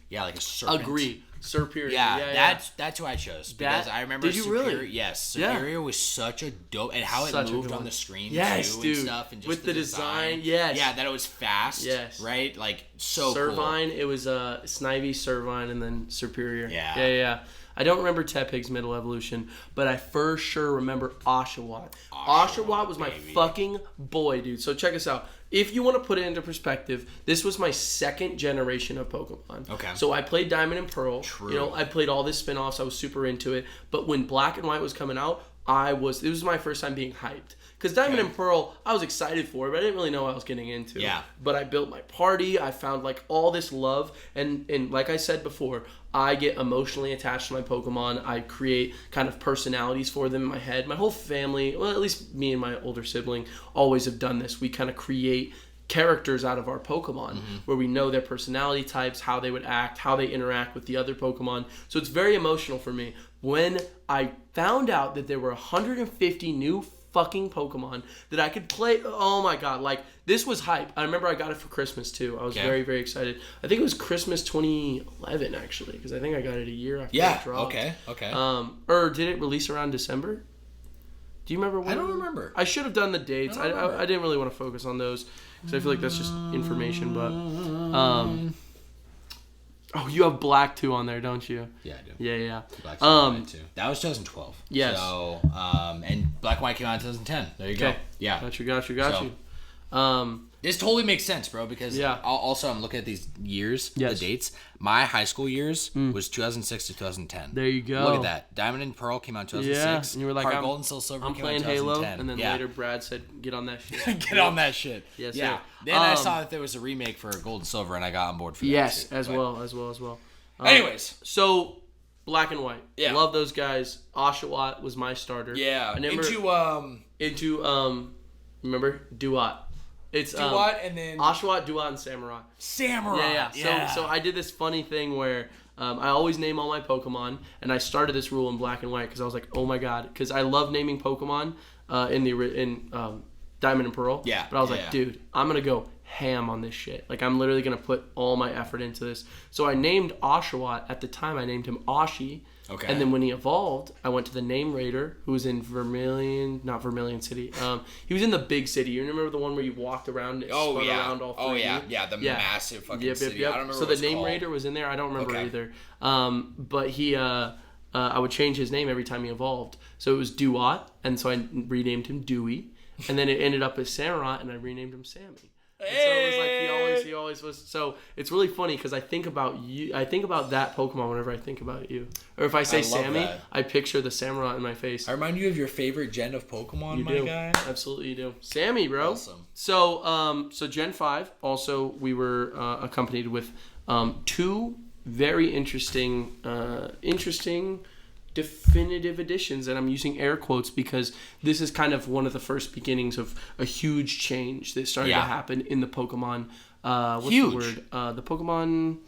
Yeah, like a serpent. Agree. Superior. Yeah, that's who I chose because I remember. Did you Superior, really? Yes, Superior was such a dope, and how it moved on the screen too, and stuff, and just with the design. Yes, yeah, that it was fast. Yes, right, like so. Servine, cool. It was Snivy, Servine, and then Superior. Yeah. I don't remember Tepig's middle evolution, but I for sure remember Oshawott. Oshawott was my fucking boy, dude. So check us out. If you want to put it into perspective, this was my second generation of Pokemon. Okay. So I played Diamond and Pearl. True. You know, I played all this spin-offs. I was super into it. But when Black and White was coming out, it was my first time being hyped. Because Diamond and Pearl, I was excited for, but I didn't really know what I was getting into. Yeah. But I built my party. I found all this love. And like I said before, I get emotionally attached to my Pokemon. I create kind of personalities for them in my head. My whole family, well, at least me and my older sibling, always have done this. We kind of create characters out of our Pokemon where we know their personality types, how they would act, how they interact with the other Pokemon. So it's very emotional for me. When I found out that there were 150 new fucking Pokemon that I could play, oh my god, this was hype. I remember I got it for Christmas too. I was very, very excited. I think it was Christmas 2011 actually, because I think I got it a year after it dropped. Okay. Or did it release around December? Do you remember when? I don't remember. I should have done the dates. I didn't really want to focus on those because I feel like that's just information, but oh, you have Black 2 on there, don't you? Yeah, I do. Yeah. Black 2. That was 2012. Yes. So, and Black and White came out in 2010. There you go. Yeah. Got you. This totally makes sense, bro, because also I'm looking at these years, the dates. My high school years was 2006 to 2010. There you go. Look at that. Diamond and Pearl came out in 2006. And you were like, Heart Gold and Soul Silver I'm came out playing in 2010. Halo, and then later Brad said, get on that shit. Get on that shit. Yes, yeah. Sir. Then I saw that there was a remake for Gold and Silver, and I got on board for that. Yes, too. as well. Anyways. So, Black and White. Yeah. Love those guys. Oshawott was my starter. Yeah. I remember, remember? Duat. It's Duat and then Oshawott, Duat, and Samurai. Yeah. So I did this funny thing where I always name all my Pokemon, and I started this rule in Black and White because I was like, oh my god, because I love naming Pokemon in Diamond and Pearl. Yeah. But I was like, dude, I'm gonna go ham on this shit. I'm literally gonna put all my effort into this. So I named Oshawott. At the time, I named him Oshie. Okay. And then when he evolved, I went to the Name Raider, who was in not Vermilion City. He was in the big city. You remember the one where you walked around and spun around all 3D? The massive fucking city. I don't remember so what the it's Name called. Raider was in there. I don't remember either. But he, I would change his name every time he evolved. So it was Duat, and so I renamed him Dewey. And then it ended up as Samurai, and I renamed him Sammy. And so it was like he always was. So it's really funny because I think about you. I think about that Pokemon whenever I think about you. Or if I say Sammy, I picture the Samurott in my face. I remind you of your favorite gen of Pokemon, my guy. Absolutely, you do. Sammy, bro. Awesome. So Gen 5. Also, we were accompanied with 2 very interesting definitive editions, and I'm using air quotes because this is kind of one of the first beginnings of a huge change that started to happen in the Pokemon. What's the word? The Pokemon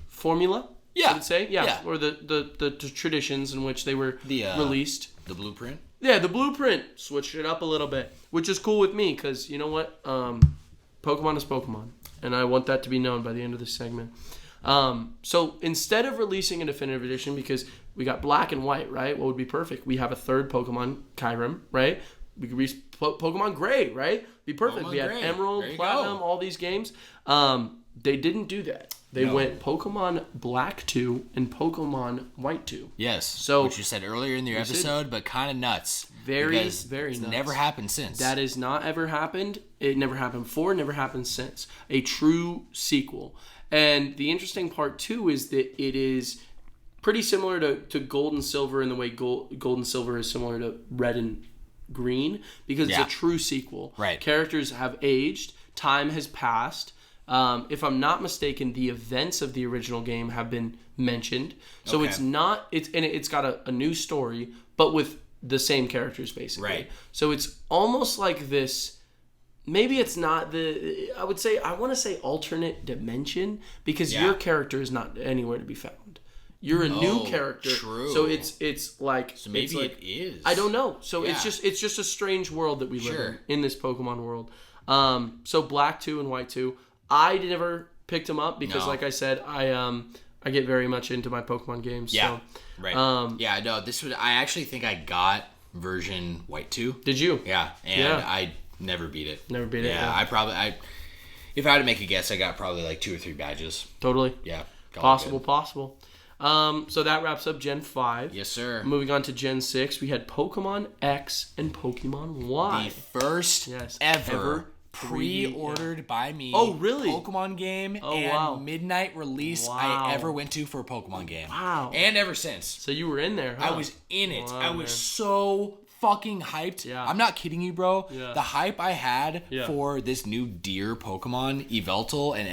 formula. I would say, or the traditions in which they were released. The blueprint. Yeah, the blueprint switched it up a little bit, which is cool with me because you know what, Pokemon is Pokemon, and I want that to be known by the end of this segment. So instead of releasing a definitive edition, because we got black and white, right? What would be perfect? We have a third Pokemon, Kyurem, right? We could release Pokemon Gray, right? Be perfect. Pokemon we had Gray. Emerald, Platinum, all these games. They didn't do that. They went Pokemon Black 2 and Pokemon White 2. Yes. So which you said earlier in the episode, but kind of nuts. Very nuts. Never happened since. That has not ever happened. It never happened before. Never happened since. A true sequel. And the interesting part too is that it is pretty similar to Gold and Silver in the way Gold and Silver is similar to Red and Green because it's a true sequel. Right. Characters have aged. Time has passed. If I'm not mistaken, the events of the original game have been mentioned. So it's not. It's got a new story, but with the same characters basically. Right. So it's almost like this. Maybe it's not I want to say alternate dimension because your character is not anywhere to be found. You're a new character. True. So it's like so maybe it is. I don't know. So it's just a strange world that we live in this Pokemon world. So Black 2 and White 2. I never picked them up because like I said, I get very much into my Pokemon games. Yeah. So, right. No, I actually think I got version White 2. Did you? Yeah. And I never beat it. Never beat it. Yeah, if I had to make a guess, I got probably like 2 or 3 badges. Totally. Yeah. Possible. So that wraps up Gen 5. Yes, sir. Moving on to Gen 6, we had Pokemon X and Pokemon Y. The first ever pre-ordered by me. Oh, really? Pokemon game and midnight release I ever went to for a Pokemon game. Wow. And ever since. So you were in there, huh? I was in it. Wow, I was so fucking hyped. Yeah. I'm not kidding you, bro. Yeah. The hype I had for this new deer Pokemon, Yveltal and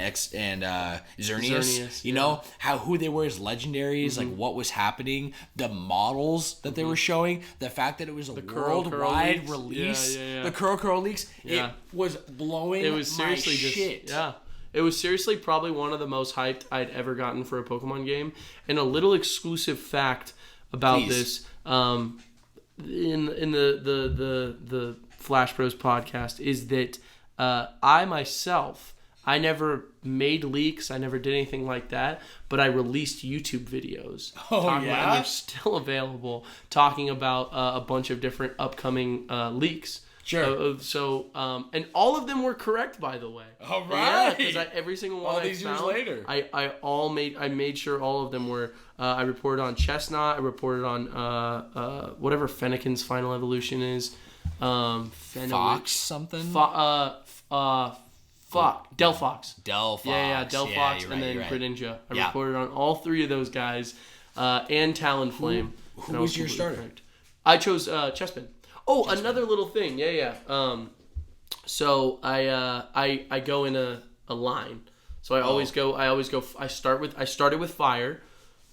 Xerneas, you know, who they were as legendaries, like what was happening, the models that they were showing, the fact that it was a worldwide release, the Kuro leaks, it was blowing my shit. It was seriously probably one of the most hyped I'd ever gotten for a Pokemon game. And a little exclusive fact about this, in the Flash Bros podcast is that I myself, I never made leaks, I never did anything like that, but I released YouTube videos. And they're still available, talking about a bunch of different upcoming leaks. Sure. And all of them were correct, by the way. All right. Yeah, because every single one all these years later, I made sure all of them were. I reported on Chestnut. I reported on whatever Fennekin's final evolution is. Fox something. Delphox. Delphox. Yeah, Delphox, and then Greninja. I reported on all 3 of those guys, and Talonflame. Who was your starter? Correct. I chose Chespin. Oh, another little thing. So I go in a line. So I always go. I started with fire.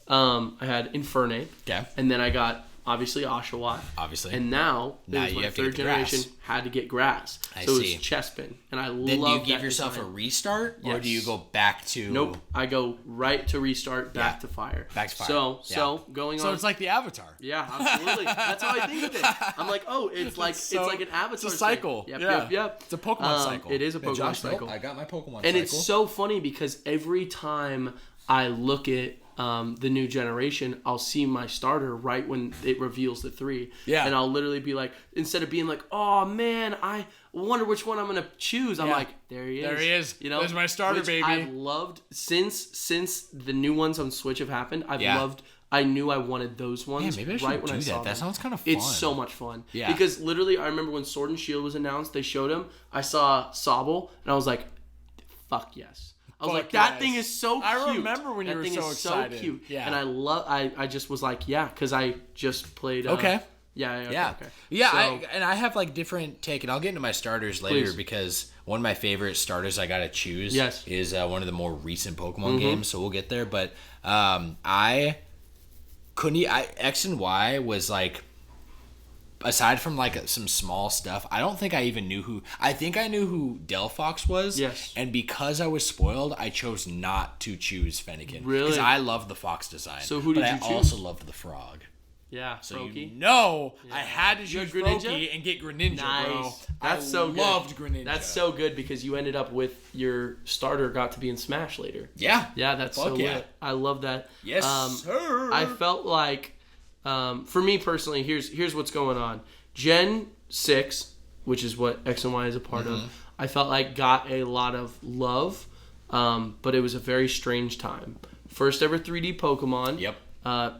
I had Infernape. Okay. And then I got obviously Oshawott. Obviously. And now you my have to third get the generation grass. had to get grass. I so see. It's Chespin. And I then love do you give that yourself design. a restart, or Yes. do you go back to? Nope. I go right to restart, back to fire. Back to fire. So going on. So it's like the Avatar. Yeah, absolutely. That's how I think of it. I'm like, oh, it's like an Avatar. It's a cycle. Thing. Yep. It's a Pokemon cycle. It is a Pokemon cycle. I got my Pokemon cycle. And it's so funny because every time I look at the new generation, I'll see my starter right when it reveals the 3. Yeah. And I'll literally be like, instead of being like, oh man, I wonder which one I'm gonna choose. I'm like, there he is. There he is. You know, there's my starter, which baby. I've loved since the new ones on Switch have happened. I've I knew I wanted those ones. Yeah, maybe I should right when do I saw that. That them. sounds kind of fun. It's so much fun. Yeah. Because literally, I remember when Sword and Shield was announced, they showed him. I saw Sobble, and I was like, "Fuck yes!" I was like, "That thing is so cute." I remember when you were so excited. So cute. Yeah. And I just was like, "Yeah," because I just played. Okay. Yeah. Yeah, So, I have like different take, and I'll get into my starters later Please. because one of my favorite starters I gotta choose Yes. is one of the more recent Pokemon games. So we'll get there, but I couldn't. X and Y was like, aside from like some small stuff, I don't think I even knew who. I think I knew who Delphox was. Yes. And because I was spoiled, I chose not to choose Fennekin. Really? Because I love the fox design. So who did you choose? I also loved the frog. Yeah, So Froakie. I had to choose Froakie and get Greninja, bro. Nice. That's so good. Loved Greninja. That's so good because you ended up with your starter got to be in Smash later. Yeah. Yeah, that's so yeah. lit. I love that. Yes, sir. I felt like, for me personally, here's what's going on. Gen 6, which is what X and Y is a part of, I felt like got a lot of love, but it was a very strange time. First ever 3D Pokemon. Yep.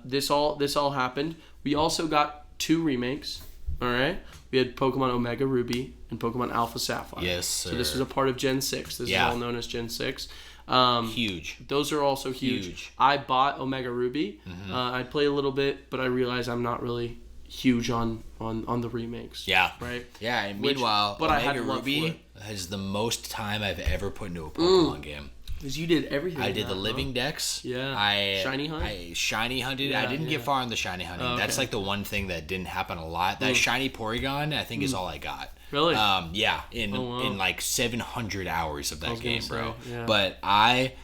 This all happened. We also got 2 remakes. All right. We had Pokemon Omega Ruby and Pokemon Alpha Sapphire. Yes, sir. So this was a part of Gen 6. This is all known as Gen 6. Huge. Those are also huge. I bought Omega Ruby. I played a little bit, but I realized I'm not really huge on the remakes. Yeah. Right. Yeah. And meanwhile, but I Omega had love for Ruby it. has the most time I've ever put into a Pokemon game. Because you did everything. I did the living decks. Yeah. Shiny hunt? I shiny hunted. Yeah, I didn't get far on the shiny hunting. Okay. That's like the one thing that didn't happen a lot. That shiny Porygon, I think, is all I got. Really? Yeah. In like 700 hours of that game, bro. Yeah. But I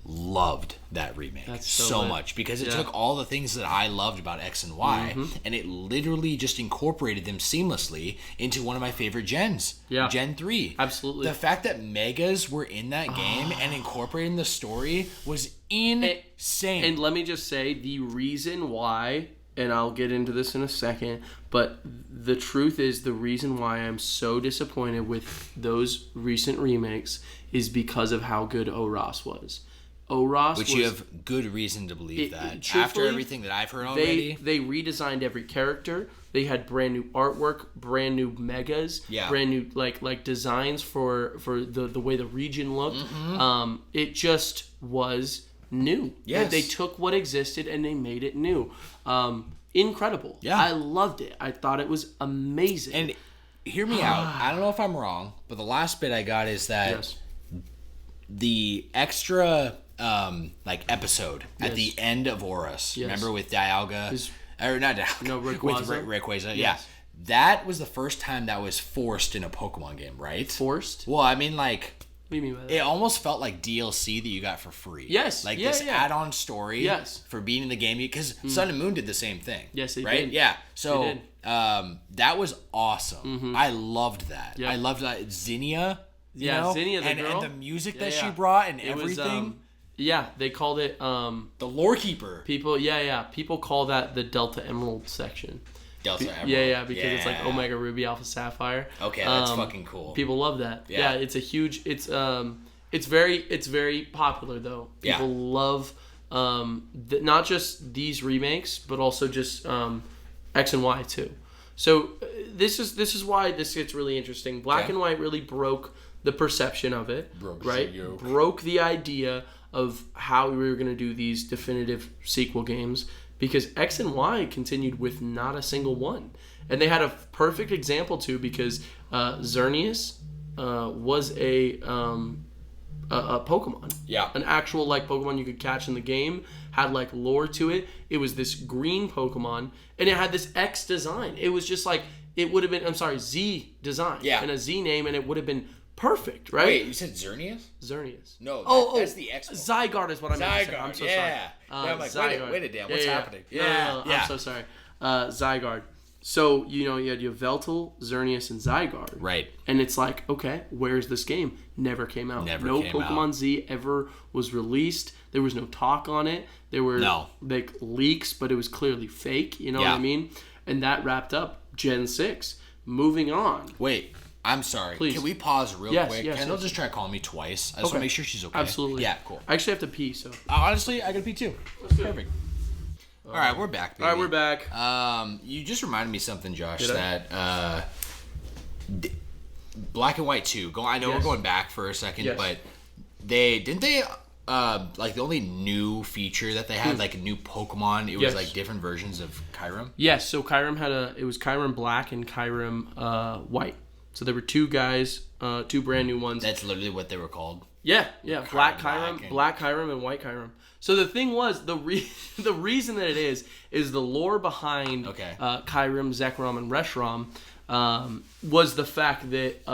loved that remake That's so lit. much because it took all the things that I loved about X and Y and it literally just incorporated them seamlessly into one of my favorite gens. Yeah. Gen 3. Absolutely. The fact that Megas were in that game and incorporating the story was insane. And let me just say, the reason why, and I'll get into this in a second, but the truth is the reason why I'm so disappointed with those recent remakes is because of how good Oros was. Which you have good reason to believe that. After everything that I've heard already. They redesigned every character. They had brand new artwork, brand new megas, brand new like designs for the way the region looked. It just was new. Yes. They took what existed and they made it new. Incredible. Yeah. I loved it. I thought it was amazing. And hear me out. I don't know if I'm wrong, but the last bit I got is that the extra episode at the end of Oros. Remember with Dialga? Or not Dialga. No, Rayquaza. With Rayquaza, yeah. That was the first time that was forced in a Pokemon game, right? Forced? Well, I mean, like, What do you mean by that? it almost felt like DLC that you got for free. Yes. Like Yeah, this yeah. add-on story for being in the game. Because Sun and Moon did the same thing. Yes, they right? did. Yeah. So They did. that was awesome. I loved that. Yeah. I loved that. Zinnia. You Yeah, know? Zinnia, the girl. And the music Yeah, that yeah. she brought and It was, everything. they called it The Lore Keeper. people people call that the Delta Emerald section. Delta Emerald. Yeah, because it's like Omega Ruby, Alpha Sapphire. Okay, that's fucking cool. People love that. Yeah. It's a huge. It's very popular though. People love not just these remakes, but also just X and Y too. So this is why this gets really interesting. Black and White really broke the perception of it, broke the idea of how we were going to do these definitive sequel games, because X and Y continued with not a single one. And they had a perfect example too, because Xerneas was a Pokemon. Yeah. An actual like Pokemon you could catch in the game, had like lore to it. It was this green Pokemon and it had this X design. It was just like, it would have been, Z design. Yeah. And a Z name, and it would have been perfect, right? Wait, you said Xerneas? Xerneas. No, that's the X one. Zygarde is what I meant to say. I'm so sorry. I'm like, wait a damn, what's happening? No, I'm so sorry. Zygarde. So, you had Yveltal, Xerneas, and Zygarde. Right. And it's like, okay, where's this game? Never came out. No Pokemon Z ever was released. There was no talk on it. There were like leaks, but it was clearly fake. You know what I mean? And that wrapped up Gen 6. Moving on. Wait, I'm sorry. Please. Can we pause real quick? Kendall just tried calling me twice. I just want to make sure she's okay. Absolutely. Yeah, cool. I actually have to pee, so. Honestly, I gotta pee too. Perfect. All right, we're back, baby. All right, we're back. You just reminded me something, Josh, that Black and White 2. I know we're going back for a second, but they like the only new feature that they had, like a new Pokemon, it was like different versions of Kyurem? Yes, so Kyurem it was Kyurem Black and Kyurem White. So there were two guys, two brand new ones. That's literally what they were called? Yeah. Black Kyurem and White Kyurem. So the thing was, the reason that it is the lore behind Kyurem, Zekrom, and Reshiram was the fact that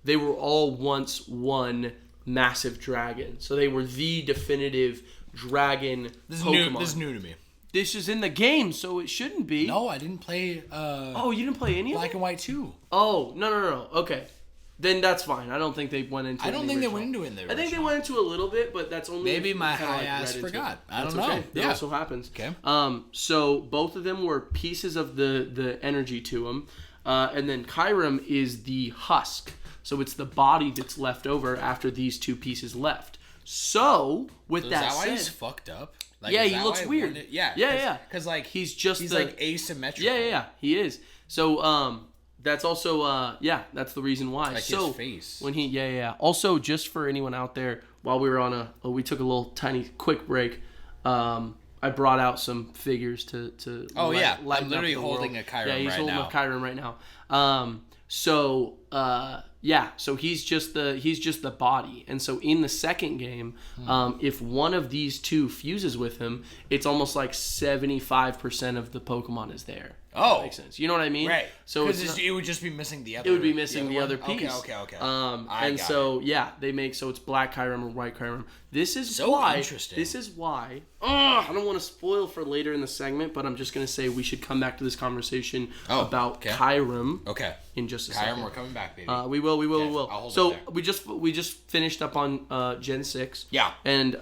they were all once one massive dragon. So they were the definitive dragon Pokemon. This is new to me. This is in the game, so it shouldn't be. No, I didn't play... you didn't play any of it? Black and White 2. Oh, no. Okay. Then that's fine. I don't think they went into it. I don't think they went into it in the original. I think they went into a little bit, but that's only... Maybe my high ass forgot. I don't know. That also happens. Okay. So both of them were pieces of the energy to them. And then Kyurem is the husk. So it's the body that's left over after these two pieces left. So, with that said... Is that why he's fucked up? Like, yeah, he looks weird. Yeah. Because, like, he's like asymmetrical. Yeah, he is. So, that's also, that's the reason why. Like so, his face. When he, Also, just for anyone out there, while we were on we took a little tiny quick break, I brought out some figures to I'm literally holding a Kyurem right now. Yeah, he's holding a Kyurem right now. So he's just the body, and so in the second game, if one of these two fuses with him, it's almost like 75% of the Pokemon is there. Oh, that makes sense. You know what I mean? Right. So because it would just be missing the other. It would be missing the other piece. Okay. They make so it's Black Kyurem or White Kyurem. This is so why. Interesting. This is why. I don't want to spoil for later in the segment, but I'm just gonna say we should come back to this conversation about Kyurem. Okay. In just a second. Kyurem, we're coming back, baby. We will. I'll hold So it there. we just finished up on Gen 6. Yeah. And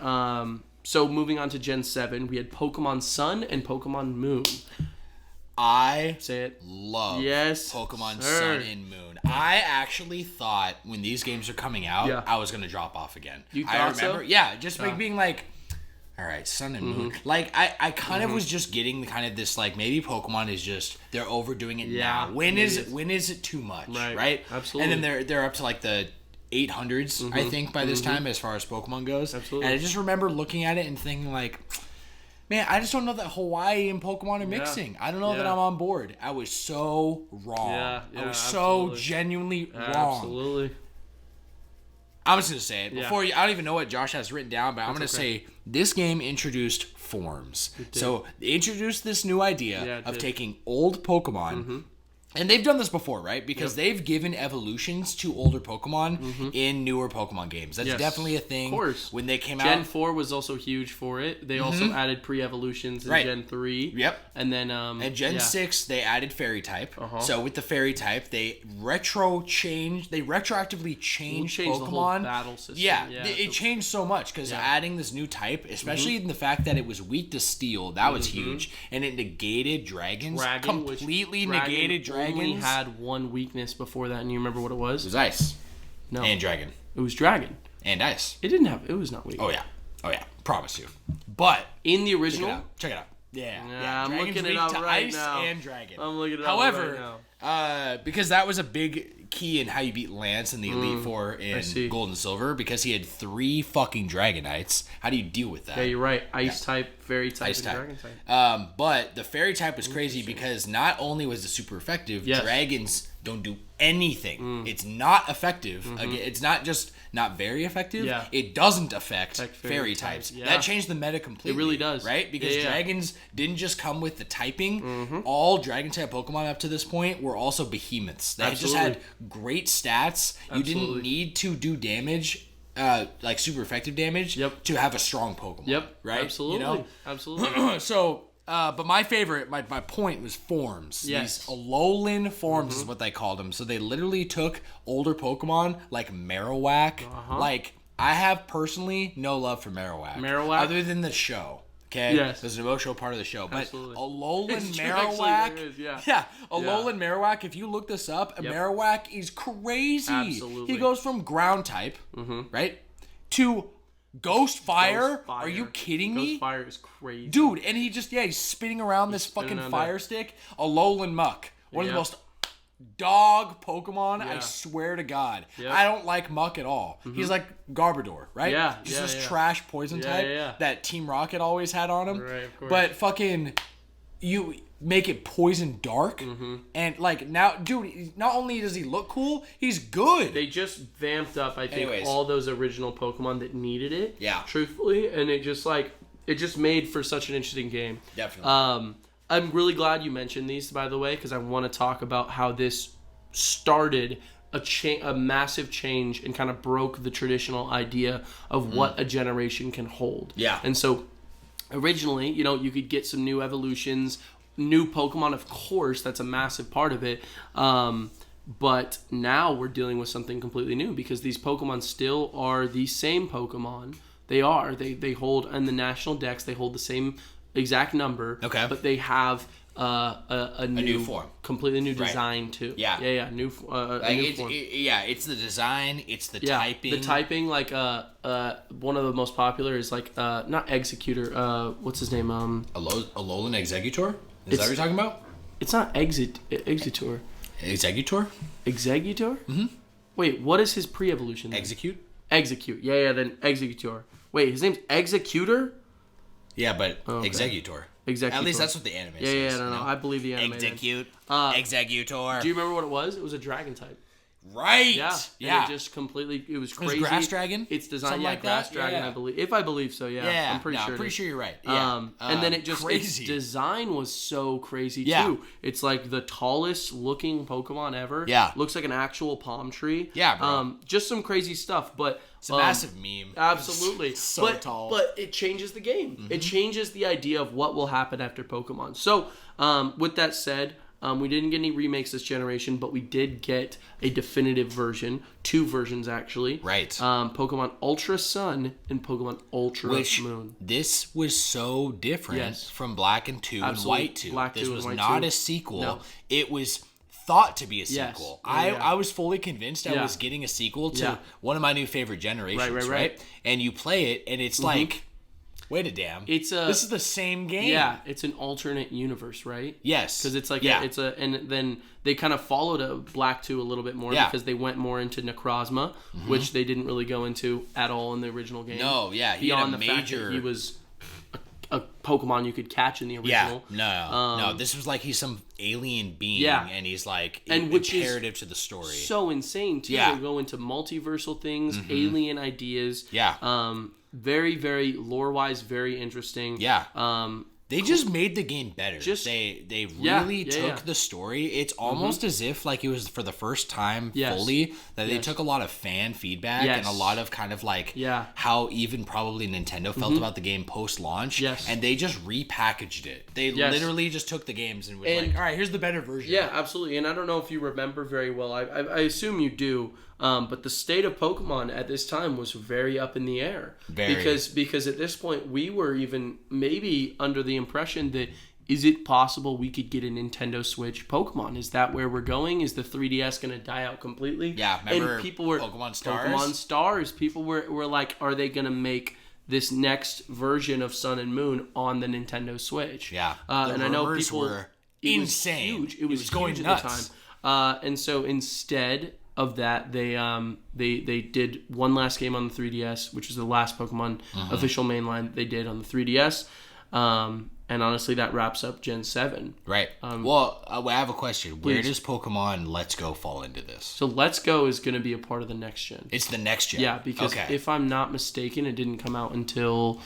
so moving on to Gen 7, we had Pokemon Sun and Pokemon Moon. I say it. Love Pokemon sir. Sun and Moon. I actually thought when these games are coming out, I was going to drop off again. You thought I remember, so? Yeah, just being like, all right, Sun and Moon. Like, I kind of was just getting kind of this, like, maybe Pokemon is just, they're overdoing it now. When is it too much, right? Absolutely. And then they're up to, like, the 800s, I think, by this time, as far as Pokemon goes. Absolutely. And I just remember looking at it and thinking, like... Man, I just don't know that Hawaii and Pokemon are mixing. I don't know that I'm on board. I was so wrong. I was so genuinely wrong. Absolutely. I'm just going to say it. I don't even know what Josh has written down, but I'm going to say this game introduced forms. So they introduced this new idea of taking old Pokemon. And they've done this before, right? Because they've given evolutions to older Pokemon in newer Pokemon games. That's definitely a thing. Of course. When they came out. Gen 4 was also huge for it. They also added pre-evolutions in Gen 3. Yep. And then... and Gen 6, they added Fairy type. So with the Fairy type, they retroactively changed Pokemon. The whole battle system. Yeah. It changed so much because adding this new type, especially in the fact that it was weak to Steel, that was huge. And it negated dragons. Completely negated dragons. Only had one weakness before that, and you remember what it was? It was ice. No. And dragon. It was dragon. And ice. It didn't have... It was not weak. Oh, yeah. Promise you. But... In the original... Check it out. Yeah. I'm looking it up right ice now. And dragon. I'm looking it up right now. Because that was a big key in how you beat Lance in the Elite Four in Gold and Silver, because he had 3 fucking Dragonites. How do you deal with that? Yeah, you're right. Ice type, Fairy type, and Dragon type. But the Fairy type was crazy because not only was it super effective, dragons don't do anything. It's not effective. Again, it's not just not very effective. It doesn't affect fairy types. That changed the meta completely. It really does. Right? Because dragons didn't just come with the typing. All dragon type Pokemon up to this point were also behemoths. They just had great stats. You didn't need to do damage, like super effective damage, to have a strong Pokemon. Right? Absolutely. You know? Absolutely. So... but my favorite, my point was forms. Yes. These Alolan forms is what they called them. So they literally took older Pokemon like Marowak. Like, I have personally no love for Marowak. Other than the show. Okay? Yes. There's an emotional part of the show. But Absolutely. Alolan Marowak. Actually, there is, Alolan Marowak, if you look this up, Marowak is crazy. Absolutely. He goes from ground type, right? To Ghost Fire? Are you kidding me? Ghost Fire is crazy. Dude, and he's spinning around this fucking fire stick. Alolan Muck. One of the most dog Pokemon, I swear to God. Yep. I don't like Muck at all. He's like Garbodor, right? Yeah. Just this trash poison type that Team Rocket always had on him. Right, of course. But fucking, you make it poison dark, and like now, dude, not only does he look cool, he's good. They just vamped up, I think, all those original Pokemon that needed it. Yeah. Truthfully, and it just made for such an interesting game. Definitely. I'm really glad you mentioned these, by the way, because I want to talk about how this started a massive change and kind of broke the traditional idea of what a generation can hold. Yeah. And so originally, you could get some new evolutions, new Pokemon, of course, that's a massive part of it. But now we're dealing with something completely new because these Pokemon still are the same Pokemon. They are. They hold in the national dex, they hold the same exact number. Okay. But they have a new form, completely new design too. Yeah. New form. It's the design, it's the typing. The typing, like one of the most popular is like not Executor. What's his name? Alolan Executor. Is that what you're talking about? It's not Executor. Executor. Executor. Mm-hmm. Wait, what is his pre-evolution? Execute. Yeah. Then Executor. Wait, his name's Executor. Yeah, but Executor. Executor. At least that's what the anime says. Yeah, no. I believe the anime. Executor. Do you remember what it was? It was a dragon type. Right. Yeah. It just completely. It was crazy. It was grass dragon. It's designed like grass that? dragon. Yeah. I believe. If I believe so, yeah. Yeah. I'm pretty sure. I'm pretty sure you're right. Yeah. And then it just crazy. Its design was so crazy too. It's like the tallest looking Pokemon ever. Yeah. Looks like an actual palm tree. Yeah, bro. Just some crazy stuff, but. It's a massive meme. Absolutely. It's so tall. But it changes the game. Mm-hmm. It changes the idea of what will happen after Pokemon. So, with that said, we didn't get any remakes this generation, but we did get a definitive version. 2 versions, actually. Right. Pokemon Ultra Sun and Pokemon Ultra Moon. This was so different from Black and 2 and White 2. This was not a sequel. No. It was thought to be a sequel. Yes. I was fully convinced I was getting a sequel to one of my new favorite generations, right? And you play it, and it's like, wait a damn. This is the same game. Yeah, it's an alternate universe, right? Yes. Because it's like, and then they kind of followed a Black 2 a little bit more because they went more into Necrozma, which they didn't really go into at all in the original game. No, yeah. Beyond the fact that he was a Pokemon you could catch in the original. Yeah, no. This was like he's some alien being, and he's like imperative to the story. So insane too. They go into multiversal things, alien ideas. Yeah. Very, very lore-wise, very interesting. Yeah. They just made the game better. They really took the story. It's almost as if like it was for the first time fully that they took a lot of fan feedback and a lot of kind of like how even probably Nintendo felt about the game post-launch. Yes. And they just repackaged it. They literally just took the games and was like, all right, here's the better version. Yeah, absolutely. And I don't know if you remember very well. I assume you do. But the state of Pokemon at this time was very up in the air. Because at this point we were even maybe under the impression that is it possible we could get a Nintendo Switch Pokemon? Is that where we're going? Is the 3DS going to die out completely? Yeah, remember and people were Pokemon Stars? Pokemon Stars. People were like, are they going to make this next version of Sun and Moon on the Nintendo Switch? Yeah, and I know people were insane. Huge. It was going nuts at the time. And so instead of that, they did one last game on the 3DS, which was the last Pokemon official mainline they did on the 3DS. And honestly, that wraps up Gen 7. Right. I have a question. Where does Pokemon Let's Go fall into this? So Let's Go is going to be a part of the next gen. It's the next gen? Yeah, because if I'm not mistaken, it didn't come out until...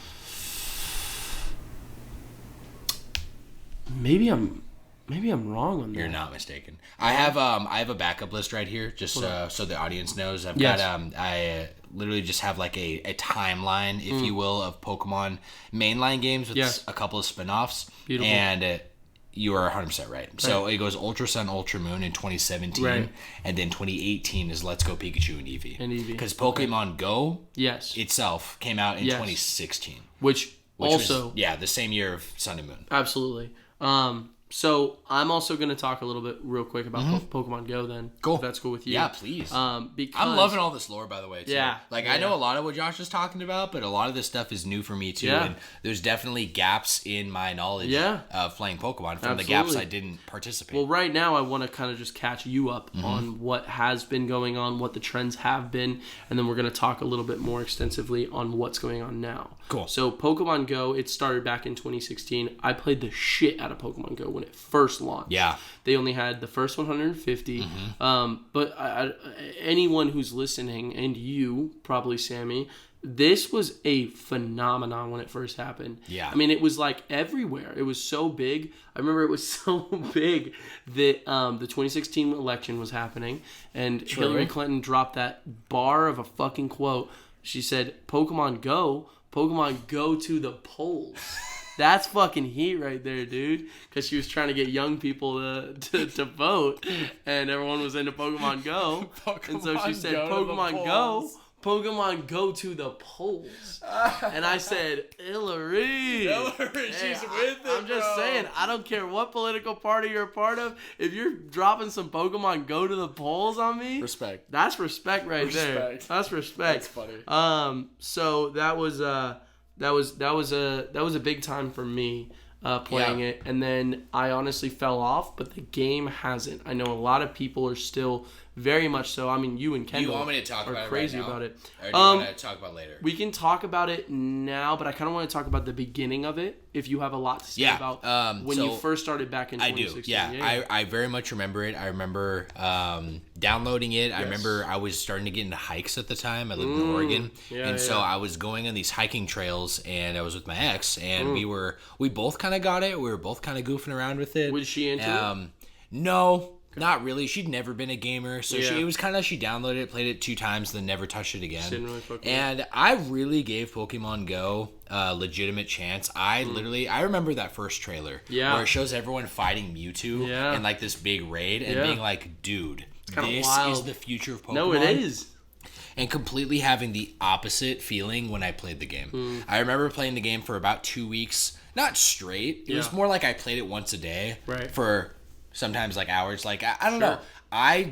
Maybe I'm wrong on that. You're not mistaken. I have a backup list right here, just so the audience knows. I've got I literally just have like a timeline, if you will, of Pokemon mainline games with a couple of spin-offs. Beautiful. And you are 100% right. So it goes Ultra Sun, Ultra Moon in 2017, and then 2018 is Let's Go Pikachu and Eevee. Because Pokemon Go itself came out in 2016. Which also was, the same year of Sun and Moon. Absolutely. So I'm also going to talk a little bit real quick about Pokemon Go then. Cool. If that's cool with you. Yeah, please. Because I'm loving all this lore, by the way, too. Yeah. Like, I know a lot of what Josh is talking about, but a lot of this stuff is new for me, too. Yeah. And there's definitely gaps in my knowledge of playing Pokemon from the gaps I didn't participate. Well, right now, I want to kind of just catch you up on what has been going on, what the trends have been, and then we're going to talk a little bit more extensively on what's going on now. Cool. So Pokemon Go, it started back in 2016. I played the shit out of Pokemon Go when it first launched. Yeah. They only had the first 150. But anyone who's listening, and you, probably Sammy, this was a phenomenon when it first happened. Yeah. I mean, it was like everywhere. It was so big. I remember it was so big that the 2016 election was happening, and Hillary Clinton dropped that bar of a fucking quote. She said, Pokemon go to the polls. That's fucking heat right there, dude. Because she was trying to get young people to vote, and everyone was into Pokemon Go. And so she said, Pokemon go to the polls. And I said, Hillary, she's with it, I'm just saying, I don't care what political party you're a part of. If you're dropping some Pokemon go to the polls on me, Respect. That's respect right there. That's respect. That's funny. So that was a big time for me playing it, and then I honestly fell off, but the game hasn't. I know a lot of people are still very much so. I mean, you and Kendall you want me to talk are about crazy it right now? about it. Or do you want to talk about it later? We can talk about it now, but I kind of want to talk about the beginning of it. If you have a lot to say about when you first started back in 2016. I do. Yeah. I very much remember it. I remember downloading it. I remember I was starting to get into hikes at the time. I lived in Oregon, so I was going on these hiking trails, and I was with my ex, and we both kind of got it. We were both kind of goofing around with it. Was she into it? No. Not really. She'd never been a gamer, so it was kind of she downloaded it, played it 2 times, then never touched it again. Didn't really fuck with and I really gave Pokemon Go a legitimate chance. I remember that first trailer where it shows everyone fighting Mewtwo in like this big raid and being like, dude, this is the future of Pokemon. No, it is. And completely having the opposite feeling when I played the game. I remember playing the game for about 2 weeks, not straight. It was more like I played it once a day for sometimes like hours. Like, I don't know. I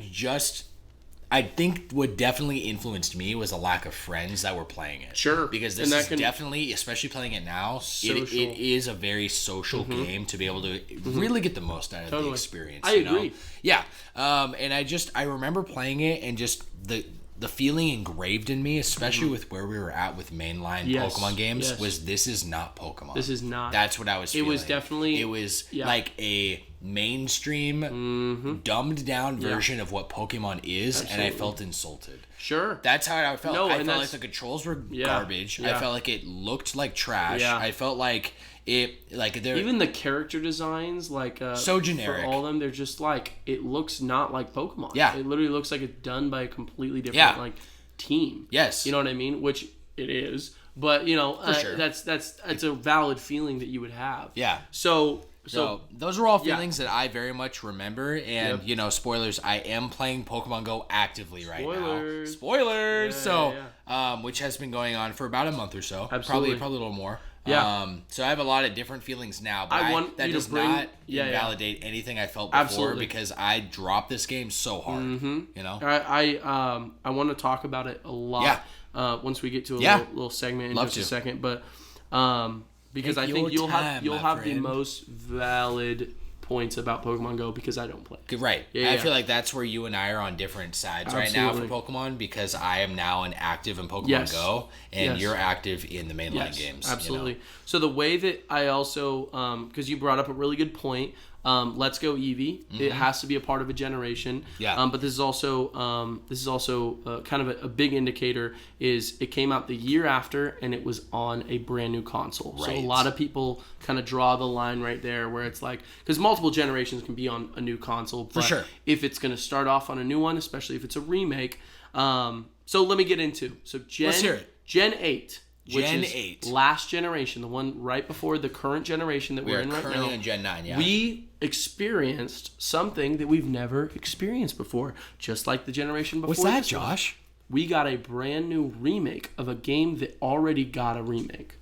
think what definitely influenced me was a lack of friends that were playing it. Sure. Because this is definitely, especially playing it now, it is a very social game to be able to really get the most out of the experience. I agree. Yeah. And I remember playing it and just the feeling engraved in me, especially with where we were at with mainline Pokemon games, was this is not Pokemon. This is not. That's what I was feeling. It was definitely... It was like a mainstream, dumbed down version of what Pokemon is, and I felt insulted. Sure. That's how I felt. I felt like the controls were garbage. Yeah. I felt like it looked like trash. Yeah. I felt like even the character designs, like so generic. For all of them, they're just like, it looks not like Pokemon. Yeah. It literally looks like it's done by a completely different like team. Yes. You know what I mean? Which it is. But sure. that's a valid feeling that you would have. Yeah. So those are all feelings that I very much remember, and spoilers, I am playing Pokemon Go actively right now. Spoilers. Which has been going on for about a month or so. Absolutely. Probably a little more. Yeah. So I have a lot of different feelings now, but that does not invalidate anything I felt before because I dropped this game so hard. I want to talk about it a lot once we get to a little segment in just a second, but because I think you'll have the most valid points about Pokemon Go because I don't play. Right. I feel like that's where you and I are on different sides right now for Pokemon, because I am now an active in Pokemon Go and you're active in the mainline games. Absolutely. So the way that I also, because you brought up a really good point, Let's Go Eevee. It has to be a part of a generation. Yeah. But this is also kind of a big indicator. Is it came out the year after and it was on a brand new console. Right. So a lot of people kind of draw the line right there where it's like, because multiple generations can be on a new console. But for sure. If it's going to start off on a new one, especially if it's a remake. So let me get into. So Let's hear it. Gen 8. Which Gen is 8. Last generation, the one right before the current generation that we're in right now. We're currently in Gen 9, yeah. We experienced something that we've never experienced before, just like the generation before. What's that, Josh? We got a brand new remake of a game that already got a remake.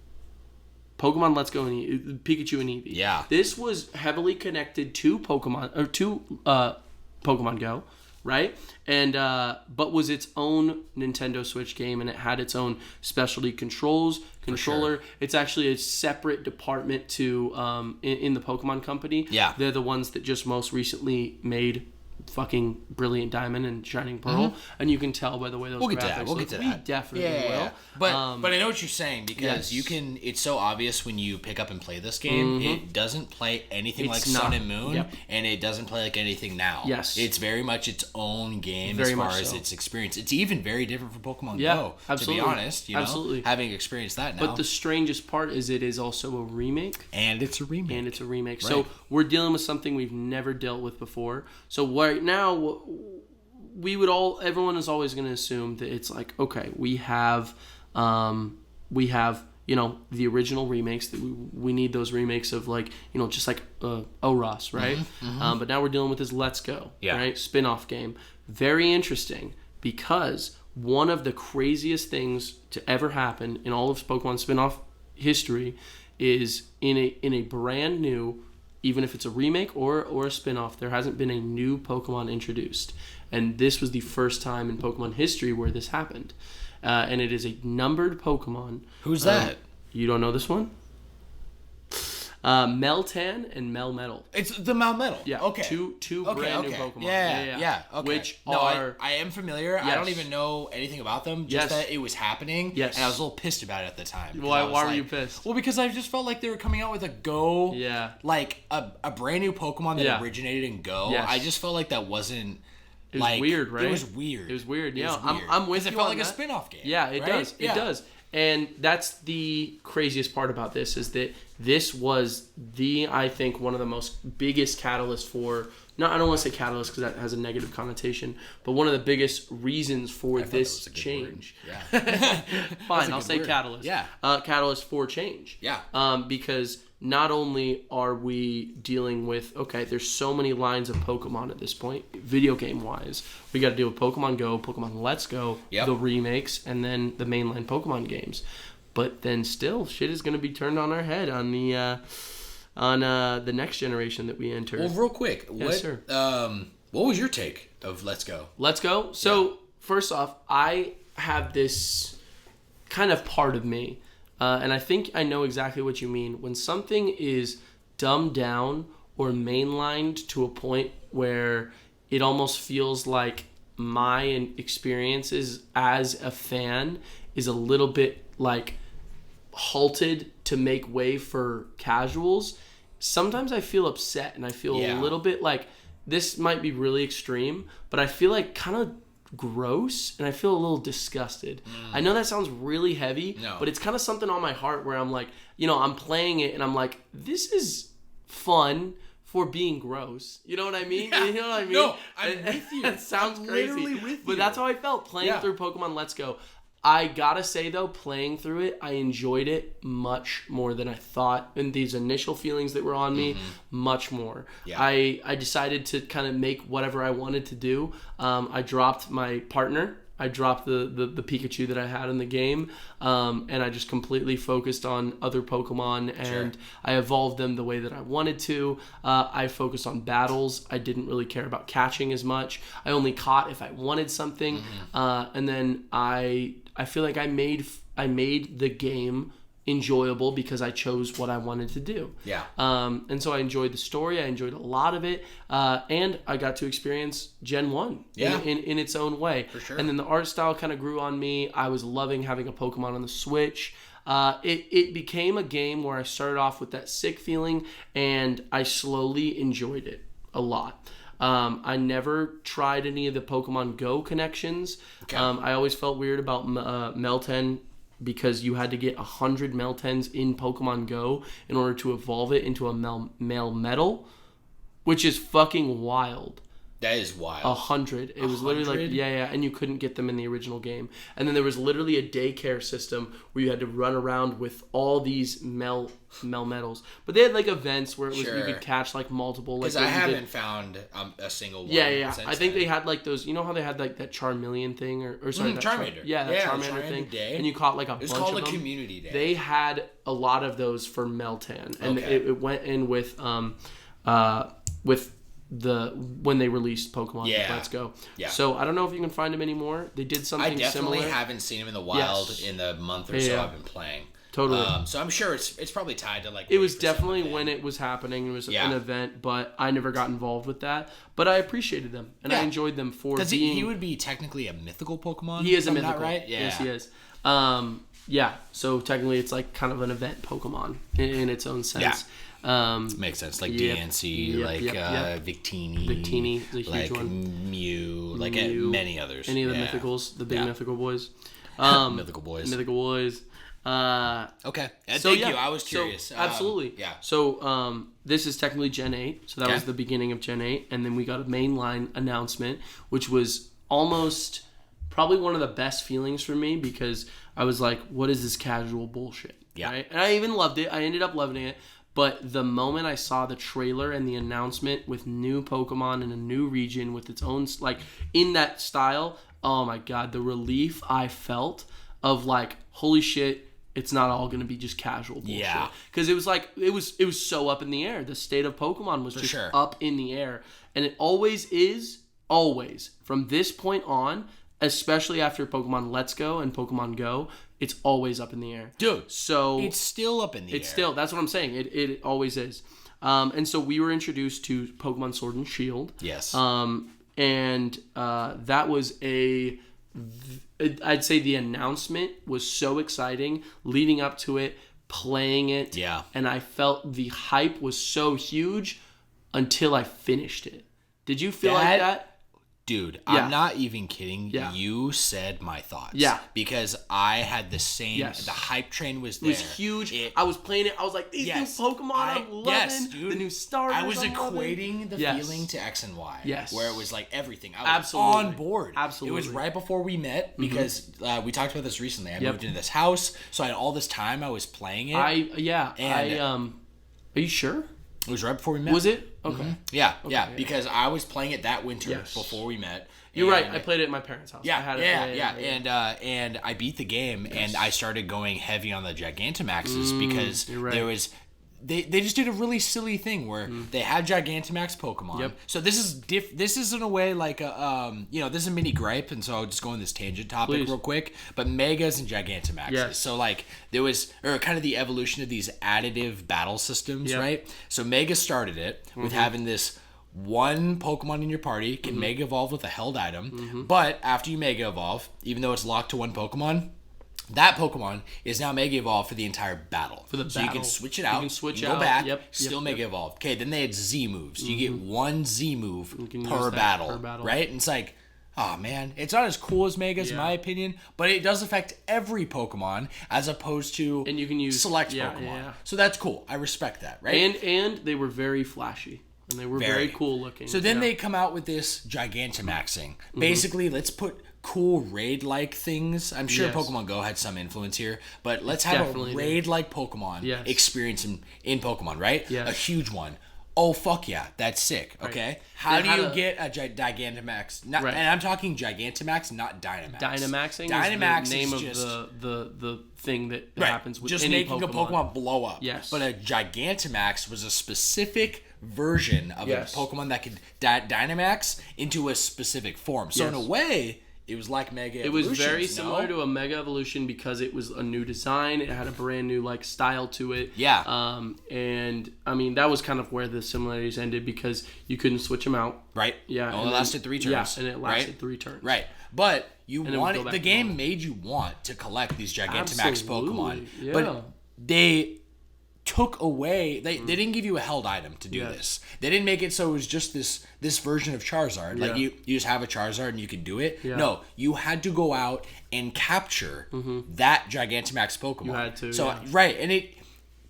Pokemon Let's Go and Pikachu and Eevee. Yeah. This was heavily connected to Pokemon Go, right? And but was its own Nintendo Switch game, and it had its own specialty controller. Sure. It's actually a separate department to in the Pokemon Company. Yeah. They're the ones that just most recently made fucking Brilliant Diamond and Shining Pearl, and you can tell by the way those graphics We'll get to that. We definitely will. But I know what you're saying, because you can. It's so obvious when you pick up and play this game. It doesn't play anything like Sun and Moon, and it doesn't play like anything now. Yes, it's very much its own game as far as its experience. It's even very different from Pokemon Go. Absolutely. To be honest, absolutely. Having experienced that now. But the strangest part is it is also a remake, and it's a remake. Right. So we're dealing with something we've never dealt with before. So right now, everyone is always going to assume that it's like, okay, we have the original remakes, that we need those remakes of, like, just like Oros, right? But now we're dealing with this Let's Go, right? Spin-off game. Very interesting, because one of the craziest things to ever happen in all of Pokemon spin-off history is in a brand new, even if it's a remake or a spin-off, there hasn't been a new Pokemon introduced. And this was the first time in Pokemon history where this happened. And it is a numbered Pokemon. Who's that? You don't know this one? Meltan and Melmetal. It's the Melmetal. Yeah. Okay. Two brand new Pokemon. Yeah. Okay. Which I am familiar. Yes. I don't even know anything about them. Just that it was happening. Yes. And I was a little pissed about it at the time. Why were you pissed? Well, because I just felt like they were coming out with a Go. Yeah. Like a brand new Pokemon that originated in Go. Yes. I just felt like that wasn't. It was weird, right? It was weird. Yeah. I'm with you. It felt like a spin-off game. Yeah, it does. It does. And that's the craziest part about this, is that this was I think, one of the most biggest catalysts for, I don't want to say catalyst because that has a negative connotation, but one of the biggest reasons for this change. Yeah. Fine, I'll say catalyst. Yeah. Catalyst for change. Yeah. Because not only are we dealing with, okay, there's so many lines of Pokemon at this point, video game wise. We got to deal with Pokemon Go, Pokemon Let's Go, the remakes, and then the mainline Pokemon games. But then still, shit is going to be turned on our head on the next generation that we enter. Well, real quick, sir. What was your take of Let's Go? Let's Go. So first off, I have this kind of part of me. And I think I know exactly what you mean. When something is dumbed down or mainlined to a point where it almost feels like my experiences as a fan is a little bit like halted to make way for casuals, sometimes I feel upset, and I feel a little bit like, this might be really extreme, but I feel like kind of gross, and I feel a little disgusted. I know that sounds really heavy, but it's kind of something on my heart where I'm like, I'm playing it and I'm like, this is fun for being gross. You know what I mean? Yeah. You know what I mean? No, I'm with you. It sounds crazy, literally with you. but that's how I felt playing through Pokemon Let's Go. I gotta say though, playing through it, I enjoyed it much more than I thought. And these initial feelings that were on me, much more. Yeah. I decided to kind of make whatever I wanted to do. I dropped my partner. I dropped the Pikachu that I had in the game, and I just completely focused on other Pokemon, and I evolved them the way that I wanted to. I focused on battles. I didn't really care about catching as much. I only caught if I wanted something, and then I feel like I made the game enjoyable because I chose what I wanted to do. Yeah. And so I enjoyed the story. I enjoyed a lot of it. And I got to experience Gen 1 in its own way. For sure. And then the art style kind of grew on me. I was loving having a Pokemon on the Switch. It became a game where I started off with that sick feeling, and I slowly enjoyed it a lot. I never tried any of the Pokemon Go connections. Okay. I always felt weird about Meltan, because you had to get 100 Meltens in Pokemon Go in order to evolve it into a Melmetal, which is fucking wild. That is wild. 100. It was literally like, yeah, and you couldn't get them in the original game. And then there was literally a daycare system where you had to run around with all these medals. But they had like events where it was you could catch like multiple. Because I haven't found a single one. Yeah. I think they had like those, you know how they had like that Charmeleon thing? Or sorry, that Charmander. Charmander thing. Day. And you caught like a bunch of them. It was called a community day. They had a lot of those for Meltan. And it went in with when they released Pokemon Let's Go. Yeah. So I don't know if you can find them anymore. They did something similar. I definitely haven't seen them in the wild in the month or so I've been playing. Totally. So I'm sure it's probably tied to like. It was definitely when it was happening. It was an event, but I never got involved with that. But I appreciated them and I enjoyed them for being. He would be technically a mythical Pokemon. He is a mythical, right? Yeah. Yes, he is. So technically, it's like kind of an event Pokemon in its own sense. Yeah. Makes sense. Like DNC, Victini is a huge like one. Mew, like many others. Any of the mythicals, the big mythical boys. Mythical boys. Okay. Thank you. I was curious. Absolutely. Yeah. So this is technically Gen 8. So that was the beginning of Gen 8. And then we got a mainline announcement, which was almost probably one of the best feelings for me because I was like, what is this casual bullshit? Yeah. Right? And I even loved it. I ended up loving it. But the moment I saw the trailer and the announcement with new Pokemon in a new region with its own, like, in that style, oh my God, the relief I felt of like, holy shit, it's not all going to be just casual bullshit. Yeah. Because it was like, it was so up in the air. The state of Pokemon was up in the air. And it always is, from this point on, especially after Pokemon Let's Go and Pokemon Go, it's always up in the air. Dude, so it's still up in the air. It's still, that's what I'm saying. It always is. And so we were introduced to Pokemon Sword and Shield. Yes. And that was I'd say the announcement was so exciting, leading up to it, playing it. Yeah. And I felt the hype was so huge until I finished it. Did you feel like that? Dude, I'm not even kidding. Yeah. You said my thoughts. Yeah. Because I had the same. Yes. The hype train was there. It was huge. I was playing it. I was like, these new Pokemon I'm loving. Yes, dude. The new starters I was equating the feeling to X and Y. Yes. Where it was like everything. I was on board. Absolutely. It was right before we met because we talked about this recently. I moved into this house. So I had all this time I was playing it. Are you sure? It was right before we met. Was it? Okay. Mm-hmm. Yeah, because I was playing it that winter before we met. You're right. I played it at my parents' house. Yeah, and I beat the game, and I started going heavy on the Gigantamaxes because there was. They just did a really silly thing where they had Gigantamax Pokemon. Yep. So this is in a way like this is a mini gripe, and so I'll just go on this tangent topic real quick. But Megas and Gigantamaxes. Yes. So like there was kind of the evolution of these additive battle systems, right? So Mega started it with having this one Pokemon in your party can Mega Evolve with a held item, but after you Mega Evolve, even though it's locked to one Pokemon, that Pokemon is now Mega Evolved for the entire battle. So you can switch it out. You can go back, still Mega Evolved. Okay, then they had Z moves. You get one Z move per battle, right? And it's like, oh man, it's not as cool as Megas in my opinion, but it does affect every Pokemon as opposed to and you can use select Pokemon. Yeah. So that's cool. I respect that, right? And they were very flashy. And they were very cool looking. So then they come out with this Gigantamaxing. Basically, let's put cool raid-like things. I'm sure Pokemon Go had some influence here, but let's have a raid-like Pokemon experience in Pokemon, right? Yes. A huge one. Oh, fuck yeah. That's sick, okay? Right. How do you get a Gigantamax? And I'm talking Gigantamax, not Dynamax. Dynamaxing is the name of the thing that happens with just any making a Pokemon blow up. Yes. But a Gigantamax was a specific version of a Pokemon that could Dynamax into a specific form. So in a way, it was like Mega Evolution. It was very similar to a Mega Evolution because it was a new design. It had a brand new style to it. Yeah. And I mean that was kind of where the similarities ended because you couldn't switch them out. Right. Yeah. It only lasted 3 turns. Yeah, and it lasted 3 turns. Right. But the game made you want to collect these Gigantamax Pokemon. Yeah. But they took away they didn't give you a held item to do this. They didn't make it so it was just this version of Charizard. Like you just have a Charizard and you can do it. Yeah. No, you had to go out and capture that Gigantamax Pokemon. You had to. So right, and it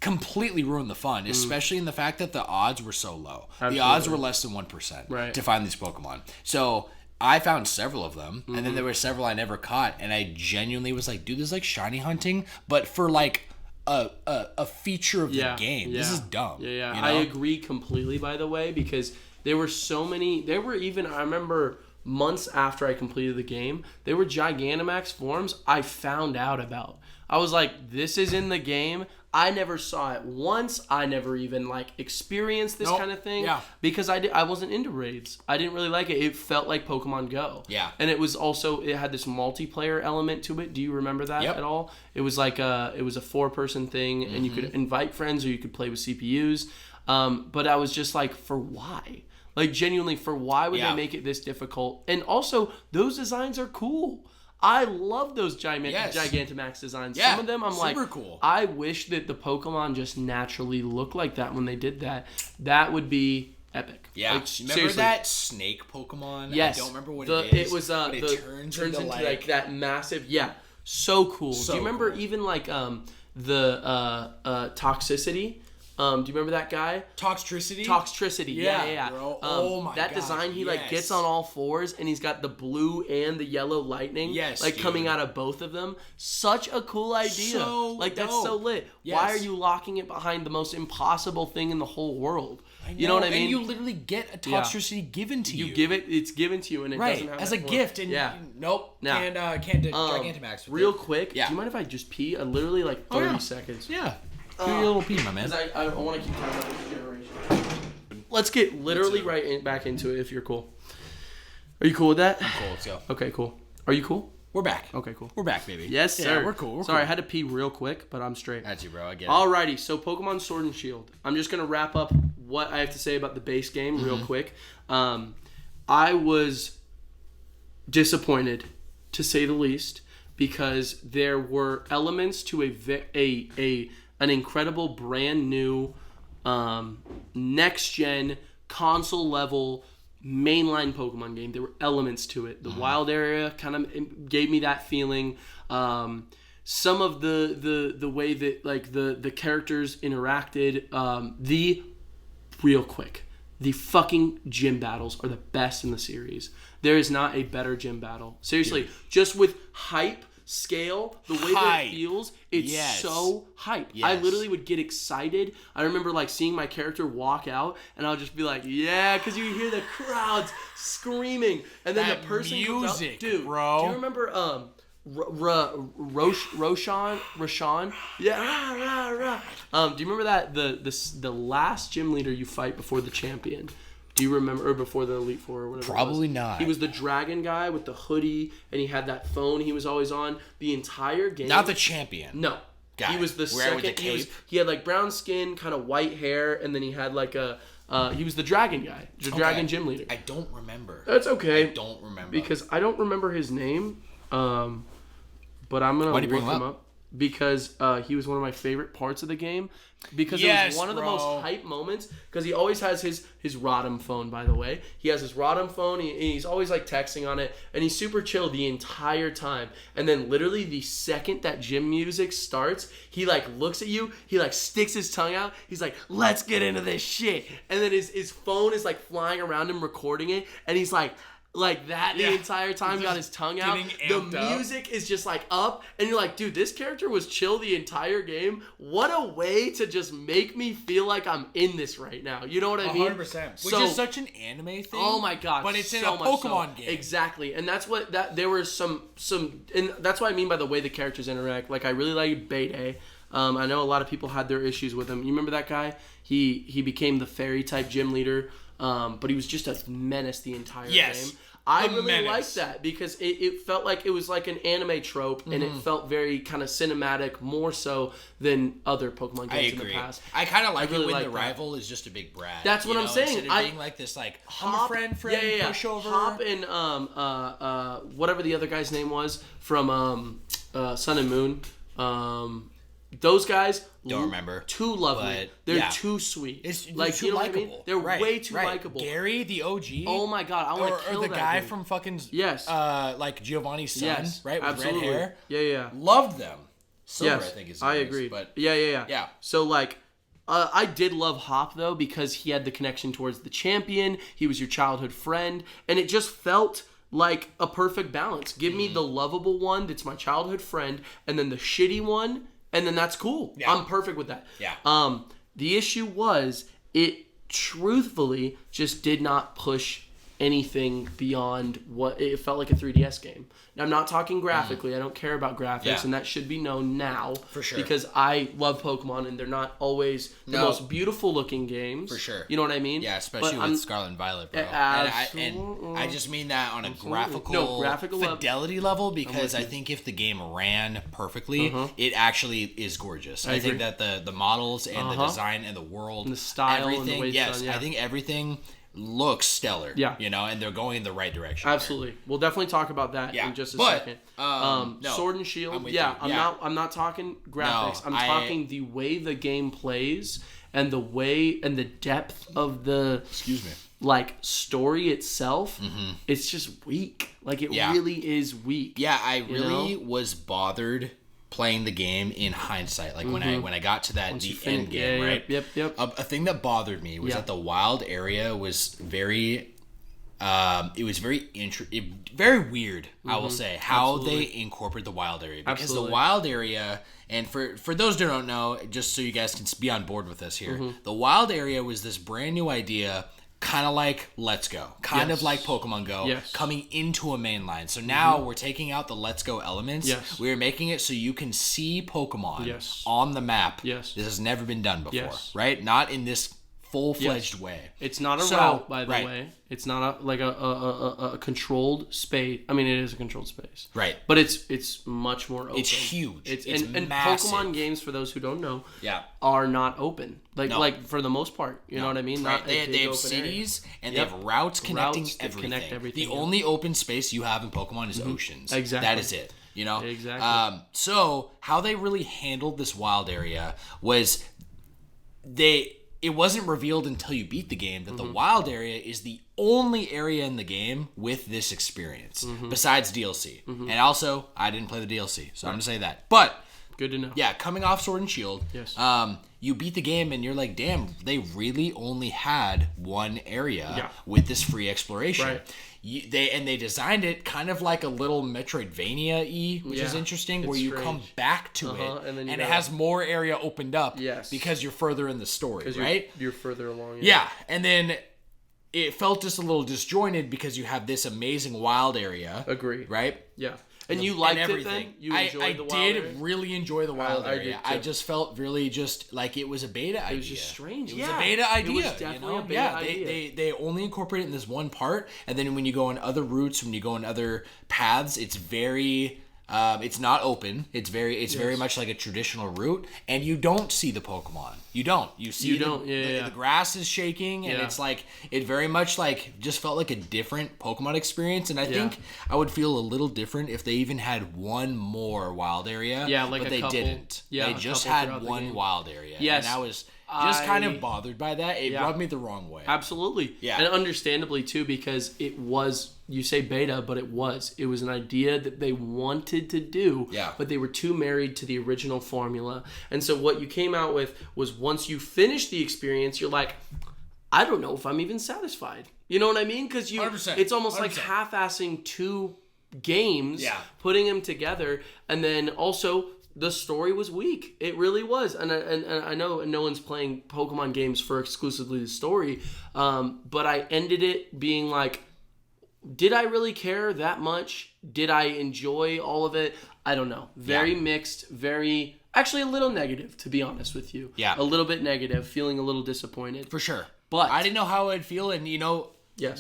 completely ruined the fun, especially in the fact that the odds were so low. Absolutely. The odds were less than 1% to find these Pokemon. So I found several of them, and then there were several I never caught, and I genuinely was like, dude, this is like shiny hunting, but for like a feature of the game. This is dumb. Yeah. You know? I agree completely, by the way, because there were so many. There were even, I remember months after I completed the game, there were Gigantamax forms I found out about. I was like, this is in the game. I never saw it once. I never even like experienced this kind of thing because I wasn't into raids. I didn't really like it. It felt like Pokemon Go. Yeah. And it was also, it had this multiplayer element to it. Do you remember that at all? It was like it was a 4-person thing, and you could invite friends or you could play with CPUs. But I was just like, for why? Like, genuinely, for why would they make it this difficult? And also, those designs are cool. I love those Gigantamax designs. Yeah, some of them I'm like, cool. I wish that the Pokemon just naturally looked like that when they did that. That would be epic. Yeah. Like, remember seriously. that snake Pokemon? Yes. I don't remember what it is. It was it turns into like that massive. Yeah. So cool. So do you remember cool. even like the Toxicity? Do you remember that guy? Toxtricity. Yeah. Bro. Oh my god. That design, he like gets on all fours, and he's got the blue and the yellow lightning. Yes, like dude. coming out of both of them. Such a cool idea. So like that's dope. so lit. Yes. Why are you locking it behind the most impossible thing in the whole world? You know what I mean? And you literally get a Toxtricity given to you. You give it, it's given to you, and it doesn't have as that a form. gift. And nope, Now, can't do Gigantamax. Real quick, Yeah. do you mind if I just pee? Literally like 30 seconds. Yeah. Do your little pee, my man. Because I want to keep talking about this generation. Let's get literally back into it if you're cool. Are you cool with that? I'm cool, let's go. Okay, cool. Are you cool? We're back. Okay, cool. We're back, baby. Yes, sir. Yeah, we're cool. Sorry, I had to pee real quick, but I'm straight. That's you, bro. I get it. Alrighty, so Pokemon Sword and Shield. I'm just going to wrap up what I have to say about the base game real quick. I was disappointed, to say the least, because there were elements to an incredible brand new next gen console level mainline Pokemon game. There were elements to it. The wild area kind of gave me that feeling. Some of the way that like the characters interacted. Real quick, the fucking gym battles are the best in the series. There is not a better gym battle. Seriously, just with hype scale, the way that it feels, it's so hype. I literally would get excited. I remember like seeing my character walk out, and I'll just be like, yeah, because you hear the crowds screaming, and then that the person music, comes up. Dude, bro. do you remember Roshan? Yeah. Do you remember that the last gym leader you fight before the champion? Do you remember, or before the Elite Four or whatever? Probably not. He was the dragon guy with the hoodie, and he had that phone he was always on the entire game. Not the champion. No. Guy. He was the second. With the cape? He had like brown skin, kind of white hair, and then he had like he was the dragon guy, the dragon gym leader. I don't remember. That's okay. I don't remember. Because I don't remember his name, but I'm going to look him up. Because he was one of my favorite parts of the game. Because it was one of the most hype moments. Because he always has his Rotom phone, by the way. He has his Rotom phone. He's always like texting on it. And he's super chill the entire time. And then literally the second that gym music starts, he like looks at you. He like sticks his tongue out. He's like, let's get into this shit. And then his phone is like flying around him recording it. And he's like that the entire time, got his tongue out. The music is just like up, and you're like, dude, this character was chill the entire game. What a way to just make me feel like I'm in this right now. You know what I mean? 100%. Which is such an anime thing. Oh my god. But it's so in a Pokemon game. Exactly. And that's what there were some and that's what I mean by the way the characters interact. Like I really like Bede. I know a lot of people had their issues with him. You remember that guy? He became the fairy type gym leader. But he was just a menace the entire game. I really liked that because it felt like it was like an anime trope, and it felt very kind of cinematic, more so than other Pokemon games in the past. I kind of like it when the rival is just a big brat. That's what I'm saying. Instead of being like this, like Hop, I'm a friend, pushover. Hop and whatever the other guy's name was from Sun and Moon. Those guys don't remember. Too lovely. They're too sweet. It's like too you know likable. what I mean? They're way too likable. Gary, the OG. Oh my god, I want to kill or the that guy dude. from fucking like Giovanni's son, right? With absolutely. red hair. Yeah. Loved them. Silver, I think is. I agree. But yeah. So like, I did love Hop though because he had the connection towards the champion. He was your childhood friend, and it just felt like a perfect balance. Give me the lovable one that's my childhood friend, and then the shitty one, and then that's cool. Yeah. I'm perfect with that. Yeah. The issue was it truthfully just did not push anything beyond what it felt like a 3DS game. Now, I'm not talking graphically. I don't care about graphics, and that should be known now. For sure. Because I love Pokemon, and they're not always the most beautiful looking games. For sure. You know what I mean? Yeah, especially with Scarlet and Violet, bro. And I just mean that on a graphical fidelity level, because I think if the game ran perfectly, it actually is gorgeous. I think that the models and the design and the world, and the style, everything, and the way it's done, I think everything looks stellar. Yeah. You know, and they're going in the right direction. Absolutely. There. We'll definitely talk about that in just a second. Sword and Shield. I'm not talking graphics. I'm talking the way the game plays and the way and the depth of the like story itself. It's just weak. Like it really is weak. Yeah, I really was bothered playing the game in hindsight, like when I got to the end game, right? Yep. A thing that bothered me was that the wild area was very, it was very weird. I will say how they incorporate the wild area, because the wild area, and for those who don't know, just so you guys can be on board with us here, the wild area was this brand new idea. Kind of like Let's Go. Kind of like Pokemon Go coming into a main line. So now we're taking out the Let's Go elements. We're making it so you can see Pokemon on the map. This has never been done before, right? Not in this full-fledged way. It's not a route, by the way. It's not a controlled space. I mean, it is a controlled space. Right. But it's much more open. It's huge. It's and massive. Pokemon games, for those who don't know, are not open. Like for the most part. You know what I mean? Right. They have cities, and they have routes connecting everything. The only open space you have in Pokemon is oceans. Exactly. That is it. You know? Exactly. So, how they really handled this wild area was it wasn't revealed until you beat the game that the wild area is the only area in the game with this experience, besides DLC. And also, I didn't play the DLC, so I'm going to say that. But, good to know. Yeah, coming off Sword and Shield, you beat the game and you're like, damn, they really only had one area with this free exploration. Right. They designed it kind of like a little Metroidvania-y, which is interesting, where you come back to it, and it has more area opened up because you're further in the story, right? You're further along. Yeah, and then it felt just a little disjointed because you have this amazing wild area. Agree. Right? Yeah. And you liked it then? You enjoyed the wild area? I did really enjoy the wild area. I just felt really just like it was a beta idea. It was just strange. It was a beta idea. It was definitely a beta idea. They only incorporate it in this one part, and then when you go on other routes, when you go on other paths, it's very... it's not open. It's very much like a traditional route, and you don't see the Pokemon. You don't. You see the grass is shaking, and it's like it very much like just felt like a different Pokemon experience. And I think I would feel a little different if they even had one more wild area. Yeah, like but they didn't. They just had one wild area. Yes, and I was just kind of bothered by that. It rubbed me the wrong way. Absolutely. Yeah, and understandably too, because it was. You say beta, but it was an idea that they wanted to do, but they were too married to the original formula. And so what you came out with was once you finish the experience, you're like, I don't know if I'm even satisfied. You know what I mean? Because it's almost 100%. Like half-assing two games, putting them together, and then also the story was weak. It really was. And I know no one's playing Pokemon games for exclusively the story, but I ended it being like, did I really care that much? Did I enjoy all of it? I don't know. Very mixed, actually a little negative, to be honest with you. Yeah. A little bit negative, feeling a little disappointed. For sure. But I didn't know how I'd feel, and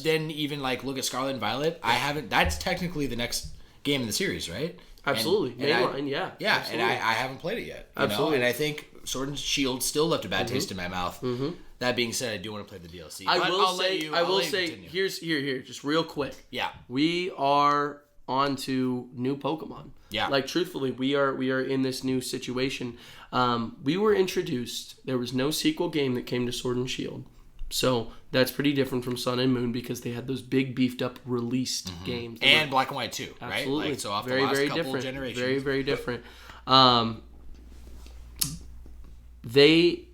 then even like look at Scarlet and Violet, that's technically the next game in the series, right? Absolutely. Mainline, yeah. Absolutely. And I haven't played it yet. Absolutely. And I think Sword and Shield still left a bad taste in my mouth. That being said, I do want to play the DLC. I will say, here's just real quick. Yeah. We are on to new Pokemon. Yeah. Like, truthfully, we are in this new situation. We were introduced. There was no sequel game that came to Sword and Shield. So that's pretty different from Sun and Moon because they had those big beefed up released games. And Black and White too, right? Absolutely. Like, so off very, the last very couple different. generations. Very, very different. they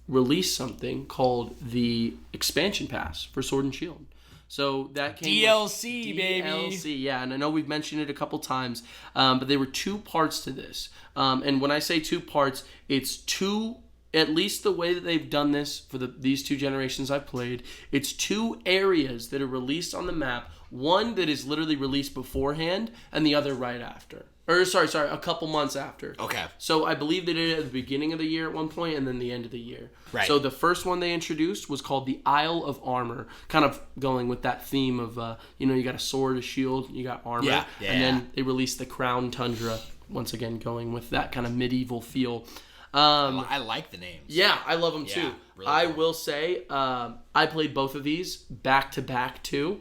released something called the expansion pass for Sword and Shield. So that came DLC, baby. DLC, yeah. And I know we've mentioned it a couple times, but there were 2 parts to this. And when I say 2 parts, it's 2, at least the way that they've done this for these 2 generations I've played, it's 2 areas that are released on the map. One that is literally released beforehand, and the other right after. Or, sorry, a couple months after. Okay. So I believe they did it at the beginning of the year at one point, and then the end of the year. Right. So the first one they introduced was called the Isle of Armor, kind of going with that theme of, you got a sword, a shield, you got armor. Yeah. And then they released the Crown Tundra, once again going with that kind of medieval feel. I like the names. Yeah, I love them too. Really I cool. will say, I played both of these back to back too.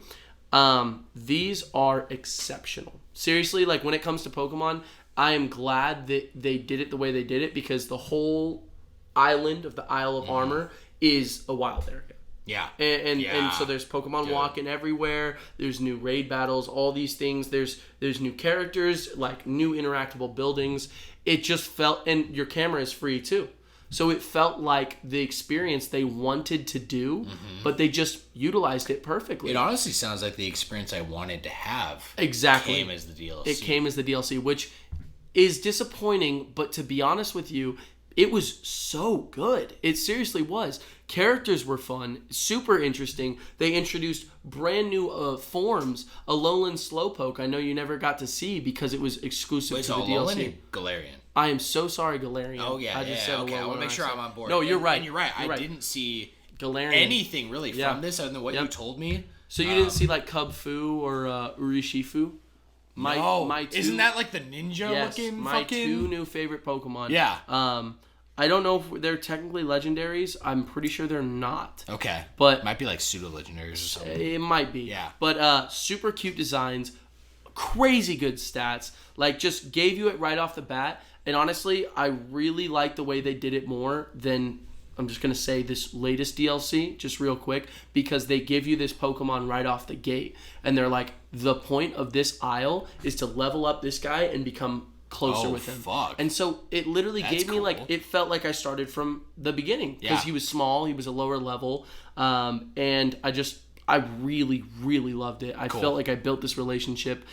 These are exceptional. Seriously, like when it comes to Pokemon, I am glad that they did it the way they did it, because the whole island of the Isle of Armor is a wild area. Yeah. And so there's Pokemon walking everywhere. There's new raid battles, all these things. There's new characters, like new interactable buildings. It just felt, and your camera is free too. So it felt like the experience they wanted to do, but they just utilized it perfectly. It honestly sounds like the experience I wanted to have. Exactly. Came as the DLC. It came as the DLC, which is disappointing, but to be honest with you, it was so good. It seriously was. Characters were fun, super interesting. They introduced brand new forms. Alolan Slowpoke, I know you never got to see because it was exclusive to the DLC. Alolan Galarian. I am so sorry, Galarian. Oh, yeah, I just said okay. I want to make sure I'm on board. No, you're right. And you're right. You're right. I didn't see Galarian. anything really from this other than what you told me. So you didn't see like Cub Fu or Urishifu? Isn't that like the ninja looking my fucking... 2 new favorite Pokemon. Yeah. I don't know if they're technically legendaries. I'm pretty sure they're not. Okay. But might be like pseudo-legendaries or something. It might be. Yeah. But super cute designs, crazy good stats. Like, just gave you it right off the bat. And honestly, I really like the way they did it more than, I'm just going to say, this latest DLC, just real quick, because they give you this Pokemon right off the gate. And they're like, the point of this isle is to level up this guy and become closer with him. Fuck. And so it literally gave me, like, cool. it felt like I started from the beginning. Because he was small, he was a lower level. And I really, really loved it. I felt like I built this relationship.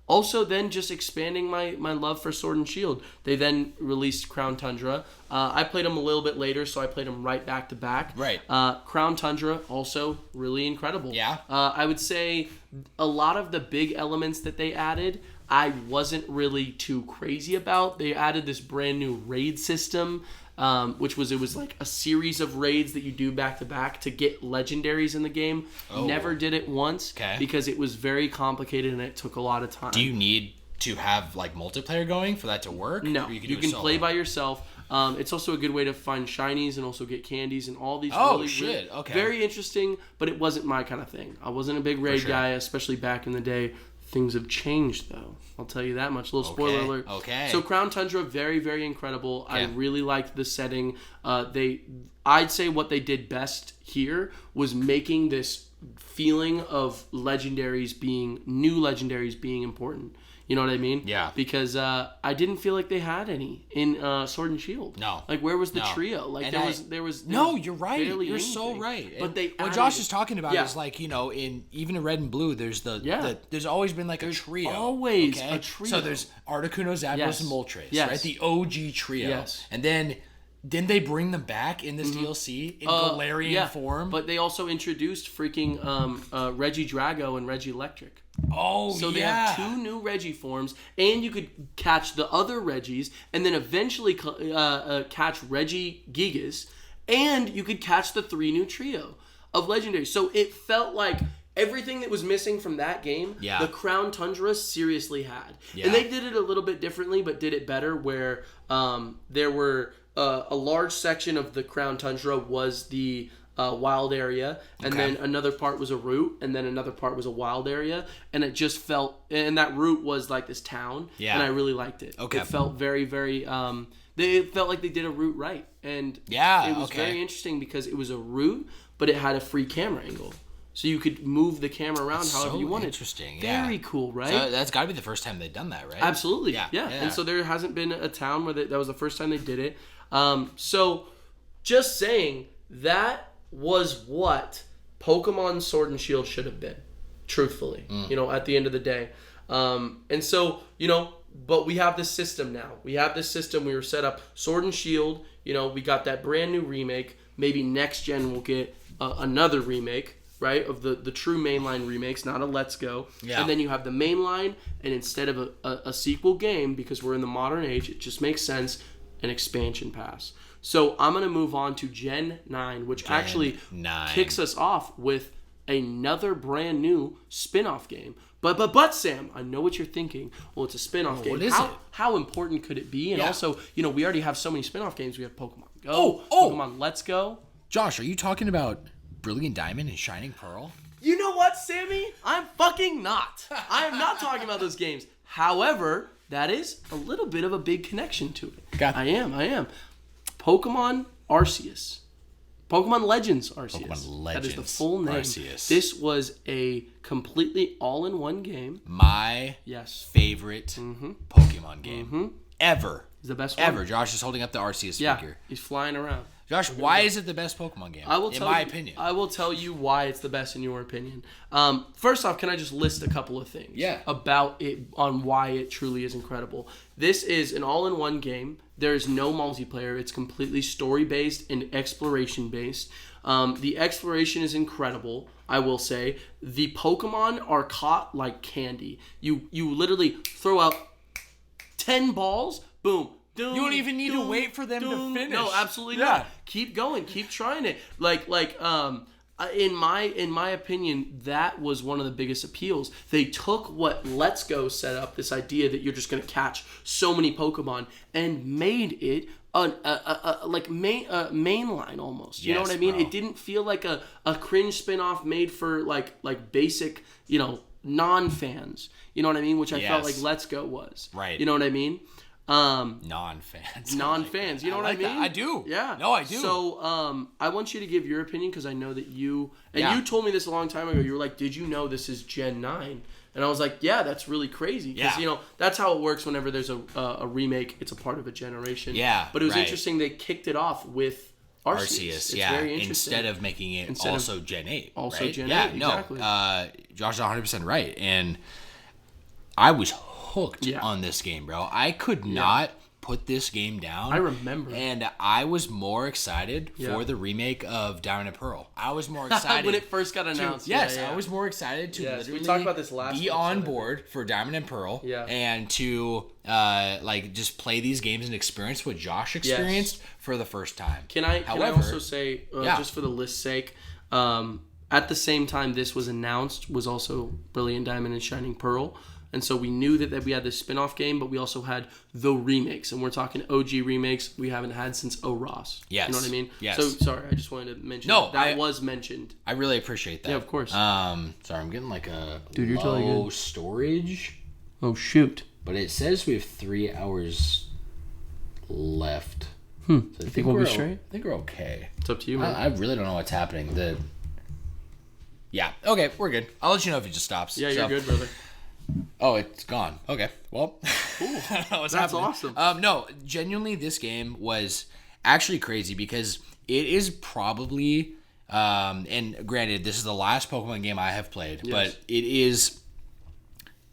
Also, then just expanding my love for Sword and Shield. They then released Crown Tundra. I played them a little bit later, so I played them right back to back. Right. Crown Tundra, also really incredible. Yeah. I would say a lot of the big elements that they added, I wasn't really too crazy about. They added this brand new raid system, which was like a series of raids that you do back to back to get legendaries in the game. Never did it once because it was very complicated and it took a lot of time. Do you need to have like multiplayer going for that to work? No, you can play by yourself. It's also a good way to find shinies and also get candies and all these. Really, very interesting, but it wasn't my kind of thing. I wasn't a big raid guy, especially back in the day. Things have changed, though. I'll tell you that much. Little spoiler alert. Okay. So Crown Tundra, very, very incredible. I really liked the setting. I'd say what they did best here was making this feeling of new legendaries being important. You know what I mean? Yeah. Because I didn't feel like they had any in Sword and Shield. No. Like, where was the trio? Like, and there was no, you're right. You're anything. So right. But what Josh is talking about is like, in even in Red and Blue, there's there's always been like a trio. Always a trio. So there's Articuno, Zapdos, and Moltres, right? The OG trio. Yes. And then didn't they bring them back in this DLC in Galarian form? But they also introduced freaking Regidrago and Regielektric. Oh, so they have 2 new Reggie forms, and you could catch the other Reggies, and then eventually catch Regigigas, and you could catch the 3 new trio of legendaries. So it felt like everything that was missing from that game, the Crown Tundra seriously had. Yeah. And they did it a little bit differently, but did it better, where there were a large section of the Crown Tundra was the wild area, and then another part was a route, and then another part was a wild area, and it just felt, and that route was like this town, and I really liked it. It felt very, very, it felt like they did a route right, and it was very interesting because it was a route, but it had a free camera angle. So you could move the camera around however you wanted. Interesting. Very cool, right? So that's got to be the first time they've done that, right? Absolutely. Yeah. And so there hasn't been a town where that was the first time they did it. So just saying, that was what Pokemon Sword and Shield should have been, truthfully, at the end of the day. And so, but we have this system now. We were set up Sword and Shield. We got that brand new remake. Maybe next gen we'll get another remake, right, of the true mainline remakes, not a Let's Go. Yeah. And then you have the mainline, and instead of a sequel game, because we're in the modern age, it just makes sense, an expansion pass. So I'm going to move on to Gen 9, which kicks us off with another brand new spin-off game. But Sam, I know what you're thinking. Well, it's a spin-off game. What is it? How important could it be? And also, we already have so many spin-off games. We have Pokemon Go, Pokemon Let's Go. Josh, are you talking about Brilliant Diamond and Shining Pearl? You know what, Sammy? I'm fucking not. I am not talking about those games. However, that is a little bit of a big connection to it. I am. Pokemon Arceus. Pokemon Legends Arceus. Pokemon Legends. That is the full name. Arceus. This was a completely all-in-one game. My favorite Pokemon game ever. It's the best one. Ever. Josh is holding up the Arceus figure. He's flying around. Josh, why is it the best Pokemon game? In my opinion. I will tell you why it's the best in your opinion. First off, can I just list a couple of things about it, on why it truly is incredible. This is an all-in-one game. There is no multiplayer. It's completely story-based and exploration-based. The exploration is incredible, I will say. The Pokemon are caught like candy. You literally throw out 10 balls, boom. You don't even need to wait for them to finish. No, absolutely not. Keep going. Keep trying it. In my opinion, that was one of the biggest appeals. They took what Let's Go set up, this idea that you're just going to catch so many Pokemon, and made it mainline almost. You know what I mean? Bro. It didn't feel like a cringe spin-off made for like basic, non-fans. You know what I mean? Which I felt like Let's Go was. Right. You know what I mean? Non-fans. You know what I mean? That. I do. Yeah. No, I do. So, I want you to give your opinion, because I know that you told me this a long time ago. You were like, did you know this is Gen 9? And I was like, yeah, that's really crazy. Because, that's how it works whenever there's a remake. It's a part of a generation. Yeah, but it was interesting they kicked it off with Arceus. It's very interesting. Instead of making it Gen 8. Also Gen 8, exactly. Josh is 100% right. And I was hooked on this game, bro. I could not put this game down. I remember. And I was more excited for the remake of Diamond and Pearl. I was more excited when it first got announced. I was more excited to literally we talked about this last be on board for Diamond and Pearl and to just play these games and experience what Josh experienced for the first time. Can I also say, just for the list's sake, at the same time this was announced was also Brilliant Diamond and Shining Pearl. And so we knew that we had this spin-off game, but we also had the remakes. And we're talking OG remakes we haven't had since Ross. Yes. You know what I mean? Yes. So, sorry, I just wanted to mention that was mentioned. I really appreciate that. Yeah, of course. Sorry, I'm getting like a you're low totally good. Storage. Oh, shoot. But it says we have 3 hours left. So I think we'll be straight? I think we're okay. It's up to you, man. I really don't know what's happening. Okay, we're good. I'll let you know if it just stops. Yeah, you're good, brother. Oh, it's gone. Okay. Well, that's awesome. No, genuinely, this game was actually crazy because it is probably, and granted, this is the last Pokemon game I have played, but it is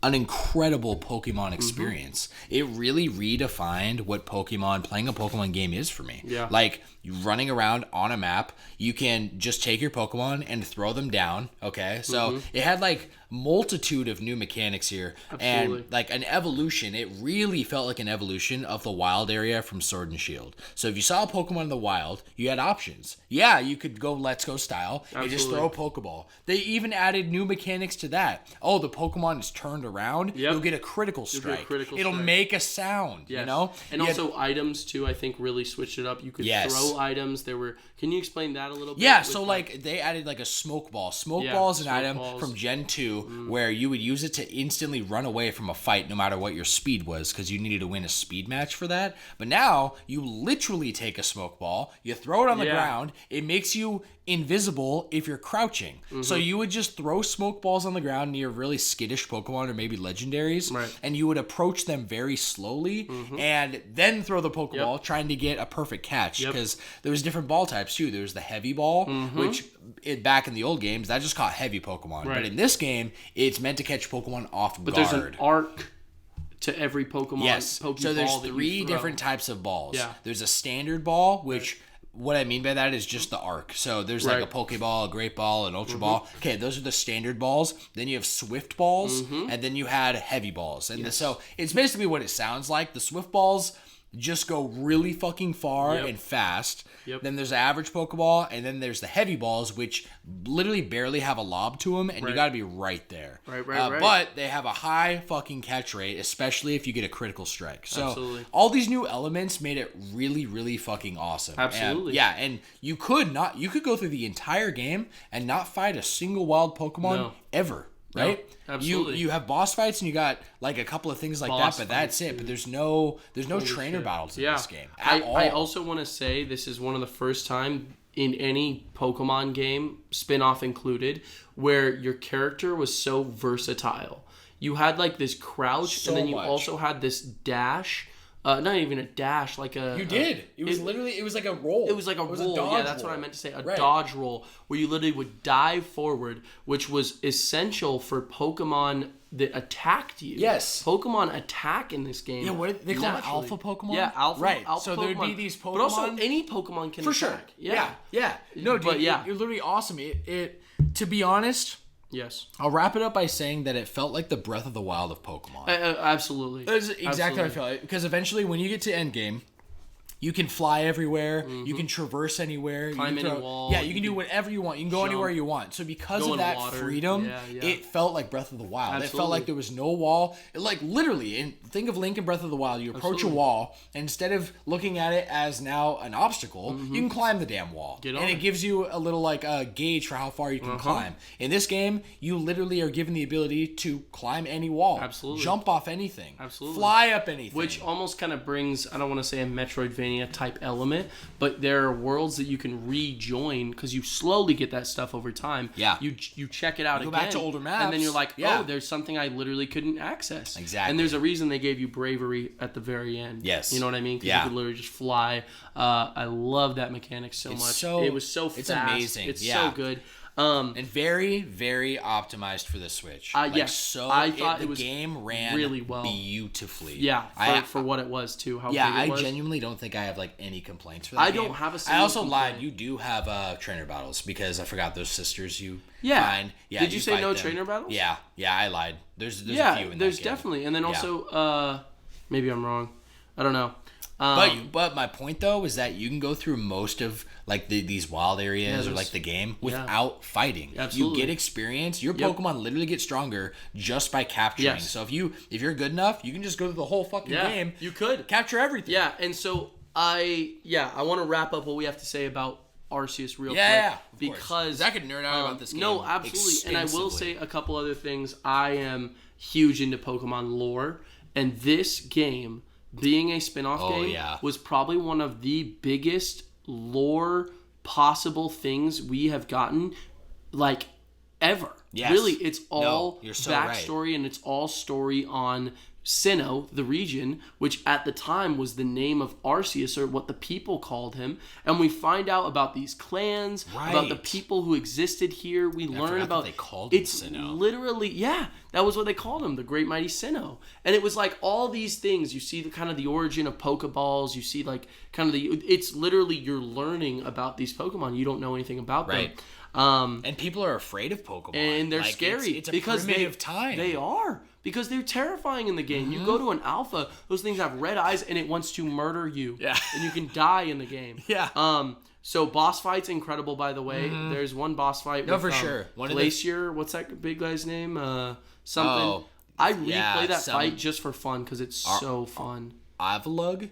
an incredible Pokemon experience. It really redefined what playing a Pokemon game is for me. Yeah. Like, you running around on a map, you can just take your Pokemon and throw them down, okay? So it had like multitude of new mechanics here. Absolutely. And like an evolution. It really felt like an evolution of the wild area from Sword and Shield. So if you saw a Pokemon in the wild, you had options. Yeah, you could go Let's Go style and just throw a Pokeball. They even added new mechanics to that. Oh, the Pokemon is turned around. Yep. You'll get a critical strike. It'll make a sound, you know? And also items too, I think really switched it up. You could throw items. Can you explain that a little bit? Yeah, so like they added like a smoke ball. Smoke ball is an item from Gen 2 where you would use it to instantly run away from a fight no matter what your speed was, because you needed to win a speed match for that. But now you literally take a smoke ball, you throw it on the ground, it makes you invisible if you're crouching. So you would just throw smoke balls on the ground near really skittish Pokemon or maybe legendaries. Right. And you would approach them very slowly and then throw the Pokeball, trying to get a perfect catch. Because there was different ball types too. There was the heavy ball, which back in the old games, that just caught heavy Pokemon. Right. But in this game, it's meant to catch Pokemon off guard. But there's an arc to every Pokemon. Yes. So there's 3 different types of balls. Yeah. There's a standard ball, which what I mean by that is just the arc. So there's like a Pokeball, a Great Ball, an Ultra Ball. Okay, those are the standard balls. Then you have Swift Balls, and then you had Heavy Balls. And so it's basically what it sounds like. The Swift Balls just go really fucking far and fast. Then there's the average Pokeball, and then there's the heavy balls, which literally barely have a lob to them, and you got to be right there. Right. But they have a high fucking catch rate, especially if you get a critical strike. So all these new elements made it really, really fucking awesome. Absolutely. And you could go through the entire game and not fight a single wild Pokemon ever. Right? No, absolutely. You have boss fights and you got like a couple of things like that, but that's it. But there's no trainer battles in this game at all. I also want to say this is one of the first time in any Pokemon game, spin-off included, where your character was so versatile. You had like this crouch, and then you also had this dash. Not even a dash, like a... You did. It was like a roll. It was like a roll. Yeah, that's what I meant to say. A dodge roll, where you literally would dive forward, which was essential for Pokemon that attacked you. Yes. Pokemon attack in this game. Yeah, what they call alpha Pokemon? Yeah, alpha. Right. Alpha so Pokemon. There'd be these Pokemon... But also, any Pokemon can attack. For sure. Yeah. No, dude, you're literally awesome. It to be honest... Yes. I'll wrap it up by saying that it felt like the Breath of the Wild of Pokemon. Absolutely. That's exactly how I felt. Because eventually, when you get to endgame, you can fly everywhere. You can traverse anywhere. Climb any wall. Yeah, you can do whatever you want. You can go anywhere you want. So because of that freedom, it felt like Breath of the Wild. Absolutely. It felt like there was no wall. Like literally, and think of Link in Breath of the Wild. You approach a wall, and instead of looking at it as now an obstacle, you can climb the damn wall. And it gives you a little like a gauge for how far you can climb. In this game, you literally are given the ability to climb any wall. Absolutely. Jump off anything. Absolutely. Fly up anything. Which almost kind of brings, I don't want to say a Metroidvania type element, but there are worlds that you can rejoin because you slowly get that stuff over time. Yeah. You check it out again. Go back to older maps. And then you're like, oh, there's something I literally couldn't access. Exactly. And there's a reason they gave you bravery at the very end. Yes. You know what I mean? Because you could literally just fly. I love that mechanic so much. It was so fast. It's amazing. It's so good. And very, very optimized for the Switch. So I thought the game ran really well, beautifully. Yeah, for what it was too. How big it was. I genuinely don't think I have like any complaints for that. I don't have a single I also complaint. lied. You do have trainer battles because I forgot those sisters you find. Yeah. Did you say no trainer battles? Yeah, I lied. There's a few in that game. There's definitely, and then also maybe I'm wrong. I don't know. But my point though is that you can go through most of like these wild areas or like the game without fighting. Absolutely. You get experience. Your Pokemon literally get stronger just by capturing. Yes. So if you're good enough, you can just go through the whole fucking game. You could capture everything. Yeah, and so I want to wrap up what we have to say about Arceus real quick. Yeah, because I could nerd out about this game. No, absolutely. And I will say a couple other things. I am huge into Pokemon lore, and this game, being a spin-off game, was probably one of the biggest lore possible things we have gotten, like, ever. Yes. Really, it's all backstory, right. And it's all story on Sinnoh, the region, which at the time was the name of Arceus, or what the people called him. And we find out about these clans, about the people who existed here. We learn about... they called him Sinnoh. Literally, that was what they called him, the Great Mighty Sinnoh. And it was like all these things. You see the kind of the origin of Pokeballs. You see like kind of it's literally you're learning about these Pokemon. You don't know anything about them. And people are afraid of Pokemon. And they're scary. It's a primitive time. They are. Because they're terrifying in the game. You go to an alpha, those things have red eyes, and it wants to murder you. Yeah. And you can die in the game. Yeah. So boss fight's incredible, by the way. There's one boss fight with for sure. Glacier. What's that big guy's name? Something. I replay that fight just for fun because it's so fun. Avalugg?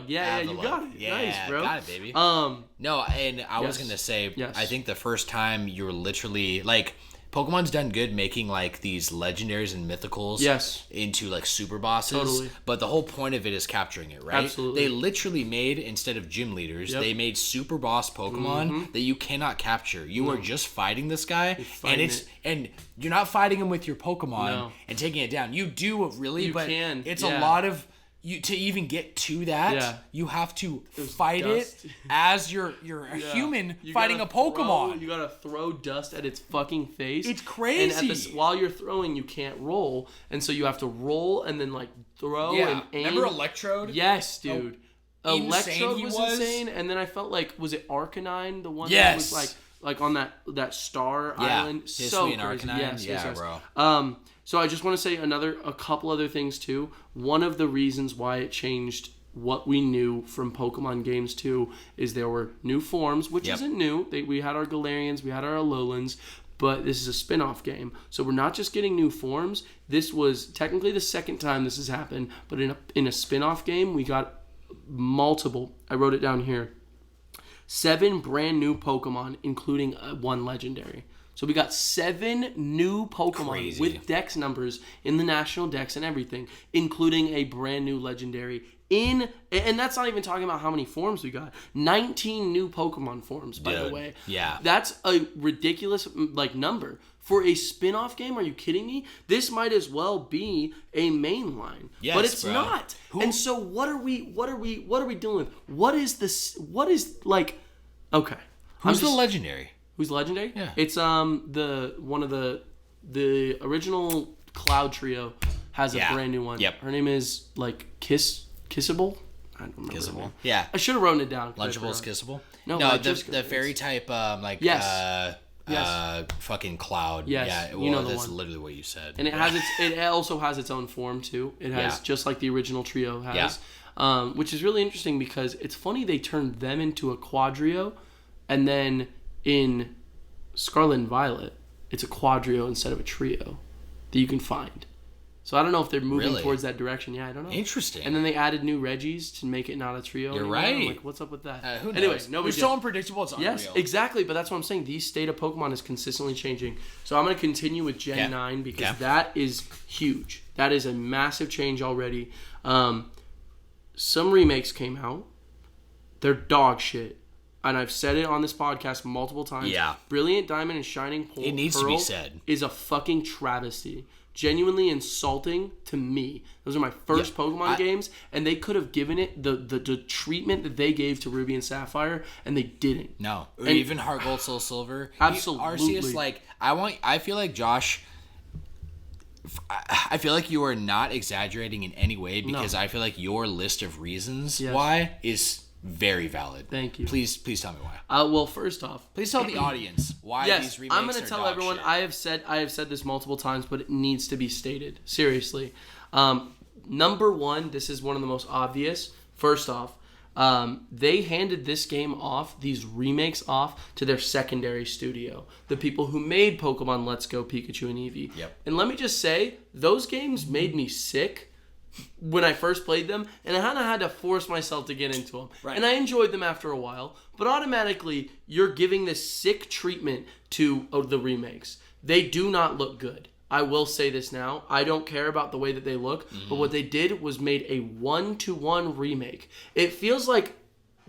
Yeah, you got it. Yeah, nice, bro. Got it, baby. No, and I was going to say, Yes. I think the first time you were literally, like, Pokemon's done good making like these legendaries and mythicals into like super bosses. Totally. But the whole point of it is capturing it, right? Absolutely. They literally made, instead of gym leaders, they made super boss Pokemon that you cannot capture. You are just fighting this guy, and you're not fighting him with your Pokemon and taking it down. You do really, but it's a lot of to even get to that, you have to fight it as you're a human fighting a Pokemon. You gotta throw dust at its fucking face. It's crazy. And while you're throwing, you can't roll, and so you have to roll and then like throw and aim. Remember Electrode? Yes, dude. Electrode was insane, and then I felt like, was it Arcanine, the one that was like on that star island? So crazy. Arcanine? Yes, bro. So I just want to say a couple other things too. One of the reasons why it changed what we knew from Pokemon games too is there were new forms, which isn't new. We had our Galarians, we had our Alolans, but this is a spin-off game. So we're not just getting new forms. This was technically the second time this has happened, but in a spin-off game, we got multiple. I wrote it down here. 7 brand new Pokemon, including one legendary. So we got 7 new Pokemon with dex numbers in the national dex and everything, including a brand new legendary and that's not even talking about how many forms we got. 19 new Pokemon forms, by the way. Yeah. That's a ridiculous number. For a spin-off game, are you kidding me? This might as well be a main line. Yes, but it's not. And so what are we dealing with? What is like okay. Who's the legendary? Who's legendary? Yeah. It's one of the original Cloud Trio has a brand new one. Yep. Her name is like Kissable. I don't remember. Kissable. Yeah. I should have written it down. Lunchables Kissable? No, the fairy type fucking Cloud. Yes. Yeah, you know the that's one. literally what you said. And it also has its own form too. It has just like the original trio has. Which is really interesting because it's funny they turned them into a Quadrio, and then in Scarlet and Violet, it's a Quadrio instead of a trio that you can find. So I don't know if they're moving towards that direction. Yeah, I don't know. Interesting. And then they added new Reggies to make it not a trio. You're anymore. right. I'm like, what's up with that? Who knows? Anyway, They're so unpredictable, it's unreal. Yes, exactly. But that's what I'm saying. The state of Pokemon is consistently changing. So I'm going to continue with Gen 9 because that is huge. That is a massive change already. Some remakes came out. They're dog shit. And I've said it on this podcast multiple times. Yeah. Brilliant Diamond and Shining Pearl. It needs to be said. Is a fucking travesty. Genuinely insulting to me. Those are my first Pokemon games, and they could have given it the treatment that they gave to Ruby and Sapphire, and they didn't. No. Or even Heart Gold, Soul Silver. Absolutely. Arceus, I feel like Josh... I feel like you are not exaggerating in any way because I feel like your list of reasons why is very valid. Thank you. Please tell me why. Well, first off, please tell the audience why these remakes I'm going to tell everyone. Shit. I have said this multiple times, but it needs to be stated seriously. Number one, this is one of the most obvious. First off, they handed this game off, these remakes off, to their secondary studio, the people who made Pokemon Let's Go, Pikachu, and Eevee. Yep. And let me just say, those games made me sick when I first played them, and I kind of had to force myself to get into them. Right. And I enjoyed them after a while, but automatically, you're giving this sick treatment to the remakes. They do not look good. I will say this now. I don't care about the way that they look, but what they did was made a 1-to-1 remake. It feels like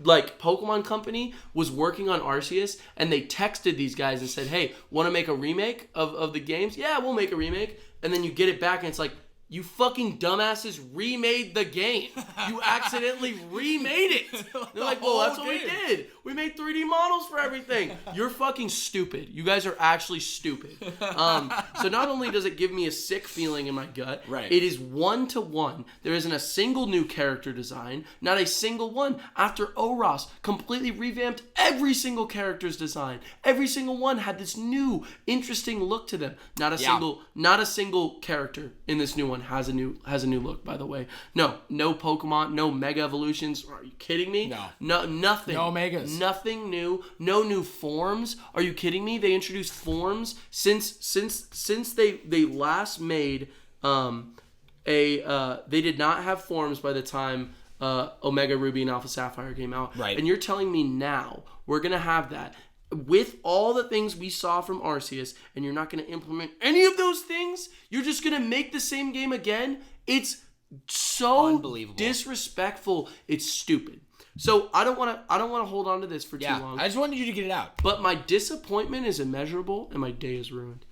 Pokemon Company was working on Arceus, and they texted these guys and said, hey, want to make a remake of the games? Yeah, we'll make a remake. And then you get it back, and it's like, you fucking dumbasses remade the game. You accidentally remade it. They're like, well, that's what we did. We made 3D models for everything. You're fucking stupid. You guys are actually stupid. So not only does it give me a sick feeling in my gut, it is 1-to-1. There isn't a single new character design. Not a single one. After Oros completely revamped every single character's design. Every single one had this new, interesting look to them. Not a single character in this new one has a new look, by the way. No Pokemon, no Mega Evolutions. Are you kidding me? No, nothing. No Megas. Nothing new. No new forms. Are you kidding me? They introduced forms since they last made they did not have forms by the time Omega Ruby and Alpha Sapphire came out. Right. And you're telling me now we're gonna have that. with all the things we saw from Arceus, and you're not going to implement any of those things, you're just going to make the same game again. It's so unbelievable, disrespectful. It's stupid. So I don't want to hold on to this for too long. I just wanted you to get it out. But my disappointment is immeasurable, and my day is ruined.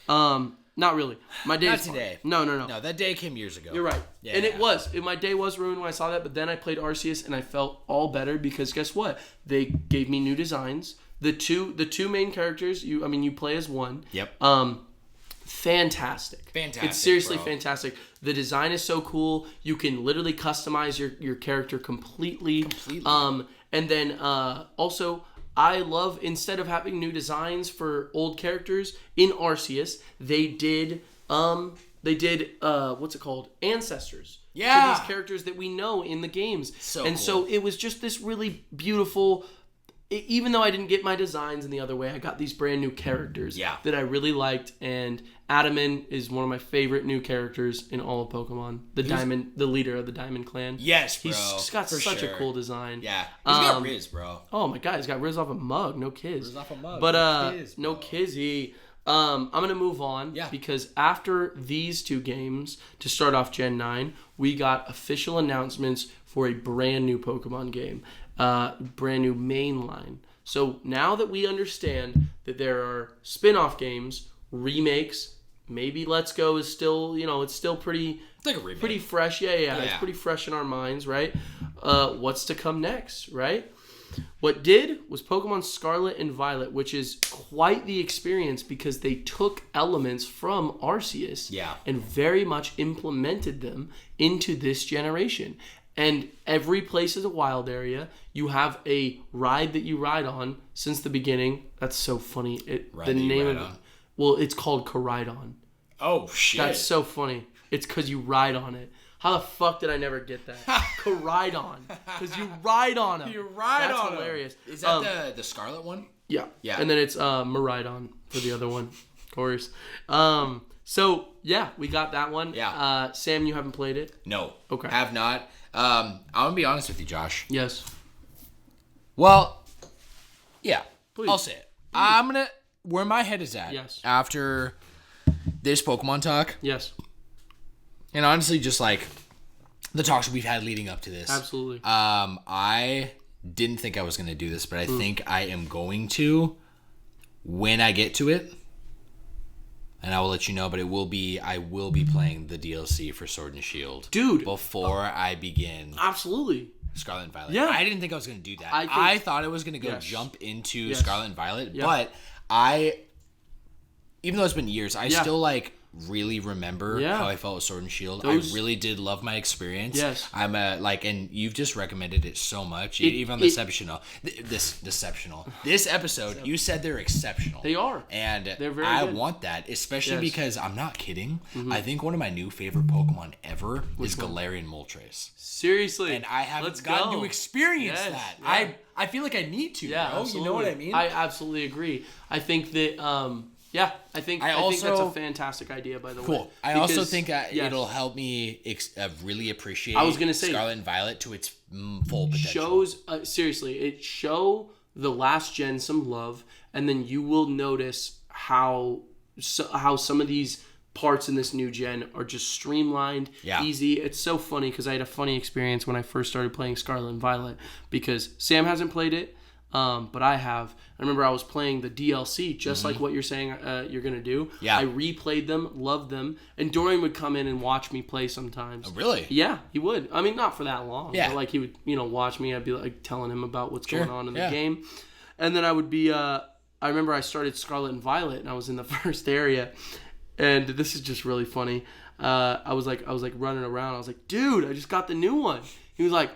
Not really. My day. Not today. No. No, that day came years ago. You're right. Yeah, and it was. My day was ruined when I saw that. But then I played Arceus, and I felt all better because guess what? They gave me new designs. The two main characters. You play as one. Yep. Fantastic. It's seriously fantastic. The design is so cool. You can literally customize your character completely. And then also, I love, instead of having new designs for old characters in Arceus, they did what's it called? Ancestors. Yeah. To these characters that we know in the games. Cool. So it was just this really beautiful. Even though I didn't get my designs in the other way, I got these brand new characters that I really liked. And Adaman is one of my favorite new characters in all of Pokemon. The leader of the Diamond Clan. Yes, bro. He's got such a cool design. Yeah. He's got Riz, bro. Oh my god, he's got Riz off a mug. No kids. Riz off a mug. But no kizzy. I'm gonna move on because after these two games to start off Gen 9, we got official announcements for a brand new Pokemon game. Brand new mainline. So now that we understand that there are spin-off games, remakes, maybe Let's Go is still, it's still pretty fresh. Yeah. It's pretty fresh in our minds, right? What's to come next, right? What did was Pokemon Scarlet and Violet, which is quite the experience because they took elements from Arceus and very much implemented them into this generation. And every place is a wild area. You have a ride that you ride on since the beginning. That's so funny. Well, it's called Koraidon. Oh, shit. That's so funny. It's because you ride on it. How the fuck did I never get that? Koraidon. Because you ride on him. That's on hilarious. Is that the Scarlet one? Yeah. And then it's Miraidon for the other one. Of course. So, we got that one. Yeah. Sam, you haven't played it? No. Okay. Have not. I'm going to be honest with you, Josh. Yes. Well, yeah. Please. I'll say it. I'm going to... Where my head is at after this Pokemon talk. Yes. And honestly, just like the talks we've had leading up to this. Absolutely. I didn't think I was going to do this, but I think I am going to when I get to it. And I will let you know, but I will be playing the DLC for Sword and Shield. Dude. Before I begin. Absolutely. Scarlet and Violet. Yeah. I didn't think I was going to do that. I thought it was going to go jump into Scarlet and Violet, but even though it's been years, I still really remember how I felt with Sword and Shield. I really did love my experience. Yes. I'm and you've just recommended it so much. Even on this episode, you said they're exceptional. They are. And they're very good. Want that, especially because I'm not kidding. Mm-hmm. I think one of my new favorite Pokemon ever is Galarian Moltres. seriously. And I haven't gotten to experience that. Yeah. I feel like I need to. Yeah, bro. You know what I mean? I absolutely agree. I think that I think that's a fantastic idea, by the way. Cool. I also think it'll help me really appreciate Scarlet and Violet to its full potential. It show the last gen some love, and then you will notice how some of these parts in this new gen are just streamlined, easy. It's so funny because I had a funny experience when I first started playing Scarlet and Violet because Sam hasn't played it, but I have. I remember I was playing the DLC, just like what you're saying you're going to do. Yeah. I replayed them, loved them, and Dorian would come in and watch me play sometimes. Oh, really? Yeah, he would. I mean, not for that long. Yeah. But he would, watch me. I'd be telling him about what's going on in the game. And then I would be, I remember I started Scarlet and Violet, and I was in the first area. And this is just really funny. I was running around. I was like, dude, I just got the new one. He was like,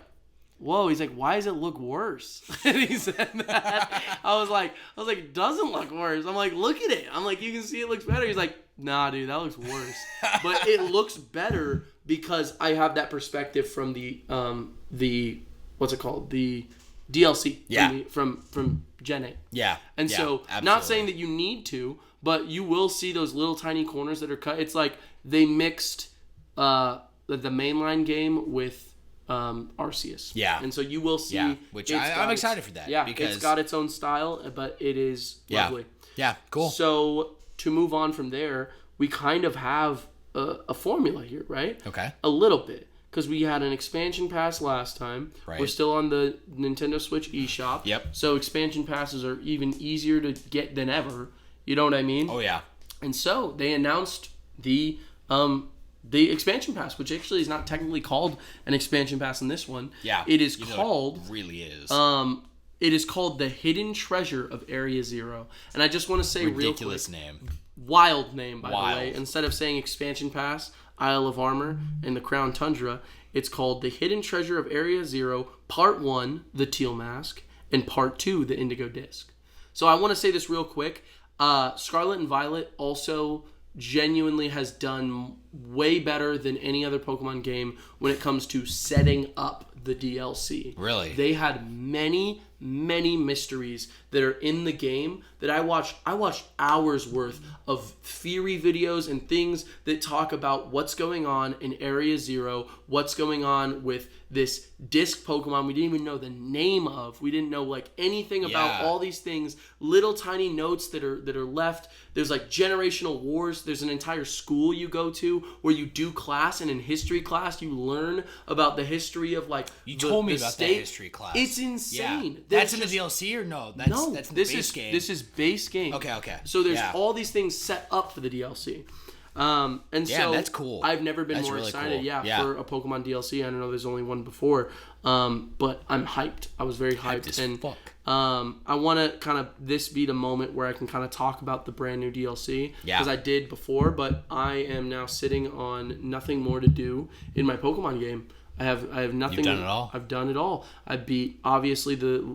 whoa. He's like, why does it look worse? And he said that. I was like, it doesn't look worse. I'm like, look at it. I'm like, you can see it looks better. He's like, nah, dude, that looks worse. But it looks better because I have that perspective from the what's it called? The DLC. Yeah. From Gen 8. Yeah. And so, absolutely. Not saying that you need to, but you will see those little tiny corners that are cut. It's like they mixed the mainline game with Arceus. Yeah. And so you will see... which I'm excited for that. Yeah, because it's got its own style, but it is lovely. Yeah, cool. So to move on from there, we kind of have a formula here, right? Okay. A little bit. Because we had an expansion pass last time. Right. We're still on the Nintendo Switch eShop. Yep. So expansion passes are even easier to get than ever. You know what I mean? Oh, yeah. And so they announced the expansion pass, which actually is not technically called an expansion pass in this one. Yeah. It is called... It really is. It is called the Hidden Treasure of Area Zero. And I just want to say ridiculous real quick, name. Wild name, by the way. Instead of saying expansion pass, Isle of Armor, and the Crown Tundra, it's called the Hidden Treasure of Area Zero, Part 1, the Teal Mask, and Part 2, the Indigo Disc. So I want to say this real quick. Scarlet and Violet also genuinely has done way better than any other Pokemon game when it comes to setting up the DLC. Really? They had many mysteries that are in the game that I watched hours worth of theory videos and things that talk about what's going on in Area Zero, what's going on with this disc Pokemon we didn't even know the name of. We didn't know like anything about all these things, little tiny notes that are left. There's like generational wars. There's an entire school you go to where you do class, and in history class you learn about the history of like you told me about that history class. It's insane. Yeah. That's in the DLC or no? That's in the base game. This is base game. Okay. So there's all these things set up for the DLC. So that's cool. I've never been more really excited. Cool. For a Pokemon DLC. I don't know there's only one before. But I'm hyped. I was very hyped. Fuck. I want to kind of this be the moment where I can kind of talk about the brand new DLC. Yeah. Because I did before, but I am now sitting on nothing more to do in my Pokemon game. I have nothing. You've done it all? I've done it all. I beat obviously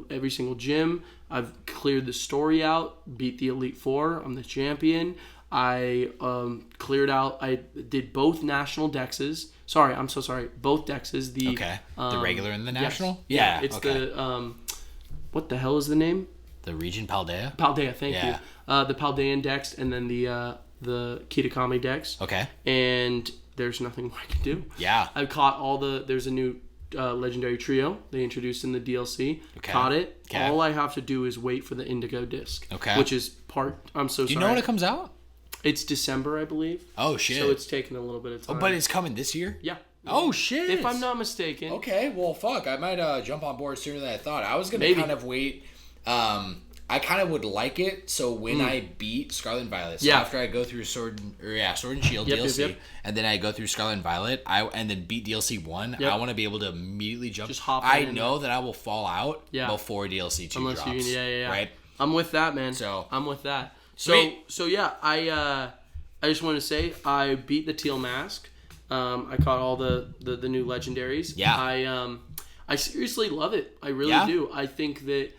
every single gym. I've cleared the story out, beat the Elite Four. I'm the champion. I cleared out. I did both national dexes. Sorry, I'm so sorry. Both dexes. The regular and the national. Yes. Yeah, it's the what the hell is the name? The region Paldea. Paldea, thank you. The Paldean dex, and then the Kitakami dex. Okay. And there's nothing more I can do. Yeah. I've caught there's a new legendary trio they introduced in the DLC. Okay. Caught it. Okay. All I have to do is wait for the Indigo disc. Okay. Which is I'm so sorry. Do you know when it comes out? It's December, I believe. Oh, shit. So it's taking a little bit of time. Oh, but it's coming this year? Yeah. Oh, shit. If I'm not mistaken. Okay, well, fuck. I might jump on board sooner than I thought. I was going to kind of wait. I kind of would like it, so when I beat Scarlet and Violet, so after I go through Sword and Shield DLC, and then I go through Scarlet and Violet, and then beat DLC 1, I want to be able to immediately jump. Just hop I in know that I will fall out before DLC 2 drops. Right? I'm with that, man. So I'm with that. Sweet. So yeah, I just want to say I beat the Teal Mask. I caught all the new legendaries. Yeah. I seriously love it. I really do. I think that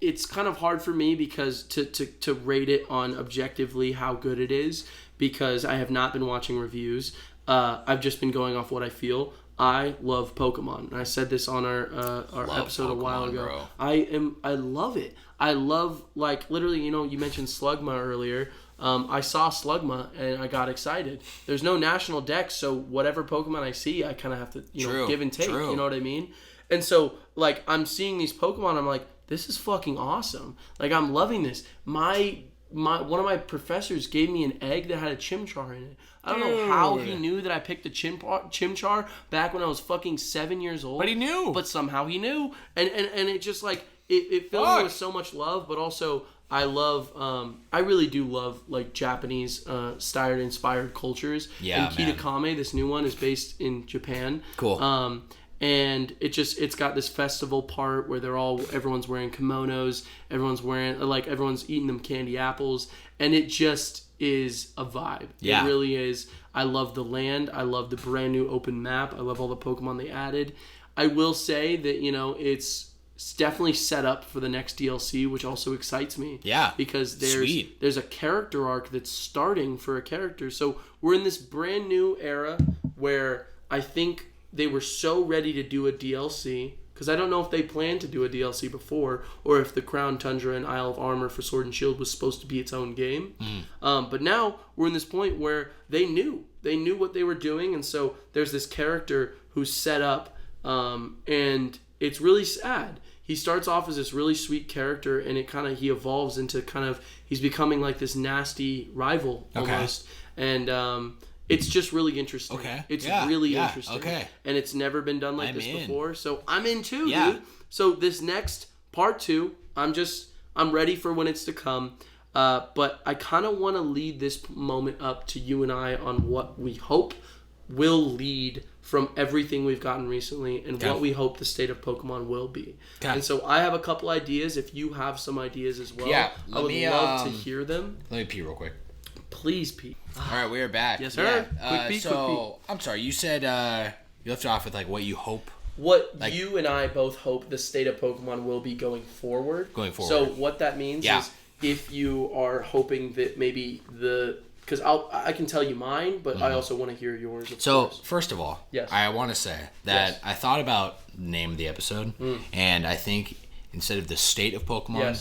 it's kind of hard for me because to rate it on objectively how good it is, because I have not been watching reviews. I've just been going off what I feel. I love Pokemon. And I said this on our episode Pokemon, a while ago. Bro. I love it. I love, like, literally, you mentioned Slugma earlier. I saw Slugma and I got excited. There's no national dex, so whatever Pokemon I see, I kind of have to give and take. True. You know what I mean? And so, like, I'm seeing these Pokemon, I'm like, this is fucking awesome. Like, I'm loving this. One of my professors gave me an egg that had a Chimchar in it. I don't know how he knew that I picked a Chimchar back when I was fucking 7 years old. But he knew. But somehow he knew. And it just, like, it filled me with so much love, but also I love, I really do love, like, Japanese inspired cultures. Yeah, and Kitakami, this new one, is based in Japan. Cool. And it's got this festival part where everyone's wearing kimonos, everyone's eating them candy apples, and it just is a vibe. Yeah. It really is. I love the land. I love the brand new open map. I love all the Pokemon they added. I will say that, it's definitely set up for the next DLC, which also excites me. Yeah. Because there's a character arc that's starting for a character. So we're in this brand new era where I think they were so ready to do a DLC, because because I don't know if they planned to do a DLC before, or if the Crown Tundra and Isle of Armor for Sword and Shield was supposed to be its own game. But now we're in this point where they knew what they were doing, and so there's this character who's set up, and it's really sad. He starts off as this really sweet character, and he evolves into he's becoming like this nasty rival almost, and it's just really interesting. Okay. It's really interesting. Okay. And it's never been done like this before. So I'm in too, dude. So this next part 2, I'm ready for when it's to come. But I kind of want to lead this moment up to you and I on what we hope will lead from everything we've gotten recently and what we hope the state of Pokemon will be. And so I have a couple ideas. If you have some ideas as well, I would love to hear them. Let me pee real quick. Please, Pete. All right, we are back. Yes, sir. Quick pee. I'm sorry. You said you left off with what you hope. What you and I both hope the state of Pokemon will be going forward. So what that means is if you are hoping that maybe because I can tell you mine, but I also want to hear yours. Of course. First of all, I want to say that I thought about the name of the episode, and I think instead of the state of Pokemon,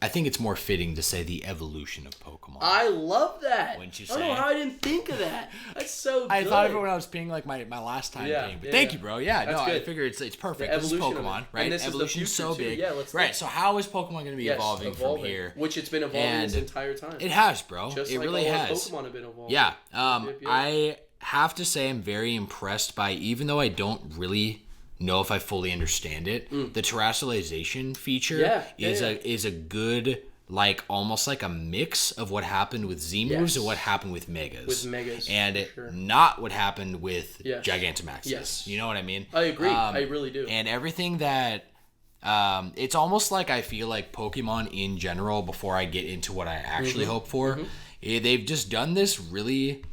I think it's more fitting to say the evolution of Pokemon. I love that. Wouldn't you say? I don't know how I didn't think of that. That's so good. I thought of it when I was peeing my last time peeing. But thank you, bro. Yeah, that's good. I figure it's perfect. This is Pokemon, right? Evolution's so big. Yeah, right, so how is Pokemon going to be evolving from here? Which it's been evolving this entire time. It has, bro. Just it like really all has. Pokemon have been evolving. Yeah. Yep. I have to say I'm very impressed by, even though I don't really know if I fully understand it, the terrestrialization feature is a good... almost like a mix of what happened with Z-moves and what happened with Megas. And not what happened with Gigantamaxes. Yes. You know what I mean? I agree. I really do. And everything that... it's almost like I feel like Pokemon in general, before I get into what I actually hope for, they've just done this really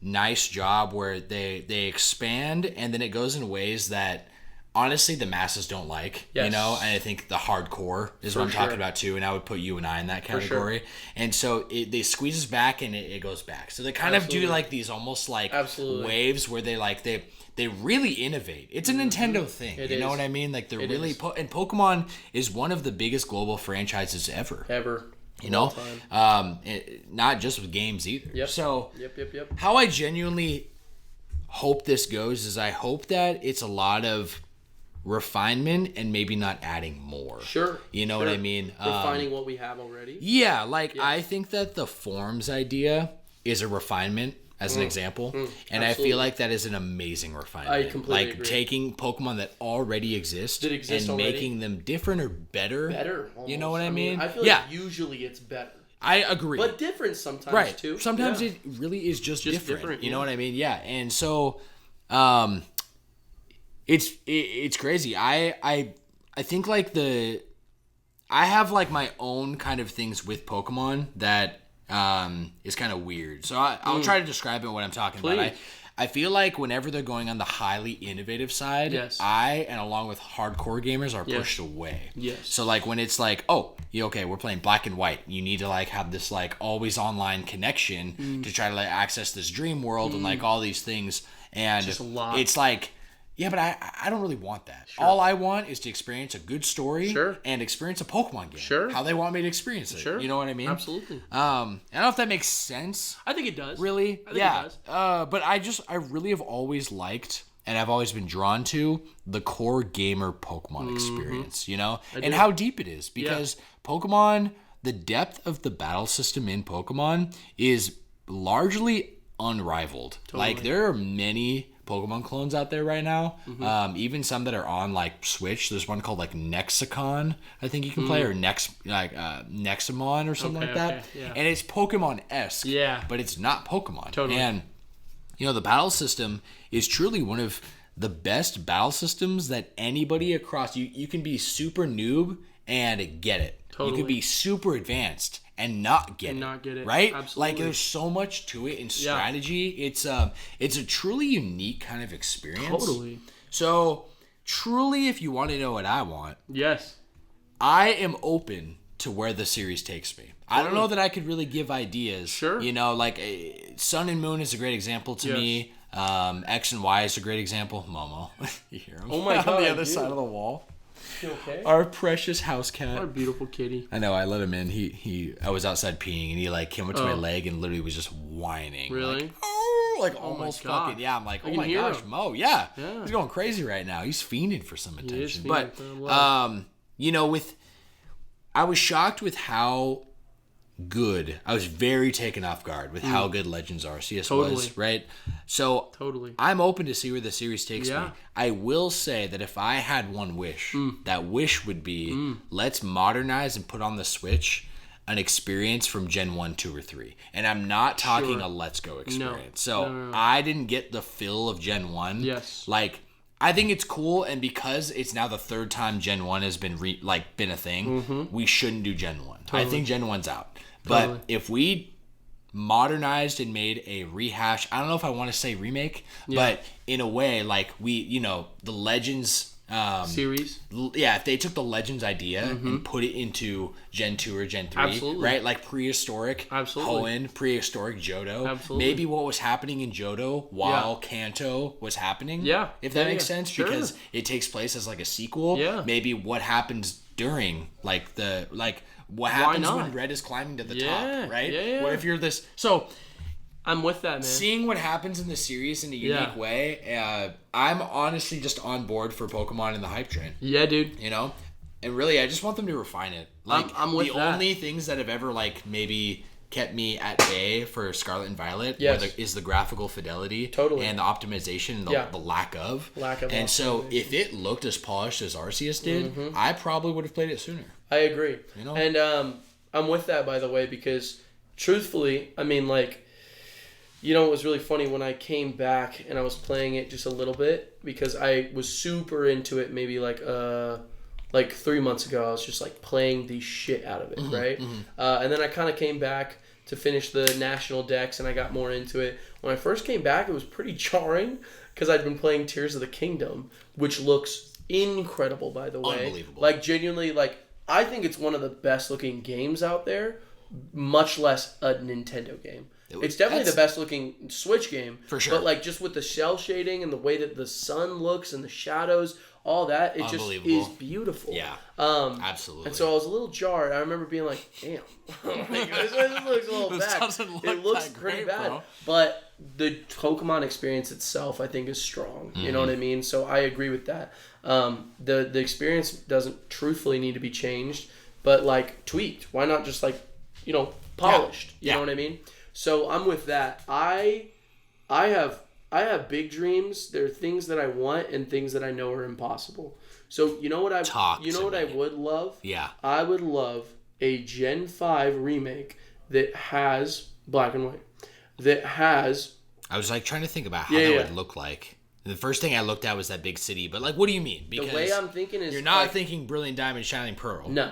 nice job where they expand, and then it goes in ways that... honestly, the masses don't like, and I think the hardcore is what I'm talking about too, and I would put you and I in that category. And so they squeeze us back, and it goes back. So they kind of do these almost waves where they really innovate. It's a Nintendo thing, you know what I mean? They're really and Pokemon is one of the biggest global franchises ever. You know, not just with games either. So how I genuinely hope this goes is I hope that it's a lot of refinement and maybe not adding more. You know what I mean? Refining what we have already. Yeah, I think that the forms idea is a refinement as an example. And I feel like that is an amazing refinement. I completely agree. Taking Pokemon that already exist and making them different or better. Almost. You know what I mean? I feel like usually it's better. I agree. But different sometimes too. Sometimes it really is just different. You know what I mean? Yeah. And so it's crazy. I think I have my own kind of things with Pokemon that is kind of weird. So I'll try to describe it what I'm talking about. I feel like whenever they're going on the highly innovative side, I, and along with hardcore gamers, are pushed away. So when it's we're playing black and white, you need to have this always online connection to try to access this dream world and all these things. And just a lot. It's yeah, but I don't really want that. All I want is to experience a good story and experience a Pokemon game. How they want me to experience it. You know what I mean? Absolutely. I don't know if that makes sense. I think it does. Really? I think it does. But I really have always liked, and I've always been drawn to, the core gamer Pokemon experience, you know? And how deep it is. Because Pokemon, the depth of the battle system in Pokemon is largely unrivaled. There are many Pokemon clones out there right now. Even some that are on Switch. There's one called Nexicon, I think you can play, or Nexamon or something like that. And it's Pokemon-esque, but it's not Pokemon. And the battle system is truly one of the best battle systems that anybody across you can be super noob and get it. You can be super advanced and not get it. Right? Absolutely. There's so much to it in strategy. It's a truly unique kind of experience. Totally. So, truly, if you want to know what I want, I am open to where the series takes me. I don't know that I could really give ideas. You know, Sun and Moon is a great example to me. X and Y is a great example. Momo. You hear him? Oh my God, on the other dude. side of the wall. You okay? Our precious house cat. Our beautiful kitty. I know, I let him in. I was outside peeing and he like came up to my leg and literally was just whining. Really? Like, oh, like Oh almost my God. fucking, yeah. I'm like, I oh can my hear gosh, him. Mo, yeah. Yeah. He's going crazy right now. He's fiending for some He is attention. fiending But, for love. you know, I was shocked with how good. I was very taken off guard with how good Legends Arceus was, right? So Totally. I'm open to see where the series takes Yeah. me. I will say that if I had one wish, that wish would be let's modernize and put on the Switch an experience from Gen 1, 2, or 3. And I'm not talking a Let's Go experience. So I didn't get the feel of Gen 1. Yes. Like, I think it's cool, and because it's now the third time Gen 1 has been been a thing, we shouldn't do Gen 1. I think Gen 1's out. But if we modernized and made a rehash, I don't know if I want to say remake, but in a way, like the Legends series. Yeah, if they took the Legends idea and put it into Gen 2 or Gen 3, Absolutely. right? Like prehistoric Hoenn, prehistoric Johto. Absolutely. Maybe what was happening in Johto while Kanto was happening. Yeah. If that makes Yeah. sense, Sure. because it takes place as like a sequel. Yeah. Maybe what happens during what happens not? when Red is climbing to the Yeah. top, right? Yeah. What if you're this? So I'm with that, man. seeing what happens in the series in a unique way, I'm honestly just on board for Pokemon in the hype train. Yeah, dude. You know, and really, I just want them to refine it. Like I'm with the that. only things that have ever maybe kept me at bay for Scarlet and Violet is the graphical fidelity and the optimization and the lack of. And so if it looked as polished as Arceus did, I probably would have played it sooner. I agree. You know? And I'm with that, by the way, because truthfully, I mean, like, you know, it was really funny when I came back and I was playing it just a little bit because I was super into it maybe like 3 months ago. I was just like playing the shit out of it, right? And then I kind of came back to finish the national decks and I got more into it. When I first came back, it was pretty jarring because I'd been playing Tears of the Kingdom, which looks incredible, by the way. Unbelievable. Like, genuinely, like, I think it's one of the best looking games out there, much less a Nintendo game. It's definitely the best looking Switch game. For sure. But like just with the cell shading and the way that the sun looks and the shadows, all that, it just is beautiful. Yeah. Absolutely. And so I was a little jarred. I remember being like, damn. Like, this looks a little bad. It looks pretty bad. Bro. But the Pokemon experience itself, I think, is strong. You know what I mean? So I agree with that. The experience doesn't truthfully need to be changed, but like tweaked. Why not just like, polished? You know what I mean? So I'm with that. I have big dreams. There are things that I want and things that I know are impossible. So you know what I would love? Yeah. I would love a Gen 5 remake that has black and white. That has I was like trying to think about how that would look like. The first thing I looked at was that big city, but like what do you mean? Because the way I'm thinking is you're not thinking Brilliant Diamond, Shining Pearl. No.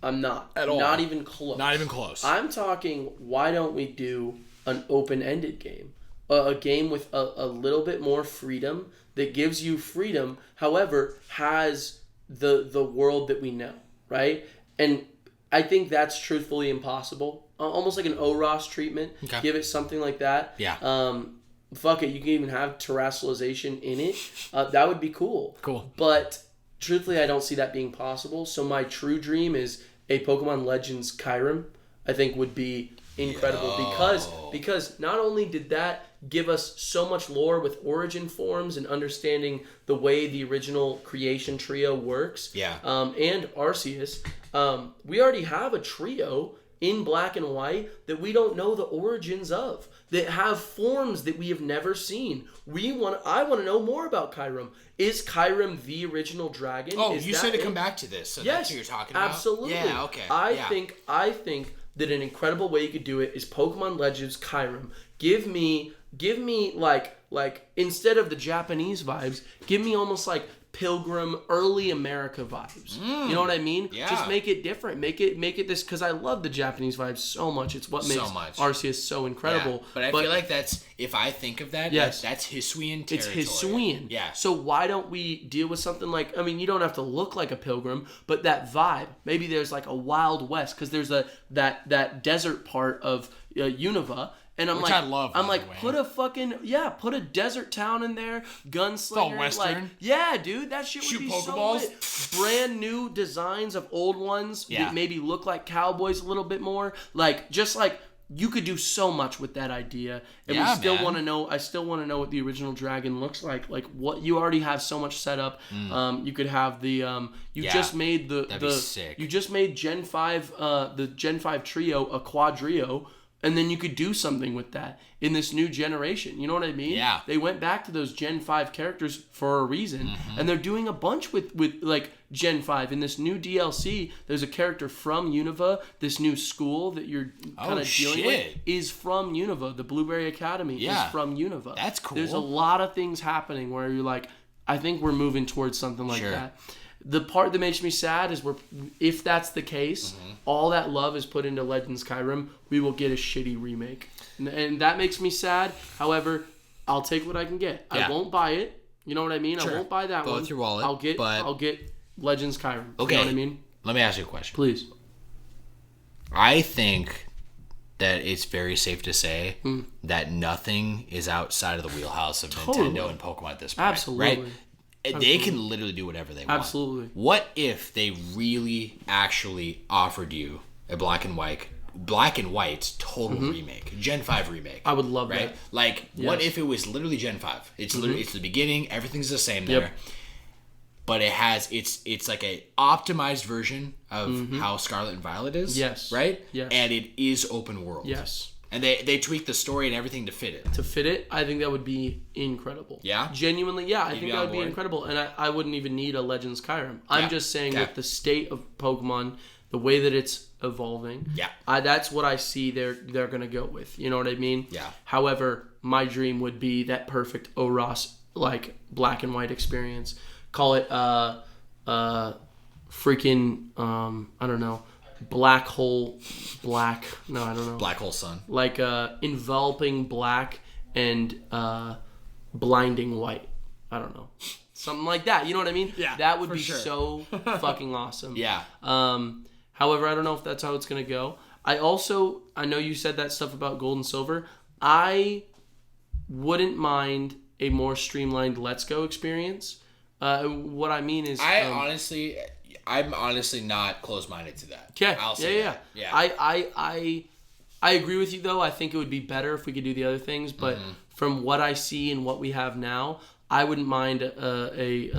I'm not. At all. Not even close. Not even close. I'm talking, why don't we do an open-ended game? A game with a little bit more freedom that gives you freedom, however, has the world that we know, right? And I think that's truthfully impossible. Almost like an OROS treatment. Okay. Give it something like that. Yeah. Fuck it, you can even have terrestrialization in it. That would be cool. Cool. But truthfully, I don't see that being possible. So my true dream is a Pokemon Legends Kyurem. I think would be incredible because not only did that give us so much lore with origin forms and understanding the way the original creation trio works. Yeah. And Arceus, we already have a trio in black and white that we don't know the origins of, that have forms that we have never seen. I want to know more about Kyurem. Is Kyurem the original dragon? Oh, you said to come back to this, so that's what you're talking about? Absolutely. Yeah, okay. I think that an incredible way you could do it is Pokemon Legends Kyurem. Give me like instead of the Japanese vibes, give me almost like Pilgrim early America vibes. You know what I mean? Yeah. Just make it different. Make it this, because I love the Japanese vibes so much. It's what makes Arceus so incredible. Yeah. But I feel like that's, if I think of that, that's Hisuian territory. It's Hisuian. Yeah. So why don't we deal with something like, I mean, you don't have to look like a pilgrim, but that vibe. Maybe there's like a Wild West, because there's that desert part of Unova. And I'm Which like, I love, I'm like, by the way. put a desert town in there, gunslinger. all Western. Like, yeah, dude, that shit would be so lit. Brand new designs of old ones that maybe look like cowboys a little bit more. Like, just like, you could do so much with that idea, and we still want to know. I still want to know what the original dragon looks like. Like what you already have so much set up. You could have the just made you just made Gen 5 the Gen 5 trio a quadrio, and then you could do something with that in this new generation. You know what I mean? Yeah. They went back to those Gen 5 characters for a reason, and they're doing a bunch with like Gen 5. In this new DLC, there's a character from Unova. This new school that you're kind of dealing with is from Unova. The Blueberry Academy is from Unova. That's cool. There's a lot of things happening where you're like, I think we're moving towards something like that. The part that makes me sad is if that's the case, all that love is put into Legends Skyrim, we will get a shitty remake. And that makes me sad. However, I'll take what I can get. I won't buy it. You know what I mean? I won't buy that one. With your wallet. I'll get Legends Skyrim. Okay. You know what I mean? Let me ask you a question. Please. I think that it's very safe to say that nothing is outside of the wheelhouse of Nintendo and Pokemon at this point. Absolutely. Right? They can literally do whatever they want. Absolutely. What if they really actually offered you a black and white total remake, Gen 5 remake? I would love that. Like, what if it was literally Gen 5? It's literally it's the beginning, everything's the same there. But it has it's like a optimized version of how Scarlet and Violet is. Yes. Right? Yes. And it is open world. Yes. And they tweak the story and everything to fit it. To fit it, I think that would be incredible. Yeah? Genuinely, yeah. I think that would be incredible. And I wouldn't even need a Legends Skyrim. I'm just saying with the state of Pokemon, the way that it's evolving, that's what I see they're going to go with. You know what I mean? Yeah. However, my dream would be that perfect OROS, like, black and white experience. Call it freaking, I don't know, black hole black. No, I don't know. Black hole sun. Like enveloping black and blinding white. I don't know. Something like that. You know what I mean? Yeah. That would be so fucking awesome. Yeah. However, I don't know if that's how it's going to go. I know you said that stuff about Gold and Silver. I wouldn't mind a more streamlined Let's Go experience. What I mean is... I'm honestly not close-minded to that. Okay. I'll say that. Yeah. I agree with you, though. I think it would be better if we could do the other things. But from what I see and what we have now, I wouldn't mind a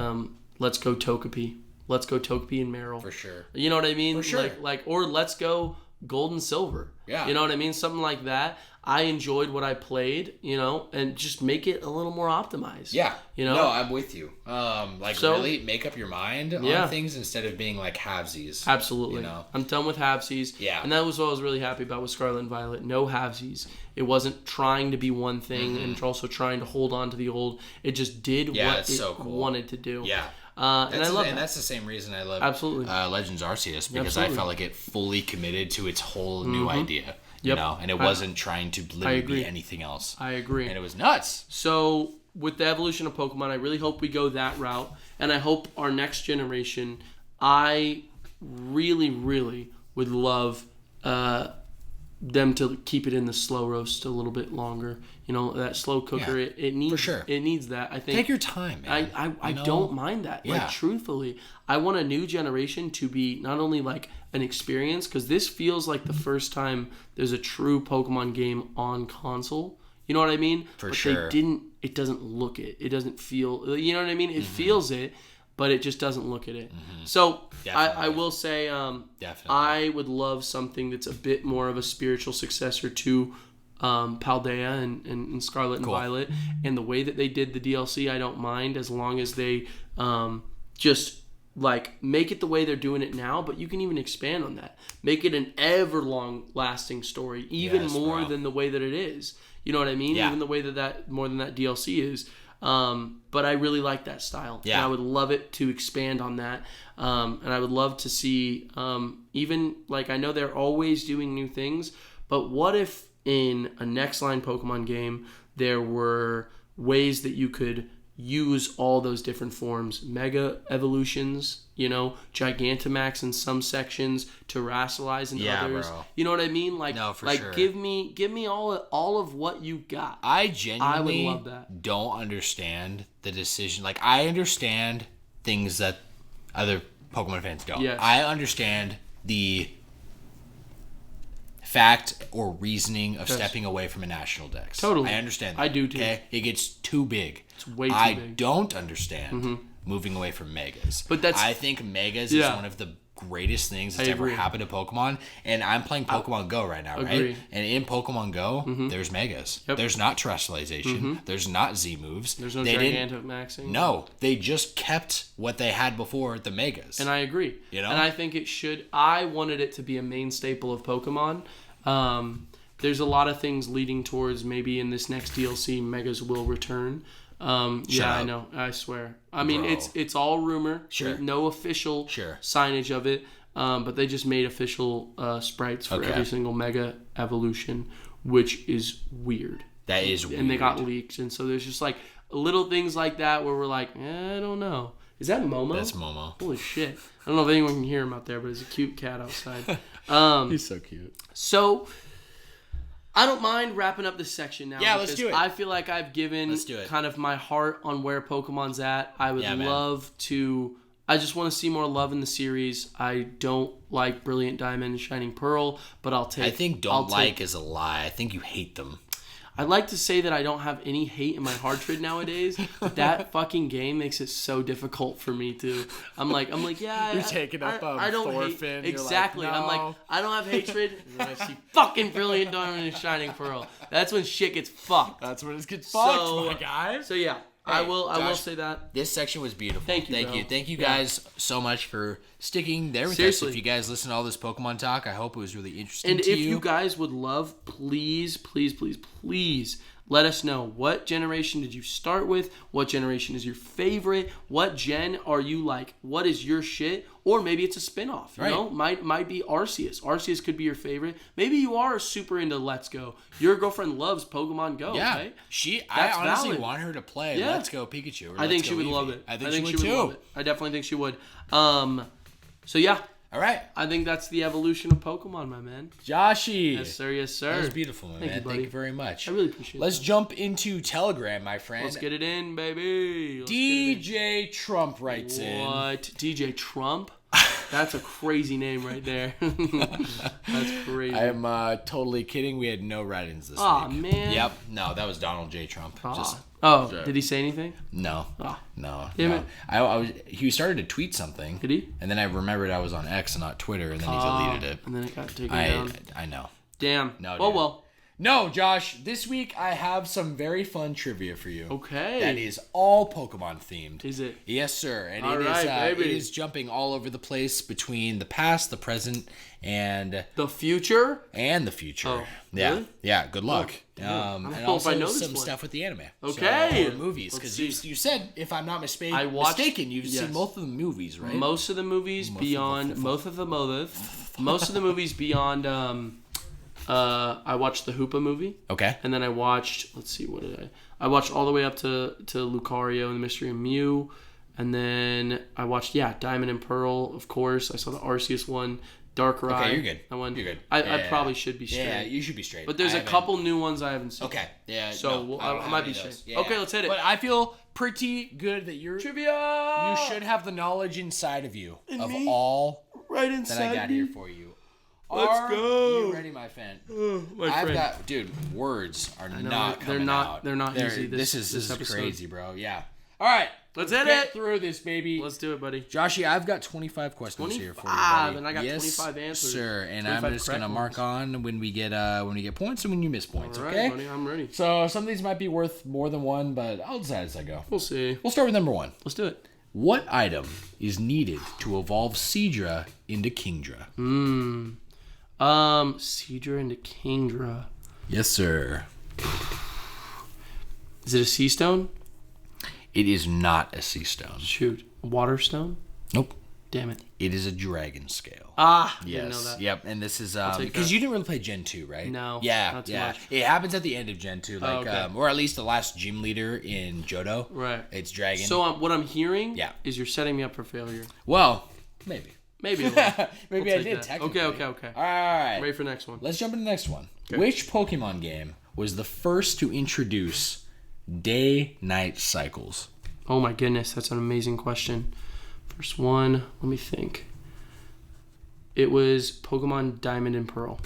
Let's Go Togepi. Let's Go Togepi and Meryl. For sure. You know what I mean? For sure. Or Let's Go Gold and Silver. Yeah. You know what I mean? Something like that. I enjoyed what I played, and just make it a little more optimized. Yeah. No, I'm with you. Really make up your mind on things instead of being like halvesies. Absolutely. I'm done with halvesies. Yeah. And that was what I was really happy about with Scarlet and Violet. No halvesies. It wasn't trying to be one thing and also trying to hold on to the old. It just did what it wanted to do. Yeah. And I love that. And that's the same reason I love Legends Arceus, because I felt like it fully committed to its whole new idea. And it wasn't trying to literally be anything else. I agree. And it was nuts. So, with the evolution of Pokemon, I really hope we go that route. And I hope our next generation, I really, really would love them to keep it in the slow roast a little bit longer. That slow cooker, it needs, for sure. It needs that. I think. Take your time, man. I don't mind that. Yeah. Like, truthfully, I want a new generation to be not only like an experience, because this feels like the first time there's a true Pokemon game on console. You know what I mean? For sure. It doesn't look it. It doesn't feel, you know what I mean? It feels it, but it just doesn't look at it. So I will say, I would love something that's a bit more of a spiritual successor to Paldea and Scarlet and Violet. And the way that they did the DLC, I don't mind, as long as they just like make it the way they're doing it now. But you can even expand on that. Make it an ever long lasting story, even more than the way that it is. You know what I mean? Yeah. Even the way that more than that DLC is. But I really like that style. Yeah. And I would love it to expand on that. And I would love to see, even, like, I know they're always doing new things, but what if in a next line Pokemon game, there were ways that you could use all those different forms. Mega evolutions, Gigantamax in some sections, Terrasilize in others. Bro. You know what I mean? Like, no, for like sure. give me all of what you got. I genuinely would love that. Don't understand the decision. Like, I understand things that other Pokemon fans don't. Yes. I understand the fact or reasoning of stepping away from a national dex. Totally. I understand that. I do too. Okay? It gets too big. It's way too big. I don't understand moving away from Megas. But I think Megas is one of the greatest things that's ever happened to Pokemon. And I'm playing Pokemon Go right now, right? And in Pokemon Go, there's Megas. Yep. There's not Terrestrialization. There's not Z moves. There's no Gigantamaxing. No, they just kept what they had before the Megas. And I agree. And I think it should. I wanted it to be a main staple of Pokemon. There's a lot of things leading towards maybe in this next DLC, Megas will return. I know. I swear. I mean, it's all rumor. Sure. No official signage of it. But they just made official sprites for every single Mega evolution, which is weird. That is weird. And they got leaked. And so there's just like little things like that where we're like, I don't know. Is that Momo? That's Momo. Holy shit. I don't know if anyone can hear him out there, but he's a cute cat outside. He's so cute. So I don't mind wrapping up this section now. Yeah, let's do it. I feel like I've given kind of my heart on where Pokemon's at. I would love to... I just want to see more love in the series. I don't like Brilliant Diamond and Shining Pearl, but I'll take... I think is a lie. I think you hate them. I'd like to say that I don't have any hate in my hatred nowadays, but that fucking game makes it so difficult for me to. I'm like, yeah. You're taking up I don't Thorfinn. Hate, exactly. Like, no. I'm like, I don't have hatred. When I see fucking Brilliant Diamond and Shining Pearl, that's when shit gets fucked. That's when it gets fucked, my guy. So yeah. Hey, I will say that. This section was beautiful. Thank you. Thank you guys so much for sticking there with us. If you guys listen to all this Pokemon talk, I hope it was really interesting to you. And if you guys would love, please let us know. What generation did you start with? What generation is your favorite? What gen are you like? What is your shit? Or maybe it's a spinoff. You know? Might be Arceus. Arceus could be your favorite. Maybe you are super into Let's Go. Your girlfriend loves Pokemon Go. Yeah. Okay? I honestly want her to play Let's Go Pikachu. I think she would love it. I think she would too. Love it. I definitely think she would. So yeah. All right. I think that's the evolution of Pokemon, my man. Joshie. Yes, sir. Yes, sir. That was beautiful, my man. Thank you very much. I really appreciate it. Let's jump into Telegram, my friend. Let's get it in, baby. DJ Trump writes in. What? DJ Trump? That's a crazy name right there. That's crazy. I am totally kidding. We had no write-ins this week. Aw, man. Yep. No, that was Donald J. Trump. Did he say anything? No. No. Damn it. He started to tweet something. Did he? And then I remembered I was on X and not Twitter, and then he deleted it. And then it got taken down. I know. Damn. No, well. No, Josh, this week I have some very fun trivia for you. Okay. That is all Pokemon themed. Is it? Yes, sir. And it is jumping all over the place between the past, the present, and... the future? And the future. Oh, yeah. really? Yeah, good luck. And also some stuff with the anime. Okay. Or movies. Because you said, if I'm not mistaken, you've seen most of the movies, right? Most of the movies beyond... Most of the movies beyond... I watched the Hoopa movie. Okay. And then I watched, let's see, what did I watched all the way up to Lucario and the Mystery of Mew. And then I watched, Diamond and Pearl, of course. I saw the Arceus one, Darkrai. Okay, you're good. That one. You're good. I probably should be straight. Yeah, you should be straight. But there's a couple new ones I haven't seen. Okay. Yeah. So I might be straight. Yeah, okay, let's hit it. But I feel pretty good that you're... Trivia! You should have the knowledge inside of you me? All right inside that I got here for you. Let's go. You ready, my friend? Words are not coming out. They're not easy. This is crazy, bro. Yeah. All right. Let's hit Get through this, baby. Let's do it, buddy. Joshie, I've got 25 questions here for you, buddy. And I got 25 answers. Sir, and I'm just going to mark on when we get points and when you miss points, all right, okay? Buddy, I'm ready. So some of these might be worth more than one, but I'll decide as I go. We'll see. We'll start with number 1. Let's do it. What item is needed to evolve Seadra into Kingdra? Seadra into Kingdra. Yes, sir. Is it a sea stone? It is not a sea stone. Shoot. A water stone? Nope. Damn it. It is a dragon scale. Ah, Yes. didn't know that. Yep. And this is take because that. you didn't really play Gen 2, right? No, Yeah. not too yeah. much. It happens at the end of Gen 2, like okay. or at least the last gym leader in Johto. Right. It's dragon. So what I'm hearing Yeah. is you're setting me up for failure. Well, maybe. Maybe a little. Maybe We'll I take did that. technically. Okay. All right. Ready for the next one. Let's jump into the next one. Okay. Which Pokemon game was the first to introduce day-night cycles? Oh my goodness, that's an amazing question. First one, let me think. It was Pokemon Diamond and Pearl.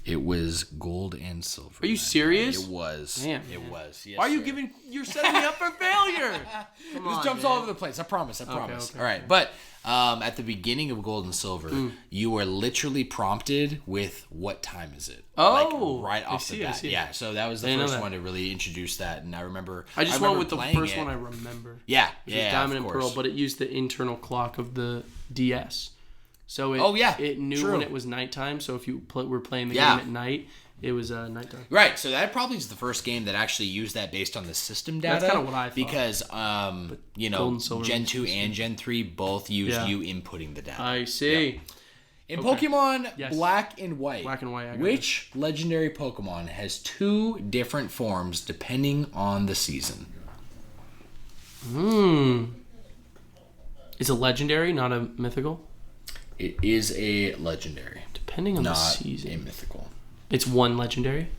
It was Gold and Silver. Are you serious? It was. Damn, It man. was. Yes, Why are you sir. giving? You're setting me up for failure. Come This on, jumps man. all over the place. I promise. Okay, All right. But at the beginning of Gold and Silver, you were literally prompted with what time is it? Oh, like, right off I the bat. see. Yeah. So that was the Didn't know first that. one to really introduce that, and I remember. I just remember went with the playing first it. one I remember. Yeah. Which Yeah. was Diamond of and course. Pearl, but it used the internal clock of the DS. So it, it knew true. when it was nighttime. So if you were playing the Yeah. game at night, it was nighttime. Right, so that probably is the first game that actually used that based on the system data. That's kinda what I thought. Because, you know, and Silver Gen was 2 and Gen 3 both used Yeah. you inputting the data. I see. In Okay. Pokemon Yes. Black and White, Black and White, I got which legendary Pokemon has 2 different forms depending on the season? Is a legendary, not a mythical? It is a legendary, Depending on not the season. a mythical. It's one legendary?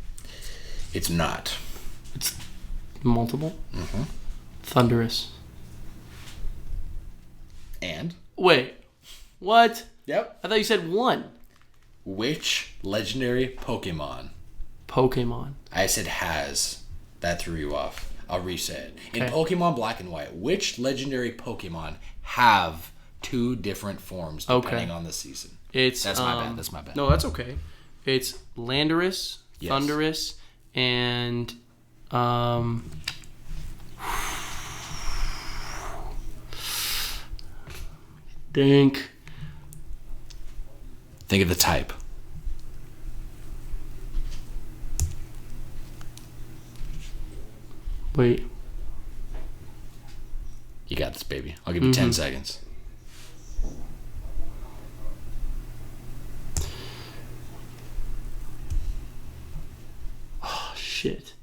It's not. It's multiple? Thunderous. And? Wait. What? Yep. I thought you said one. Which legendary Pokemon? Pokemon. I said has. That threw you off. I'll reset it. In Okay. Pokemon Black and White, which legendary Pokemon have 2 different forms depending on the season? It's That's my bad. That's my bad. No, that's okay. It's Landorus, Yes. Thunderous, and think Think of the type. wait. You got this, baby. I'll give you 10 seconds. Oh shit.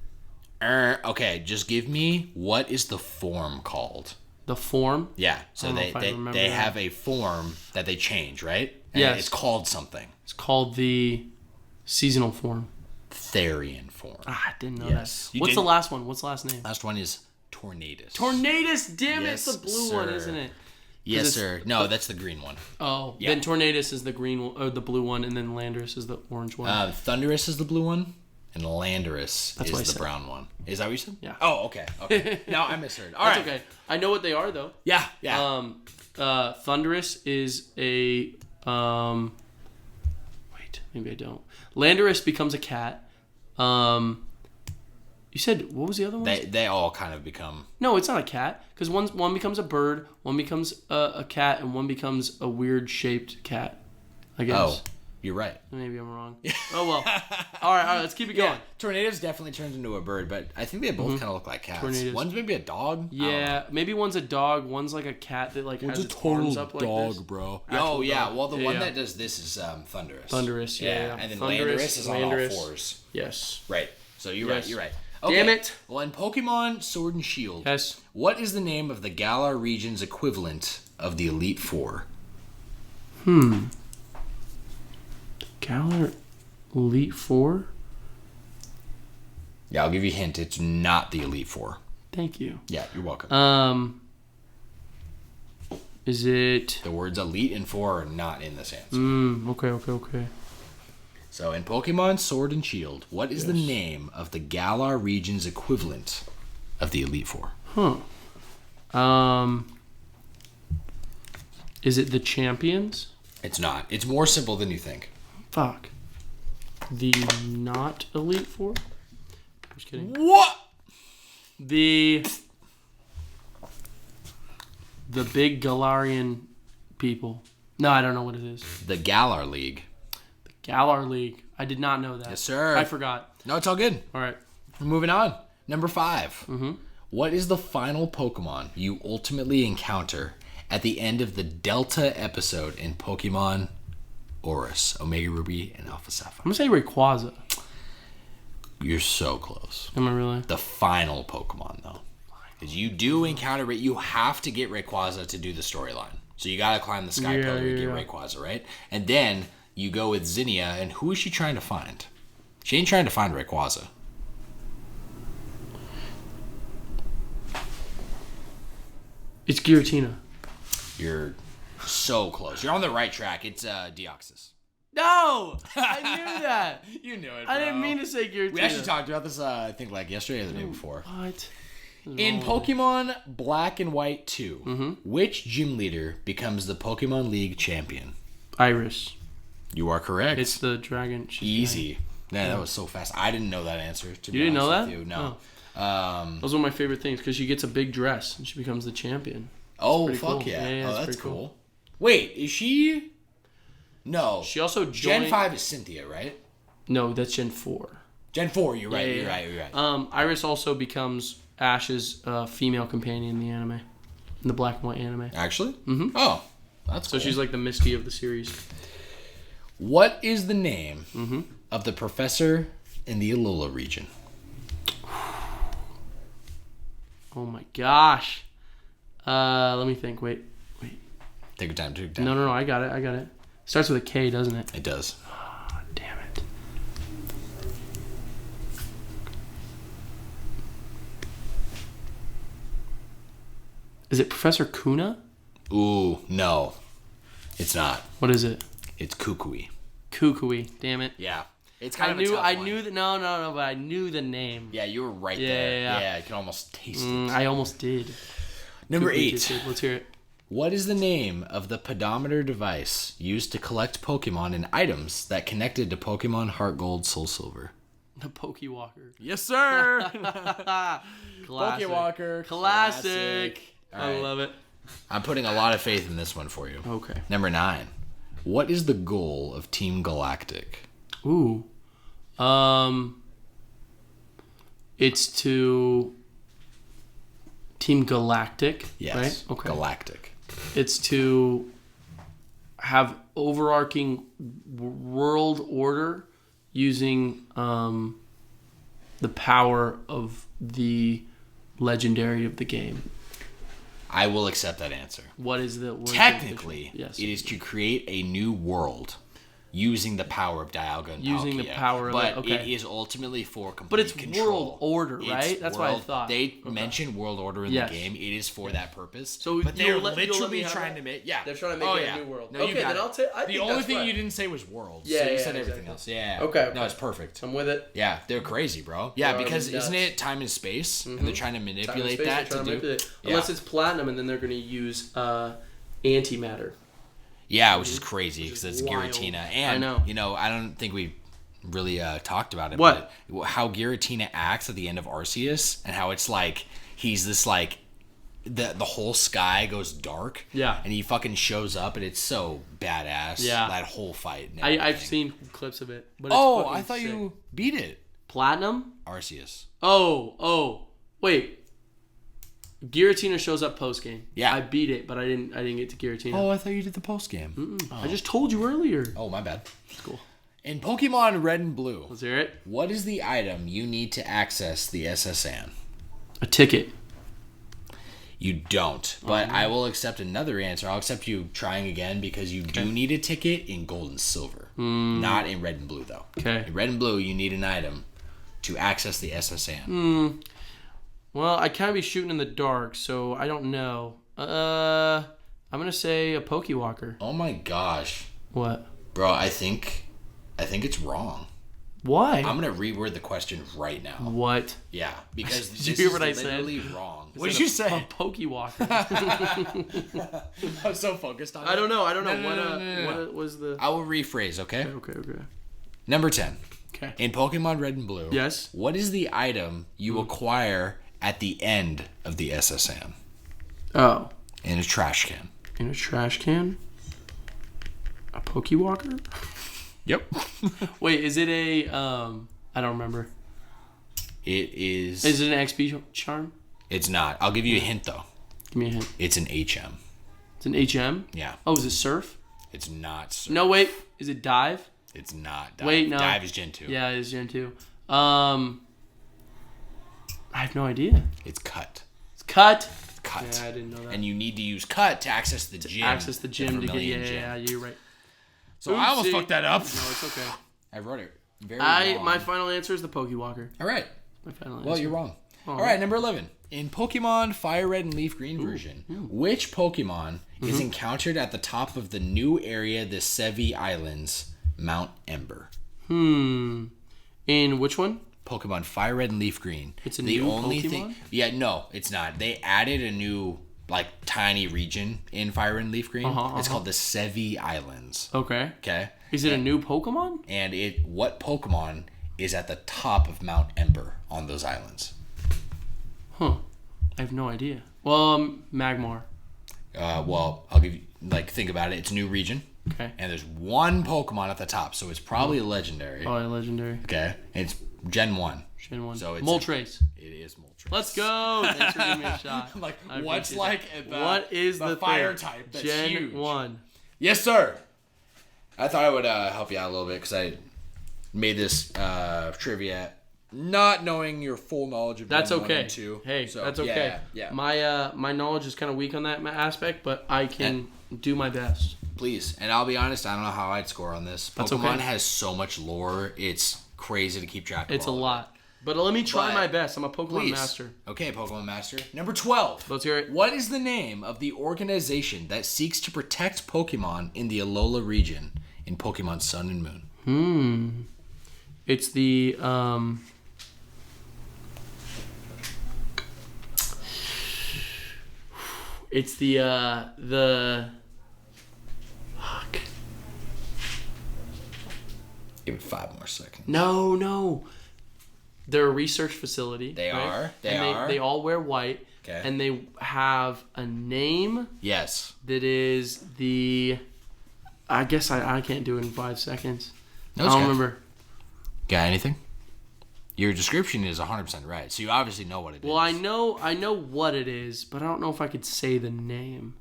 Okay, just give me what is the form called? The form? Yeah, I so don't know they if I they, remember they that. have a form that they change, right? And Yes. it's called something. It's called the seasonal form. Therian form. Ah, I didn't know Yes. that. You What's didn't- the last one? What's the last name? Last one is Tornadus. Tornadus, damn Yes, it, it's the blue one, sir. isn't it? Yes, it's- sir. No, that's the green one. Oh, Yeah. then Tornadus is the green one, or the blue one, and then Landorus is the orange one. Thunderous is the blue one, and Landorus That's what I is the said. brown one. Is that what you said? Yeah. Oh, okay. Okay. No, I misheard. All That's right. okay. I know what they are though. Yeah. Yeah. Thunderous is a wait, maybe I don't. Landorus becomes a cat. You said what was the other one? they all kind of become. No, it's not a cat because one becomes a bird, one becomes a cat, and one becomes a weird shaped cat. I guess. Oh, you're right. Maybe I'm wrong. Oh well. All right, let's keep it going. Tornadoes definitely turns into a bird, but I think they both kind of look like cats. Tornadoes. One's maybe a dog. I don't know. Yeah, maybe one's a dog, one's like a cat that like has its arms up like this. bro. Actual Oh yeah, dog. well the Yeah, one yeah. that does this is Thunderous. Thunderous, yeah. And then Thunderous, Landorus is on Landorus. all 4s. Yes. Right. So you're Yes. right. You're right. Damn it. Well, in Pokemon Sword and Shield, Yes. what is the name of the Galar region's equivalent of the Elite Four? Galar Elite Four? Yeah, I'll give you a hint. It's not the Elite Four. Thank you. Yeah, you're welcome. Is it The words Elite and Four are not in this answer. okay. So in Pokemon Sword and Shield, what is the name of the Galar region's equivalent of the Elite Four? Is it the champions? It's not. It's more simple than you think. Fuck. The not Elite Four? Just kidding. What? The big Galarian people. No, I don't know what it is. The Galar League. Galar League. I did not know that. Yes, sir. I forgot. No, it's all good. All right. We're moving on. Number 5. What is the final Pokemon you ultimately encounter at the end of the Delta episode in Pokemon Oris, Omega Ruby, and Alpha Sapphire? I'm going to say Rayquaza. You're so close. Am I really? The final Pokemon, though. Because you do encounter it. You have to get Rayquaza to do the storyline. So you got to climb the Sky Pillar to get Rayquaza, right? And then you go with Zinnia, and who is she trying to find? She ain't trying to find Rayquaza. It's Giratina. You're so close. You're on the right track. It's Deoxys. No! I knew that. You knew it, bro. I didn't mean to say Giratina. We actually talked about this, I think, like yesterday or the day before. What? In Pokemon Black and White 2, which gym leader becomes the Pokemon League champion? Iris. You are correct. It's the dragon. Easy. Man, that was so fast. I didn't know that answer. You didn't know that? No. Oh. That was one of my favorite things because she gets a big dress and she becomes the champion. Oh, fuck cool. yeah. Oh, that's cool. Wait, is she... No. She also joined... Gen 5 is Cynthia, right? No, that's Gen 4. Gen 4, you're right. You're right. Iris also becomes Ash's female companion in the anime. In the Black and White anime. Actually? Mm-hmm. Oh, that's cool. So she's like the Misty of the series. What is the name of the professor in the Alola region? Oh my gosh. Let me think. Wait. Take your time. No, I got it. Starts with a K, doesn't it? It does. Oh, damn it. Is it Professor Kuna? Ooh, no. It's not. What is it? It's Kukui. Kukui. Damn it. Yeah. It's kind of a tough one. I knew that. No, but I knew the name. Yeah, you were right there. Yeah, you can almost taste it. I almost did. Number Kukui 8. tasted. Let's hear it. What is the name of the pedometer device used to collect Pokemon and items that connected to Pokemon Heart Gold, Soul Silver? The Pokewalker. Yes, sir. Classic. Pokewalker. Classic. I right. love it. I'm putting a lot of faith in this one for you. Okay. Number 9. What is the goal of Team Galactic? Ooh. It's to Team Galactic. Yes. Right? Okay. Galactic. It's to have overarching world order using the power of the legendary of the game. I will accept that answer. What is the word? Technically, yes. It is to create a new world using the power of Dialga and using Palkia. The power of it. Okay. It is ultimately for complete But it's control. world order, right? That's what I thought. They mention world order in the game. It is for that purpose. So but they're literally trying to make they're trying to make a new world. No, you got then I'll take. The only thing you didn't say was worlds. Yeah, so you yeah, said everything exactly. else. Yeah. Okay. No, it's perfect. I'm with it. Yeah, they're crazy, bro. Yeah, because isn't it time and space, and they're trying to manipulate that to do. Unless it's platinum, and then they're going to use antimatter. Yeah, which is crazy because it's wild. Giratina. And, I know. I don't think we really talked about it. What? But how Giratina acts at the end of Arceus and how it's like he's this like the whole sky goes dark. Yeah. And he fucking shows up and it's so badass. Yeah. That whole fight. I've seen clips of it. But it's I thought sick. you beat it. Platinum? Arceus. Oh. Wait. Giratina shows up post game. Yeah, I beat it, but I didn't get to Giratina. Oh, I thought you did the post game. Oh. I just told you earlier. Oh, my bad. That's cool. In Pokemon Red and Blue, Let's hear it. What is the item you need to access the SSN? A ticket. You don't, but I will accept another answer. I'll accept you trying again because you do need a ticket in Gold and Silver, not in Red and Blue though. Okay. In Red and Blue, you need an item to access the SSN. Well, I can't be shooting in the dark, so I don't know. I'm gonna say a Pokewalker. Oh my gosh, What? bro! I think it's wrong. Why? I'm gonna reword the question right now. What? Yeah, because Did this you hear is what I said? literally wrong. What did you say? A Pokewalker. I'm so focused on it. I don't know. No. What was the? I will rephrase. Okay. Okay. Number 10. Okay. In Pokemon Red and Blue. Yes. What is the item you acquire at the end of the SSN? Oh. In a trash can. In a trash can? A Pokewalker? Yep. Wait, is it a I don't remember. It is. Is it an XP charm? It's not. I'll give you a hint though. Give me a hint. It's an HM. It's an HM? Yeah. Oh, is it Surf? It's not Surf. No, wait. Is it Dive? It's not Dive. Wait, no. Dive is Gen 2. Yeah, it is Gen 2. I have no idea. It's Cut. It's Cut. Cut. Yeah, I didn't know that. And you need to use Cut to access the gym. To get. Yeah, you're right. So I almost fucked that up. No, it's okay. I wrote it very wrong. My final answer is the Pokewalker. All right. My final answer. Well, you're wrong. Oh, all right, number 11. In Pokemon Fire Red and Leaf Green version, which Pokemon is encountered at the top of the new area, the Sevi Islands, Mount Ember? In which one? Pokemon Fire Red and Leaf Green. It's a new Pokemon? Yeah, no, it's not. They added a new, like, tiny region in Fire Red and Leaf Green. It's called the Sevi Islands. Okay. Okay? Is it a new Pokemon? And what Pokemon is at the top of Mount Ember on those islands? Huh. I have no idea. Well, Magmar. Well, I'll give you, like, think about it. It's a new region. Okay. And there's one Pokemon at the top, so it's probably a legendary. Oh, a legendary. Okay. And it's Gen 1. Gen 1. So it's Moltres. It is Moltres. Let's go. Thanks for giving me a shot. I'm like, I what's appreciate like that. What is the fire thing? type that's Gen huge? 1. Yes, sir. I thought I would help you out a little bit because I made this trivia not knowing your full knowledge of That's Gen 1 okay. and 2. Hey, So, that's okay. Yeah. My knowledge is kind of weak on that aspect, but I can do my best. Please. And I'll be honest, I don't know how I'd score on this. That's Pokemon okay. has so much lore. It's crazy to keep track of. It's a all of lot. But let me try But my best. I'm a Pokemon Please. master. Okay, Pokemon Master. Number 12. Let's hear it. What is the name of the organization that seeks to protect Pokemon in the Alola region in Pokemon Sun and Moon? It's the fuck. Give it 5 more seconds. No. They're a research facility. They right? are. They all wear white. Okay. And they have a name Yes. that is the. I guess I can't do it in 5 seconds. No, I don't remember. Got anything? Your description is 100% right, so you obviously know what it is. Well, I know what it is, but I don't know if I could say the name.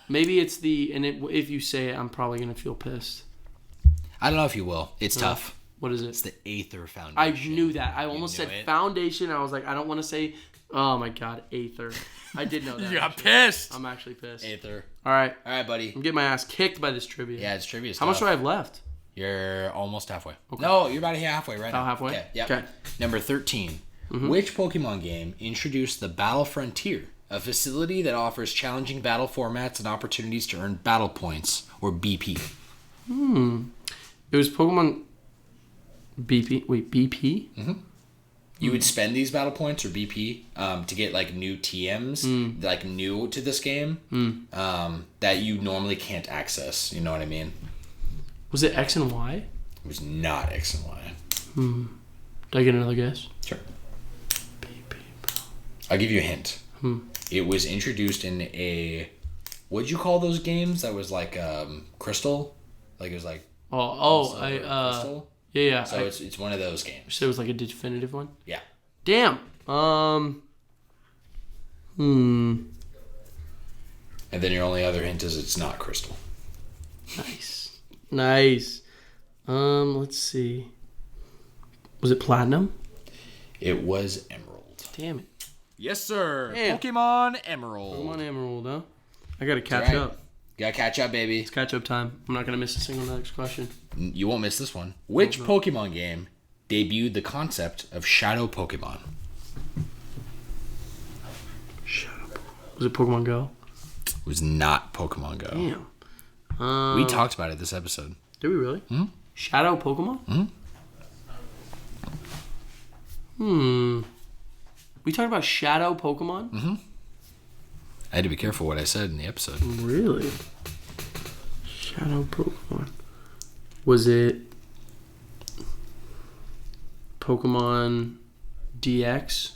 Maybe it's if you say it, I'm probably gonna feel pissed. I don't know if you will. It's tough. What is it? It's the Aether Foundation. I knew that. I almost said it? Foundation. I was like, I don't want to say. Oh my God, Aether. I did know that. You got pissed. I'm actually pissed. Aether. All right, buddy. I'm getting my ass kicked by this trivia. Yeah, it's trivia stuff. How much do I have left? You're almost halfway. Okay. No, you're about halfway right now. Oh, halfway? Okay. Yep. Okay. Number 13. Which Pokemon game introduced the Battle Frontier, a facility that offers challenging battle formats and opportunities to earn battle points, or BP? It was Pokemon BP. Wait, BP? You would spend these battle points, or BP, to get, like, new TMs, like, new to this game, that you normally can't access. You know what I mean? Was it X and Y? It was not X and Y. Did I get another guess? Sure. BP. I'll give you a hint. It was introduced in a... What'd you call those games that was like Crystal? Like it was like... Crystal? Yeah. So it's one of those games. So it was like a definitive one? Yeah. Damn. And then your only other hint is it's not Crystal. Nice. Let's see. Was it Platinum? It was Emerald. Damn it. Yes, sir. Damn. Pokemon Emerald. Pokemon Emerald, huh? I gotta catch up. You gotta catch up, baby. It's catch up time. I'm not gonna miss a single next question. You won't miss this one. Which Pokemon game debuted the concept of Shadow Pokemon? Was it Pokemon Go? It was not Pokemon Go. Damn. We talked about it this episode. Did we really? Shadow Pokemon? We talked about Shadow Pokemon? I had to be careful what I said in the episode. Really? Shadow Pokemon. Was it Pokemon DX?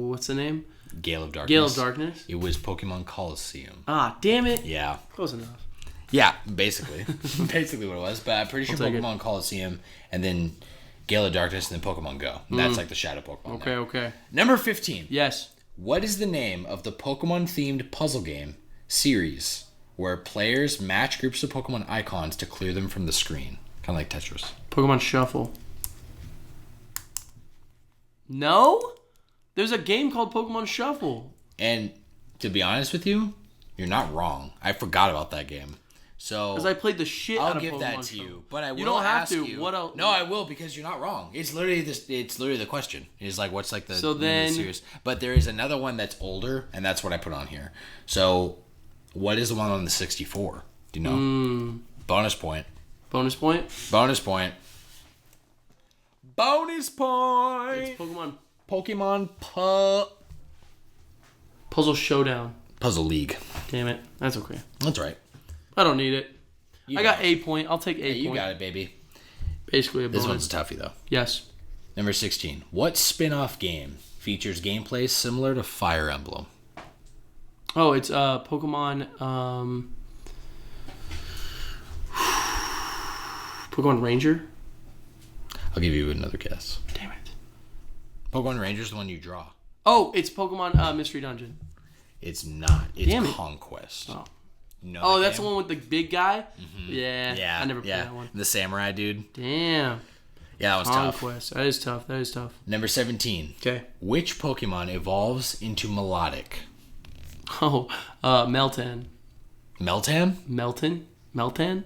What's the name? Gale of Darkness. Gale of Darkness? It was Pokemon Coliseum. Ah, damn it. Yeah. Close enough. Yeah, basically. Basically what it was. But I'm pretty sure Pokemon Coliseum and then Gale of Darkness and then Pokemon Go. That's like the Shadow Pokemon. Okay. Number 15. Yes. What is the name of the Pokemon-themed puzzle game series where players match groups of Pokemon icons to clear them from the screen. Kind of like Tetris. Pokemon Shuffle. No? There's a game called Pokemon Shuffle. And to be honest with you, you're not wrong. I forgot about that game. So because I played the shit out of Pokemon I'll give that to Shuffle. you, but I will you don't have ask to. you. What else? No, I will because you're not wrong. It's literally this. It's literally the question. It's like what's like the so then. The series. But there is another one that's older, and that's what I put on here. So, what is the one on the 64? Do you know? Bonus point. Bonus point. Bonus point. Bonus point. It's Pokemon Puzzle Showdown. Puzzle League. Damn it. That's okay. That's right. I don't need it. I got A point. I'll take A point. You got it, baby. Basically a bonus. This one's a toughie, though. Yes. Number 16. What spin-off game features gameplay similar to Fire Emblem? Oh, it's Pokemon... Pokemon Ranger? I'll give you another guess. Damn it. Pokemon Ranger's the one you draw. Oh, it's Pokemon Mystery Dungeon. It's not. It's Damn it. Conquest. Oh. No, Oh, that's the one with the big guy? Mm-hmm. Yeah. I never played yeah. that one. The samurai dude. Damn. Yeah, that was Conquest. That is tough. That is tough. Number 17. Okay. Which Pokemon evolves into Melodic? Oh, Meltan. Meltan? Meltan?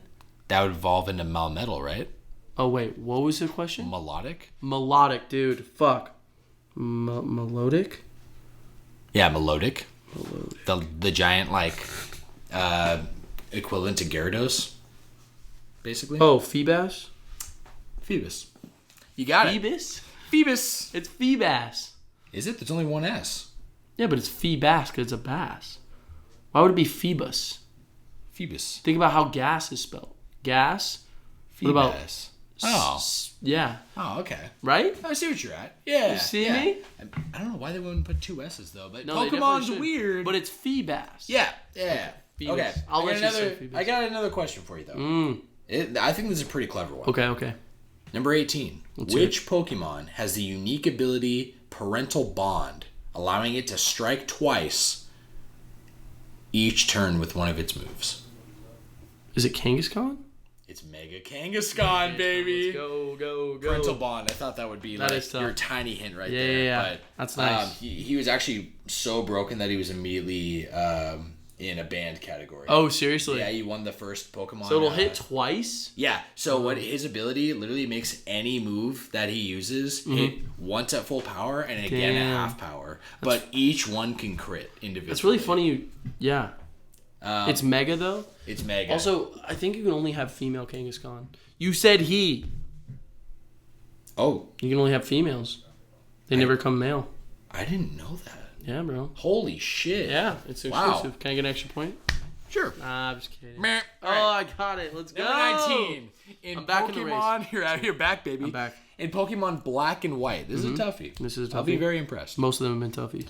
That would evolve into Melmetal, right? Oh, wait. What was the question? Melodic? Melodic, dude. Fuck. Melodic? Yeah, Melodic. The giant, like, equivalent to Gyarados, basically. Oh, Feebas? Phoebus. You got it. Phoebus. It's Feebas. Is it? There's only one S. Yeah, but it's Feebas because it's a bass. Why would it be Phoebus? Phoebus. Think about how gas is spelled. Gas? Phoebus. What about... Oh. Yeah. Oh, okay. Right? I see what you're at. Yeah. You see me? I don't know why they wouldn't put two S's, though, but No, Pokemon's weird. But it's Feebas. Yeah. Okay. I'll let you say Phoebus. I got another question for you, though. I think this is a pretty clever one. Okay. Number 18. Which Pokemon has the unique ability Parental Bond, allowing it to strike twice each turn with one of its moves? Is it Kangaskhan? It's Mega Kangaskhan, baby. Let's go. Parental Bond. I thought that would be that like your tiny hint right there. Yeah. But, that's nice. He was actually so broken that he was immediately in a banned category. Oh, seriously? Yeah, he won the first Pokemon. So it'll hit twice? Yeah. So what his ability literally makes any move that he uses hit once at full power and again at half power. But each one can crit individually. That's really funny. It's Mega, though? It's Mega. Also, I think you can only have female Kangaskhan. You said he. Oh. You can only have females. They never come male. I didn't know that. Yeah, bro. Holy shit. Yeah, it's exclusive. Can I get an extra point? Sure. Nah, I'm just kidding. Meh. I got it. Let's go. Number 19. I'm back in the race. You're back, baby. I'm back. In Pokemon Black and White. This is a toughie. This is a toughie. I'll be very impressed. Most of them have been toughies.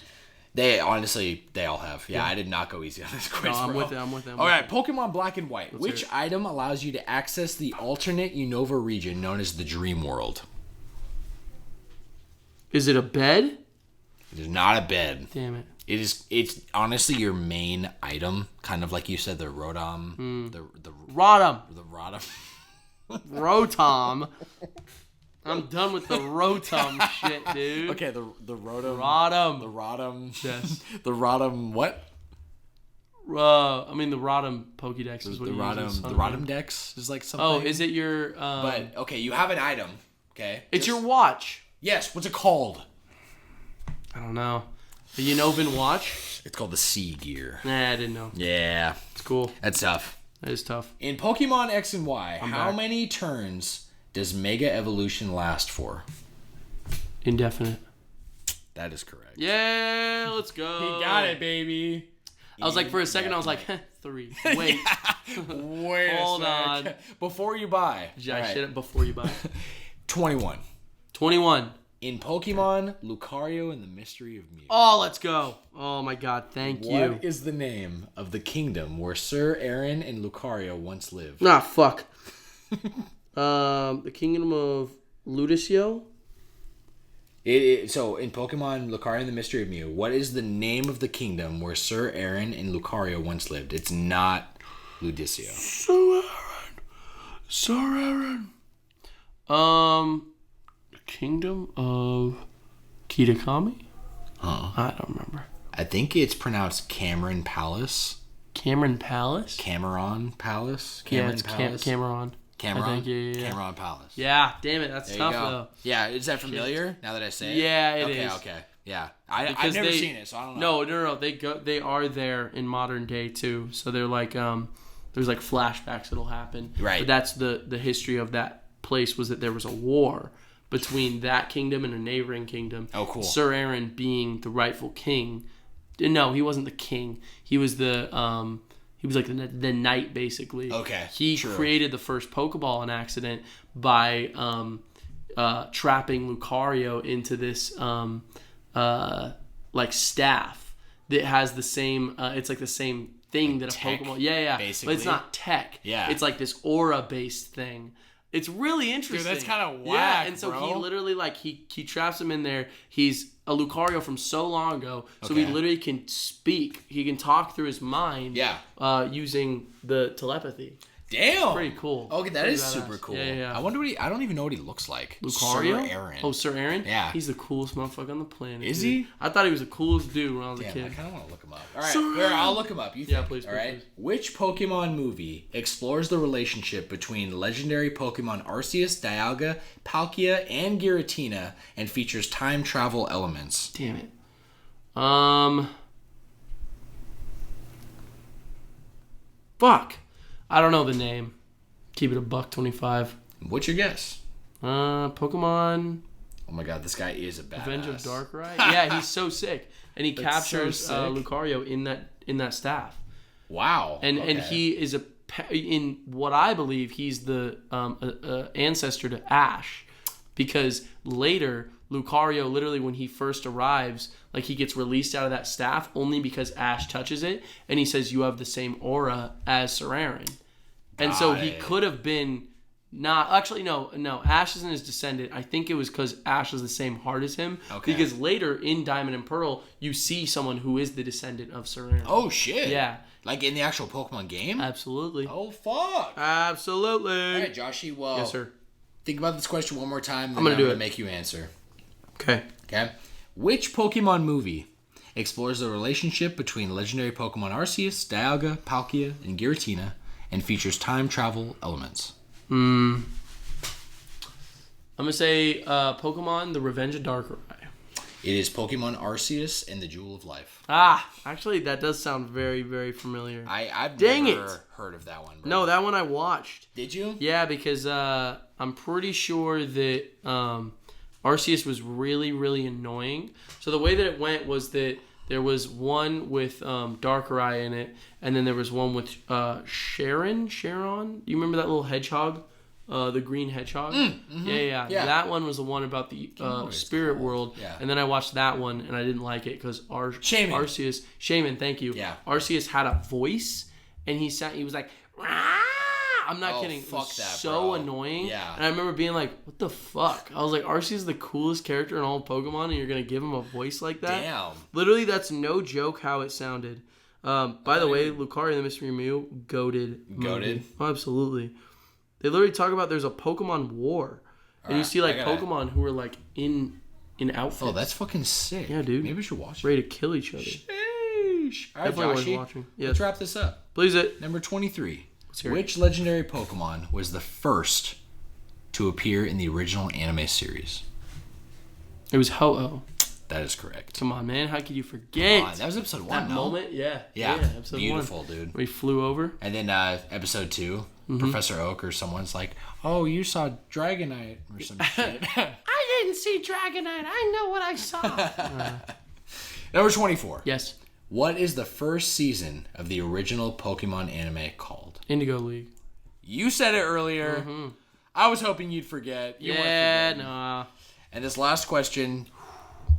They all have. Yeah, I did not go easy on this quiz. No, I'm with it. All right, Pokemon Black and White. Which item allows you to access the alternate Unova region known as the Dream World? Is it a bed? It is not a bed. Damn it. It's honestly your main item, kind of like you said, the Rotom. The Rotom. The Rotom. Rotom. I'm done with the Rotom shit, dude. Okay, the Rotom. Rotom. The Rotom. Yes. The Rotom what? The Rotom Pokédex is what the you Rotom. use. The Rotom Dex is like something. Oh, is it your... But, okay, you have an item, okay? It's your watch. Yes, what's it called? I don't know. The Unovan watch? It's called the Sea Gear. Nah, I didn't know. Yeah. It's cool. That's tough. That is tough. In Pokemon X and Y, how back. many turns does Mega Evolution last for? Indefinite. That is correct. Yeah, let's go. He got it, baby. I was like, for a second, I was like, 3. Wait. Wait Hold on. Before you buy. I shit it before you buy. 21. 21. In Pokemon, Lucario and the Mystery of Mew. Oh, let's go. Oh, my God. Thank you. What is the name of the kingdom where Sir Aaron and Lucario once lived? Nah, fuck. The Kingdom of Ludicio? So in Pokemon Lucario and the Mystery of Mew, what is the name of the kingdom where Sir Aaron and Lucario once lived? It's not Ludicio. Sir Aaron. Kingdom of Kitakami? I don't remember. I think it's pronounced Cameron Palace. Cameron Palace? Cameron Palace? Cameron Palace? Cameron? I think, yeah. Cameron Palace. Yeah, damn it, that's there tough you go. though. Yeah, is that familiar now that I say it? Yeah, it is. Okay. Yeah. I've never seen it, so I don't know. No. They are there in modern day too. So they're like there's like flashbacks that'll happen. Right. But that's the history of that place was that there was a war between that kingdom and a neighboring kingdom. Oh, cool. Sir Aaron being the rightful king. No, he wasn't the king. He was the knight basically. Okay. He created the first Pokeball on accident by trapping Lucario into this like staff that has the same. It's like the same thing that a Pokeball. Yeah. Basically. But it's not tech. Yeah. It's like this aura based thing. It's really interesting. Dude, that's kind of whack, yeah, and so bro. he literally he traps him in there. He's a Lucario from so long ago, so he literally can speak. He can talk through his mind. Yeah. Using the telepathy. Damn. It's pretty cool. Okay, that pretty is badass. super cool. Yeah. I wonder I don't even know what he looks like. Lucario? Sir Aaron. Oh, Sir Aaron? Yeah. He's the coolest motherfucker on the planet. Is dude. he? I thought he was the coolest dude when I was a Damn, kid. I kind of want to look him up. All right, here, I'll look him up. You think? Yeah, please. All right. Which Pokemon movie explores the relationship between legendary Pokemon Arceus, Dialga, Palkia, and Giratina, and features time travel elements? Damn it. Fuck. I don't know the name. Keep it a $1.25. What's your guess? Pokemon. Oh my god, this guy is a badass. Revenge of Darkrai. Yeah, he's so sick, and he captures so Lucario in that staff. Wow. And he is in what I believe he's the ancestor to Ash, because later Lucario literally when he first arrives, like he gets released out of that staff only because Ash touches it, and he says you have the same aura as Sir Aaron. And so he could have been not actually no. Ash isn't his descendant. I think it was because Ash has the same heart as him. Okay. Because later in Diamond and Pearl, you see someone who is the descendant of Sir Aaron. Oh shit! Yeah, like in the actual Pokemon game. Absolutely. Oh fuck! Absolutely. All right, Joshie. Well, yes, sir. Think about this question one more time. I'm gonna make you answer. Okay. Which Pokemon movie explores the relationship between legendary Pokemon Arceus, Dialga, Palkia, and Giratina, and features time travel elements? I'm gonna say Pokemon: The Revenge of Darkrai. It is Pokemon Arceus and the Jewel of Life. Actually, that does sound very, very familiar. I've never heard of that one, bro. No, that one I watched. Did you? Yeah, because I'm pretty sure that Arceus was really, really annoying. So the way that it went was that there was one with Darkrai in it, and then there was one with Sharon? You remember that little hedgehog? The green hedgehog? Mm-hmm. Yeah. That one was the one about the spirit world. Yeah. And then I watched that one, and I didn't like it because Arceus... Shaman, thank you. Yeah. Arceus had a voice, and he was like... Rah! I'm not kidding. Fuck it was that, so bro. annoying. Yeah. And I remember being like, what the fuck? I was like, Arceus is the coolest character in all of Pokemon, and you're going to give him a voice like that? Damn. Literally, that's no joke how it sounded. By the way, Lucario and the Mystery of Mew, goated. Oh, absolutely. They literally talk about there's a Pokemon war. And you see like Pokemon who are like in outfits. Oh, that's fucking sick. Yeah, dude. Maybe we should watch it. Ready to kill each other. Sheesh. All right, Definitely worth Joshie, watching. Yes. Let's wrap this up. Please it. Number 23. hear it. Which legendary Pokemon was the first to appear in the original anime series? It was Ho-Oh. That is correct. Come on, man. How could you forget? Come on, that was episode 1, that moment? Yeah. Yeah, episode beautiful, 1. dude. We flew over. And then episode 2, Professor Oak or someone's like, oh, you saw Dragonite or some shit. I didn't see Dragonite. I know what I saw. Number 24. Yes. What is the first season of the original Pokemon anime called? Indigo League. You said it earlier. I was hoping you'd forget. You weren't forgetting. Nah. And this last question,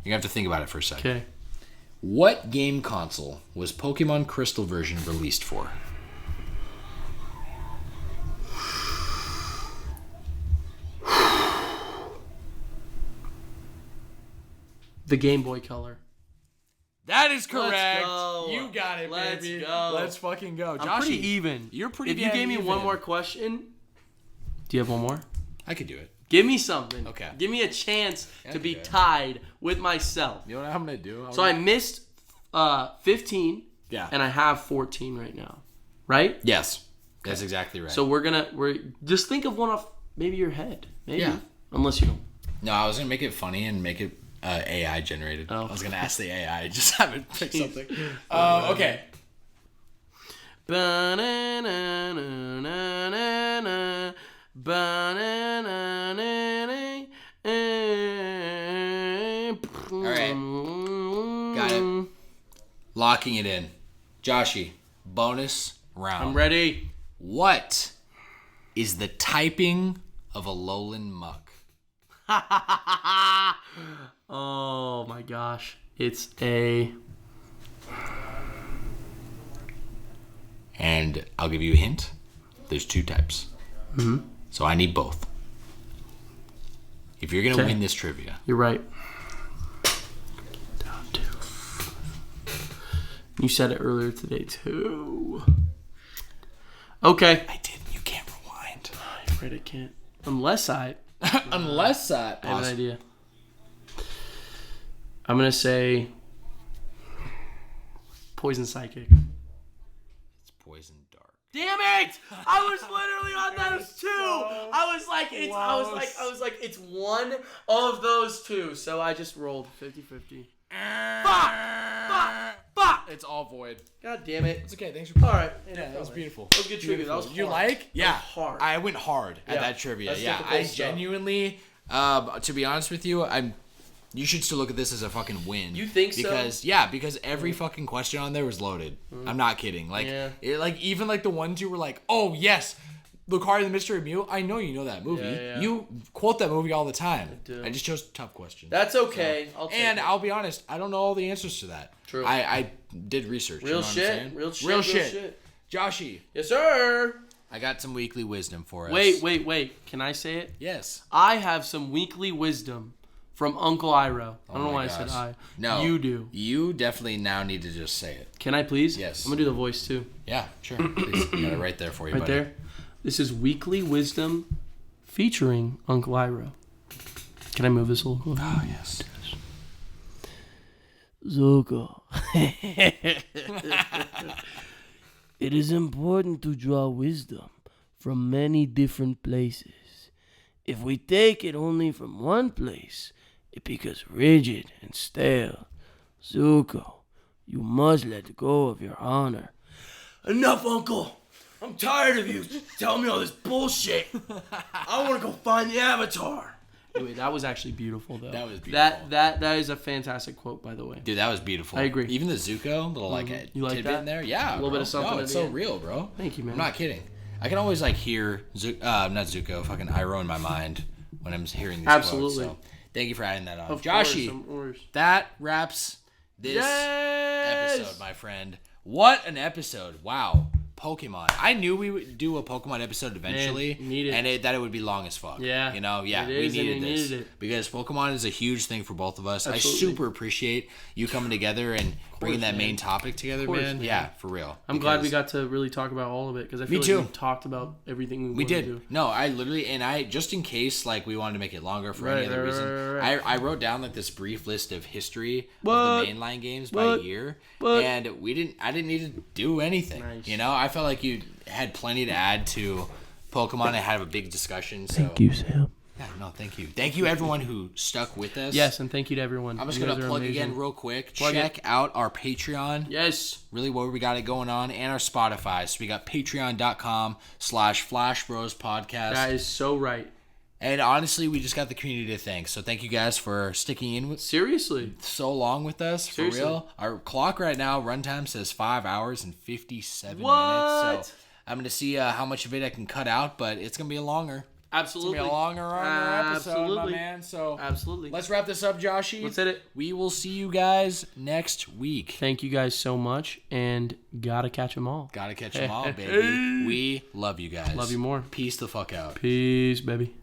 you have to think about it for a second. Okay. What game console was Pokemon Crystal version released for? The Game Boy Color. That is correct. Let's go. You got it, Let's baby. go. Let's fucking go. I'm Joshie, pretty even. You're pretty If you damn gave me even. one more question, do you have one more? I could do it. Give me something. Okay. Give me a chance to be Okay. tied with myself. You know what I'm going to do? So I missed 15. Yeah. And I have 14 right now. Right? Yes. That's exactly right. So we're just think of one off maybe your head. Maybe. Yeah. Unless you don't. No, I was going to make it funny and make it AI generated. Oh. I was going to ask the AI. Just have it pick something. Okay. Ba-na-na-na-na-na. Ba-na-na-na-na. All right. Got it. Locking it in. Joshie, bonus round. I'm ready. What is the typing of a lowland muck? Oh my gosh. It's a... And I'll give you a hint. There's 2 types. Mm-hmm. So I need both. If you're going to win this trivia. You're right. Down 2. You said it earlier today too. Okay. I didn't. You can't rewind. I'm afraid I can't. Unless I... Unless I have an idea. I'm going to say... Poison Psychic. It's poison dark. Damn it! I was literally on those 2. I was like, it's one of those 2. So I just rolled 50-50. Fuck! It's all void. God damn it. It's okay. Thanks for playing. All right. Yeah, that was beautiful. That was good trivia. That was hard. You like? Yeah. That was hard. I went hard at Yeah. that trivia. That's Yeah. difficult I stuff. genuinely, to be honest with you, you should still look at this as a fucking win. You think so? Because every fucking question on there was loaded. I'm not kidding. Like, Yeah. even like the ones you were like, oh yes, Lucario and the Mystery of Mew. I know you know that movie. Yeah. You quote that movie all the time. I do. I just chose tough questions. That's okay. I'll take it. I'll be honest, I don't know all the answers to that. True. I did research. Real you know what I'm shit. saying? Real shit. Joshie, Yes, sir. I got some weekly wisdom for us. Wait. Can I say it? Yes. I have some weekly wisdom from Uncle Iroh. I don't know why I said I. No. You do. You definitely now need to just say it. Can I please? Yes. I'm going to do the voice too. Yeah, sure. Please. Got it right there for you, Right buddy. there. This is weekly wisdom featuring Uncle Iroh. Can I move this a little? Oh, yes. Zuko. It is important to draw wisdom from many different places. If we take it only from one place, it becomes rigid and stale. Zuko, you must let go of your honor. Enough, Uncle! I'm tired of you telling me all this bullshit. I want to go find the Avatar. Anyway, that was actually beautiful, though. That was beautiful. That is a fantastic quote, by the way. Dude, that was beautiful. I agree. Even the Zuko, little You like tidbit that? in there. Yeah, A little bit of something No, at it's the so end. real, bro. Thank you, man. I'm not kidding. I can always hear not Zuko, fucking Iroh in my mind when I'm hearing these Absolutely. quotes. So thank you for adding that on. Of Joshie, course. that wraps this episode, my friend. What an episode. Wow. Pokemon. I knew we would do a Pokemon episode eventually, Man, need it. and that it would be long as fuck. Yeah. You know, yeah, It we is, and needed we this needed it. because Pokemon is a huge thing for both of us. Absolutely. I super appreciate you coming together and bringing that main topic together, course, man. man. Yeah, for real. I'm glad we Because got to really talk about all of it because I feel Me like too. we talked about everything we we wanted did. to do. No, I literally, and I just in case we wanted to make it longer for any Right, other right, reason, right. I wrote down this brief list of history What? of the mainline games by What? year, What? and I didn't need to do anything. Nice. You know, I felt like you had plenty to add to Pokemon and had a big discussion. So Thank you, Sam. yeah, no, thank you. Thank you everyone who stuck with us. Yes, and thank you to everyone. I'm just You gonna guys are plug amazing. again real quick. Plug Check out our Patreon. Yes. Really where we got it going on, and our Spotify. So we got patreon.com/FlashBrosPodcast. That is so right. And honestly, we just got the community to thank. So thank you guys for sticking in with Seriously. so long with us. For Seriously. real. Our clock right now, runtime says 5 hours and 57 What? minutes. So I'm going to see how much of it I can cut out, but it's going to be a longer. Absolutely. It's going to be a longer episode, my Absolutely. man. So Absolutely. let's wrap this up, Joshie. Let's hit it. We will see you guys next week. Thank you guys so much, and gotta catch them all. Gotta catch them all, baby. We love you guys. Love you more. Peace the fuck out. Peace, baby.